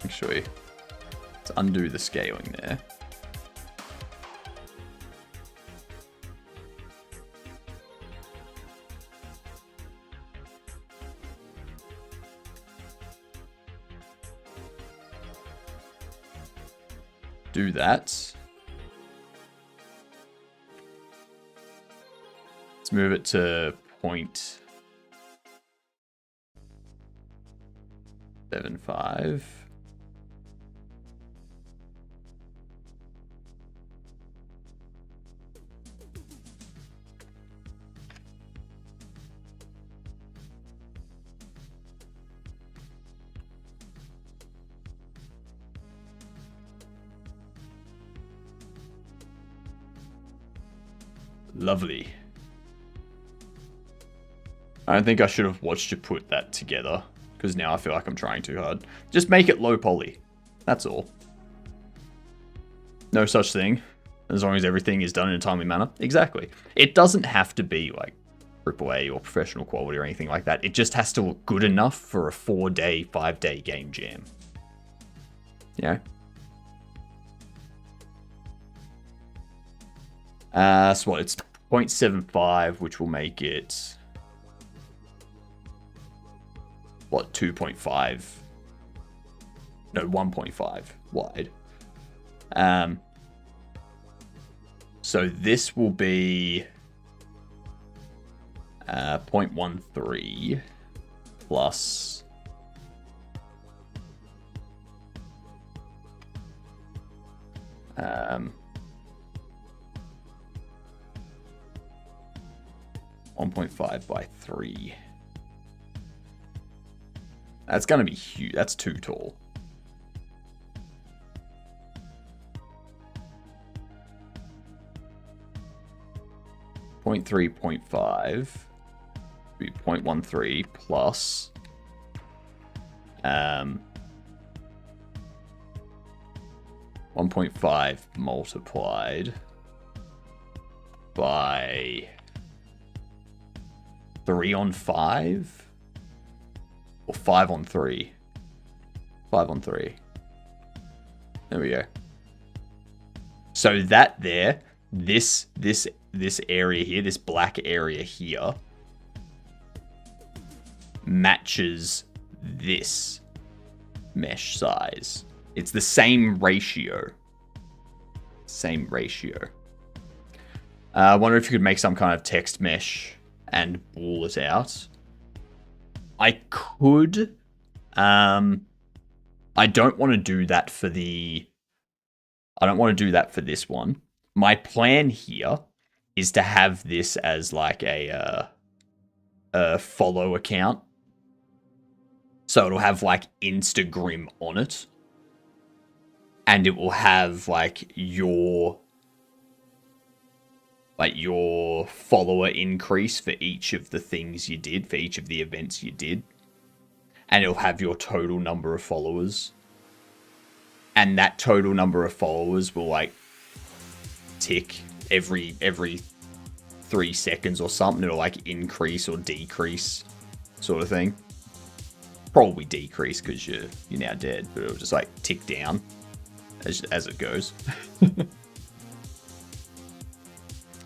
Actually, let's undo the scaling there. Do that. Let's move it to 0.75. Lovely. I don't think I should have watched you put that together, because now I feel like I'm trying too hard. Just make it low poly. That's all. No such thing, as long as everything is done in a timely manner. Exactly. It doesn't have to be like AAA or professional quality or anything like that. It just has to look good enough for a 4-day, 5-day game jam. You know? So what, it's 0.75, which will make it, what, 2.5? No, 1.5 wide. So this will be 0.13 plus 1.5 by 3. That's gonna be huge. That's too tall. Point 0.5 be 0.13 plus 1.5 multiplied by 3 on 5 or 5 on 3. 5 on 3. There we go. So that there, this area here, this black area here, matches this mesh size. It's the same ratio. Same ratio. I wonder if you could make some kind of text mesh and ball it out. I could. I don't want to do that for the... I don't want to do that for this one. My plan here is to have this as like a follow account. So it'll have like Instagram on it. And it will have like your follower increase for each of the things you did, for each of the events you did. And it'll have your total number of followers. And that total number of followers will like tick every 3 seconds or something. It'll like increase or decrease sort of thing. Probably decrease because you're now dead, but it'll just like tick down as it goes.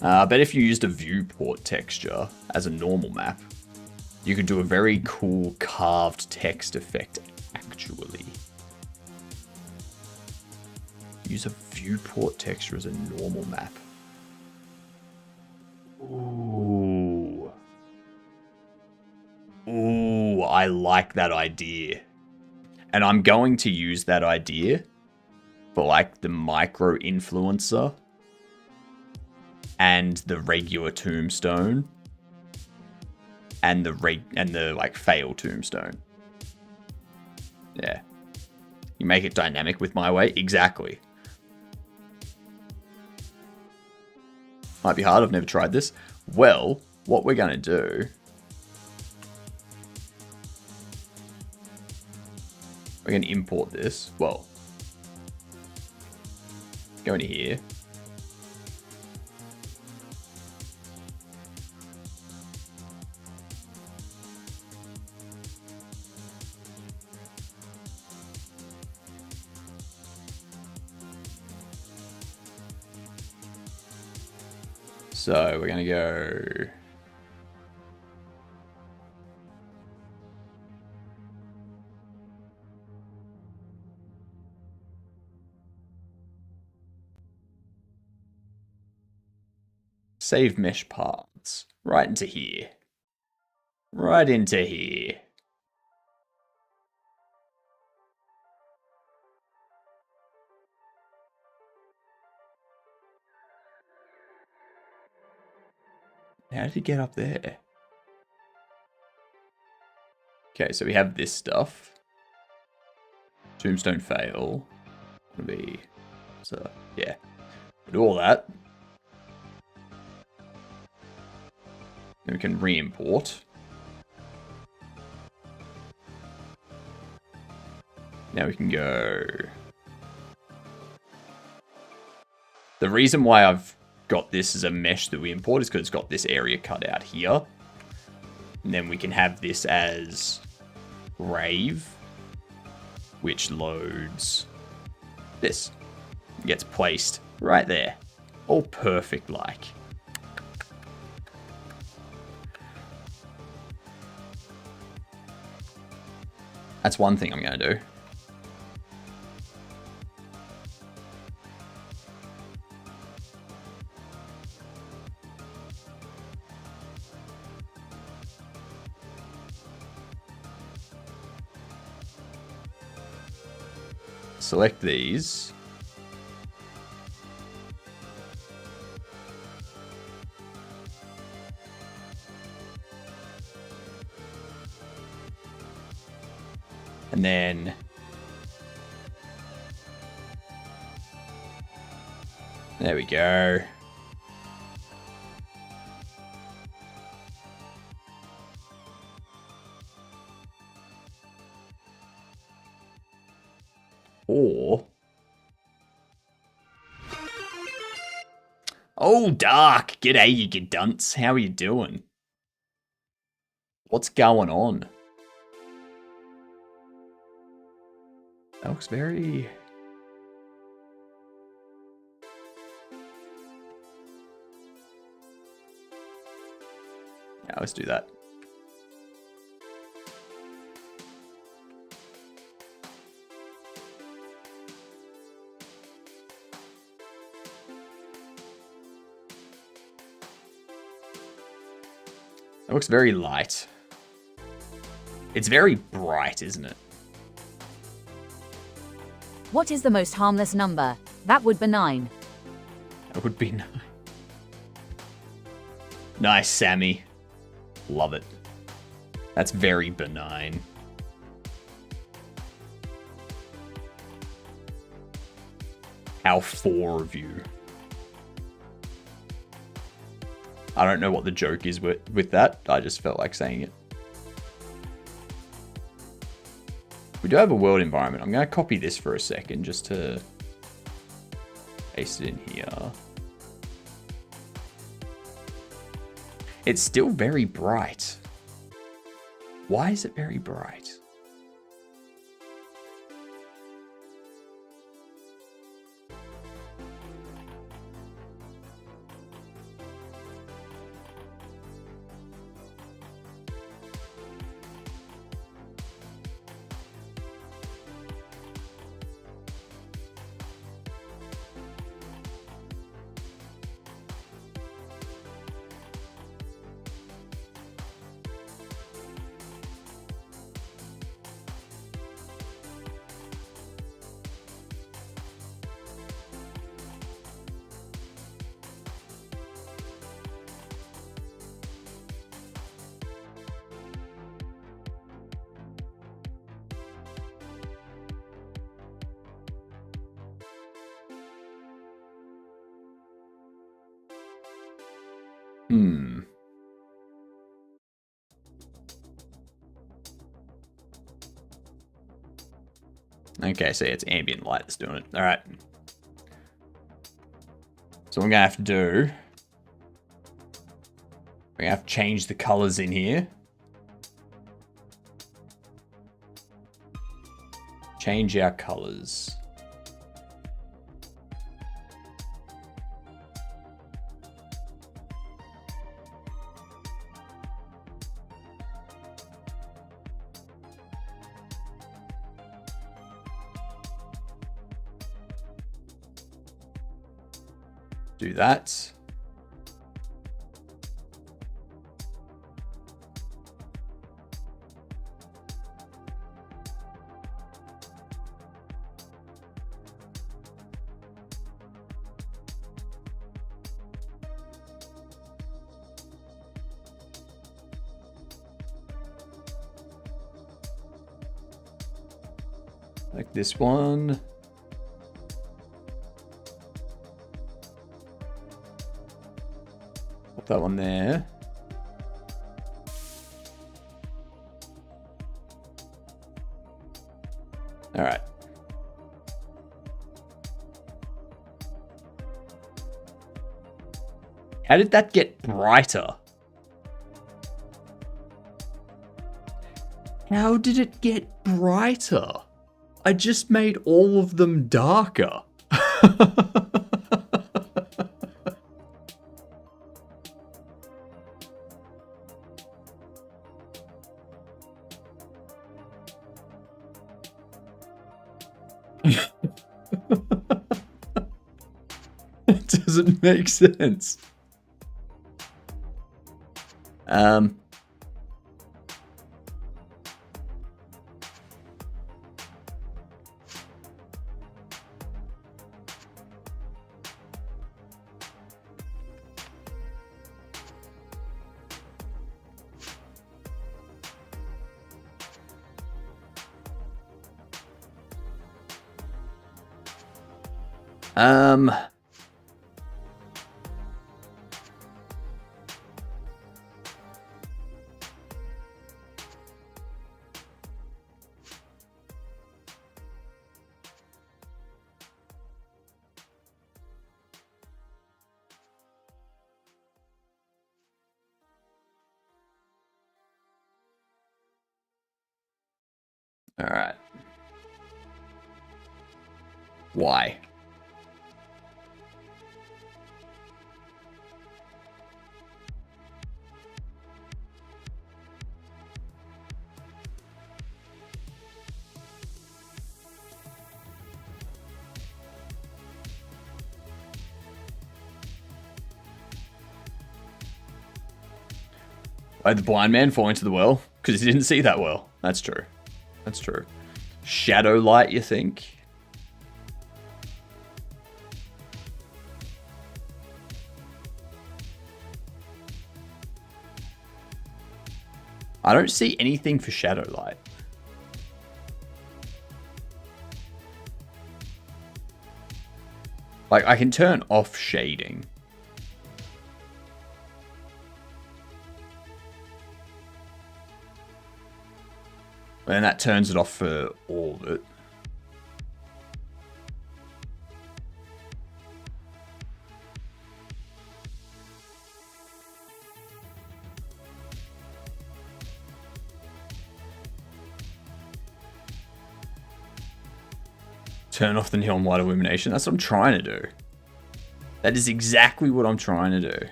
I bet if you used a viewport texture as a normal map, you could do a very cool carved text effect, actually. Use a viewport texture as a normal map. Ooh. Ooh, I like that idea. And I'm going to use that idea for like the micro influencer and the regular tombstone and the like fail tombstone. Yeah. You make it dynamic with my way? Exactly. Might be hard, I've never tried this. Well, what we're gonna do, we're gonna import this. Well, go into here. So we're gonna go save mesh paths right into here. Right into here. How did he get up there? Okay, so we have this stuff. Tombstone fail. Gonna be so yeah. Do all that. Then we can re-import. Now we can go. The reason why I've got this as a mesh that we import is because it's got this area cut out here. And then we can have this as Rave, which loads this. It gets placed right there. All perfect like. That's one thing I'm going to do. Select these. And then there we go. Or oh, Dark. G'day, you dunce. How are you doing? What's going on? That looks very... Yeah, let's do that. That looks very light. It's very bright, isn't it? What is the most harmless number? That would be 9. That would be 9. Nice, Sammy. Love it. That's very benign. How 4 of you. I don't know what the joke is with that. I just felt like saying it. We do have a world environment. I'm going to copy this for a second just to paste it in here. It's still very bright. Why is it very bright? Okay, so it's ambient light that's doing it. All right. So what I'm going to have to do, we're going to have to change the colors in here. Change our colors. Do that. Like this one. Put that one there. All right. How did that get brighter? How did it get brighter? I just made all of them darker. It doesn't make sense. All right. Why? Why did the blind man fall into the well? Because he didn't see that well. That's true. That's true. Shadow light, you think? I don't see anything for shadow light. Like, I can turn off shading. And that turns it off for all of it. Turn off the neon white illumination. That's what I'm trying to do. That is exactly what I'm trying to do.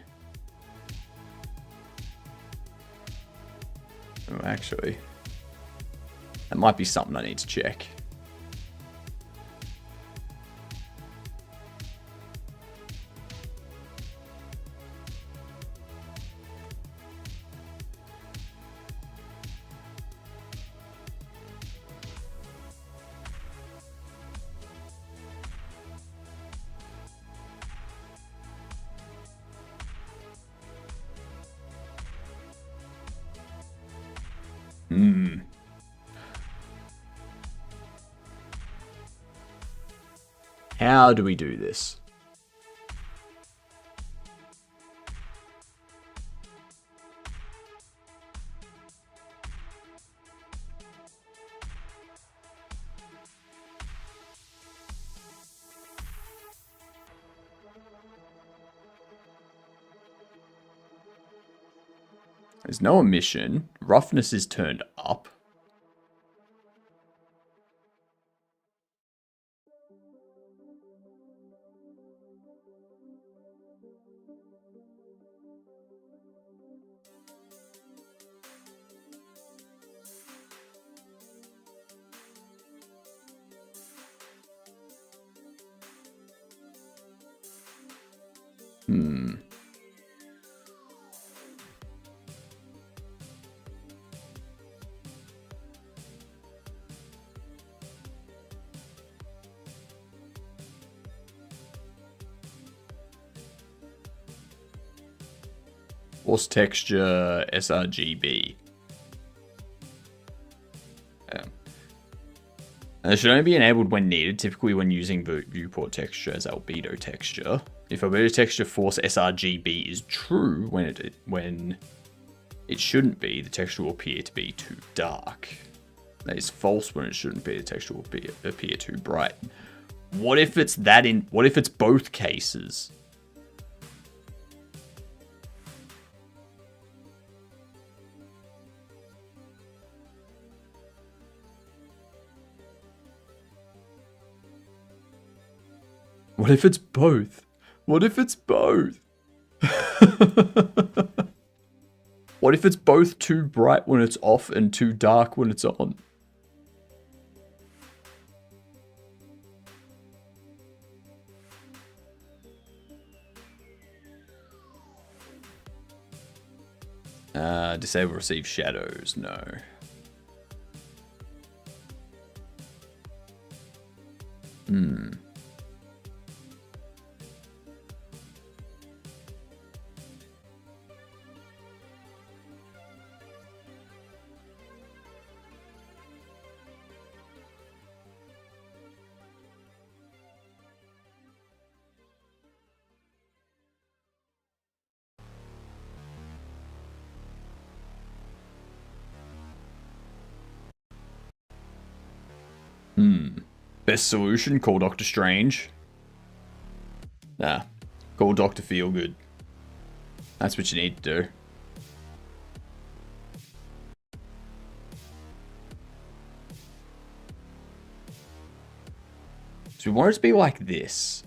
Oh, actually, that might be something I need to check. How do we do this? There's no emission. Roughness is turned up. Force texture, sRGB. It should only be enabled when needed, typically when using viewport texture as albedo texture. If albedo texture force sRGB is true when it shouldn't be, the texture will appear to be too dark. That is false when it shouldn't be, the texture will appear too bright. What if it's what if it's both cases? What if it's both? What if it's both? What if it's both too bright when it's off and too dark when it's on? Disable receive shadows, no. Best solution, call Doctor Strange. Nah, call Dr. Feelgood. That's what you need to do. So we want it to be like this.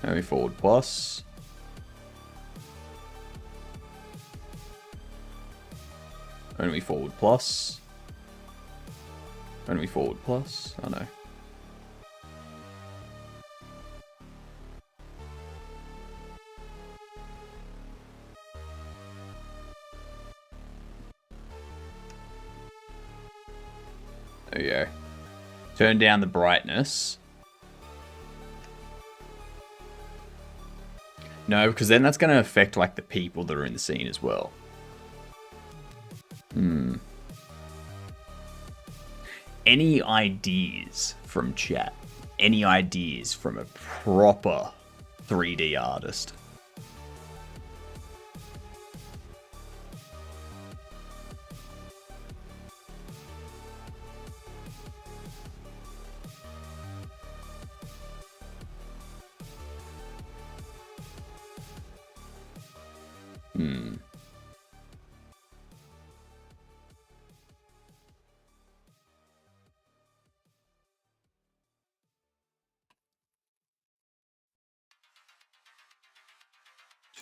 Only forward plus. Only forward plus. Only forward plus. Oh no. There we go. Turn down the brightness. No, because then that's going to affect like the people that are in the scene as well. Any ideas from chat? Any ideas from a proper 3D artist?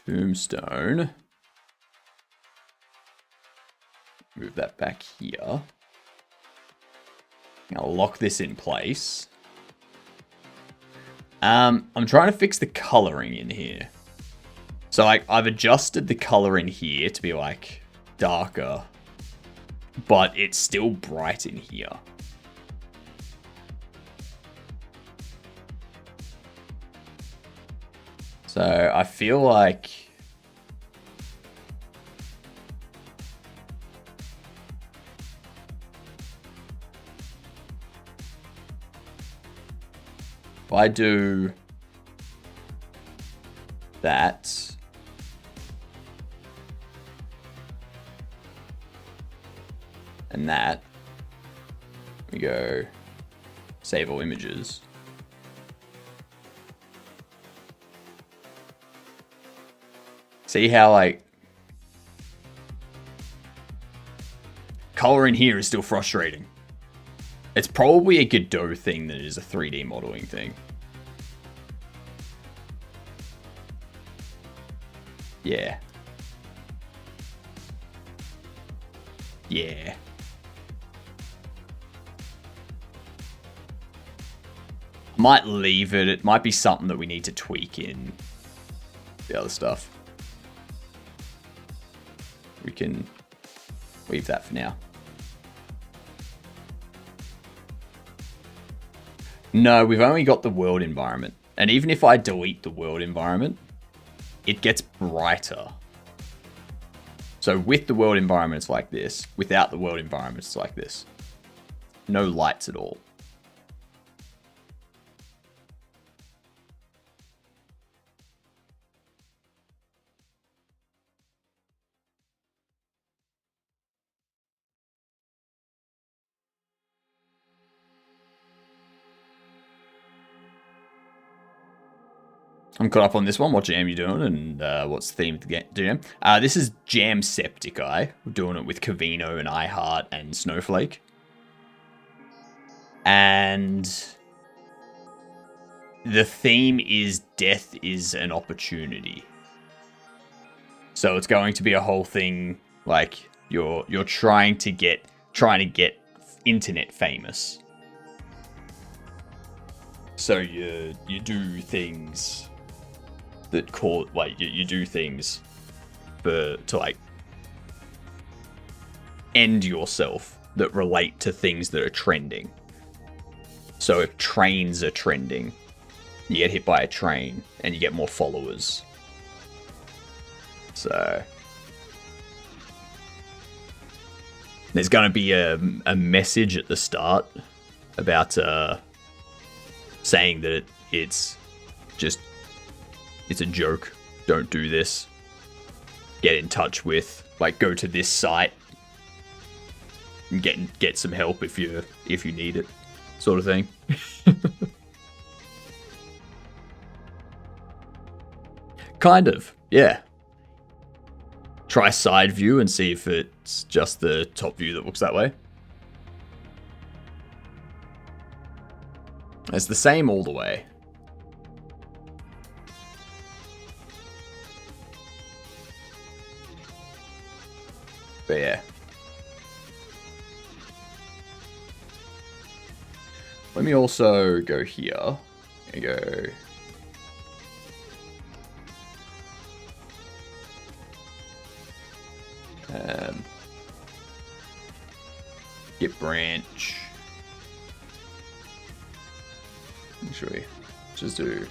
Tombstone. Move that back here. I'll lock this in place. I'm trying to fix the coloring in here. So I've adjusted the color in here to be like darker, but it's still bright in here. So I feel like if I do that, and that, we go save all images. See how, like, color in here is still frustrating. It's probably a Godot thing that is a 3D modeling thing. Yeah. Yeah. Might leave it. It might be something that we need to tweak in the other stuff. We can leave that for now. No, we've only got the world environment. And even if I delete the world environment, it gets brighter. So with the world environment, it's like this. Without the world environment, it's like this. No lights at all. I'm caught up on this one. What jam you doing, and what's the theme of the jam? This is Jamsepticeye. We're doing it with Cavino and iHeart and Snowflake. And the theme is death is an opportunity. So it's going to be a whole thing like you're trying to get internet famous. So you do things that you do things to like end yourself that relate to things that are trending. So if trains are trending, you get hit by a train and you get more followers. So there's going to be a message at the start about saying that it's a joke. Don't do this. Get in touch with, like, go to this site and get some help if you need it, sort of thing. Kind of, yeah. Try side view and see if it's just the top view that looks that way. It's the same all the way. But yeah. Let me also go here and go. Get branch. Should we just do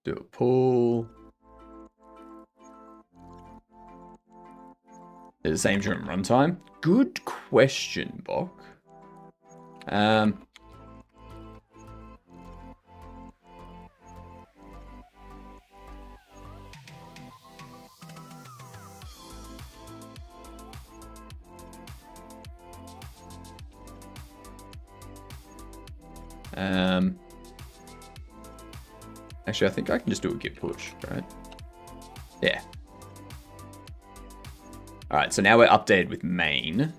a pull. Is it the same during runtime? Good question, Bok. Actually, I think I can just do a git push, right? Yeah. All right, so now we're updated with main.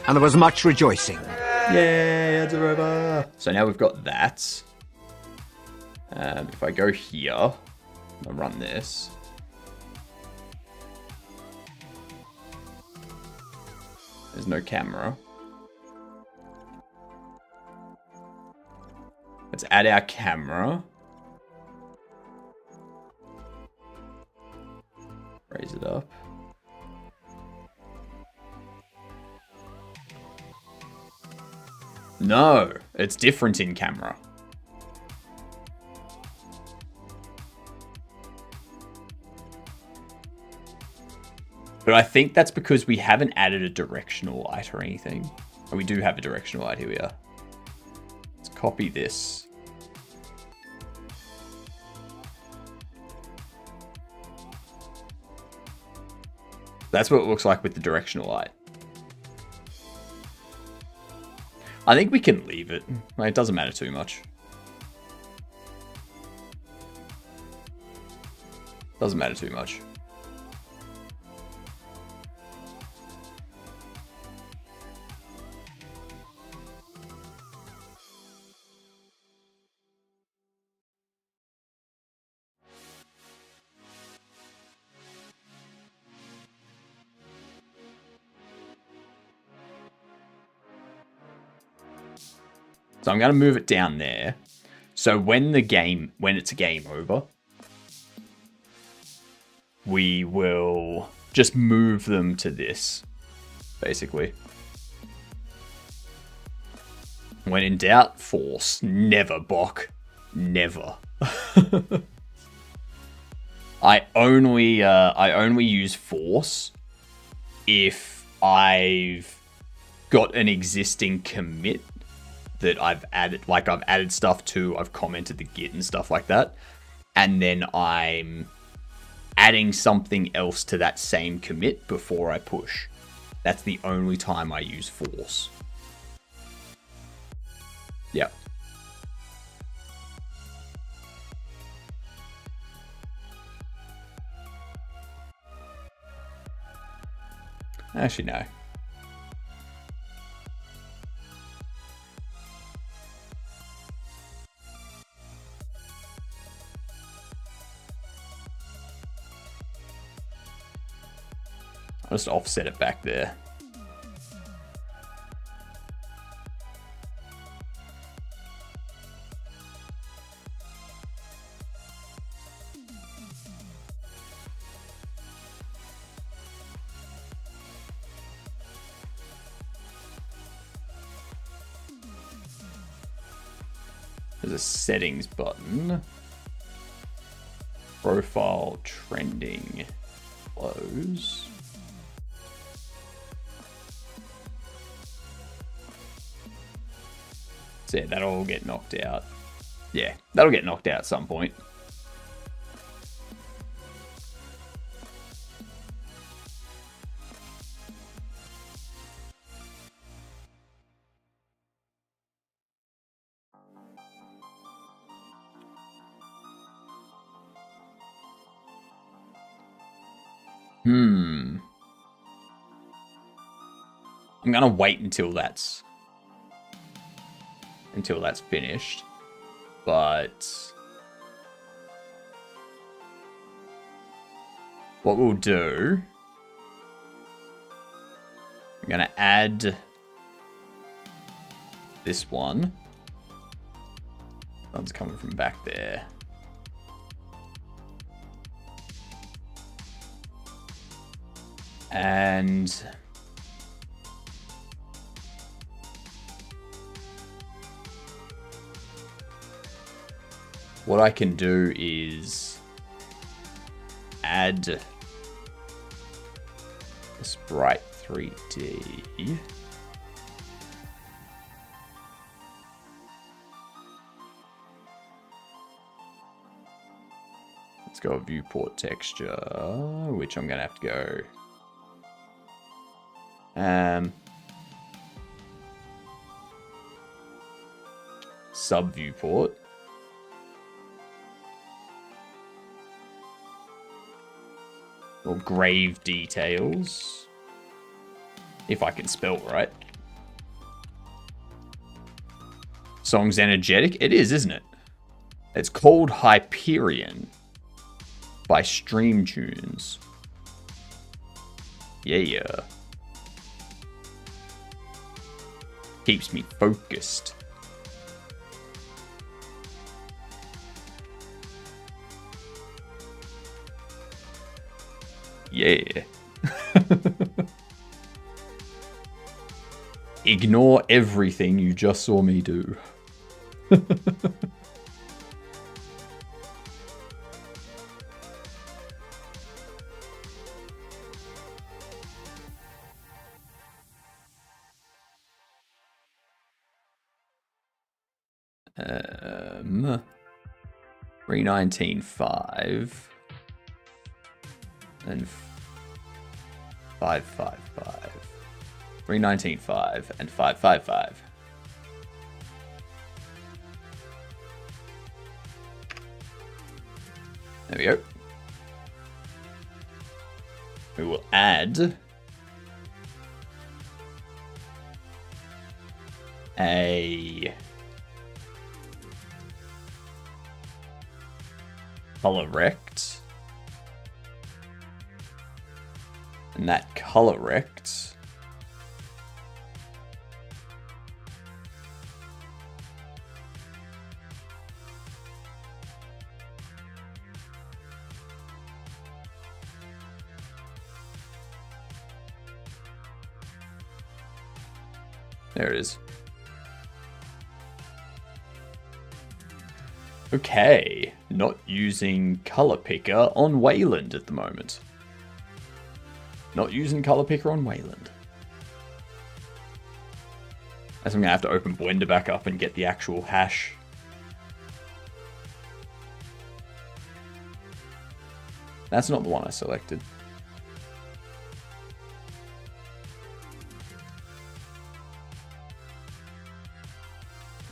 And there was much rejoicing. Yay, it's over. So now we've got that. If I go here, I'll run this. There's no camera. Let's add our camera. Raise it up. No, it's different in camera. But I think that's because we haven't added a directional light or anything. Oh, we do have a directional light. Here we are. Let's copy this. That's what it looks like with the directional light. I think we can leave it. Like, it doesn't matter too much. Doesn't matter too much. So I'm going to move it down there. So when it's a game over, we will just move them to this, basically. When in doubt, force. Never, Bok. Never. I only use force if I've got an existing commit that I've added, like I've added stuff to, I've commented the Git and stuff like that, and then I'm adding something else to that same commit before I push. That's the only time I use force. Yeah. Actually, no. I'll just offset it back there. There's a settings button. Profile trending. Close. So yeah, that'll all get knocked out. Yeah, that'll get knocked out at some point. I'm gonna wait until that's finished, but what we'll do, I'm gonna add this one. One's coming from back there. And what I can do is add a sprite 3D. Let's go viewport texture, which I'm gonna have to go sub viewport. Or grave details. If I can spell right. Song's energetic. It is, isn't it? It's called Hyperion by Stream Tunes. Yeah. Keeps me focused. Yeah. Ignore everything you just saw me do. Um, 319.5 and 555. 319.5 and 555. There we go. We will add a color rect, and that color rect there it is. Okay, not using color picker on Wayland at the moment. Not using color picker on Wayland. As I'm gonna have to open Blender back up and get the actual hash. That's not the one I selected.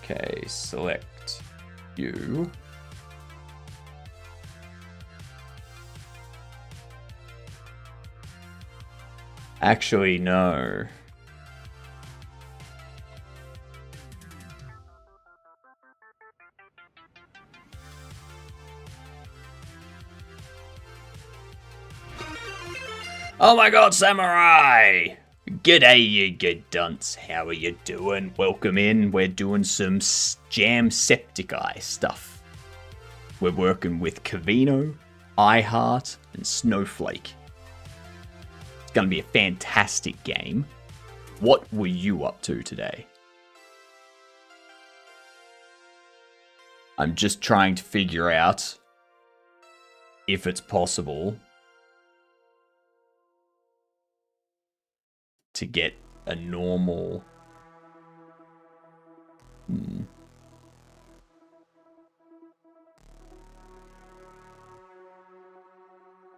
Okay, select you. Actually, no. Oh my god, Samurai! G'day, you good dunce. How are you doing? Welcome in. We're doing some Jamsepticeye stuff. We're working with Cavino, iHeart, and Snowflake. It's going to be a fantastic game. What were you up to today? I'm just trying to figure out if it's possible to get a normal...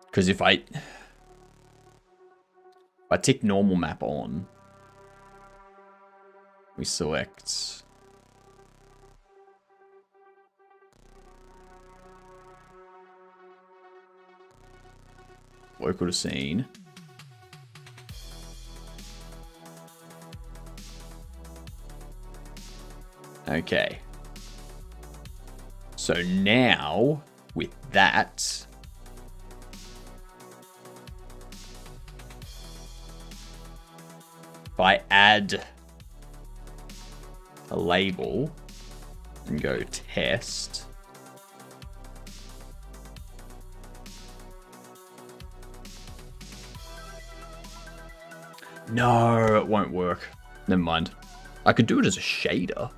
Because if I tick normal map on, we select local to scene. Okay. So now, with that, if I add a label and go test, no, it won't work. Never mind. I could do it as a shader.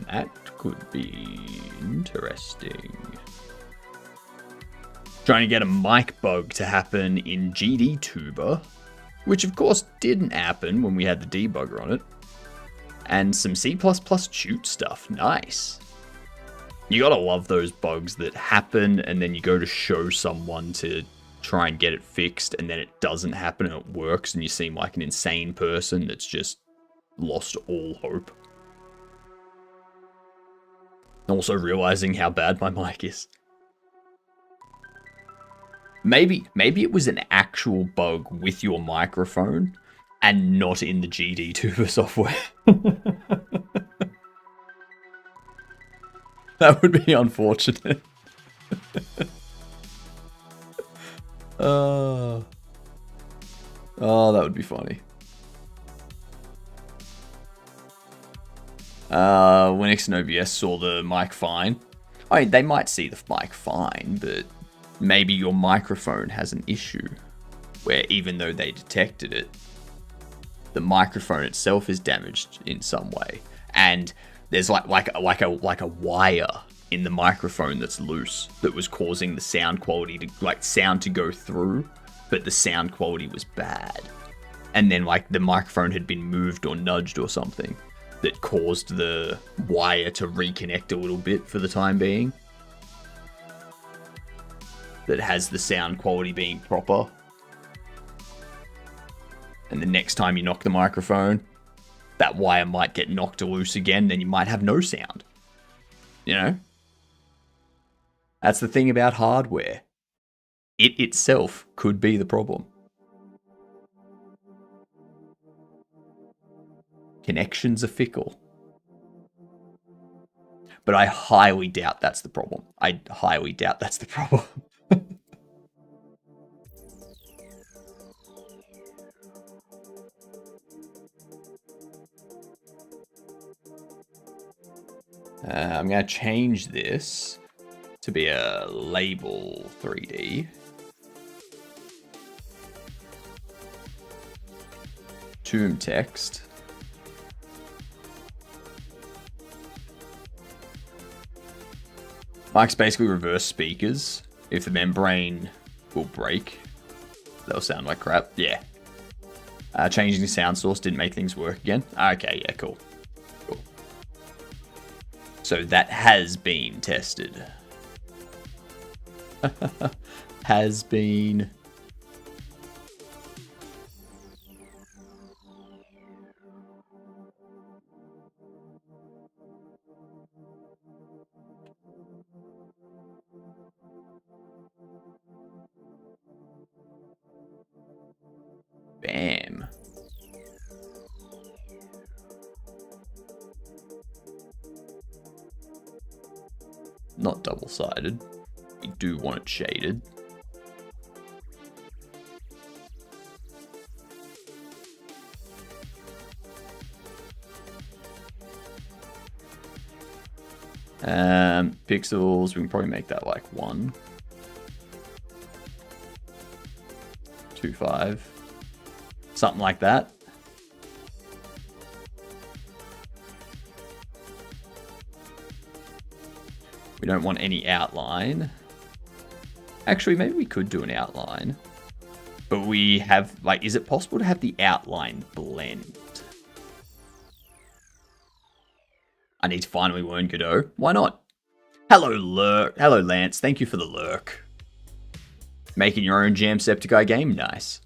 That could be interesting. Trying to get a mic bug to happen in GDTuber, which of course didn't happen when we had the debugger on it. And some C++ shoot stuff. Nice. You gotta love those bugs that happen and then you go to show someone to try and get it fixed and then it doesn't happen and it works and you seem like an insane person that's just lost all hope. Also realizing how bad my mic is. Maybe it was an actual bug with your microphone and not in the GDTuber software. That would be unfortunate. Oh, that would be funny. Linux and OBS saw the mic fine. I mean, they might see the mic fine, but maybe your microphone has an issue where even though they detected it, the microphone itself is damaged in some way, and there's like a wire in the microphone that's loose that was causing the sound quality to sound to go through, but the sound quality was bad, and then the microphone had been moved or nudged or something that caused the wire to reconnect a little bit for the time being. That has the sound quality being proper. And the next time you knock the microphone, that wire might get knocked loose again, then you might have no sound. You know? That's the thing about hardware. It itself could be the problem. Connections are fickle. But I highly doubt that's the problem. I highly doubt that's the problem. I'm going to change this to be a label 3D. Tomb text. Mike's basically reverse speakers. If the membrane will break, they'll sound like crap. Yeah. Changing the sound source didn't make things work again. Okay, yeah, cool. Cool. So that has been tested. Has been. Bam. Not double-sided. We do want it shaded. Pixels, we can probably make that like 1. 2.5. Something like that. We don't want any outline. Actually, maybe we could do an outline. But we have, like, is it possible to have the outline blend? I need to finally learn Godot. Why not? Hello, Lurk. Hello, Lance. Thank you for the lurk. Making your own Jacksepticeye game? Nice.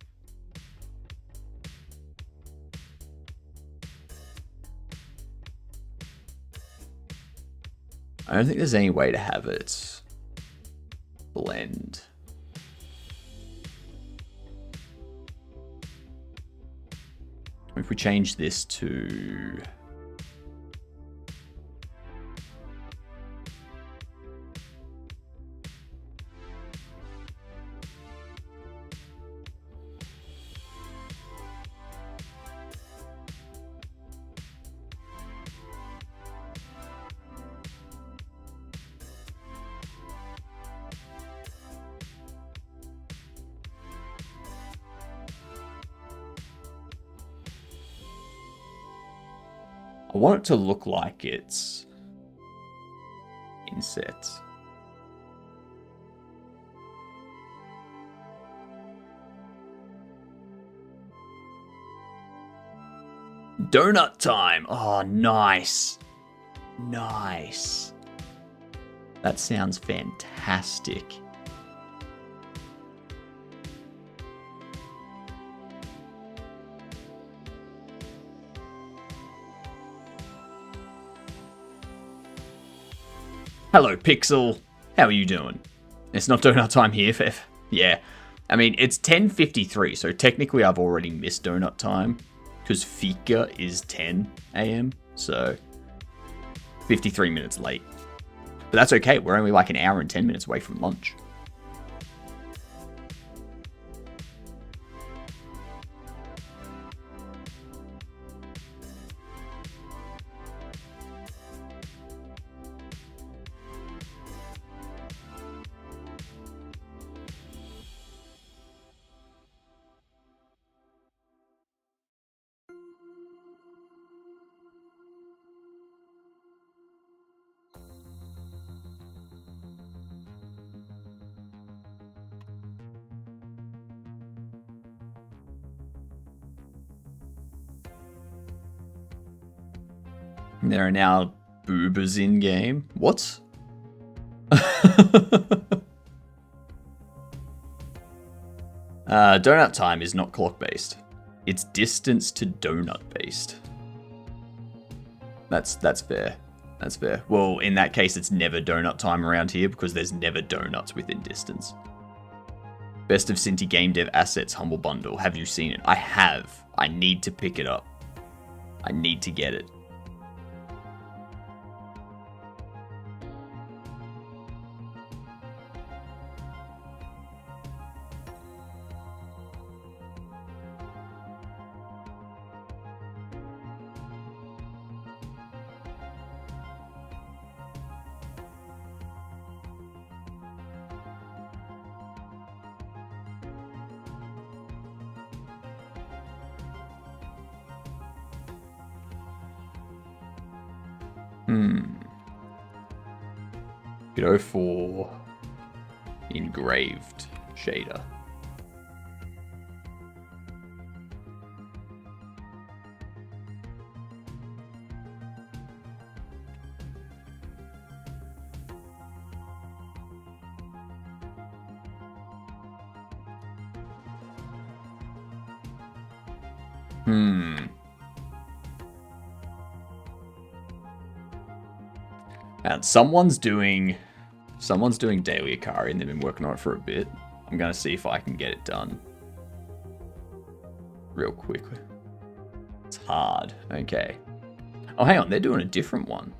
I don't think there's any way to have it blend. If we change this to... I want it to look like it's inset. Donut time. Oh, nice. Nice. That sounds fantastic. Hello, Pixel. How are you doing? It's not donut time here, Fev. Yeah. I mean, it's 10:53, so technically I've already missed donut time, because Fika is 10 a.m., so 53 minutes late. But that's okay, we're only like an hour and 10 minutes away from lunch. There are now boobas in game. What? Donut time is not clock based. It's distance to donut based. That's fair. That's fair. Well, in that case, it's never donut time around here because there's never donuts within distance. Best of Cinti Game Dev Assets Humble Bundle. Have you seen it? I have. I need to pick it up. I need to get it. Go for engraved shader. And someone's doing Daily Akari, and they've been working on it for a bit. I'm gonna see if I can get it done real quickly. It's hard. Okay. Oh, hang on, they're doing a different one.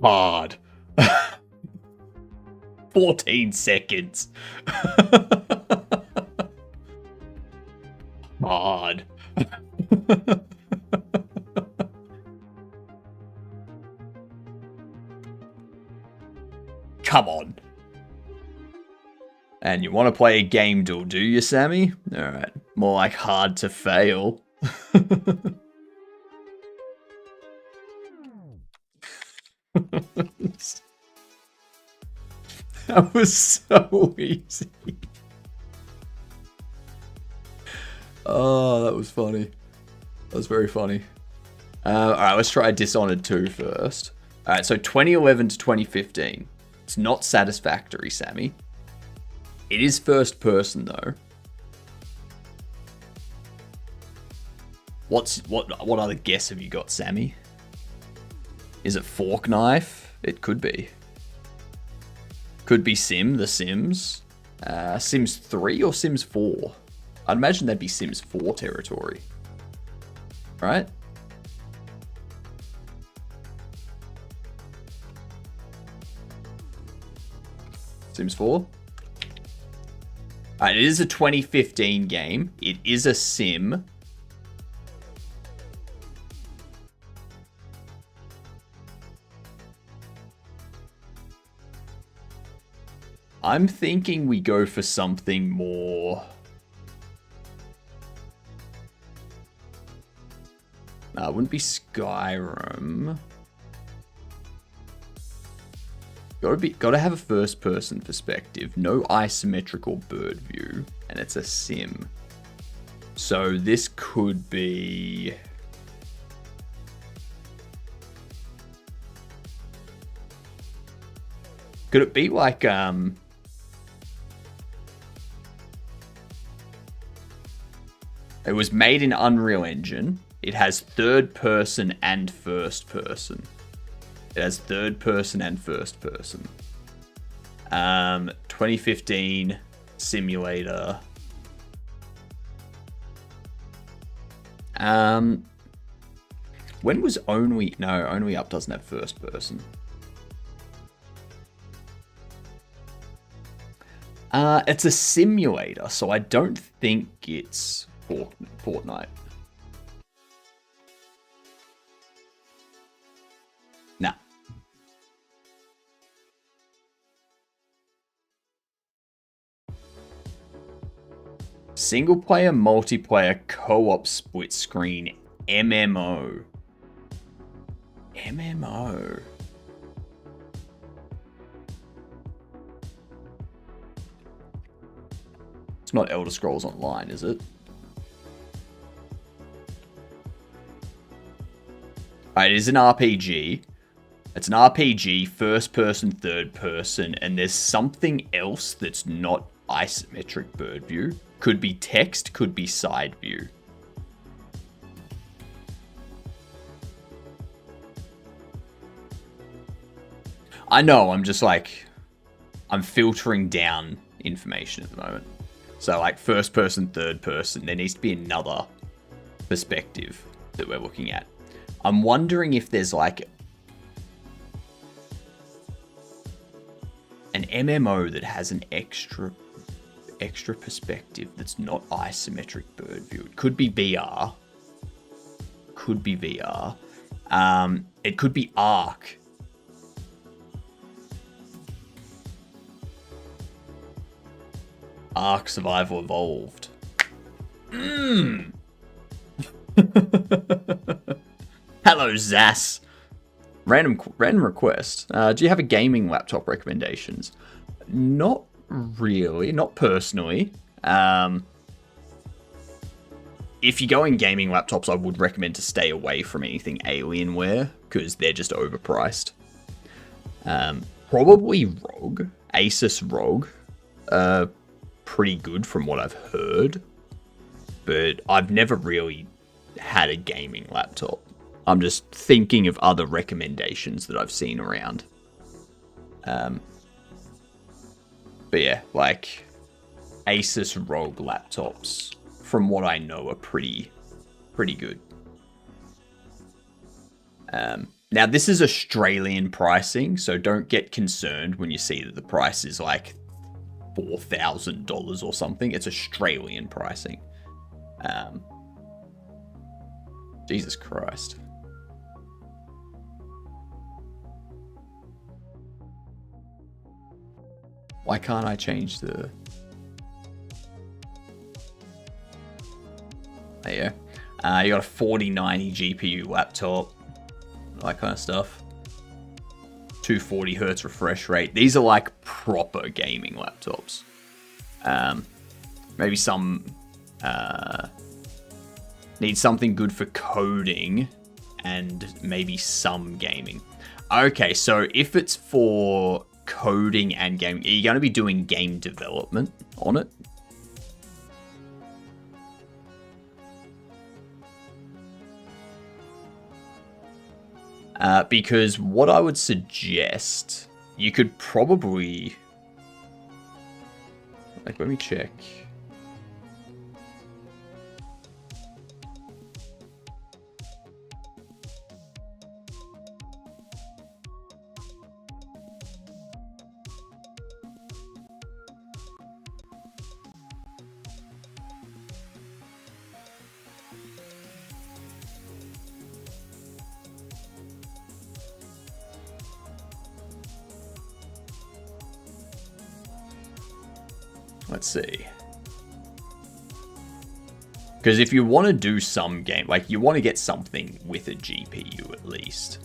Hard. 14 seconds. Hard. Come on. And you want to play a game duel, do you, Sammy? Alright. More like hard to fail. That was so easy. Oh, that was funny. That was very funny. Alright, let's try Dishonored 2 first. Alright, so 2011 to 2015. It's not satisfactory, Sammy. It is first person, though. What other guess have you got, Sammy? Is it Fork Knife? It could be. Could be The Sims. Sims 3 or Sims 4? I'd imagine that'd be Sims 4 territory. Right? Sims 4? Alright, it is a 2015 game. It is a sim. I'm thinking we go for something more... No, it wouldn't be Skyrim. Gotta have a first-person perspective. No isometrical bird view. And it's a sim. So this could be... Could it be like, It was made in Unreal Engine. It has third person and first person. It has third person and first person. 2015 simulator. When was Only... No, Only Up doesn't have first person. It's a simulator, so I don't think it's Fortnite. Nah. Single player, multiplayer, co-op, split screen, MMO. MMO. It's not Elder Scrolls Online, is it? It is an RPG. It's an RPG, first person, third person, and there's something else that's not isometric bird view. Could be text, could be side view. I know, I'm just like, I'm filtering down information at the moment. So like first person, third person, there needs to be another perspective that we're looking at. I'm wondering if there's like an MMO that has an extra perspective that's not isometric bird view. It could be VR. Could be VR. It could be Ark. Ark Survival Evolved. Hello, Zas. Random request. Do you have a gaming laptop recommendations? Not really, not personally. If you're going gaming laptops, I would recommend to stay away from anything Alienware because they're just overpriced. Probably ROG, Asus ROG. Pretty good from what I've heard, but I've never really had a gaming laptop. I'm just thinking of other recommendations that I've seen around. But yeah, like Asus ROG laptops, from what I know, are pretty good. Now this is Australian pricing, so don't get concerned when you see that the price is like $4,000 or something. It's Australian pricing. Jesus Christ. Why can't I change the... There you go. You got a 4090 GPU laptop. That kind of stuff. 240 hertz refresh rate. These are like proper gaming laptops. Maybe some need something good for coding and maybe some gaming. Okay, so if it's for coding and gaming, are you going to be doing game development on it? Because what I would suggest, you could probably... Like, let me check. Let's see. Because if you want to do some game, like you want to get something with a GPU at least.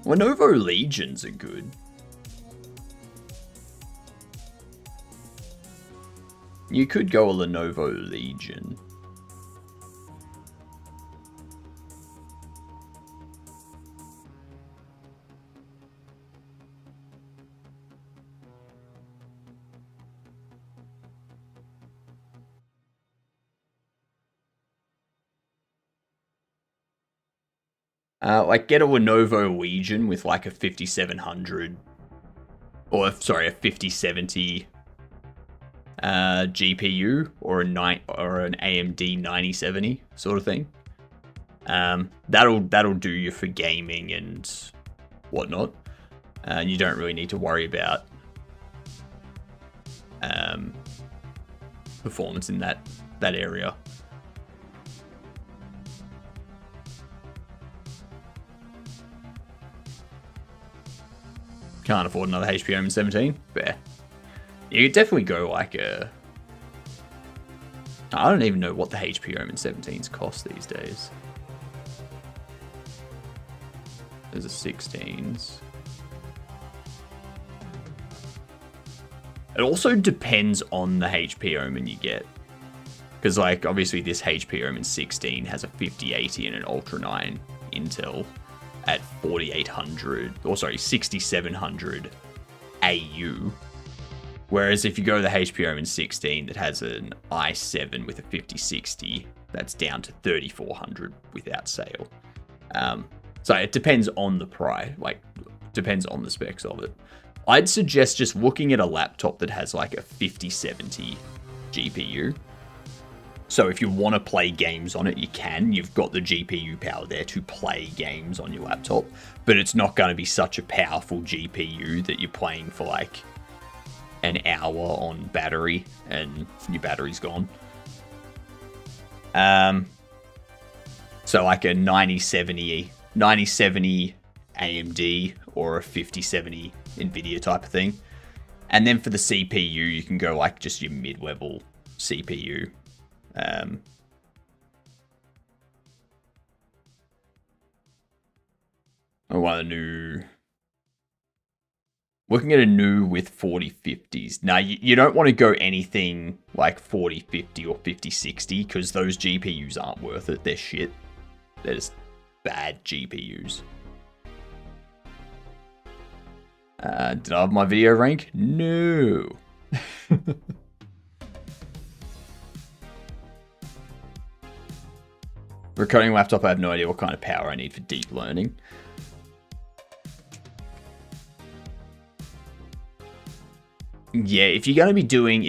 Lenovo Legions are good. You could go a Lenovo Legion. Like get a Lenovo Legion with like a 5700 or sorry, a 5070 GPU or an AMD 9070 sort of thing. That'll do you for gaming and whatnot. And you don't really need to worry about performance in that area. Can't afford another HP Omen 17. Fair. You could definitely go like a... I don't even know what the HP Omen 17s cost these days. There's a 16s. It also depends on the HP Omen you get. Because, like, obviously this HP Omen 16 has a 5080 and an Ultra 9 Intel at 4800, or sorry, 6700 AU. Whereas if you go to the HP Omen 16 that has an i7 with a 5060, that's down to 3400 without sale. So it depends on the price, like, depends on the specs of it. I'd suggest just looking at a laptop that has like a 5070 GPU. So if you want to play games on it, you can. You've got the GPU power there to play games on your laptop, but it's not going to be such a powerful GPU that you're playing for like an hour on battery and your battery's gone. So like a 9070 AMD or a 5070 NVIDIA type of thing. And then for the CPU, you can go like just your mid-level CPU. I want a new... Looking at a new with 4050s. Now, you don't want to go anything like 4050 or 5060 because those GPUs aren't worth it. They're shit. They're just bad GPUs. Did I have my video rank? No. For a coding laptop, I have no idea what kind of power I need for deep learning. Yeah, if you're going to be doing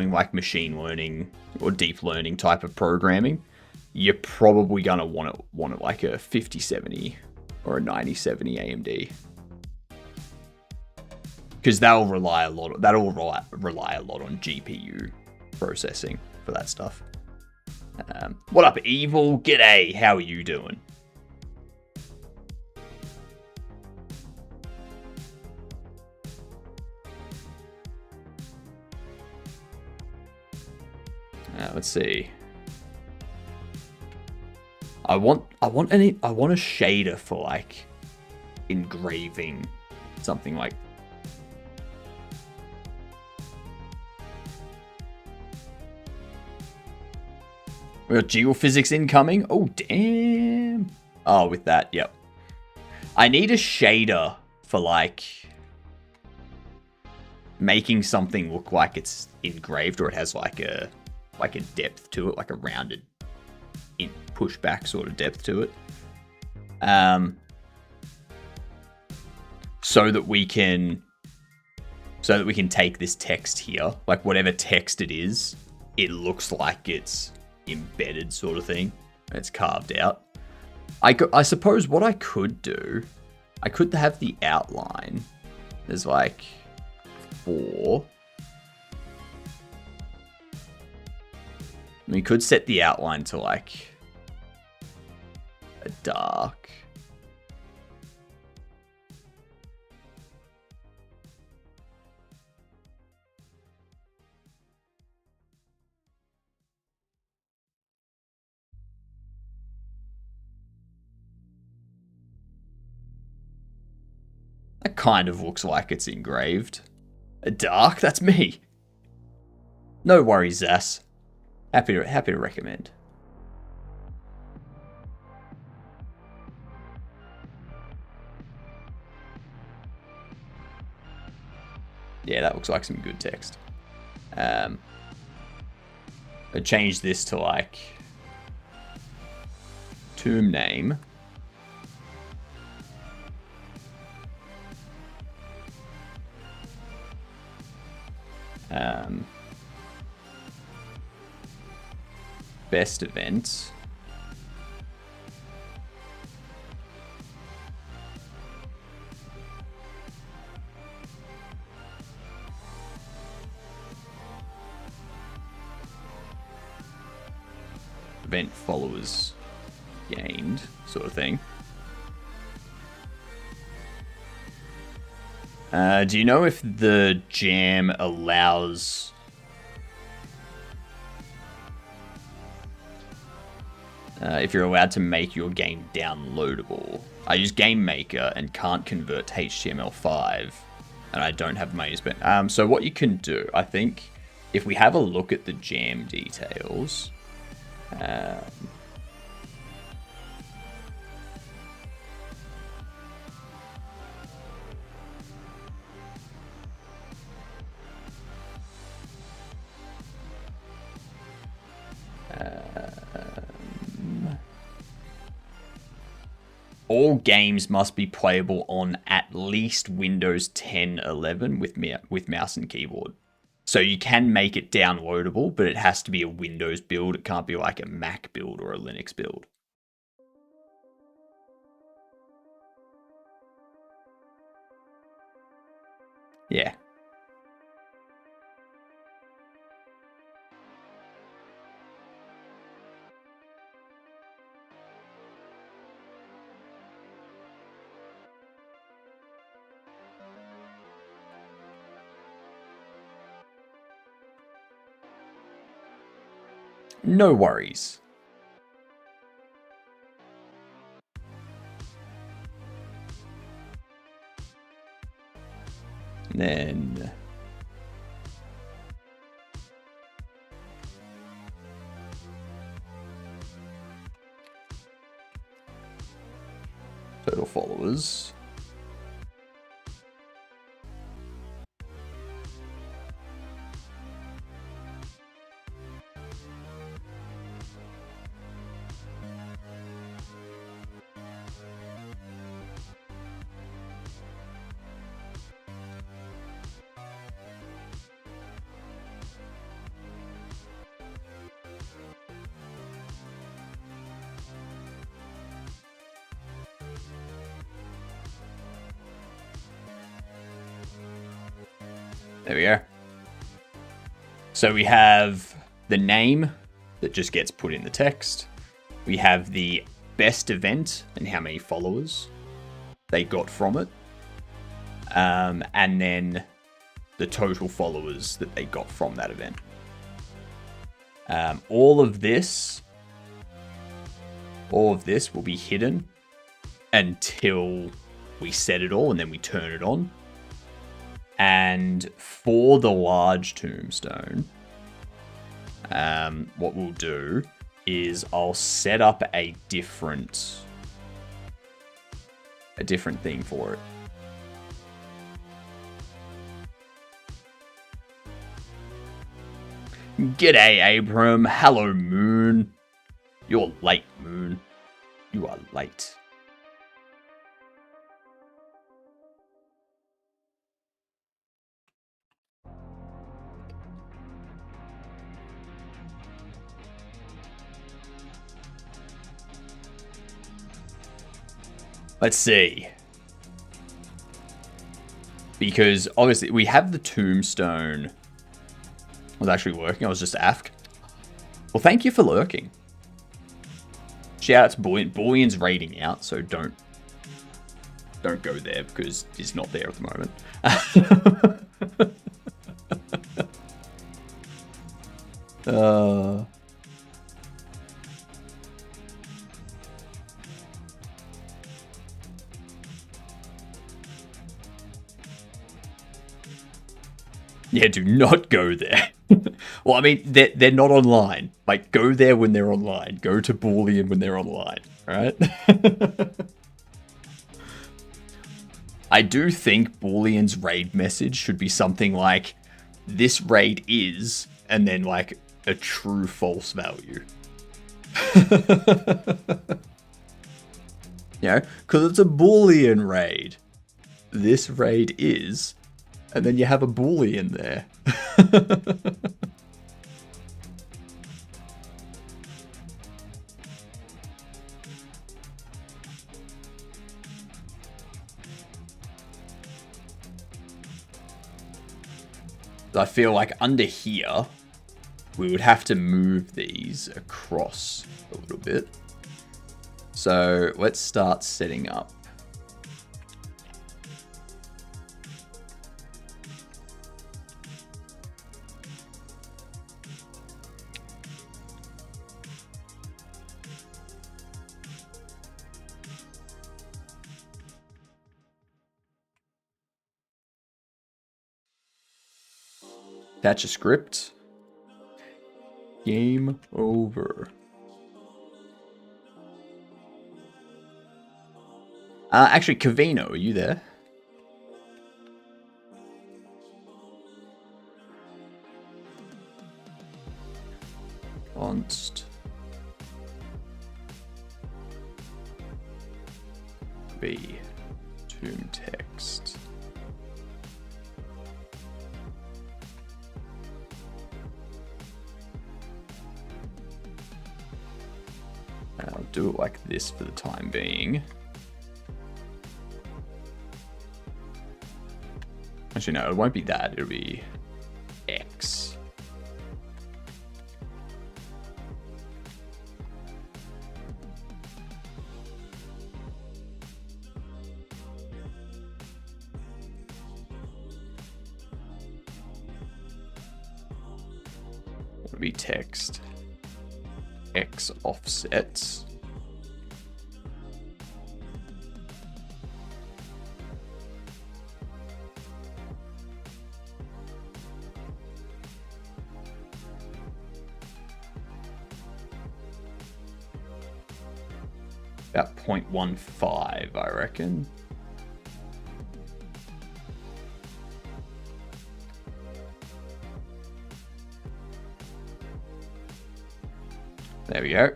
like machine learning or deep learning type of programming, you're probably going to want it like a 5070 or a 9070 AMD. Because that'll rely a lot on GPU processing for that stuff. What up, Evil? G'day, how are you doing? Let's see. I want a shader for like engraving something like. We got geophysics incoming. Oh, damn. Oh, with that, yep. I need a shader for, like, making something look like it's engraved or it has, like a depth to it, like a rounded pushback sort of depth to it. So that we can take this text here, like whatever text it is, it looks like it's embedded sort of thing. It's carved out. I suppose what I could do, I could have the outline. There's like 4. We could set the outline to like a dark. That kind of looks like it's engraved. A dark? That's me. No worries, Zas. Happy to recommend. Yeah, that looks like some good text. I changed this to like tomb name. Best event. Event followers gained, sort of thing. Do you know if the jam allows... if you're allowed to make your game downloadable? I use Game Maker and can't convert to HTML5. And I don't have money to spend. So what you can do, I think, if we have a look at the jam details, all games must be playable on at least Windows 10, 11 with mouse and keyboard. So you can make it downloadable, but it has to be a Windows build. It can't be like a Mac build or a Linux build. Yeah. No worries. And then total followers. There we go. So we have the name that just gets put in the text. We have the best event and how many followers they got from it. And then the total followers that they got from that event. All of this will be hidden until we set it all and then we turn it on. And for the large tombstone, what we'll do is I'll set up a different thing for it. G'day, Abram. Hello, Moon. You're late, Moon. You are late. Let's see. Because obviously we have the tombstone. I was actually working. I was just AFK. Well, thank you for lurking. Shout out to Bullion. Bullion's raiding out, so don't go there because he's not there at the moment. Yeah, do not go there. Well, I mean, they're not online. Like, go there when they're online. Go to Bullion when they're online, right? I do think Bullion's raid message should be something like, this raid is, and then like a true false value. You know, because it's a Bullion raid. This raid is, and then you have a Boolean there. I feel like under here, we would have to move these across a little bit. So let's start setting up. Attach a script. Game over. Actually, Cavino, are you there? Const. B. Tomb text. I'll do it like this for the time being. Actually, no, it won't be that. It'll be X. It'll be text. X offsets. About 0.15, I reckon. There we go.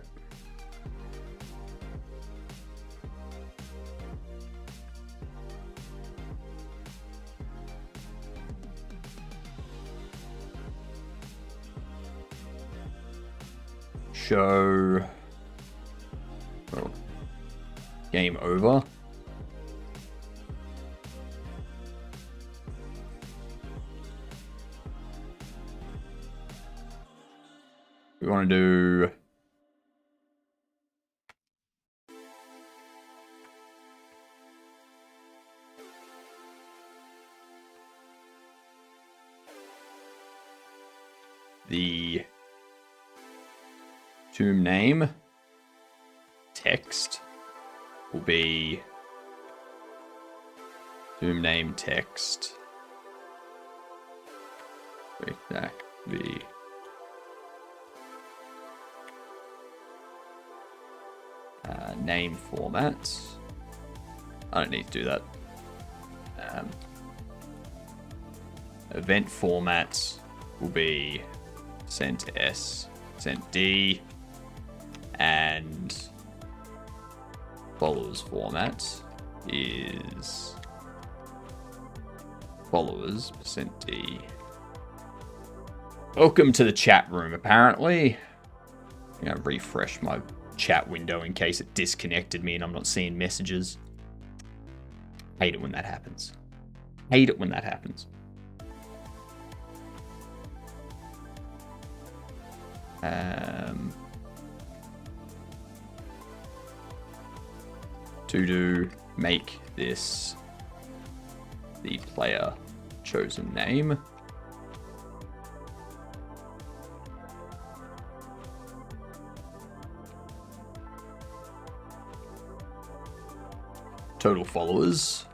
Show. Oh. Game over. We want to do the tomb name text will be tomb name text. Wait, that the name format. I don't need to do that. Event format will be sent S, sent D, and followers format is followers %D. Welcome to the chat room, apparently. I'm going to refresh my chat window in case it disconnected me and I'm not seeing messages. Hate it when that happens. Hate it when that happens. To do make this the player chosen name. Total followers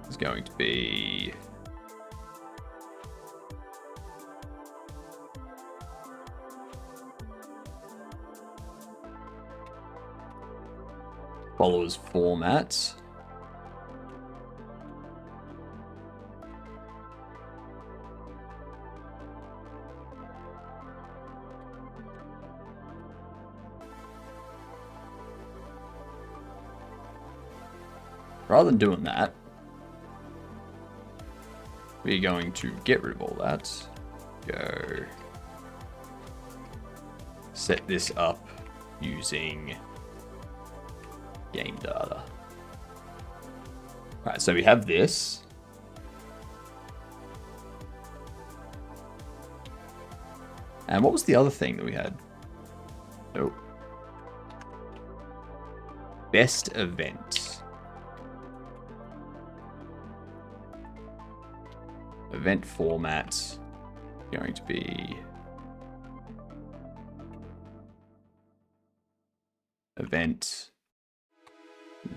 is going to be followers format rather than doing that, we're going to get rid of all that. Go set this up using game data. Alright, so we have this. And what was the other thing that we had? Nope. Best event. Event format going to be event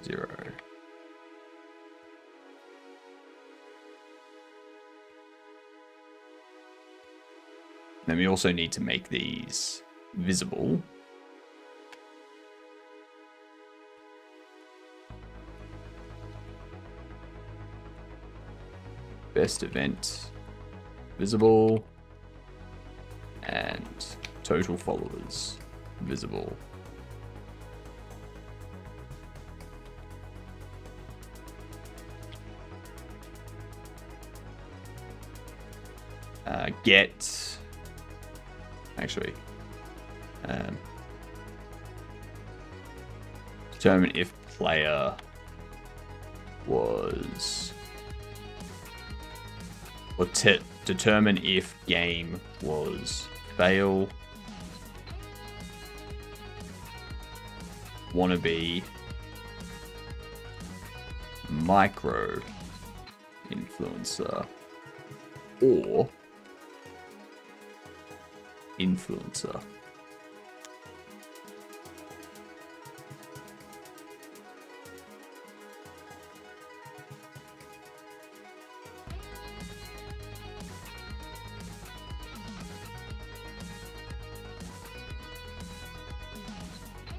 0. Then we also need to make these visible. Best event visible. And total followers visible. Get actually determine if player was or determine if game was fail, wannabe, micro influencer, or influencer.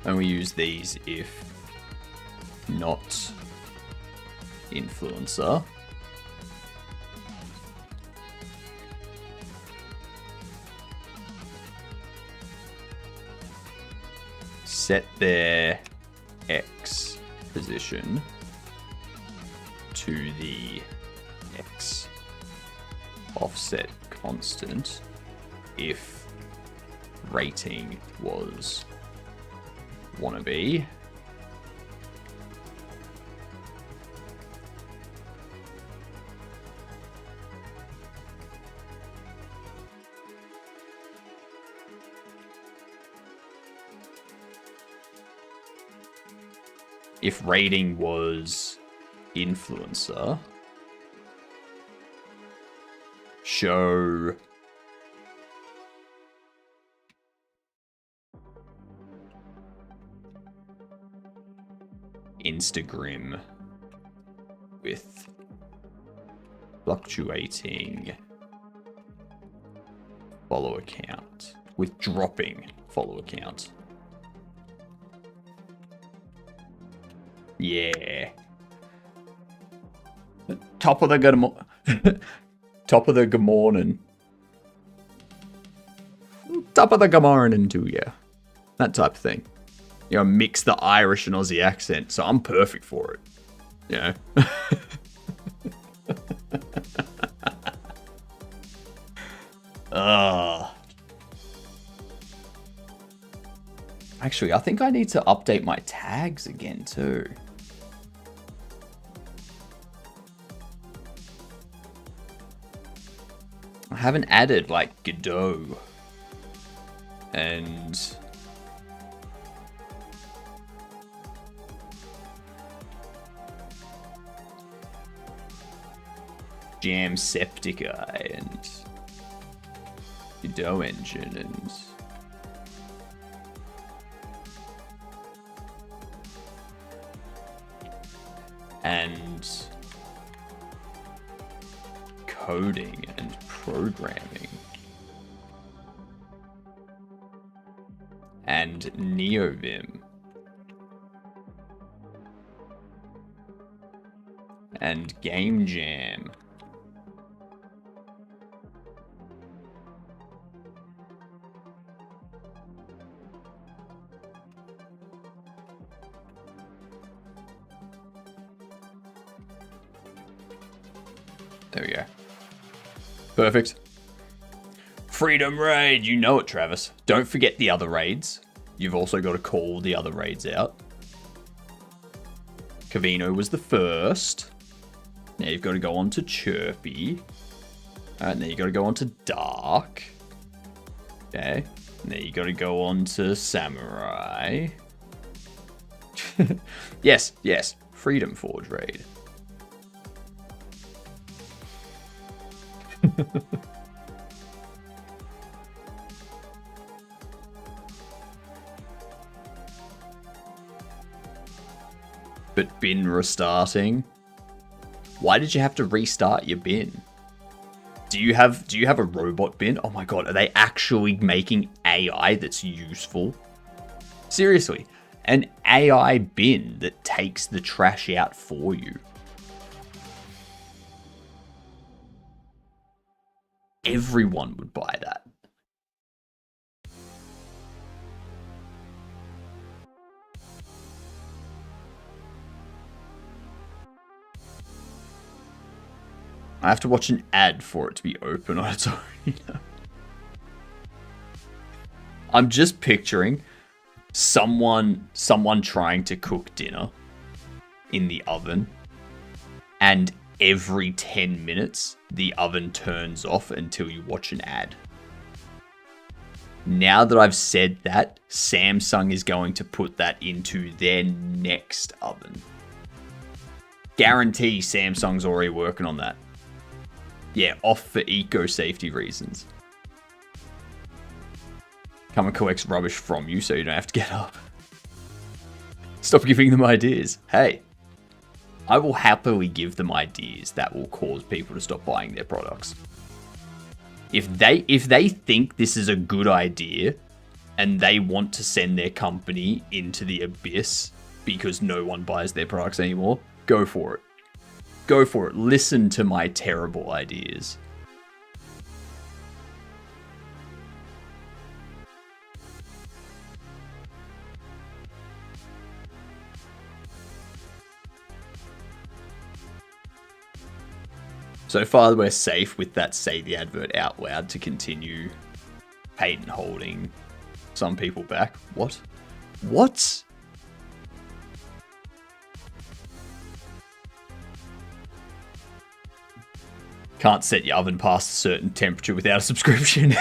And we use these if not influencer. Set their X position to the X offset constant if rating was wannabe. If rating was influencer, show Instagram with fluctuating follower count, with dropping follower count. Yeah. Top of the good top of the good morning. Top of the good morning to you. That type of thing. You know, mix the Irish and Aussie accent, so I'm perfect for it. You know? Actually, I think I need to update my tags again too. I haven't added like Godot and Jamsepticeye and Godot engine and coding and programming and NeoVim and Game Jam. There we go. Perfect. Freedom Raid. You know it, Travis. Don't forget the other raids. You've also got to call the other raids out. Cavino was the first. Now you've got to go on to Chirpy. And then you've got to go on to Dark. Okay. And then you've got to go on to Samurai. Yes, yes. Freedom Forge raid. But bin restarting? Why did you have to restart your bin? Do you have a robot bin? Oh my god, are they actually making AI that's useful? Seriously, an AI bin that takes the trash out for you. Everyone would buy that. I have to watch an ad for it to be open on its own. You know? I'm just picturing someone trying to cook dinner in the oven, and every 10 minutes the oven turns off until you watch an ad. Now that I've said that, Samsung is going to put that into their next oven. Guarantee Samsung's already working on that. Yeah, off for eco-safety reasons. Come and collects rubbish from you so you don't have to get up. Stop giving them ideas. Hey, I will happily give them ideas that will cause people to stop buying their products. If they think this is a good idea and they want to send their company into the abyss because no one buys their products anymore, go for it. Go for it. Listen to my terrible ideas. So far, we're safe with that say the advert out loud to continue patent holding some people back. What? What? Can't set your oven past a certain temperature without a subscription.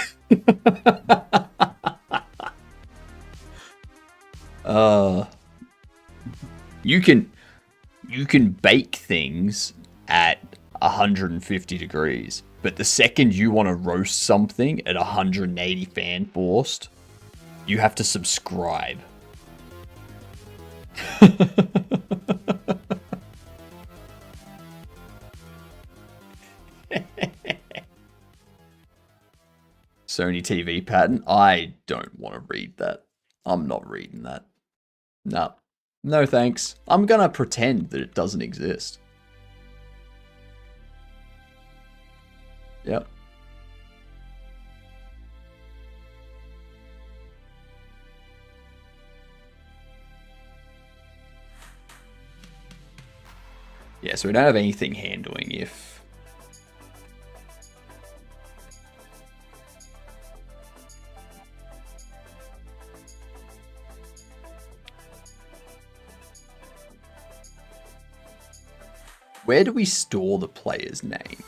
You can bake things at 150 degrees, but the second you want to roast something at 180 fan forced, you have to subscribe. Sony TV patent? I don't want to read that. I'm not reading that. No. No thanks. I'm gonna pretend that it doesn't exist. Yep. Yeah, so we don't have anything handling if... Where do we store the player's name?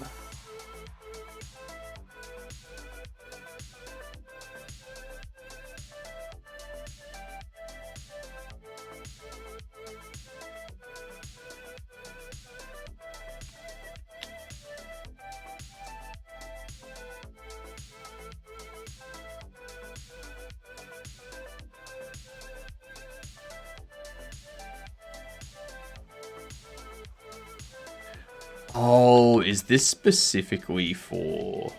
Oh, is this specifically for...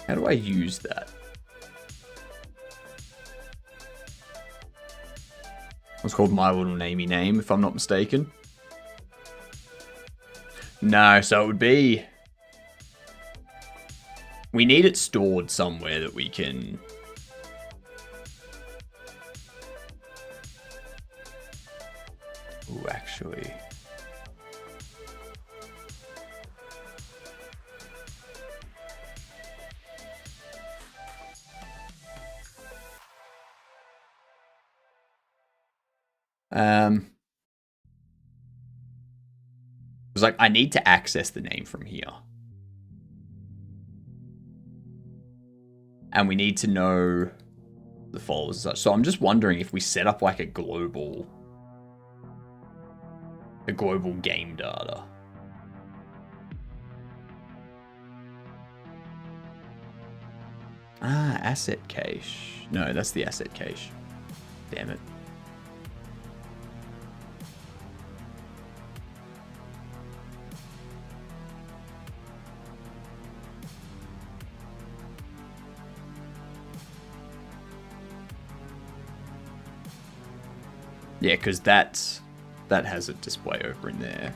How do I use that? It's called My Little Namey Name, if I'm not mistaken. No, so it would be... We need it stored somewhere that we can... Ooh, actually... It was like, I need to access the name from here. And we need to know the followers and such. So I'm just wondering if we set up like a global game data. Ah, asset cache. No, that's the asset cache. Damn it. Yeah, because that has a display over in there.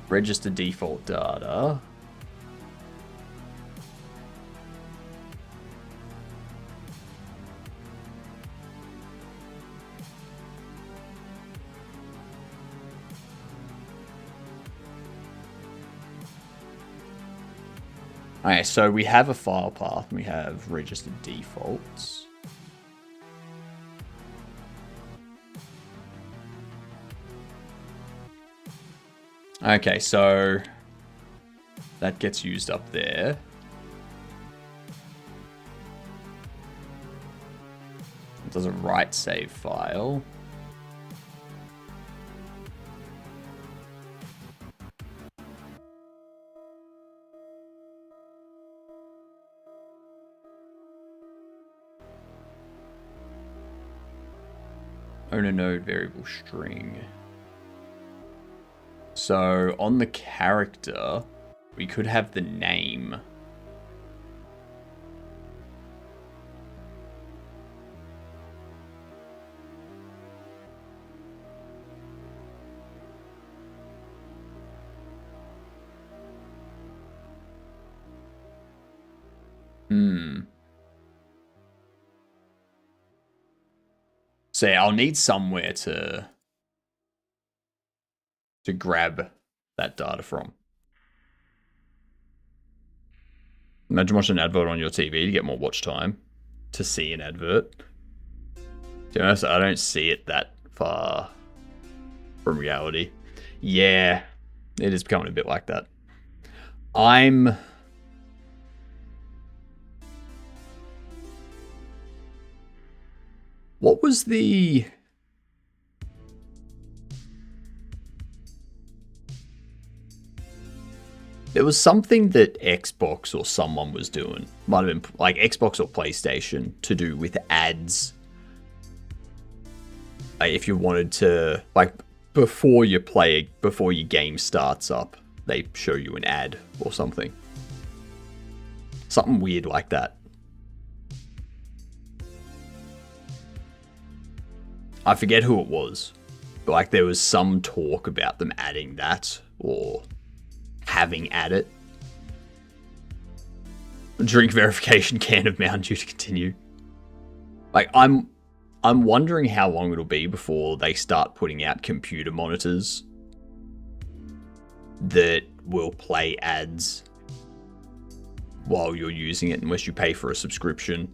Register default data. Okay, so we have a file path and we have registered defaults. Okay, so that gets used up there. It does a write save file. Owner node variable string. So on the character, we could have the name. So yeah, I'll need somewhere to grab that data from. Imagine watching an advert on your TV to get more watch time. To see an advert. To be honest, I don't see it that far from reality. Yeah, it is becoming a bit like that. What was the... There was something that Xbox or someone was doing. Might have been like Xbox or PlayStation to do with ads. If you wanted to, like, before your game starts up, they show you an ad or something. Something weird like that. I forget who it was, but like there was some talk about them adding that or having added. Drink verification can of Mountain Dew to continue. Like I'm wondering how long it'll be before they start putting out computer monitors that will play ads while you're using it unless you pay for a subscription.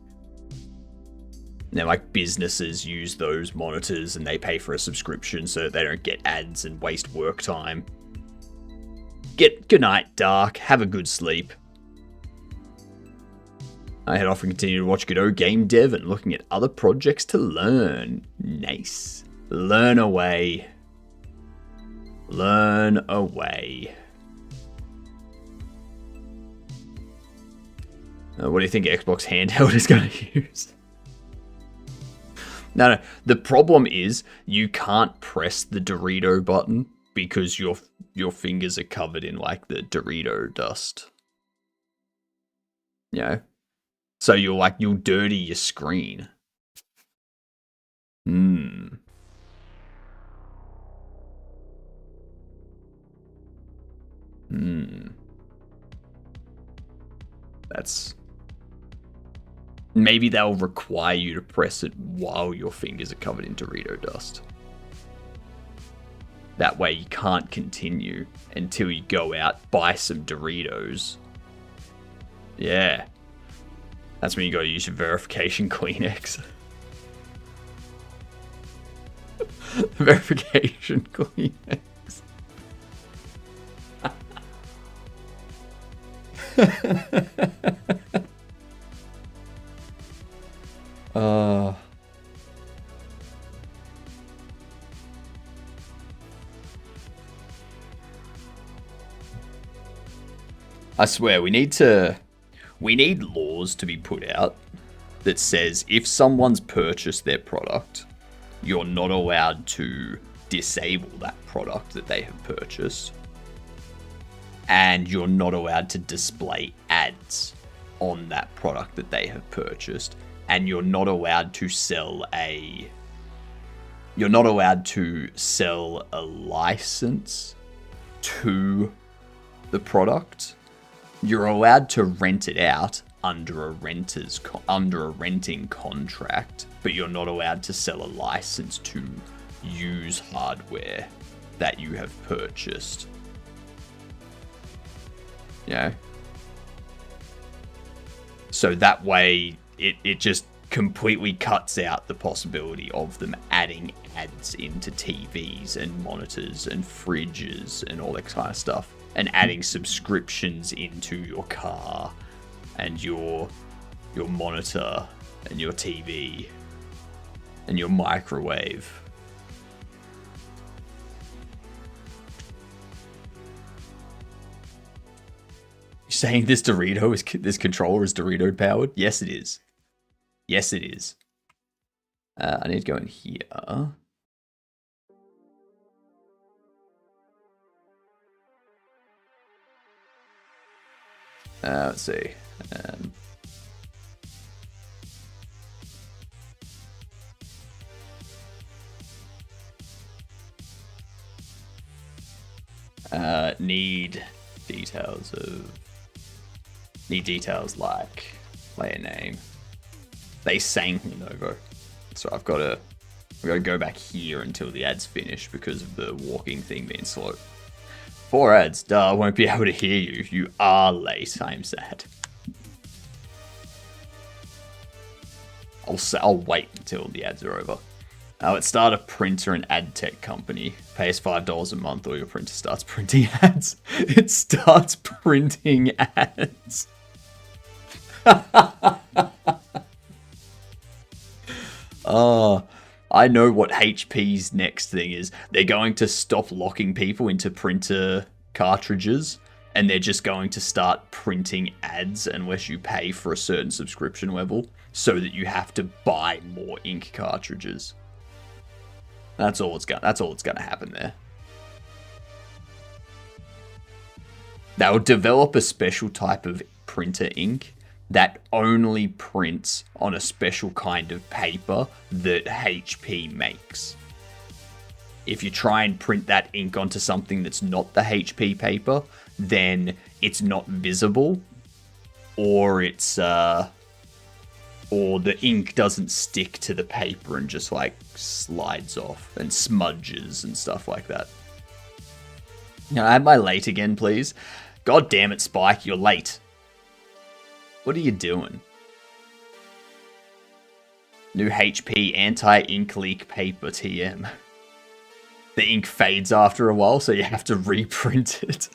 Now, like, businesses use those monitors and they pay for a subscription so that they don't get ads and waste work time. Good night, Dark. Have a good sleep. I head off and continue to watch good old GameDev and looking at other projects to learn. Nice. Learn away. Learn away. What do you think Xbox handheld is going to use? No, the problem is you can't press the Dorito button because your fingers are covered in like the Dorito dust. You know? So you'll dirty your screen. That's... Maybe they'll require you to press it while your fingers are covered in Dorito dust. That way you can't continue until you go out, buy some Doritos. Yeah. That's when you gotta use your verification Kleenex. Verification Kleenex. I swear, we need laws to be put out that says if someone's purchased their product, you're not allowed to disable that product that they have purchased. And you're not allowed to display ads on that product that they have purchased. And you're not allowed to sell a license to the product. You're allowed to rent it out under a renting contract, but you're not allowed to sell a license to use hardware that you have purchased. Yeah. So that way, it just completely cuts out the possibility of them adding ads into TVs and monitors and fridges and all that kind of stuff. And adding subscriptions into your car and your monitor and your TV and your microwave. You're saying this controller is Dorito powered? Yes, it is. Yes, it is. I need to go in here. Let's see. Need details like player name. They sang Lenovo, so I've got to go back here until the ads finish because of the walking thing being slow. 4 ads, duh, I won't be able to hear you. You are late, I'm sad. I'll wait until the ads are over. Let's start a printer and ad tech company. Pay us $5 a month or your printer starts printing ads. It starts printing ads. I know what HP's next thing is. They're going to stop locking people into printer cartridges, and they're just going to start printing ads unless you pay for a certain subscription level, so that you have to buy more ink cartridges. That's all it's gonna happen there. They'll develop a special type of printer ink that only prints on a special kind of paper that HP makes. If you try and print that ink onto something that's not the HP paper, then it's not visible, or or the ink doesn't stick to the paper and just like slides off and smudges and stuff like that. Can I have my late again, please? God damn it, Spike, you're late. What are you doing? New HP anti-ink leak paper TM. The ink fades after a while, so you have to reprint it.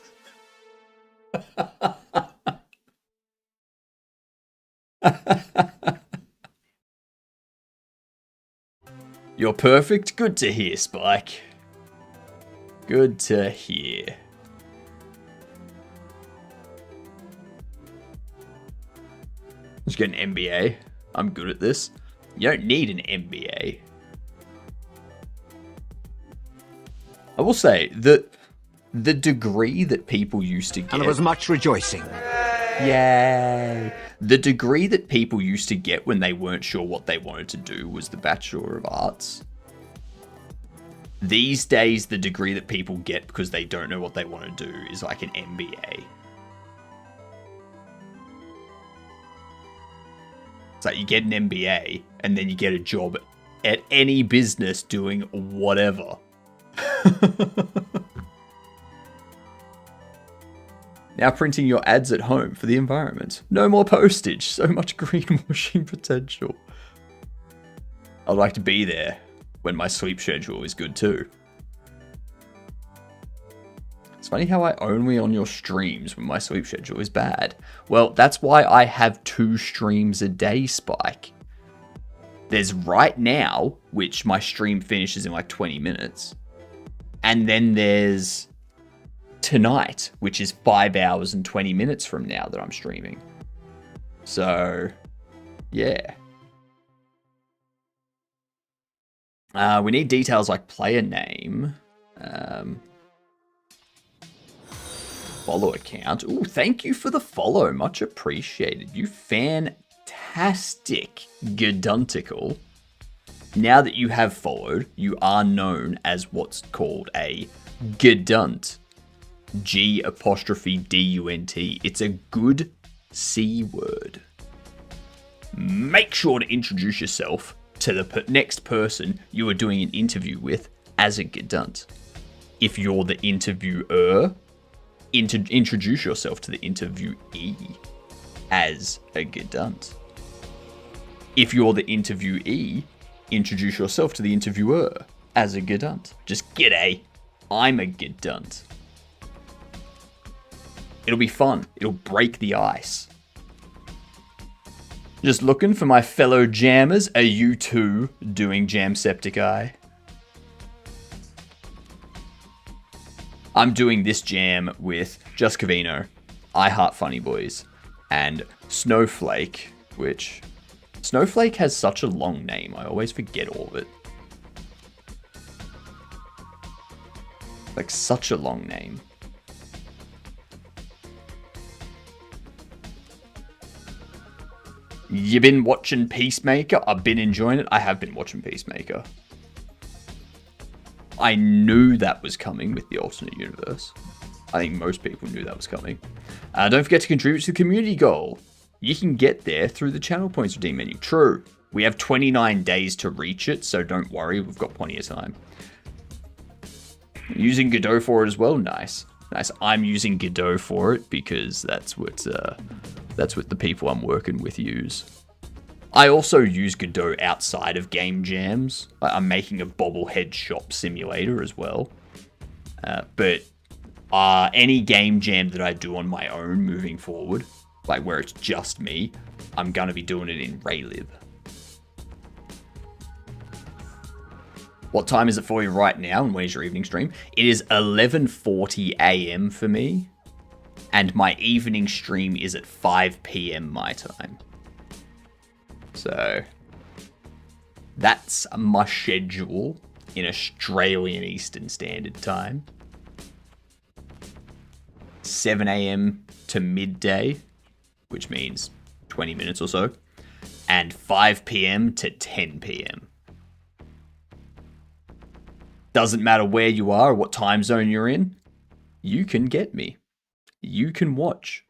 You're perfect. Good to hear, Spike. Good to hear. Just get an MBA. I'm good at this. You don't need an MBA. I will say that the degree that people used to get... And there was much rejoicing. Yay! The degree that people used to get when they weren't sure what they wanted to do was the Bachelor of Arts. These days, the degree that people get because they don't know what they want to do is like an MBA. It's like you get an MBA and then you get a job at any business doing whatever. Now printing your ads at home for the environment. No more postage. So much greenwashing potential. I'd like to be there when my sleep schedule is good too. It's funny how I only on your streams when my sleep schedule is bad. Well, that's why I have 2 streams a day, Spike. There's right now, which my stream finishes in like 20 minutes. And then there's tonight, which is 5 hours and 20 minutes from now that I'm streaming. So, yeah. We need details like player name. Follow account. Ooh, thank you for the follow. Much appreciated. You fantastic Geduntical. Now that you have followed, you are known as what's called a Gedunt. G''DUNT. It's a good C word. Make sure to introduce yourself to the next person you are doing an interview with as a Gedunt. If you're the interviewer, introduce yourself to the interviewee as a Gedunt. If you're the interviewee, introduce yourself to the interviewer as a Gedunt. Just g'day, I'm a Gedunt. It'll be fun. It'll break the ice. Just looking for my fellow jammers. Are you too doing Jamsepticeye? I'm doing this jam with Just Cavino, I Heart Funny Boys, and Snowflake, which... Snowflake has such a long name, I always forget all of it. Like, such a long name. You been watching Peacemaker? I've been enjoying it. I have been watching Peacemaker. I knew that was coming with the alternate universe. I think most people knew that was coming. Don't forget to contribute to the community goal. You can get there through the channel points redeem menu. True. We have 29 days to reach it, so don't worry. We've got plenty of time. Using Godot for it as well. Nice. Nice. I'm using Godot for it because that's what the people I'm working with use. I also use Godot outside of game jams. I'm making a Bobble Shop Simulator as well. But any game jam that I do on my own moving forward, like where it's just me, I'm going to be doing it in Raylib. What time is it for you right now, and when's your evening stream? It is 11:40 AM for me, and my evening stream is at 5 PM my time. So, that's my schedule in Australian Eastern Standard Time. 7 AM to midday, which means 20 minutes or so, and 5 PM to 10 PM. Doesn't matter where you are or what time zone you're in, you can get me. You can watch.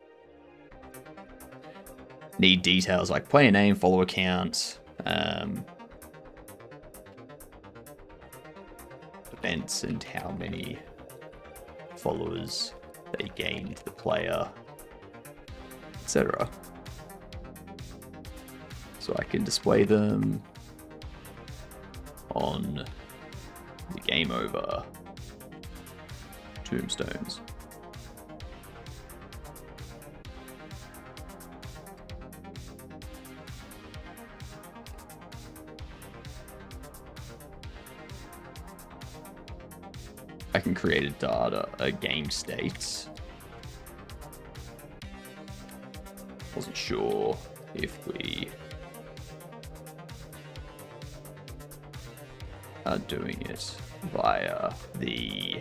Need details like player name, follow account, events and how many followers they gained the player, etc. So I can display them on the game over tombstones. I can create a game state. Wasn't sure if we are doing it via the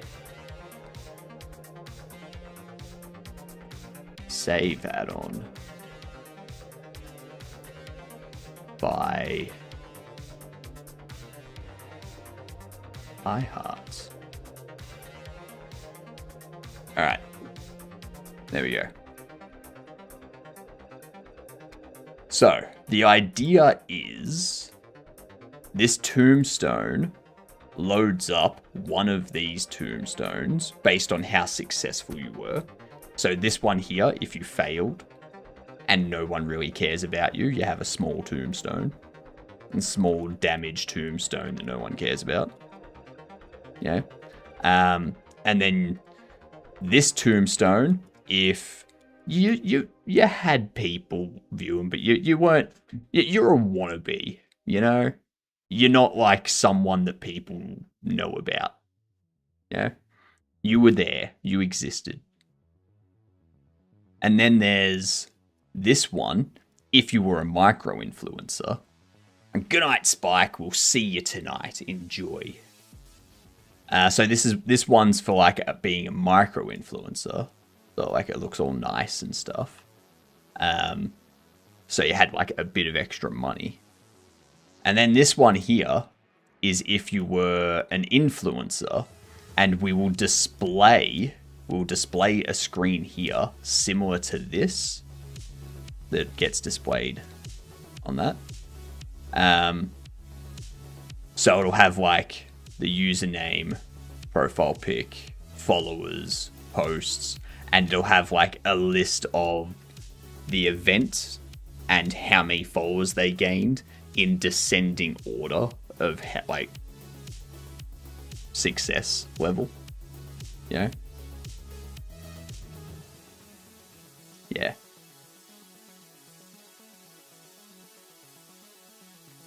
save add-on by iHeart. All right, there we go. So the idea is this tombstone loads up one of these tombstones based on how successful you were. So this one here, if you failed and no one really cares about you, you have a small tombstone. And small damage tombstone that no one cares about. Yeah. And then this tombstone, if you had people view them, but you weren't, you're a wannabe, you know? You're not like someone that people know about. Yeah. You were there. You existed. And then there's this one, if you were a micro-influencer. And good night, Spike. We'll see you tonight. Enjoy. So this one's for like being a micro-influencer. So like it looks all nice and stuff. So you had like a bit of extra money. And then this one here is if you were an influencer, and we will display a screen here similar to this that gets displayed on that. So it'll have like the username, profile pic, followers, posts, and it'll have like a list of the event and how many followers they gained in descending order of like success level. You know? Yeah.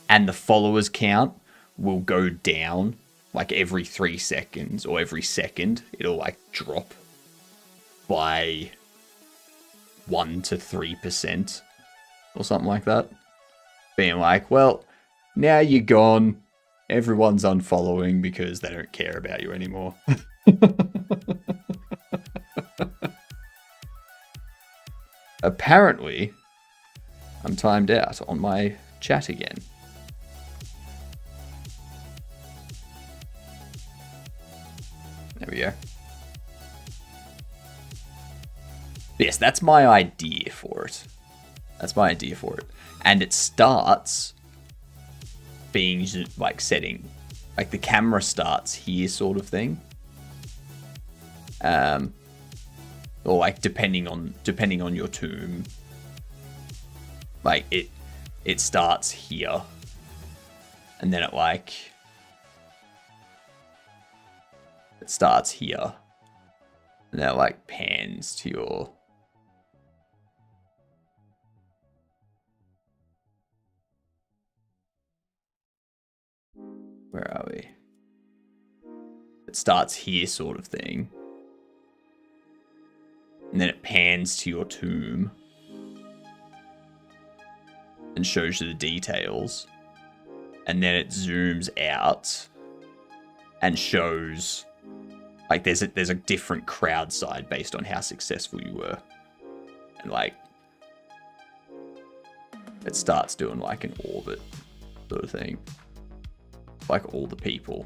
And the followers count will go down like every 3 seconds, or every second it'll like drop by 1 to 3% or something like that. Being like, well, now you're gone. Everyone's unfollowing because they don't care about you anymore. Apparently, I'm timed out on my chat again. There we go. Yes, that's my idea for it. And it starts being like setting, like the camera starts here sort of thing. Or like depending on your tomb. Like it starts here. And then it starts here. And then it like pans to your... Where are we? It starts here sort of thing. And then it pans to your tomb. And shows you the details. And then it zooms out. And shows... Like, there's a different crowd side based on how successful you were. And, like... It starts doing, like, an orbit sort of thing. Like all the people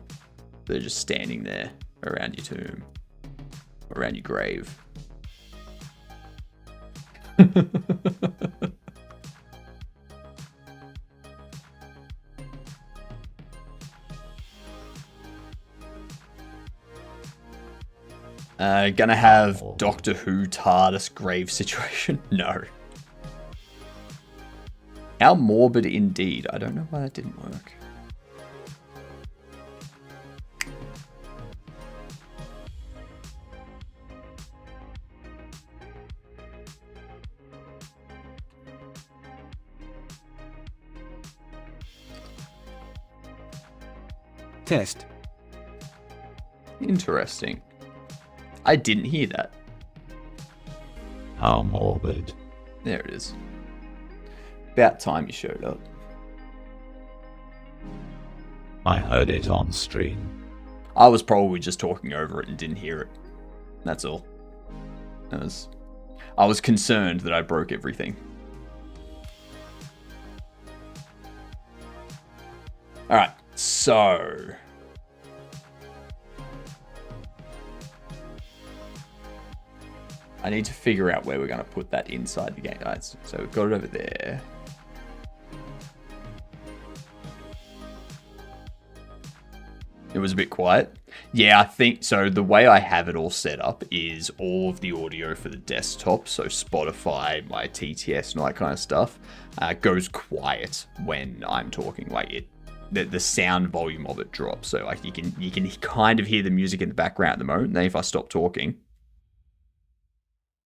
that are just standing there around your tomb, around your grave. Gonna have Doctor Who TARDIS grave situation? No. How morbid indeed. I don't know why that didn't work. Test. Interesting. I didn't hear that. How morbid. There it is. About time you showed up. I heard it on stream. I was probably just talking over it and didn't hear it. That's all. I was concerned that I broke everything. Alright, so... I need to figure out where we're going to put that inside the game. Right, so we've got it over there. It was a bit quiet. Yeah, I think so. The way I have it all set up is all of the audio for the desktop, so Spotify, my TTS, and all that kind of stuff, goes quiet when I'm talking. Like the sound volume of it drops, so like you can kind of hear the music in the background at the moment. And then if I stop talking,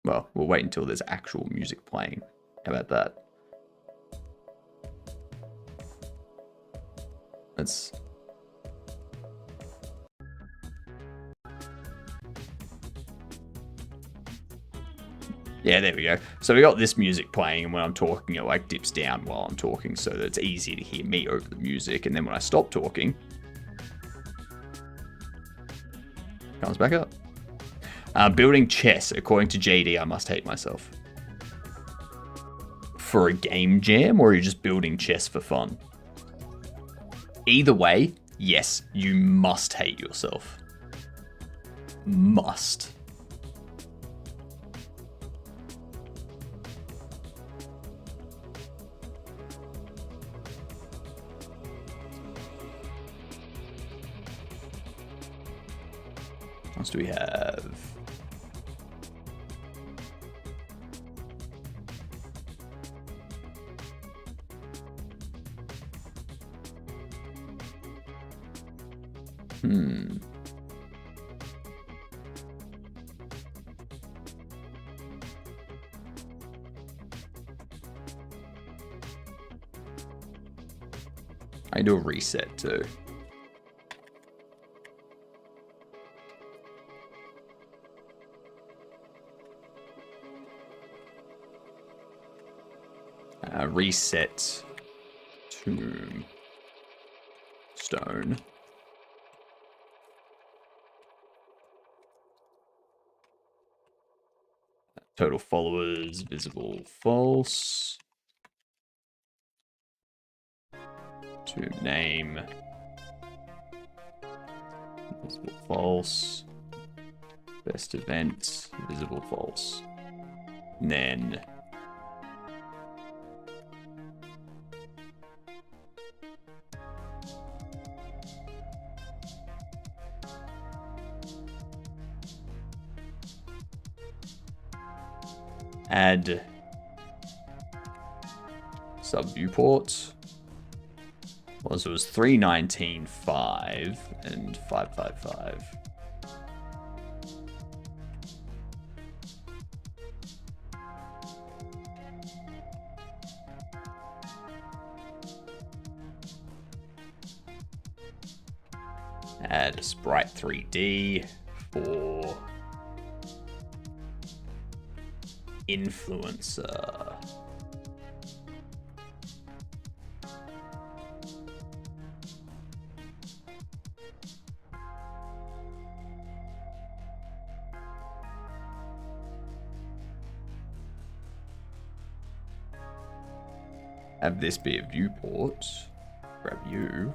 well, we'll wait until there's actual music playing. How about that? Let's. Yeah, there we go. So we got this music playing, and when I'm talking, it like dips down while I'm talking, so that it's easy to hear me over the music. And then when I stop talking, comes back up. Building chess. According to JD, I must hate myself. For a game jam, or are you just building chess for fun? Either way, yes, you must hate yourself. Must. What else do we have? I do a reset too. Reset tombstone. Total followers, visible, false. Tomb name, visible, false. Best event, visible, false. And then add sub viewport. Well, so it was 319.5 and 555. Add a sprite 3D for influencer. Have this be a viewport. Grab you.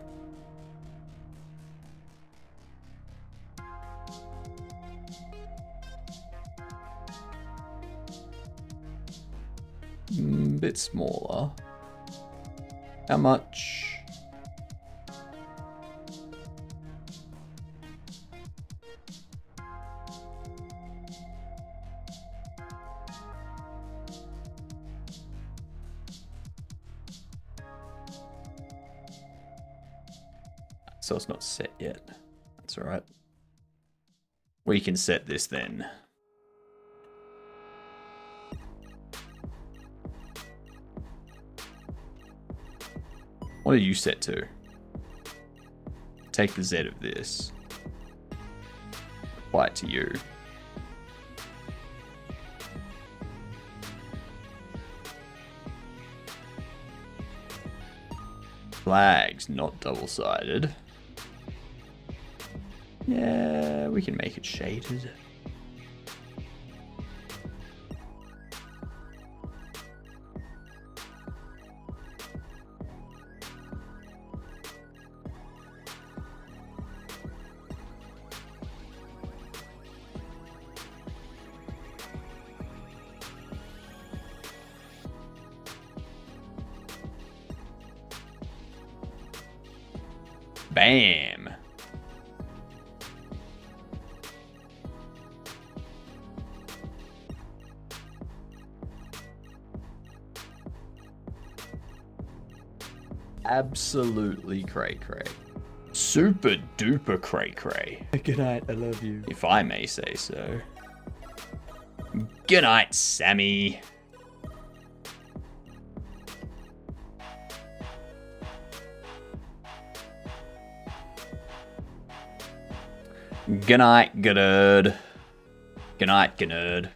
Bit smaller. How much? So it's not set yet. That's all right. We can set this then. What are you set to? Take the Z of this. Apply it to you. Flags, not double-sided. Yeah, we can make it shaded. Bam. Absolutely cray-cray. Super duper cray-cray. Good night, I love you. If I may say so. Good night, Sammy. Good night, good. Good night, good.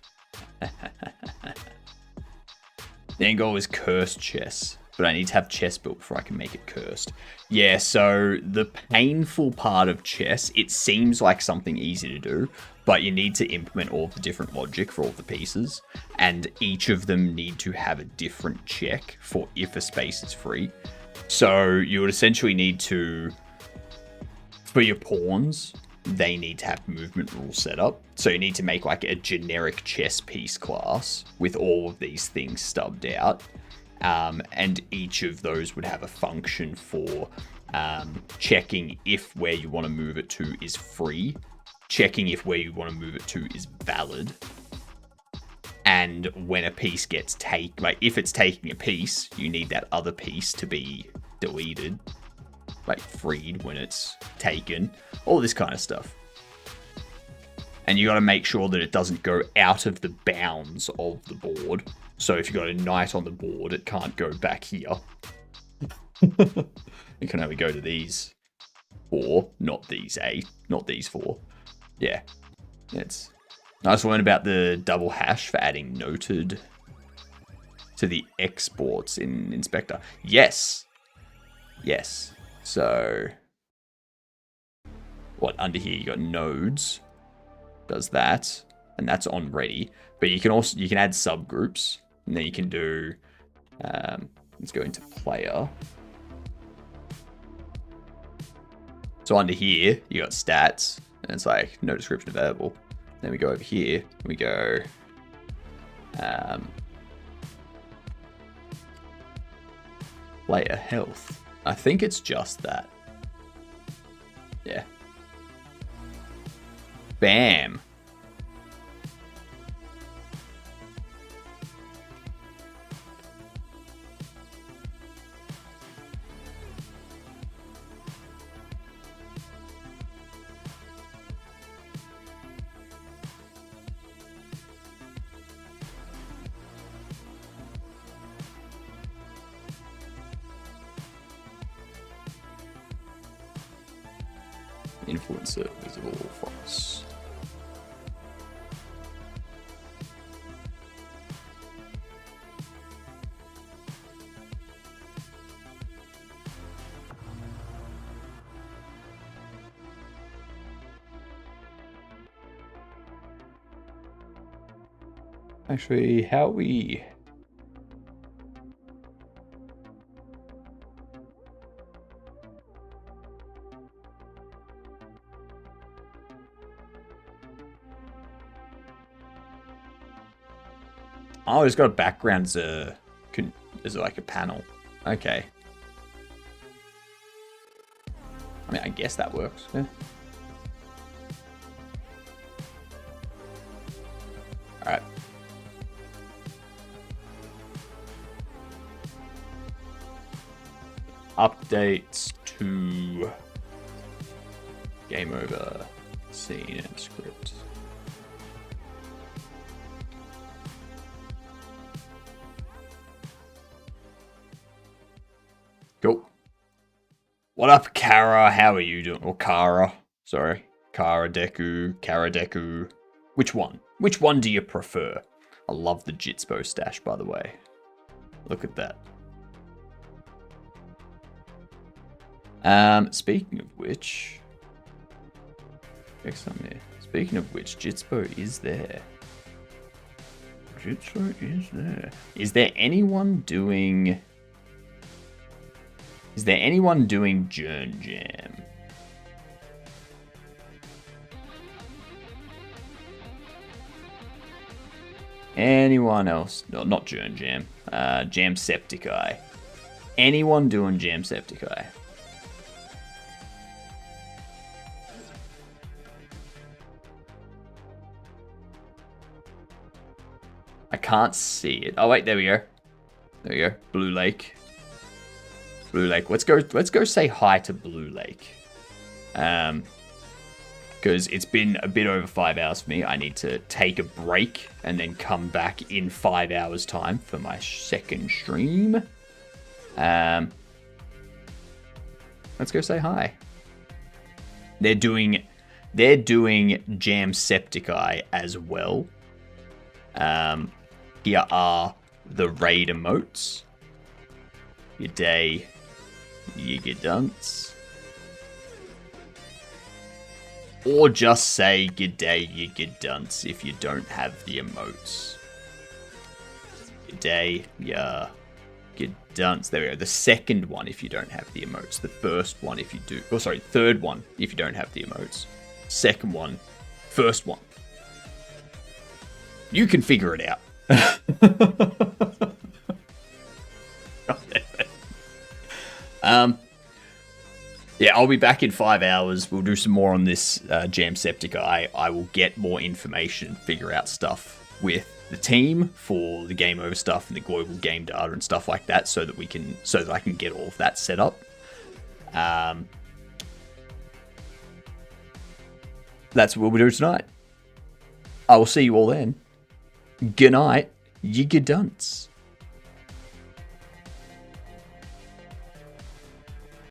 The end goal is cursed chess, but I need to have chess built before I can make it cursed. Yeah, so the painful part of chess, it seems like something easy to do, but you need to implement all the different logic for all the pieces, and each of them need to have a different check for if a space is free. So you would essentially need to, for your pawns, they need to have movement rules set up. So you need to make like a generic chess piece class with all of these things stubbed out. And each of those would have a function for checking if where you want to move it to is free, checking if where you want to move it to is valid, and when a piece gets taken, like if it's taking a piece, you need that other piece to be deleted, like freed when it's taken, all this kind of stuff. And you got to make sure that it doesn't go out of the bounds of the board. So if you got a knight on the board, it can't go back here. It can only go to these 4, not these 8, not these 4. Yeah, it's nice to learn about the double hash for adding noted to the exports in Inspector. Yes. So, what, under here you got nodes, does that, and that's on ready. But you can add subgroups, and then you can do, let's go into player. So under here, you got stats, and it's like no description available. Then we go over here, and we go, player health. I think it's just that. Yeah. Bam. Influencer visible for us. Actually, how we... Oh, it's got a background as like a panel. Okay. I mean, I guess that works. Yeah. All right. Updates to game over, scene and script. Cool. What up, Kara? How are you doing? Or Kara. Sorry. Kara Deku. Which one? Which one do you prefer? I love the Jitspo stash, by the way. Look at that. Speaking of which... Check something here. Speaking of which, Jitspo is there. Jitspo is there. Is there anyone doing... Is there anyone doing Jern Jam? Anyone else? No, not Jern Jam. Jamsepticeye. Anyone doing Jamsepticeye? I can't see it. Oh wait, there we go. There we go. Blue Lake. Blue Lake. Let's go say hi to Blue Lake. Because it's been a bit over 5 hours for me. I need to take a break and then come back in 5 hours time for my second stream. Let's go say hi. They're doing Jacksepticeye as well. Here are the raid emotes. Good day, you good dunce. Or just say good day, you good dunce if you don't have the emotes. Good day, yeah. Good dunce. There we go. The second one if you don't have the emotes. The first one if you do. Oh, sorry. Third one if you don't have the emotes. Second one. First one. You can figure it out. Yeah, I'll be back in 5 hours. We'll do some more on this Jacksepticeye. I will get more information, figure out stuff with the team for the game over stuff and the global game data and stuff like that, so that I can get all of that set up. That's what we'll do tonight. I will see you all then. Good night, you good dunce.